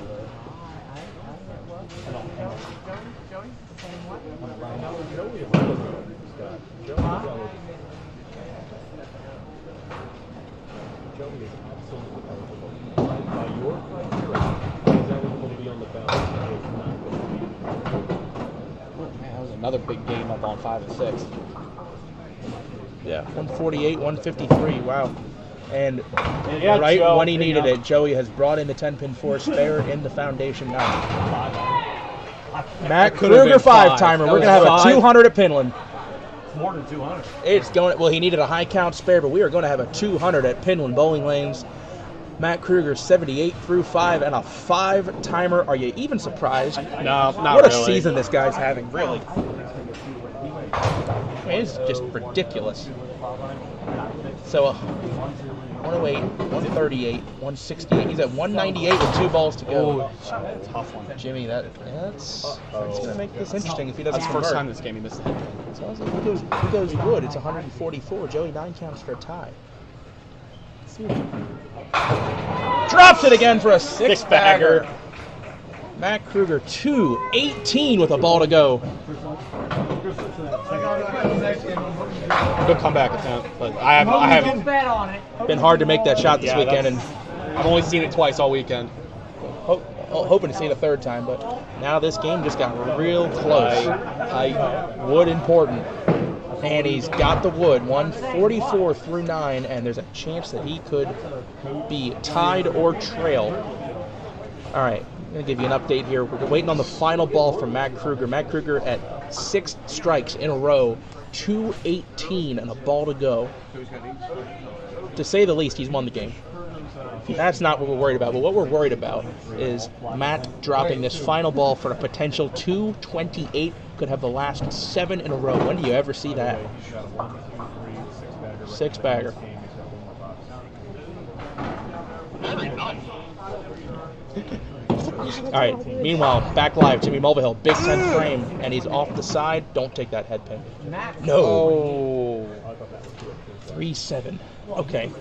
Joey is absolutely eligible. By your criteria, he's eligible to be on the ballot. Man, that was another big game up on 5 and 6. Yeah, 148, 153. Wow. And Yeah, right Joe, when he there you needed go. it, Joey has brought in the 10-pin 4 spare in the foundation 9. Matt could've been Kruger 5. 5-timer. That We're was going to have 5. a 200 at Pinland. More than 200. It's going. Well, he needed a high count spare, but we are going to have a 200 at Pinland Bowling Lanes. Matt Kruger 78 through 5 and a 5-timer. Are you even surprised? No, not What really. a season this guy's having, really. I mean, it's just ridiculous. So 108, 138, 168. He's at 198 with 2 balls to go. Oh, tough one. Jimmy, that's going to make this interesting if he doesn't That's the first convert. time this game he missed the head. So he goes wood. It's 144. Joey 9 counts for a tie. Drops it again for a 6-bagger. Matt Kruger 218 with a ball to go. Good comeback attempt, but I haven't bet on it. Been hard to make that shot this weekend, and I've only seen it twice all weekend. hoping to see it a 3rd time, but now this game just got real close. Wood important. And he's got the wood, 144 through 9, and there's a chance that he could be tied or trail. All right, I'm going to give you an update here. We're waiting on the final ball from Matt Kruger. Matt Kruger at 6 strikes in a row, 218 and a ball to go. To say the least, he's won the game. That's not what we're worried about, but what we're worried about is Matt dropping this final ball for a potential 228. Could have the last 7 in a row. When do you ever see that? 6-bagger. All right, meanwhile, back live, Jimmy Mulvihill, Big 10 frame, and he's off the side. Don't take that head pin. No. 3-7. Okay,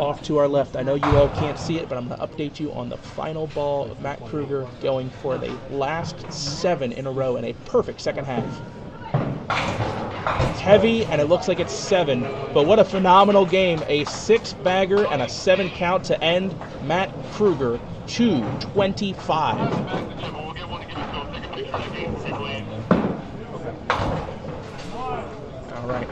off to our left. I know you all can't see it, but I'm going to update you on the final ball of Matt Kruger going for the last 7 in a row in a perfect second half. It's heavy, and it looks like it's 7, but what a phenomenal game. A 6-bagger and a 7 count to end. Matt Kruger, 225. All right.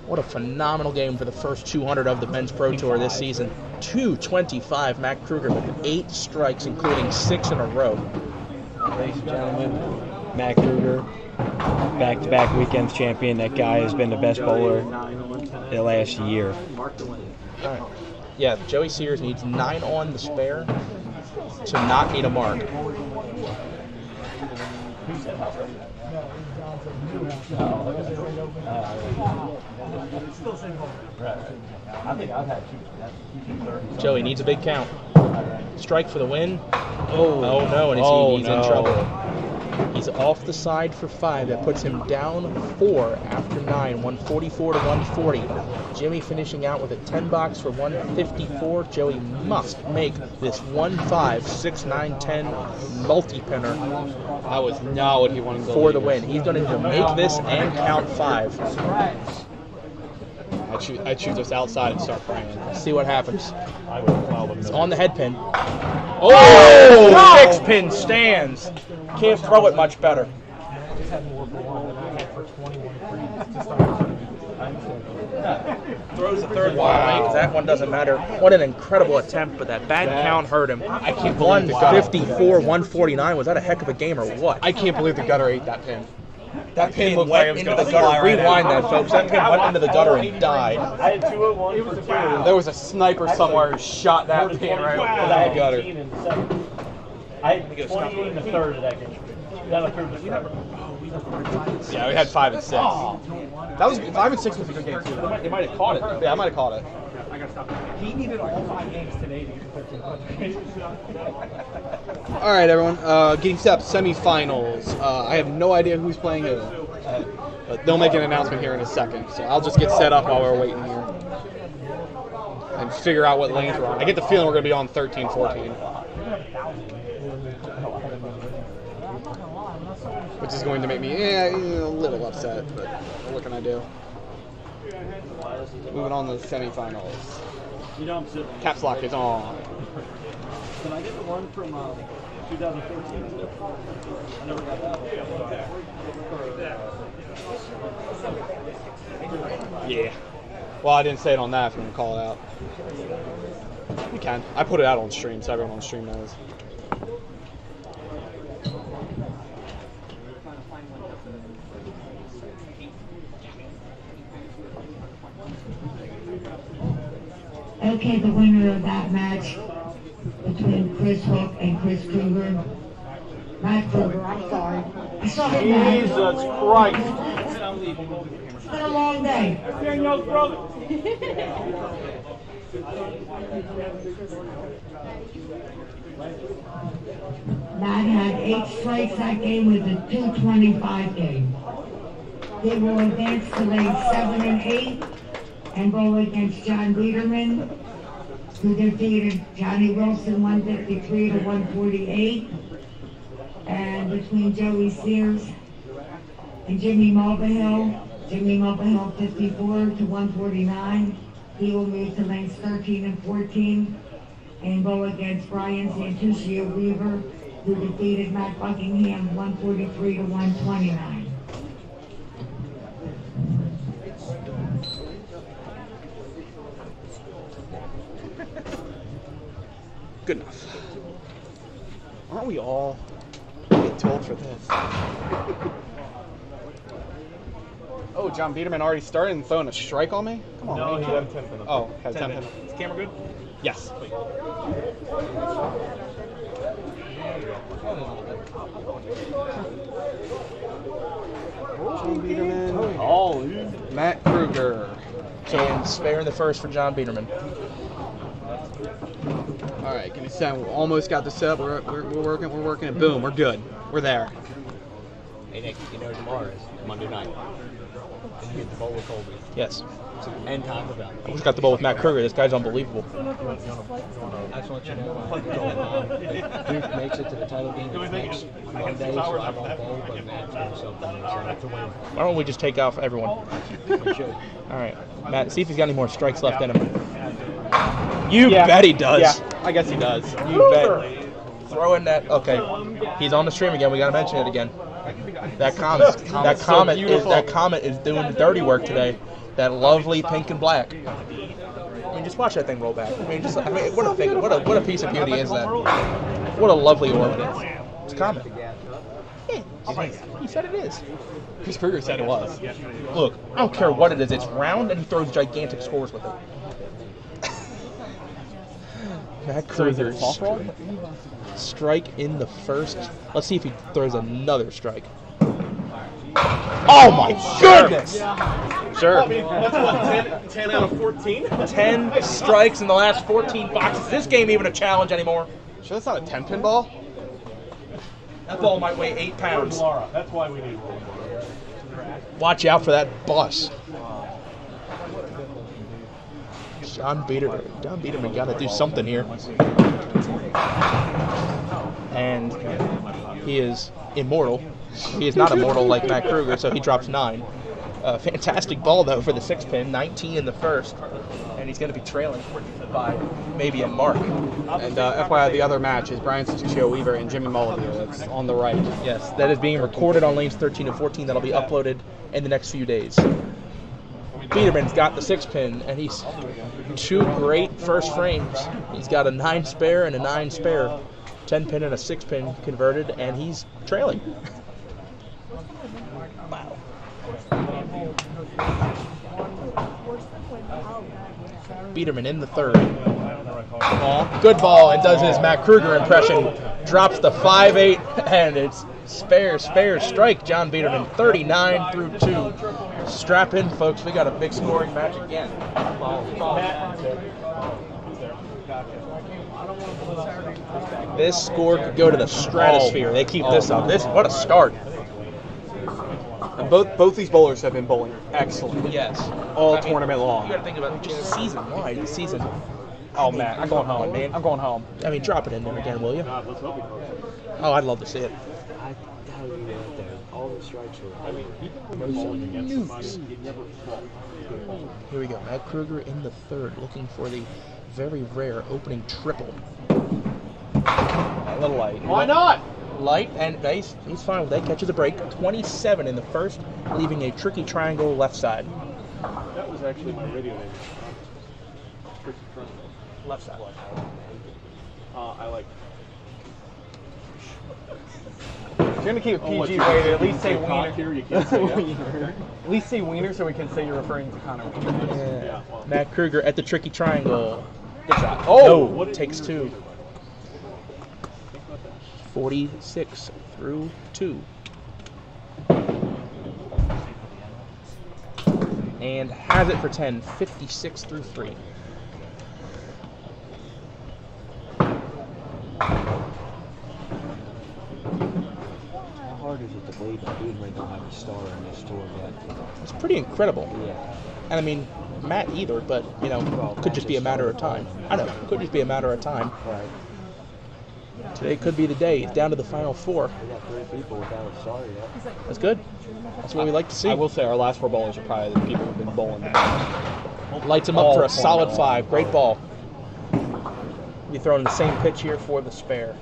What a phenomenal game for the first 200 of the Men's Pro Tour this season. 225, Matt Kruger with 8 strikes, including 6 in a row. Ladies and gentlemen, Matt Kruger, back-to-back weekends champion. That guy has been the best bowler the last year. All right. Yeah, Joey Sears needs 9 on the spare to not need a mark. Joey needs a big count. Strike for the win. Oh no, and he's in trouble. He's off the side for 5. That puts him down 4 after 9, 144 to 140. Jimmy finishing out with a 10 box for 154. Joey must make this 1-5, 6-9, 10 multi-pinner. That was not what he wanted to for the win. He's going to make this and count 5. I'd shoot this outside and start praying. See what happens. It's on the head pin. Oh! 6-pin stands. Can't throw it much better. Throws the third ball away because that one doesn't matter. What an incredible attempt, but that bad count hurt him. I can't believe the gutter. 154, 149. Was that a heck of a game or what? I can't believe the gutter ate that pin. That pin looked went like it was into going the to gutter. Rewind that, folks. That pin went into the gutter and died. I had 201 for 2. There was a sniper somewhere who shot that pin right into the gutter. I had 28 in the third of that game. That approved it forever. Yeah, we had 5 and 6. That was 5 and 6 was a good game too. They might have caught it. Yeah, I might have caught it. He needed all 5 games today to get to 1300. All right, everyone. Getting set up semifinals. I have no idea who's playing who. But they'll make an announcement here in a second. So I'll just get set up while we're waiting here and figure out what lanes we're on. I get the feeling we're going to be on 13, 14. Which is going to make me a little upset, but what can I do? Moving on to the semifinals. Caps lock is on. Can I get the one from 2014? I never got that. Yeah. Well, I didn't say it on that if you want to call it out. You can. I put it out on stream, so everyone on stream knows. Okay, the winner of that match between Chris Hook and Chris Kruger. Matt Kruger, I'm sorry. I saw him. Jesus Christ. It's been a long day. Daniel's brother. Matt had 8 strikes that game with a 225 game. They will advance to lanes 7 and 8 and bowl against John Biederman, who defeated Johnny Wilson 153 to 148. And between Joey Sears and Jimmy Mulvihill 54 to 149. He will move to lanes 13 and 14 and bowl against Brian Santuccio Weaver, who defeated Matt Buckingham 143 to 129. Good enough. Aren't we all getting told for this? Oh, John Biederman already started and throwing a strike on me? Come on, No, man. he had a 10 pin. Oh, had a 10 pin. Is the camera good? Yes. John Biederman. Oh, Matt Kruger. So spare in the first for John Biederman. All right, give me a second. We almost got this up. We're working, and boom, we're good. We're there. Hey Nick, you know tomorrow is Monday night. And you get the bowl with Colby. Yes. And Tom about. I just got the ball with Matt Kruger. This guy's unbelievable. I just want you to know Duke makes it to the title game next Monday, so I won't bowl, but Matt's doing something, so that's a win. Why don't we just take out for everyone? All right, Matt, see if he's got any more strikes left in him. You bet he does. Yeah, I guess he does. You bet. Throw in that. Okay, he's on the stream again. We got to mention it again. That comment. That comment is doing the dirty work today. That lovely pink and black. I mean, just watch that thing roll back. What a thing. What a piece of beauty is that? What a lovely orb it is. It's a comment. Yeah, he said it is. Chris Kruger said it was. Look, I don't care what it is. It's round, and he throws gigantic scores with it. Matt Kruger, strike in the first. Let's see if he throws another strike. Oh my goodness! Sure. I mean, that's what, 10 out of 14? 10 strikes in the last 14 boxes. Is this game even a challenge anymore? Sure that's not a 10-pin ball? That ball might weigh 8 pounds. That's why we need roll. Watch out for that bus. John Biederman got to do something here. And he is immortal. He is not immortal like Matt Kruger, so he drops 9. Fantastic ball, though, for the 6-pin. 19 in the first. And he's going to be trailing by maybe a mark. And FYI, the other match is Brian Santuccio Weaver and Jimmy Mulligan. That's on the right. Yes, that is being recorded on lanes 13 and 14. That'll be uploaded in the next few days. Biederman's got the 6-pin, and he's 2 great first frames. He's got a 9 spare and a 9 spare, 10-pin and a 6-pin converted, and he's trailing. Wow. Biederman in the 3rd. Good ball, and does his Matt Kruger impression. Drops the 5-8, and it's spare strike. John Biederman, 39 through 2. Strap in, folks. We got a big scoring match again. This score could go to the stratosphere. They keep this up. What a start. And both these bowlers have been bowling excellent. Yes. All tournament long. You got to think about just season-wide. Season. Oh, man. I'm going home, man. I'm going home. I mean, drop it in there again, will you? Oh, I'd love to see it. I doubt you right there. All the strikes were. I mean, Here we go. Matt Kruger in the 3rd, looking for the very rare opening triple. A little light. Why not? Light, and he's fine with that. Catches a break. 27 in the 1st, leaving a tricky triangle left side. That was actually my radio name. Left side. I like. If you're going to keep it PG rated, at least say wiener. Here, you can't say Wiener. At least say wiener so we can say you're referring to Connor. Yeah. Matt Kruger at the tricky triangle. Good shot. Oh, no, takes 2. 46 through 2. And has it for 10, 56 through 3. How hard is it to believe that Biederman don't have a star in this tour yet? It's pretty incredible. Yeah. And I mean, Matt either, but, you know, could just be a matter of time. I know, could just be a matter of time. Right. Today could be the day. It's down to the final 4. We got 3 people without a star yet. That's good. That's what we like to see. I will say our last 4 bowlers are probably the people who've been bowling the most. Lights him up for a solid 5. Great ball. Be throwing the same pitch here for the spare.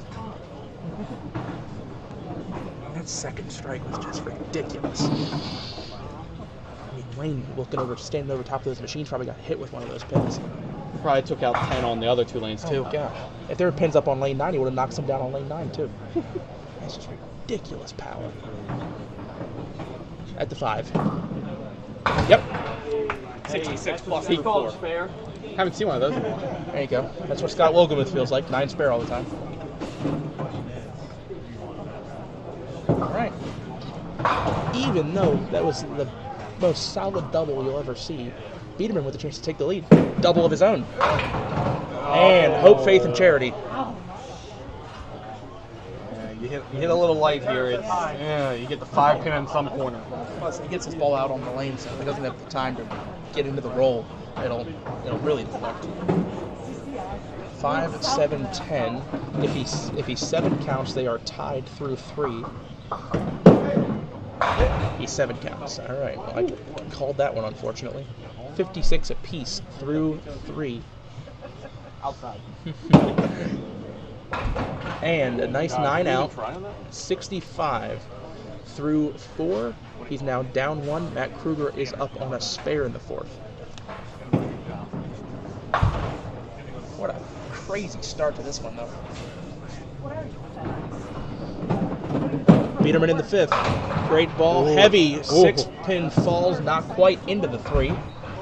That 2nd strike was just ridiculous. I mean, Lane standing over top of those machines probably got hit with one of those pins. Probably took out 10 on the other 2 lanes too. Oh, gosh. If there were pins up on lane 9, he would have knocked some down on lane 9 too. That's just ridiculous power. At the 5. Yep. 66 plus He through called 4. spare. Haven't seen one of those in a while. There you go. That's what Scott Wogomuth feels like. 9 spare all the time. All right. Even though that was the most solid double you'll ever see, Biederman with a chance to take the lead. Double of his own. And hope, faith, and charity. You hit a little light here. You get the 5-pin in some corner. Plus, he gets his ball out on the lane, so if he doesn't have the time to get into the roll, it'll really deflect. 5, 7, 10. If he 7 counts, they are tied through 3. He 7 counts. All right. Well, I called that one, unfortunately. 56 apiece through 3. Outside. And a nice 9 out. 65 through 4. He's now down 1. Matt Kruger is up on a spare in the 4th. What a crazy start to this one, though. Biederman in the 5th. Great ball. Ooh. Heavy. 6-pin falls not quite into the 3.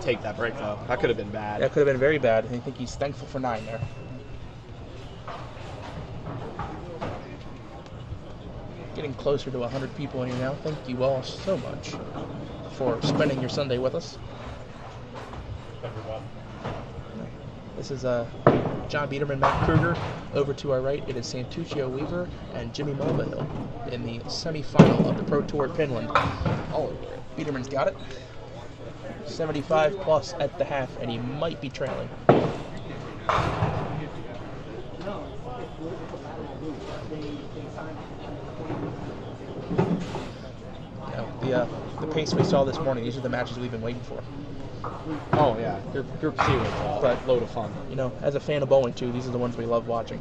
Take that break, though. That could have been bad. That could have been very bad. I think he's thankful for 9 there. Getting closer to 100 people in here now. Thank you all so much for spending your Sunday with us. This is John Biederman, Matt Kruger. Over to our right, it is Santuccio Weaver and Jimmy Mulvihill in the semifinal of the Pro Tour Pinland. Oh, Biederman's got it. 75 plus at the half, and he might be trailing. The pace we saw this morning, these are the matches we've been waiting for. Oh, yeah. Group C was a load of fun. You know, as a fan of bowling, too, these are the ones we love watching.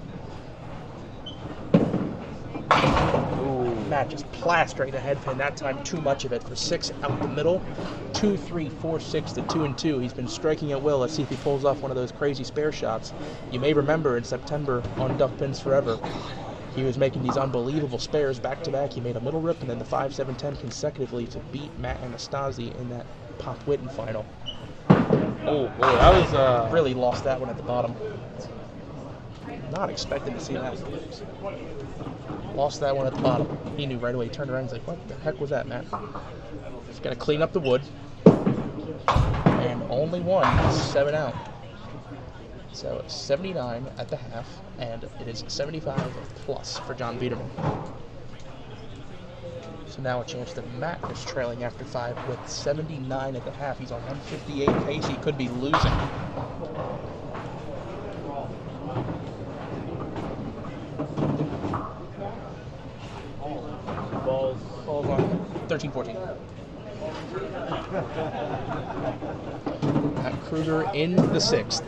Ooh. Matt just plastering the head pin, that time too much of it for 6 out the middle. 2, 3, 4, 6 to 2 and 2. He's been striking at will. Let's see if he pulls off one of those crazy spare shots. You may remember in September on Duck Pins Forever, he was making these unbelievable spares back to back. He made a middle rip and then the 5, 7, 10 consecutively to beat Matt Anastasi in that Pop Witten final. Oh boy, that was really lost that one at the bottom. Not expecting to see that. Lost that one at the bottom. He knew right away. He turned around and was like, what the heck was that, Matt? Just gonna clean up the wood. And only one, 7 out. So 79 at the half, and it is 75 plus for John Biederman. So now a chance that Matt is trailing after 5 with 79 at the half. He's on 158 pace. He could be losing. Balls on 13-14. Matt Kruger in the 6th.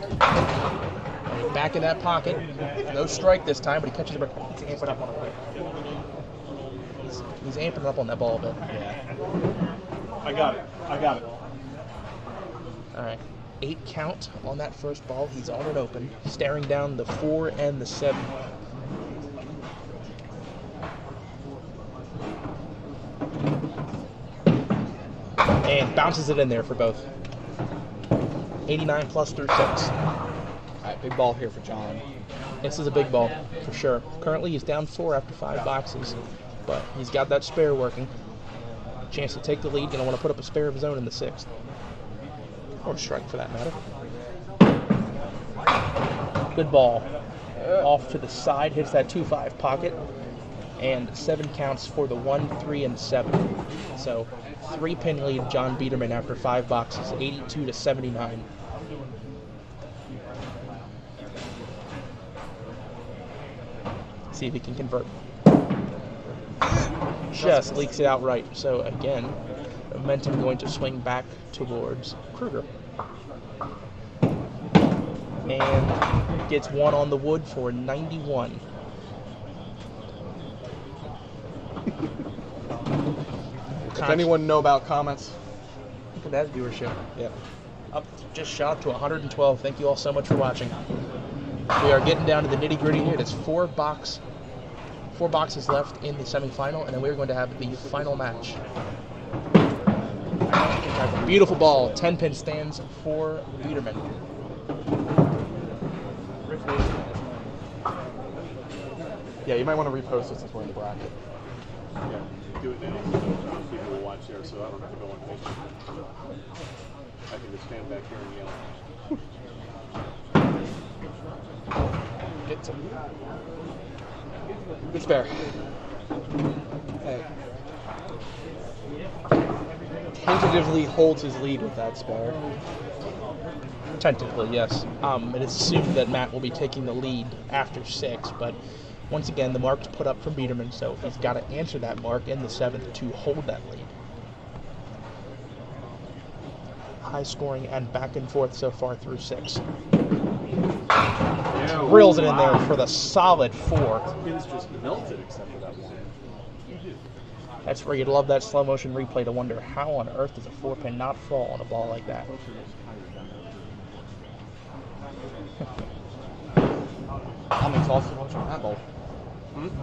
Back in that pocket. No strike this time, but he catches it. He's amping up on it. He's amping up on that ball a bit. Yeah. I got it. All right. 8 count on that first ball. He's on and open, staring down the 4 and the 7. And bounces it in there for both. 89 plus through 6. All right, big ball here for John. This is a big ball for sure. Currently, he's down 4 after 5 boxes, but he's got that spare working. Chance to take the lead. Gonna want to put up a spare of his own in the 6th, or strike for that matter. Good ball. Off to the side, hits that 2-5 pocket, and 7 counts for the 1, 3, and 7. So 3-pin lead, John Biederman after 5 boxes, 82 to 79. See if he can convert. Just leaks it out right. So again, momentum going to swing back towards Kruger. And gets one on the wood for 91. Does anyone know about comments? Look at that viewership. Yeah. Up just shot to 112. Thank you all so much for watching. We are getting down to the nitty gritty here. It's 4 boxes left in the semifinal, and then we're going to have the final match. Beautiful ball. 10-pin stands for Biederman. Yeah, you might want to repost this since we're in the bracket. Yeah, do it now so people will watch there, so I don't have to go on Facebook. I can just stand back here and yell. Get some. Good spare. Hey. Tentatively holds his lead with that spare. Tentatively, yes. It is assumed that Matt will be taking the lead after 6, but once again, the mark's put up from Biederman, so he's got to answer that mark in the 7th to hold that lead. High scoring and back and forth so far through 6. Drills it in there for the solid 4. Pins just melted except for that one. That's where you'd love that slow motion replay to wonder how on earth does a 4-pin not fall on a ball like that. Tommy's also watching that ball.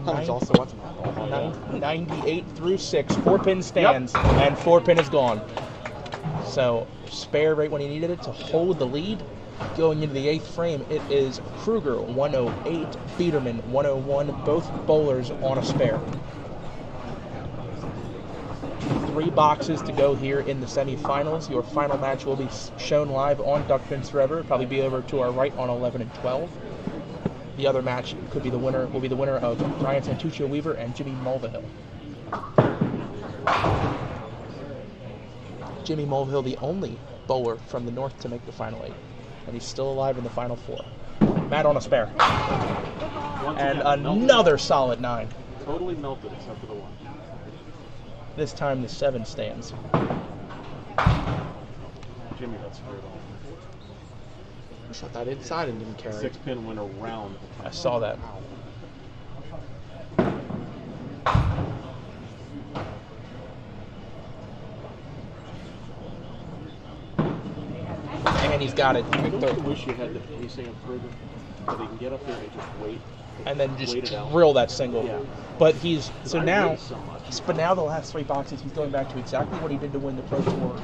Tommy's also watching that ball. 98 through 6, 4-pin stands, and 4-pin is gone. So spare right when he needed it to hold the lead. Going into the 8th frame, it is Kruger 108, Biederman 101, both bowlers on a spare. 3 boxes to go here in the semifinals. Your final match will be shown live on Duck Pins Forever. It'll probably be over to our right on 11 and 12. The other match will be the winner of Brian Santuccio Weaver and Jimmy Mulvihill. Jimmy Mulvihill, the only bowler from the north to make the final 8. And he's still alive in the final 4. Matt on a spare. And another solid 9. Totally melted except for the 1. This time the 7 stands. Jimmy got scared off. Shot that inside and didn't carry. 6-pin went around. I saw that. he's got it. I really wish you had the pacing of Kruger, so they can get up there and just wait. And then just wait it out. drill that single. Yeah. But he's so I now. wait so much. But now the last 3 boxes, he's going back to exactly what he did to win the Pro Tour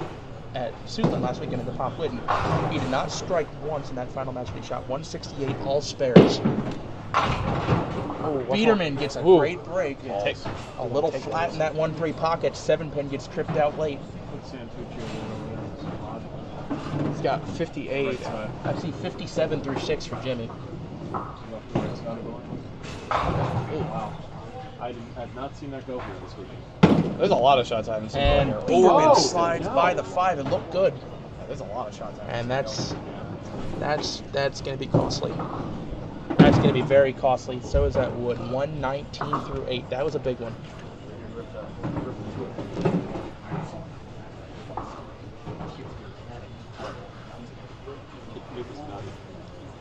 at Suitland last weekend in the Pop Whitney. He did not strike once in that final match, but he shot 168 all spares. Biederman gets a great break. A little flat in that 1-3 pocket. 7-pin gets tripped out late. He's got 58. I see 57 through 6 for Jimmy. Wow. I've not seen that go here this weekend. There's a lot of shots I haven't seen. And Biederman slides by the 5 and looked good. Yeah, there's a lot of shots. And that's going to be costly. That's going to be very costly. So is that wood. 119 through 8. That was a big one.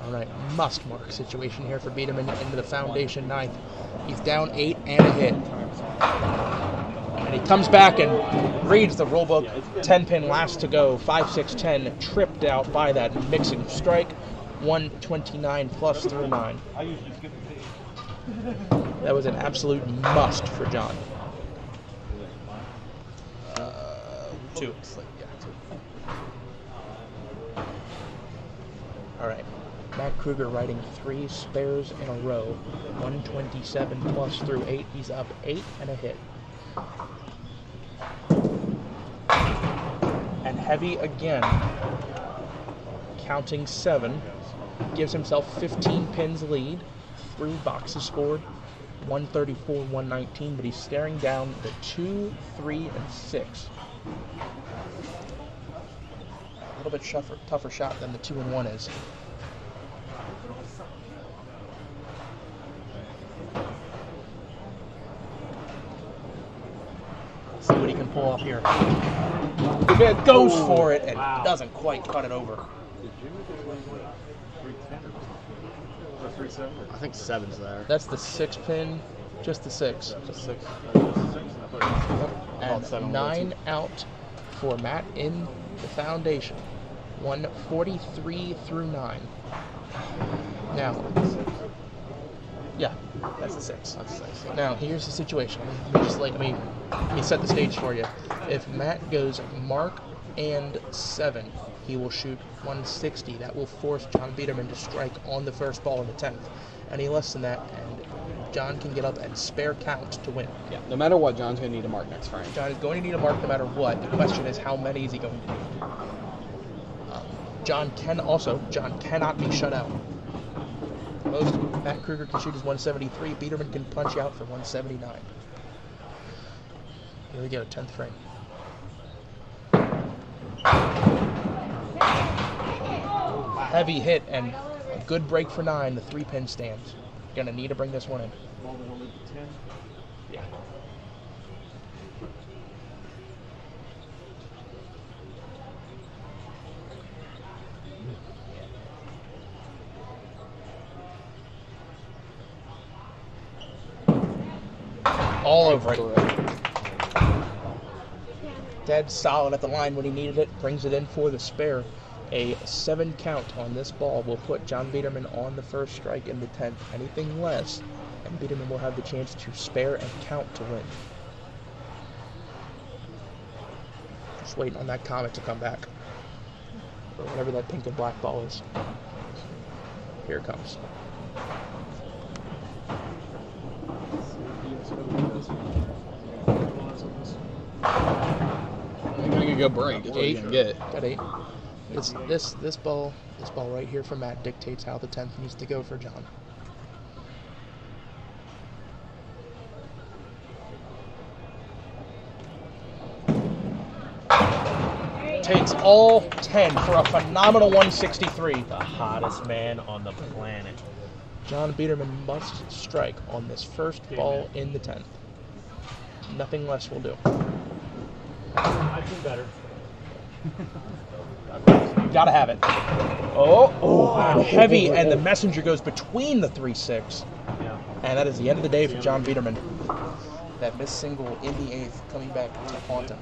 All right, must mark situation here for Biederman into the foundation 9th. He's down 8 and a hit. And he comes back and reads the rulebook. 10-pin last to go. 5, 6, 10. Tripped out by that mixing strike. 129 plus through 9. That was an absolute must for John. 2. All right. Matt Kruger riding 3 spares in a row. 127 plus through 8. He's up 8 and a hit. And heavy again. Counting 7. Gives himself 15 pins lead. 3 boxes scored. 134, 119, but he's staring down the 2, 3, and 6. A little bit tougher shot than the 2 and 1 is. See what he can pull off here. Goes for it and doesn't quite cut it over. I think 7's there. That's the 6-pin, just the 6. Just 6. And 9 out for Matt in the foundation. 143 through 9. Now, yeah, that's the 6. That's the 6. Now, here's the situation. Let me set the stage for you. If Matt goes mark and 7, he will shoot 160. That will force John Biederman to strike on the first ball in the 10th. Any less than that, and John can get up and spare count to win. Yeah, no matter what, John's going to need a mark next frame. John is going to need a mark no matter what. The question is, how many is he going to need? John cannot be shut out. Most Matt Kruger can shoot is 173. Biederman can punch out for 179. Here we go, 10th frame. Heavy hit and a good break for 9. The 3-pin stands. Gonna need to bring this one in. Yeah. All over it. Dead solid at the line when he needed it. Brings it in for the spare. A 7 count on this ball will put John Biederman on the first strike in the 10th. Anything less, and Biederman will have the chance to spare and count to win. Just waiting on that comet to come back. Or whatever that pink and black ball is. Here it comes. You're going to get a good break. That's what you're going to get. Got 8. This ball right here for Matt dictates how the 10th needs to go for John. Takes all 10 for a phenomenal 163. The hottest man on the planet. John Biederman must strike on this first ball in the 10th. Nothing less will do. I feel better. Gotta have it. Oh, heavy, and the messenger goes between the 3-6. Yeah. And that is the end of the day for John Biederman. that missed single in the 8th coming back to haunt him.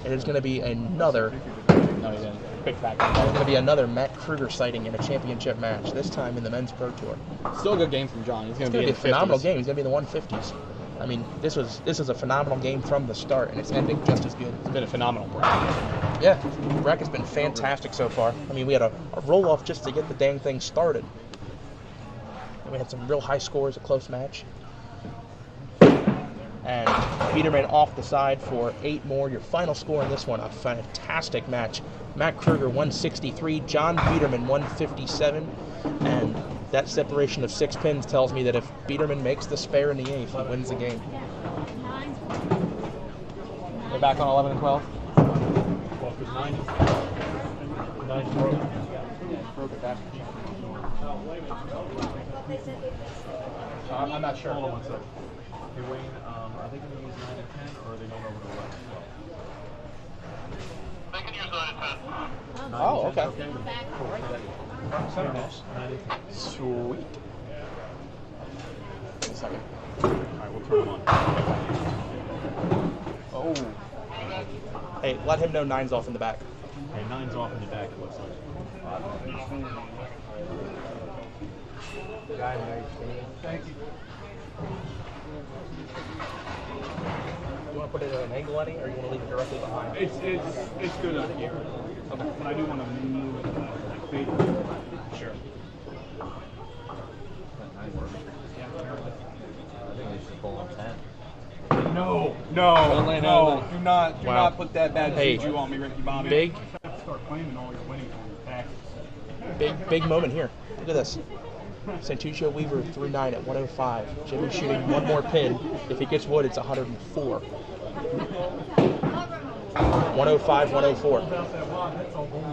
It is going to be another. No, he didn't. It's going to be another Matt Kruger sighting in a championship match. This time in the men's pro tour. Still a good game from John. He's It's going to be a phenomenal game. He's going to be in the 150s. I mean, this was a phenomenal game from the start, and it's ending just as good. It's been a phenomenal bracket. Yeah, the bracket's been fantastic so far. I mean, we had a roll-off just to get the dang thing started. And we had some real high scores, a close match. And Biederman off the side for 8 more. Your final score in this one, a fantastic match. Matt Kruger 163, John Biederman 157, and that separation of 6 pins tells me that if Biederman makes the spare in the 8th, he wins the game. We're back on 11 and 12. I'm not sure. Hold on one second. Hey Wayne, are they going to use 9 and 10, or are they going over to 11 and 12? They can use 9 and 10. Oh, okay. Sweet. One second. Alright, we'll turn them on. Oh. Hey, let him know 9's off in the back. Okay, 9's off in the back, it looks like. Thank you. You want to put it at an angle, Lenny, or you want to leave it directly behind? It's good up here. Okay. But I do want to move it like big. Sure. No, do not put that bad juju on me, Ricky Bobby. Big. Start claiming all your winnings on your taxes. Big moment here. Look at this. Santuccio Weaver 3-9 at 105. Jimmy shooting 1 more pin. If he gets wood, it's 104. 105, 104.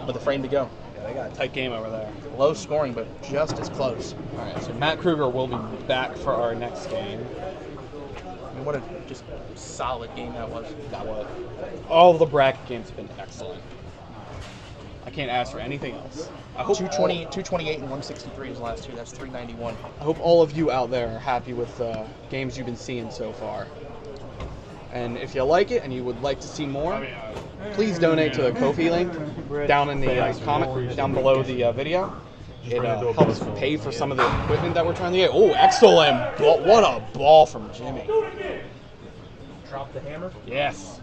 With a frame to go. Yeah, they got a tight game over there. Low scoring, but just as close. All right, so Matt Kruger will be back for our next game. I mean, what a just solid game that was. That was. All the bracket games have been excellent. I can't ask for anything else. I hope 228 and 163 is the last 2. That's 391. I hope all of you out there are happy with the games you've been seeing so far. And if you like it and you would like to see more, please donate to the Ko-fi link down in the comment, down below the video. It helps pay for some of the equipment that we're trying to get. Oh, excellent! What a ball from Jimmy. Drop the hammer? Yes.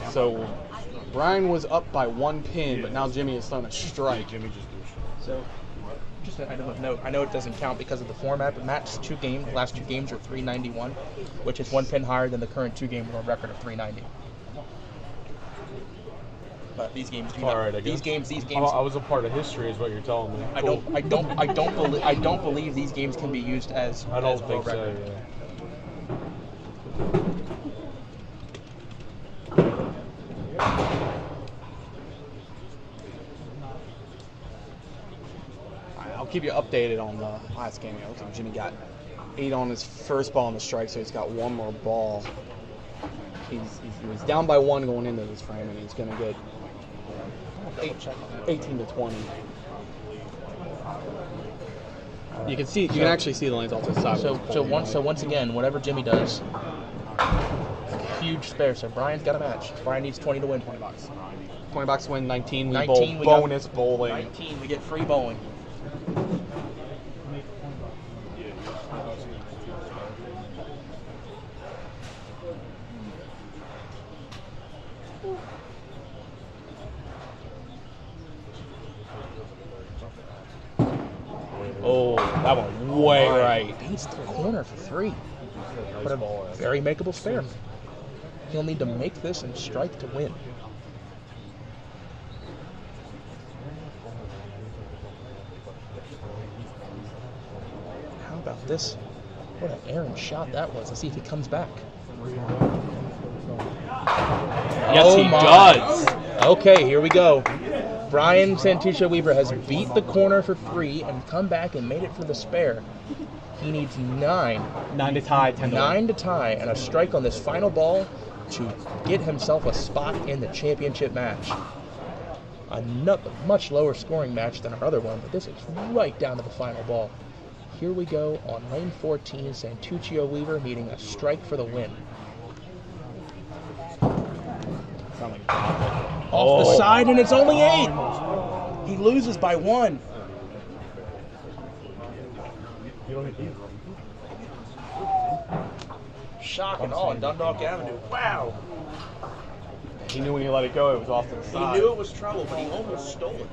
So Brian was up by 1 pin, but now Jimmy is throwing a strike. Jimmy just do So, just an item of note. I know it doesn't count because of the format, but Matt's last 2 games are 391, which is 1 pin higher than the current 2-game world record of 390. But these games do not. These games. I was a part of history, is what you're telling me. Cool. I don't believe these games can be used as. I don't as think world record. so. Yeah. I'll keep you updated on the last game. It looks like Jimmy got 8 on his first ball on the strike, so he's got 1 more ball. He was down by 1 going into this frame, and he's going to get 18 to 20. You can actually see the lanes off to the side. So once again, whatever Jimmy does, huge spare. So Brian's got a match. Brian needs 20 to win. $20. $20 to win. 19. 19. Bonus bowling. 19. We get free bowling. Oh, that one way right. Beats the corner for 3. But a very makeable spare. He'll need to make this and strike to win. How about this? What an errant shot that was. Let's see if he comes back. Yes, he does. Okay, here we go. Brian Santuccio Weaver has beat the corner for 3 and come back and made it for the spare. He needs 9. 9 to tie, 10 to 9 to tie, and a strike on this final ball to get himself a spot in the championship match. A much lower scoring match than our other one, but this is right down to the final ball. here we go on lane 14, Santuccio Weaver meeting a strike for the win. Off the side, and it's only 8. He loses by 1. Shocking on Dundalk Avenue. Wow. He knew when he let it go, it was off to the side. He knew it was trouble, but he almost stole it.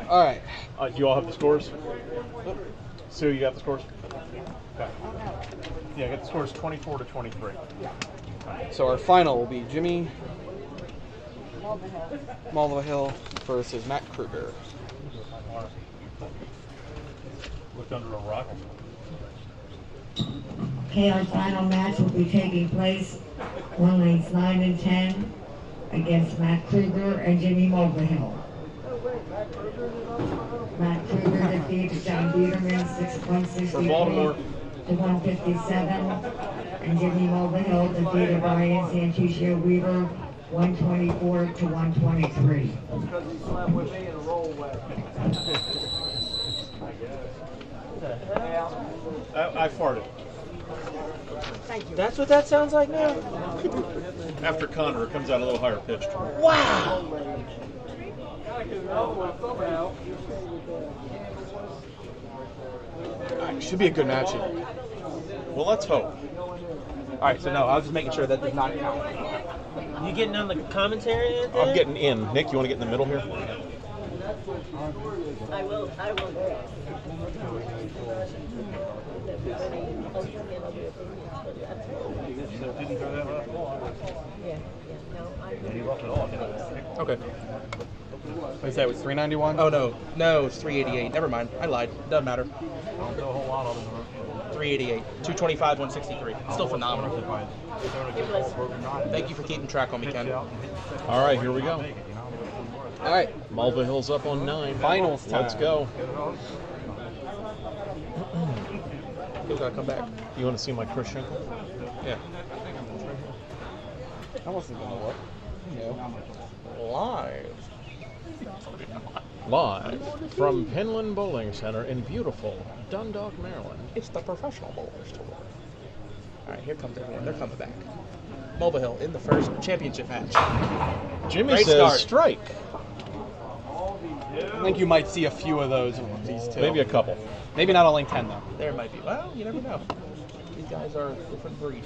All right. You all have the scores? Sue, you got the scores? Okay. Yeah, get the scores 24 to 23. So our final will be Jimmy Mulvihill versus Matt Kruger. Looked under a rock. Okay, our final match will be taking place on lanes 9 and 10 against Matt Kruger and Jimmy Mulvihill. Matt Kruger defeated John Biederman 6.63 to 157, and Jimmy Mulvihill defeated Brian Santuccio Weaver 124 to 123. I farted. That's what that sounds like now? After Connor, it comes out a little higher pitched. Wow! Should be a good match here. Well, let's hope. All right, so no, I was just making sure that does not count. You getting on the commentary? I'm getting in. Nick, you want to get in the middle here? I will. Okay. What is that? Was 391? Oh no, it's 388. Never mind, I lied. Doesn't matter. 388, 225, 163. Still phenomenal. Thank you for keeping track on me, Ken. All right, here we go. All right. Mulvihill's up on 9. Finals time. Let's go. He's gotta come back. You want to see my Chris Schenkel? Yeah. I wasn't gonna look. Live from Pinland Bowling Center in beautiful Dundalk, Maryland. It's the professional bowlers tour. All right, here comes everyone. They're coming back. Mulvihill in the first championship match. Jimmy Great says start. strike. I think you might see a few of those of these two. Maybe a couple. Maybe not on lane 10 though. There might be. Well, you never know. These guys are a different breed.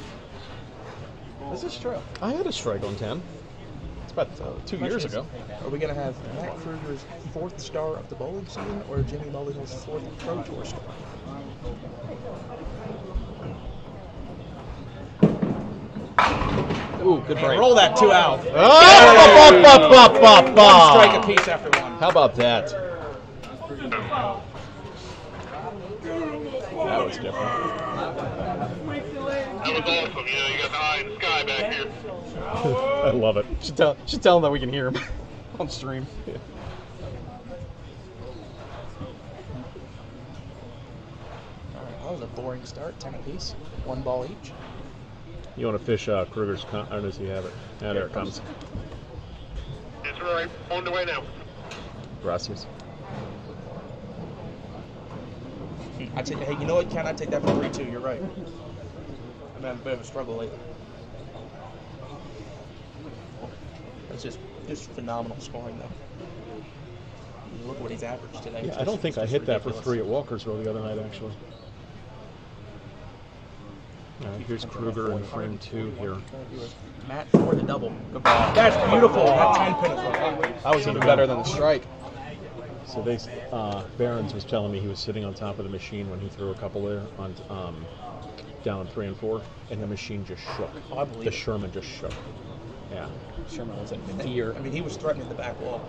This is true. I had a strike on 10. It's about 2 years ago. Are we going to have Matt Kruger's 4th star of the bowling season or Jimmy Mulvihill's 4th Pro Tour star? Ooh, good break. Roll that 2 out. One strike apiece after 1. How about that? That was different. That was awesome. You know, you got the eye in the sky back here. I love it. Should tell him that we can hear him on stream. Yeah. All right, that was a boring start. 10 apiece. 1 ball each. You want to fish Kruger's? Or does he have it? Yeah, there it comes. That's right. On the way now. Gracias. I take. Hey, you know what, Ken? I take that for 3-2. You're right. I'm having a bit of a struggle lately. That's just phenomenal scoring, though. Look at what he's averaged today. Yeah, I don't think I hit that for 3 at Walkersville the other night, actually. Here's Kruger in frame 2 here. Matt for the double. Good ball. That's beautiful. That 10 pin is well. That was even better than the strike. So they, Barons was telling me he was sitting on top of the machine when he threw a couple there on down 3 and 4, and the machine just shook. Oh, I believe the it. Sherman just shook. Yeah. Sherman was in fear. I mean, he was threatening the back wall.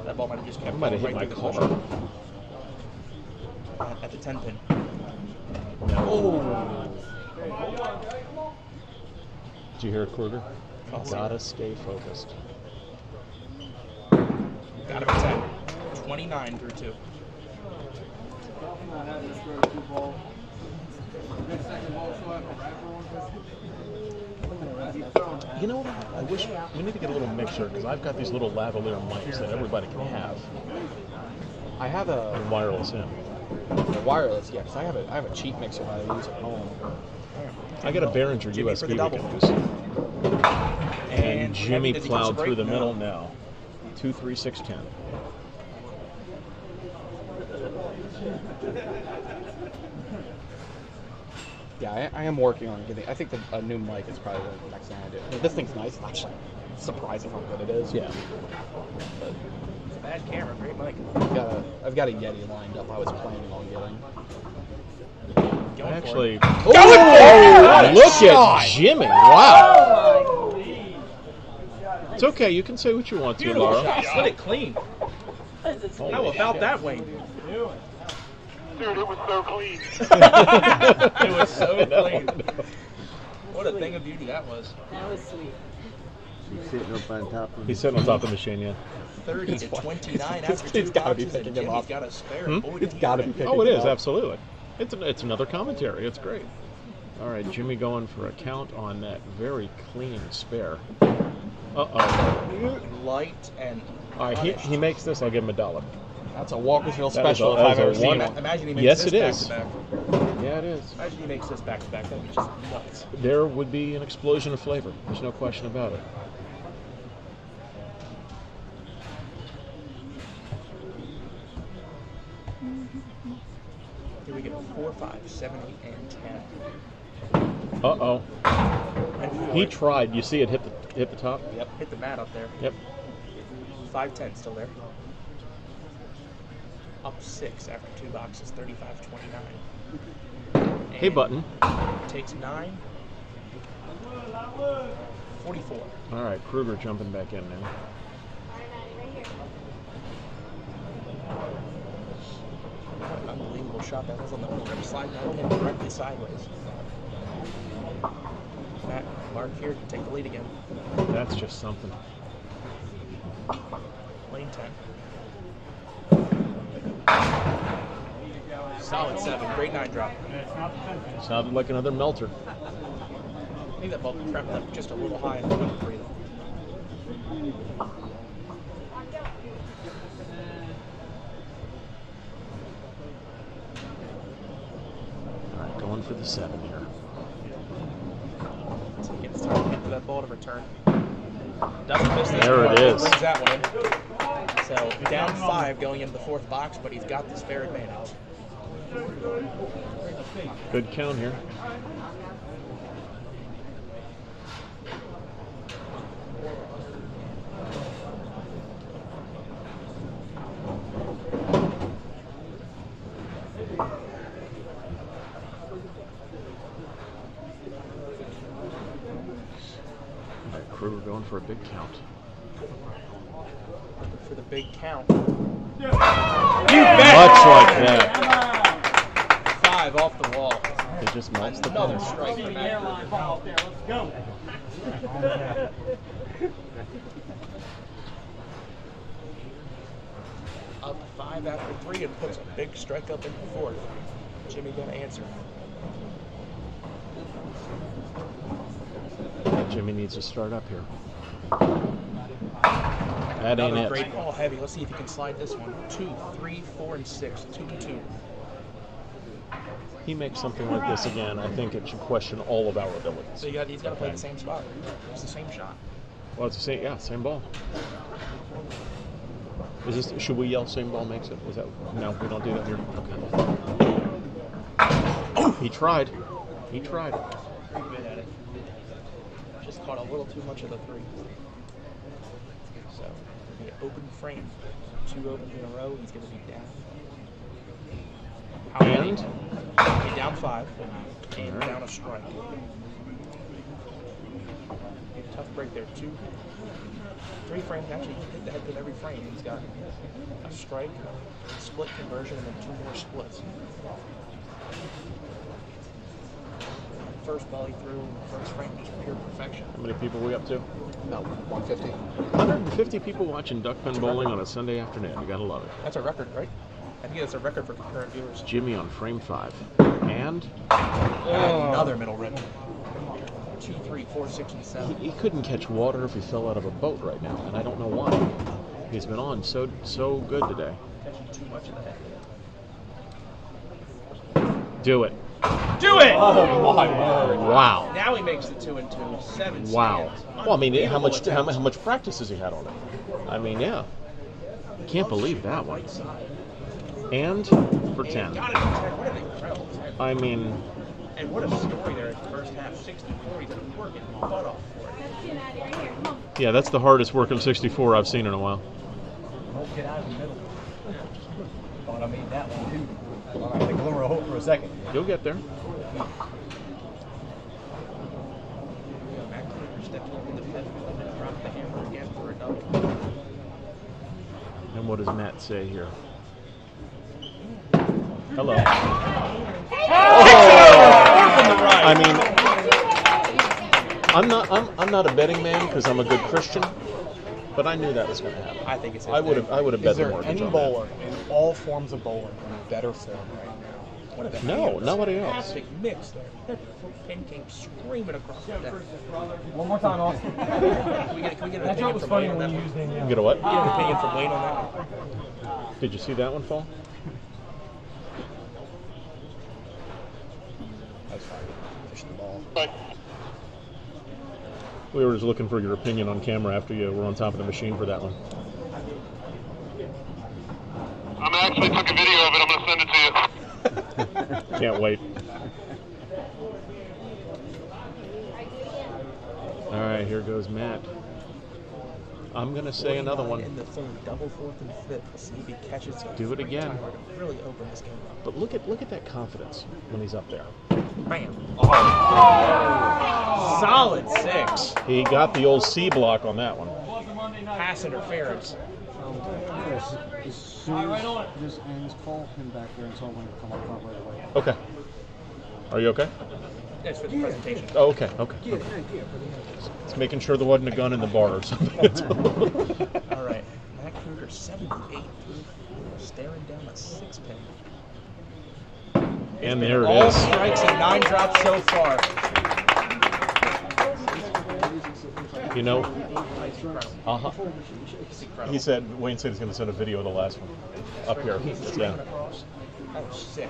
That ball might have just kept Might have hit right my through the car. bush. At the 10 pin. No. Oh. Did you hear it, Kruger? Awesome. Gotta stay focused. Got him at 10. 29 through 2. You know what? I wish we need to get a little mixer because I've got these little lavalier mics that everybody can have. I have a And wireless in. wireless, yeah, because I have a cheap mixer that I use at home. I got a Behringer Jimmy for the USB we double. can use. And Jimmy does he plowed concentrate? through the No. middle now. 2, 3, 6, 10. Yeah, I am working on getting. I think a new mic is probably the next thing I do. This thing's nice. It's actually surprising how good it is. Yeah. But It's a bad camera, great mic. I've got a Yeti lined up. I was planning on getting. I actually. Oh, look at Jimmy! Wow. It's okay. You can say what you want to, Beautiful Laura. shot. Slid it clean. How about that, Wayne? Dude, it was so clean. It was so clean. What a thing of beauty that was. That was sweet. He's sitting up on top of He's sitting on top of the machine, yeah. 30 to 29 after It's 2 gotta be boxes, and picking him Jimmy's up. got a spare. It's got to be picking Oh, it him is, up. absolutely. It's another commentary. It's great. All right, Jimmy going for a count on that very clean spare. Uh-oh. Light and All right, he makes this, I'll give him $1. That's a Walkersville That is special a- if I've that ever is a seen one- one. Imagine he makes Yes, this it is. back to back. Yeah, it is. Imagine he makes this back to back. That'd be just nuts. There would be an explosion of flavor. There's no question about it. Here we go. 4, 5, 7, 8, and 10. Uh-oh. And 4. He tried. You see it hit the top? Yep, hit the mat up there. Yep. 5, 10 still there. Up 6 after 2 boxes, 35, 29. Hey, Button. Takes 9. 44. All right, Kruger jumping back in now. What an unbelievable shot that was on the rim. Slide that pin directly sideways. Matt, Mark here can take the lead again. That's just something. Lane 10. Solid 7. Great 9 drop. Sounded like another melter. I think that ball crept up just a little high in the 3 though. All right, going for the 7 here. So he gets time to get to that ball to return. Doesn't miss this There one. it is. Brings that one in. So down 5 going into the 4th box, but he's got the spare advantage. Good count here. All right, Kruger going for a big count. For the big count. You bet! Much like that. 5 off the wall. It just melts the Another pen. strike for Matt. Let's go. Up 5 after 3 and puts a big strike up in the 4th. Jimmy gonna answer. Jimmy needs to start up here. That ain't Another it. great ball heavy. Let's see if he can slide this one. 2, 3, 4, and 6. 2 and 2. He makes something like this again, I think it should question all of our abilities. So he's got to play the same spot. It's the same shot. Well, it's the same, yeah, same ball. Is this? Should we yell "same ball makes it"? Was that? No, we don't do that here. Okay. Oh, he tried. He tried. Pretty good at it. Just caught a little too much of the 3. So the open frame. 2 opens in a row. He's going to be down. How many? Be down 5 and down a strike. Tough break there. 2, 3 frames. Actually, hit the head with every frame. He's got a strike, a split conversion, and then 2 more splits. First ball he threw in the first frame, just pure perfection. How many people are we up to? About 150. 150 people watching duck pen bowling on a Sunday afternoon. You gotta love it. That's a record, right? I think that's a record for concurrent viewers. Jimmy on frame 5. And? Another middle rip. 2, 3, 4, 6, and 7. He couldn't catch water if he fell out of a boat right now, and I don't know why. He's been on so good today. Catching too much of that. Do it. Do it! Oh my word! Wow. Now he makes the 2 and 2. 7 Wow. stands. Well, I mean, how much practice has he had on it? I mean, yeah. Can't believe that one. And for 10. Got it for 10. What an incredible 10. I mean. And what a story there in the first half. 64. He's been working butt off for it. Yeah, that's the hardest working 64 I've seen in a while. Don't get out of the middle. Thought I made that one too. Thought I had to glimmer of hope for a second. You'll get there. And what does Matt say here? Hello. I mean, I'm not a betting man because I'm a good Christian, but I knew that was going to happen. I think it's. I would have bet the Is there mortgage any on bowler in all forms of bowling in better form right now? What a No, nobody else. fantastic mix there. That pin came screaming across the deck. One more time, Austin. Can we get an That opinion joke was from funny Wayne on when that you one? used the. Get a what? Get an opinion from Wayne on that one. Did you see that one fall? That's fine. Push the ball. We were just looking for your opinion on camera after you were on top of the machine for that one. I actually took a video of it. I'm going to send it to you. Can't wait. All right, here goes Matt. I'm going to say another one. In the third, double, fourth, and fifth. See if he catches it. Do it again. To really open this game up. But look at that confidence when he's up there. Bam. Oh. Solid 6. He got the old C block on that one. Pass interference. As soon as this ends, call him back there and tell him to come up front right away. Okay. Are you okay? That's for the presentation. Oh, okay. Yeah, It's making sure there wasn't a gun in the bar or something. All right. Matt Kruger, 78. Staring down a 6-pin. And there it All is. strikes and 9 drops so far. You know, he said, Wayne said he's going to send a video of the last one up here. Yeah. That was sick.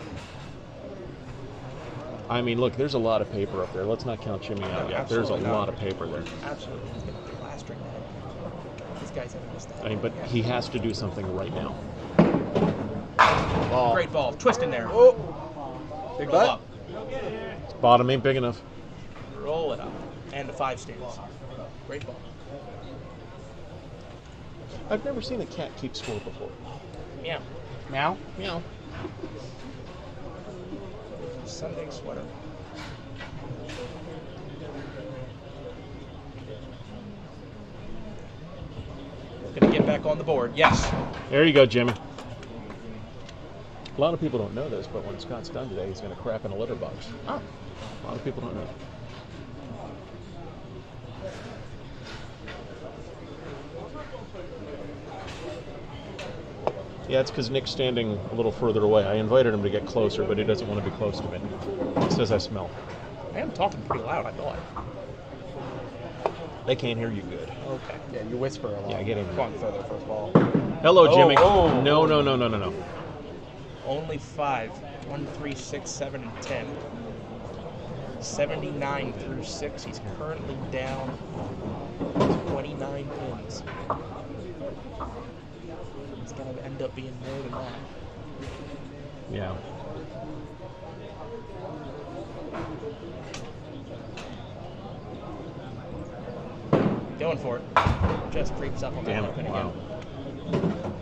I mean, look, there's a lot of paper up there. Let's not count Jimmy out yet. There's a lot of paper there. Absolutely. He's going to be plastering that. These guys haven't missed that. I mean, but he has to do something right now. Ball. Great ball. Twist in there. Oh. Big Roll butt. up. His bottom ain't big enough. Roll it up. And the 5 stands. Great ball. I've never seen a cat keep score before. Meow. Meow? Meow. Sunday sweater. Gonna get back on the board. Yes. There you go, Jimmy. A lot of people don't know this, but when Scott's done today, he's going to crap in a litter box. Oh. A lot of people don't know. Yeah, it's because Nick's standing a little further away. I invited him to get closer, but he doesn't want to be close to me. He says I smell. I am talking pretty loud, I thought. They can't hear you good. Okay. Yeah, you whisper a lot. Yeah, get in. Come on, throw that first ball. Hello, Jimmy. Oh. No. Only 5. 1, 3, 6, 7, and 10. 79 through 6. He's currently down 29 pins. It's going to end up being more than that. Yeah. Going for it. Just creeps up on Damn that it. pin Wow. again.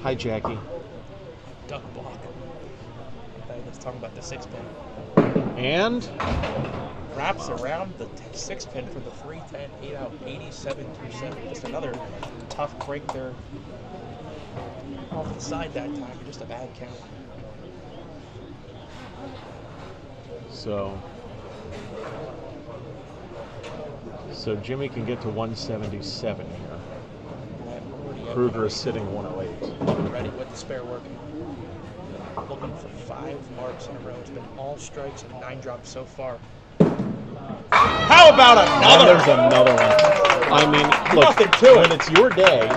Hi, Jackie. Duck block. Let's talk about the 6-pin. And Wraps around the 6-pin for the 3-10, 8 out, 87 through 7. Just another tough break there. Off the side that time, just a bad count. So Jimmy can get to 177 here. Kruger is sitting 108. Ready with the spare working. Looking for 5 marks in a row. It's been all strikes and 9 drops so far. How about another? And there's another one. I mean, look, Nothing to it. when it's your day,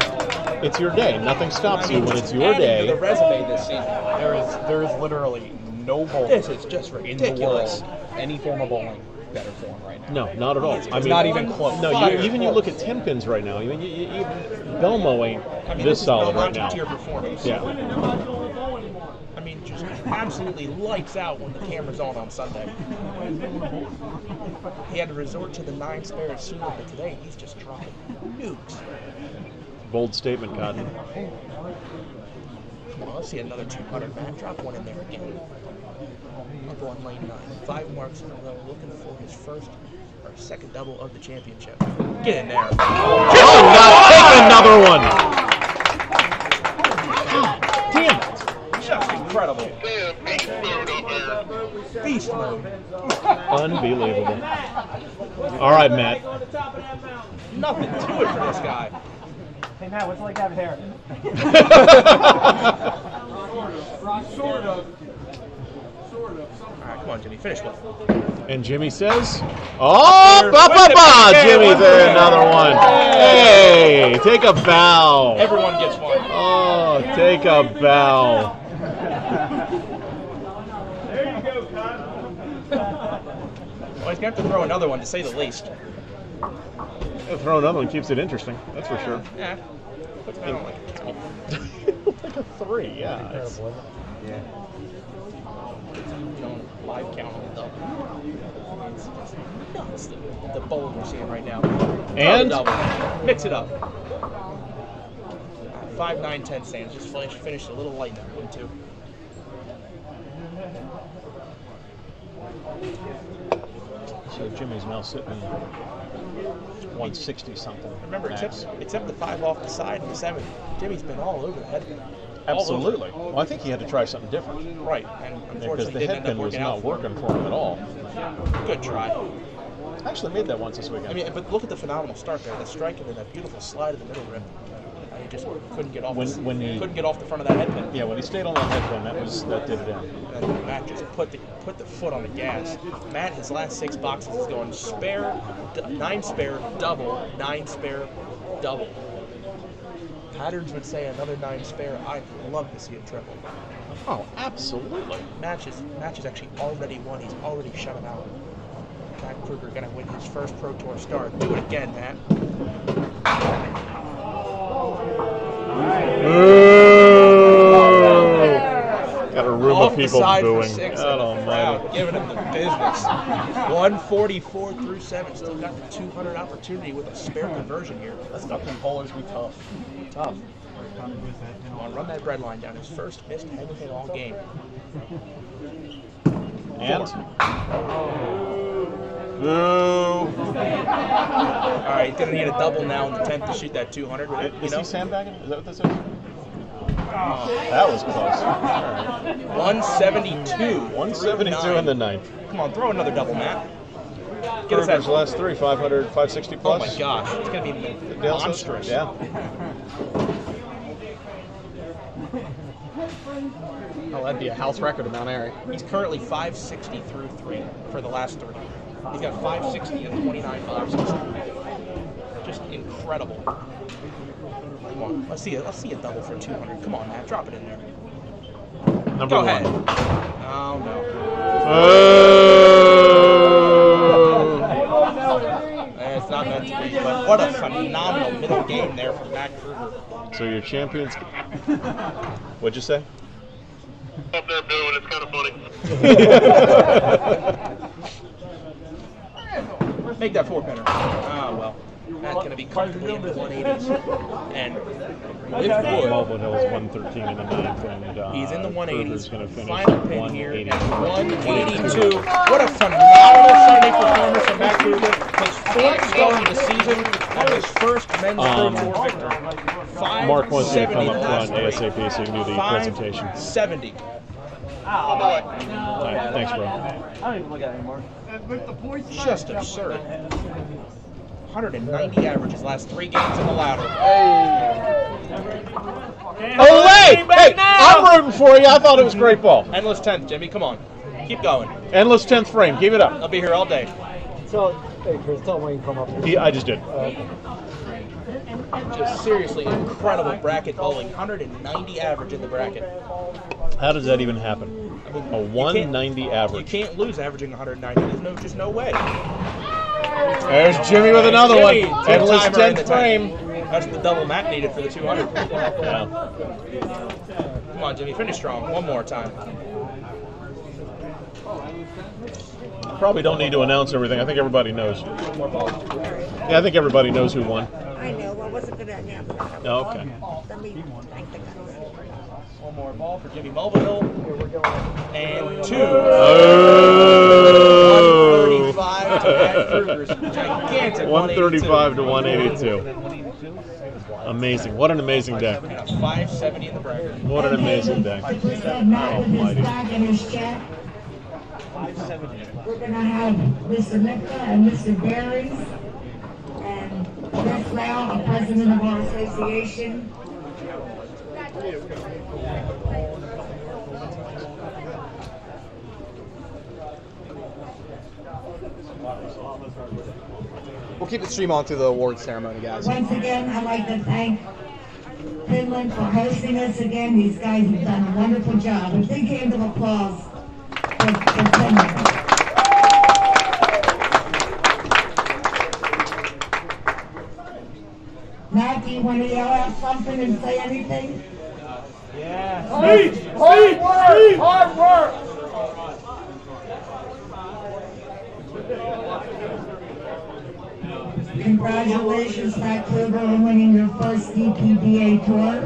it's your day. Nothing stops you when it's your day. The resume this season. There is literally no bowling. This is just ridiculous. In the world, any form of bowling better for him right now. No, not at all. It's not even close. No, you look at 10 pins right now. Even Belmo ain't this solid right now. Tier performance. Yeah. I mean, just absolutely lights out when the camera's on Sunday. He had to resort to the 9 spares sooner, but today he's just dropping nukes. Bold statement, Cotton. Come on, let's see another 200, man. Drop one in there again. Up on lane 9. 5 marks in a row, looking for his first or second double of the championship. Get in there. Oh, now take another one. Damn it. Just incredible. Beast mode. Unbelievable. All right, Matt. Nothing to it for this guy. Hey, Matt, what's it like having hair? Sort of. All right, come on, Jimmy. Finish one. And Jimmy says, oh, Jimmy's there, another one. Hey, take a bow. Everyone gets one. Oh, take a bow. There you go, Cotton. Well, he's going to have to throw another one, to say the least. Throw another one keeps it interesting, that's for sure. Yeah. Puts him out like Like a 3, yeah. It's, yeah. 5 count on the double. It's just nuts, the bowling we're seeing right now. And? Double. Mix it up. 5, 9, 10 stands. Just finished a little light that one, too. So Jimmy's now sitting 160 something. Remember, except the 5 off the side and the 7. Jimmy's been all over the head. Absolutely. Well, I think he had to try something different. Right, and Because unfortunately the didn't head end up pin was working out not for working for him at all. him. Good try. I actually made that once this weekend. I mean, but look at the phenomenal start there. The strike and then that beautiful slide of the middle rim. He just couldn't get off. Couldn't get off the front of that head pin. Yeah, when he stayed on that head pin, that did it in. And Matt just put the foot on the gas. Matt, his last 6 boxes is going spare, 9 spare, double, 9 spare, double. Patterns would say another 9 spare. I'd love to see a triple. Oh, absolutely. Match is actually already won. He's already shut him out. Matt Kruger going to win his first Pro Tour start. Do it again, Matt. Got a room of people booing. God almighty. Giving him the business. 144 through 7. Still got the 200 opportunity with a spare conversion here. Let's let them bowlers be tough. Tough. Come on, run that bread line down. His first missed head hit all game. And? Boo. All right, gonna need a double now in the 10th to shoot that 200. Is he sandbagging? Is that what this is? That was close. Right. 172. 172 in the 9th. Come on, throw another double, Matt. Get us that last 3, 500, 560 plus. Oh my gosh, it's gonna be monstrous. Yeah. Oh, that'd be a house record in Mount Airy. He's currently 560 through 3 for the last 3. He's got 560 and 29 boxes. Just incredible. Come on, let's see a double for 200. Come on, Matt, drop it in there. Number 1. Ahead. Oh no. It's not meant to be, but what a phenomenal middle game there from Matt Kruger. So your champions. What'd you say? Up there doing it's kind of funny. Make that 4-pinner. Ah, well. Matt's going to be comfortably in the 180s. And Mulville Hill is 113 in the 9th, and he's in the 180s. Going to finish Final pin here at 182. 182. What a phenomenal Sunday performance from Matt Kruger. His 4th start of the season and his first men's Pro Tour victory. Mark wants you to come up front ASAP so you can do the presentation. 570. All right, thanks, bro. I don't even look at it anymore. Just absurd. 190 average his last 3 games in the ladder. Oh, wait! Hey, I'm rooting for you. I thought it was great ball. Endless 10th, Jimmy. Come on. Keep going. Endless 10th frame. Keep it up. I'll be here all day. So, hey, Chris, tell Wayne to come up here. I just did. Just seriously incredible bracket bowling. 190 average in the bracket. How does that even happen? I mean, A 190 average. You can't lose averaging 190. There's just no way. There's Jimmy with another Jimmy, one. Endless two-timer in the 10th frame. That's the double Matt needed for the 200. Yeah. Come on, Jimmy. Finish strong. One more time. Probably don't need to announce everything. I think everybody knows. Yeah, I think everybody knows who won. I know. Well, I wasn't going to announce that. Oh, okay. Let me thank the guys. One more ball for Jimmy Mulvihill. And 2. Oh. 135 to Matt Kruger's gigantic 135 to 182. Amazing. What an amazing day. 570 in the bracket. What an amazing day. Almighty. We're going to have Mr. Nicka and Mr. Berries and Chris Lau, the president of our association. We'll keep the stream on through the awards ceremony, guys. Once again, I'd like to thank Pinland for hosting us again. These guys have done a wonderful job. A big hand of applause for Pinland. Matt, do you want to yell out something and say anything? Yeah. Hard work! Hard work! Congratulations, Matt Kruger, on winning your first DPBA tour.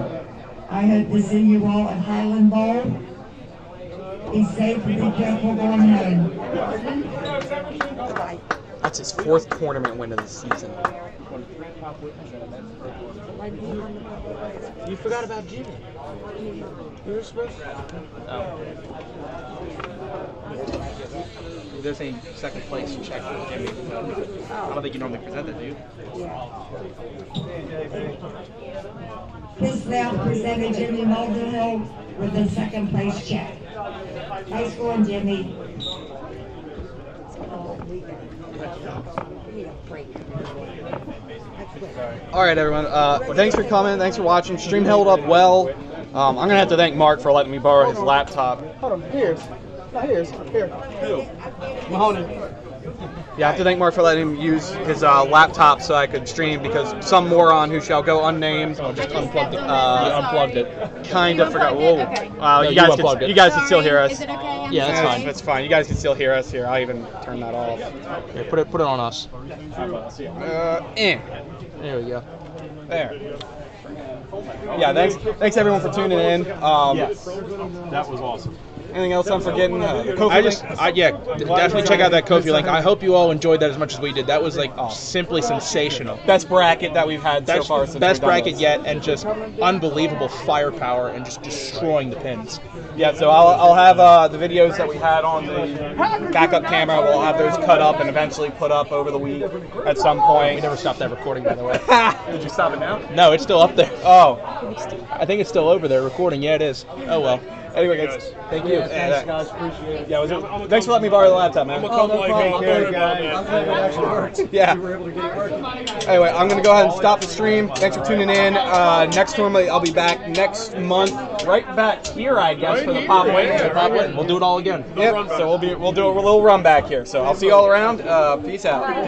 I hope to see you all at Highland Bowl. Be safe and be careful going home. That's his 4th tournament win of the season. You forgot about Jimmy. You were supposed to. Oh. There's a second place check for Jimmy. I don't think you normally present that, do you? This now presented Jimmy Mulvihill with the second place check. Nice going, Jimmy. All right, everyone. Thanks for coming. Thanks for watching. Stream held up well. I'm going to have to thank Mark for letting me borrow his laptop. Hold on. Here. Mahoney. Yeah, I have to thank Mark for letting him use his laptop so I could stream because some moron who shall go unnamed just unplugged it. unplugged it. Kind of forgot. Whoa. No, you guys can still hear us. Is it okay? Yeah, that's fine. That's fine. You guys can still hear us here. I'll even turn that off. Here, put it on us. There we go. There. Yeah, thanks everyone for tuning in. Yes, that was awesome. Anything else I'm forgetting? Definitely check out that Ko-fi link. I hope you all enjoyed that as much as we did. That was simply sensational. Best bracket that we've had so far. Best bracket yet, and just unbelievable firepower and just destroying the pins. Yeah, so I'll have the videos that we had on the backup camera. We'll have those cut up and eventually put up over the week at some point. We never stopped that recording, by the way. Did you stop it now? No, it's still up there. Oh, I think it's still over there recording. Yeah, it is. Oh well. Anyway, guys, thank you. Thanks, guys. Appreciate it. Yeah, thanks for letting me borrow the laptop, man. No problem. I'm glad it actually worked. Yeah. You were able to get it working. Anyway, I'm going to go ahead and stop the stream. Thanks for tuning in. Next tournament, I'll be back next month, right back here, I guess, for the Pop Win. We'll do it all again. Yep. So we'll do a little run back here. So I'll see you all around. Peace out.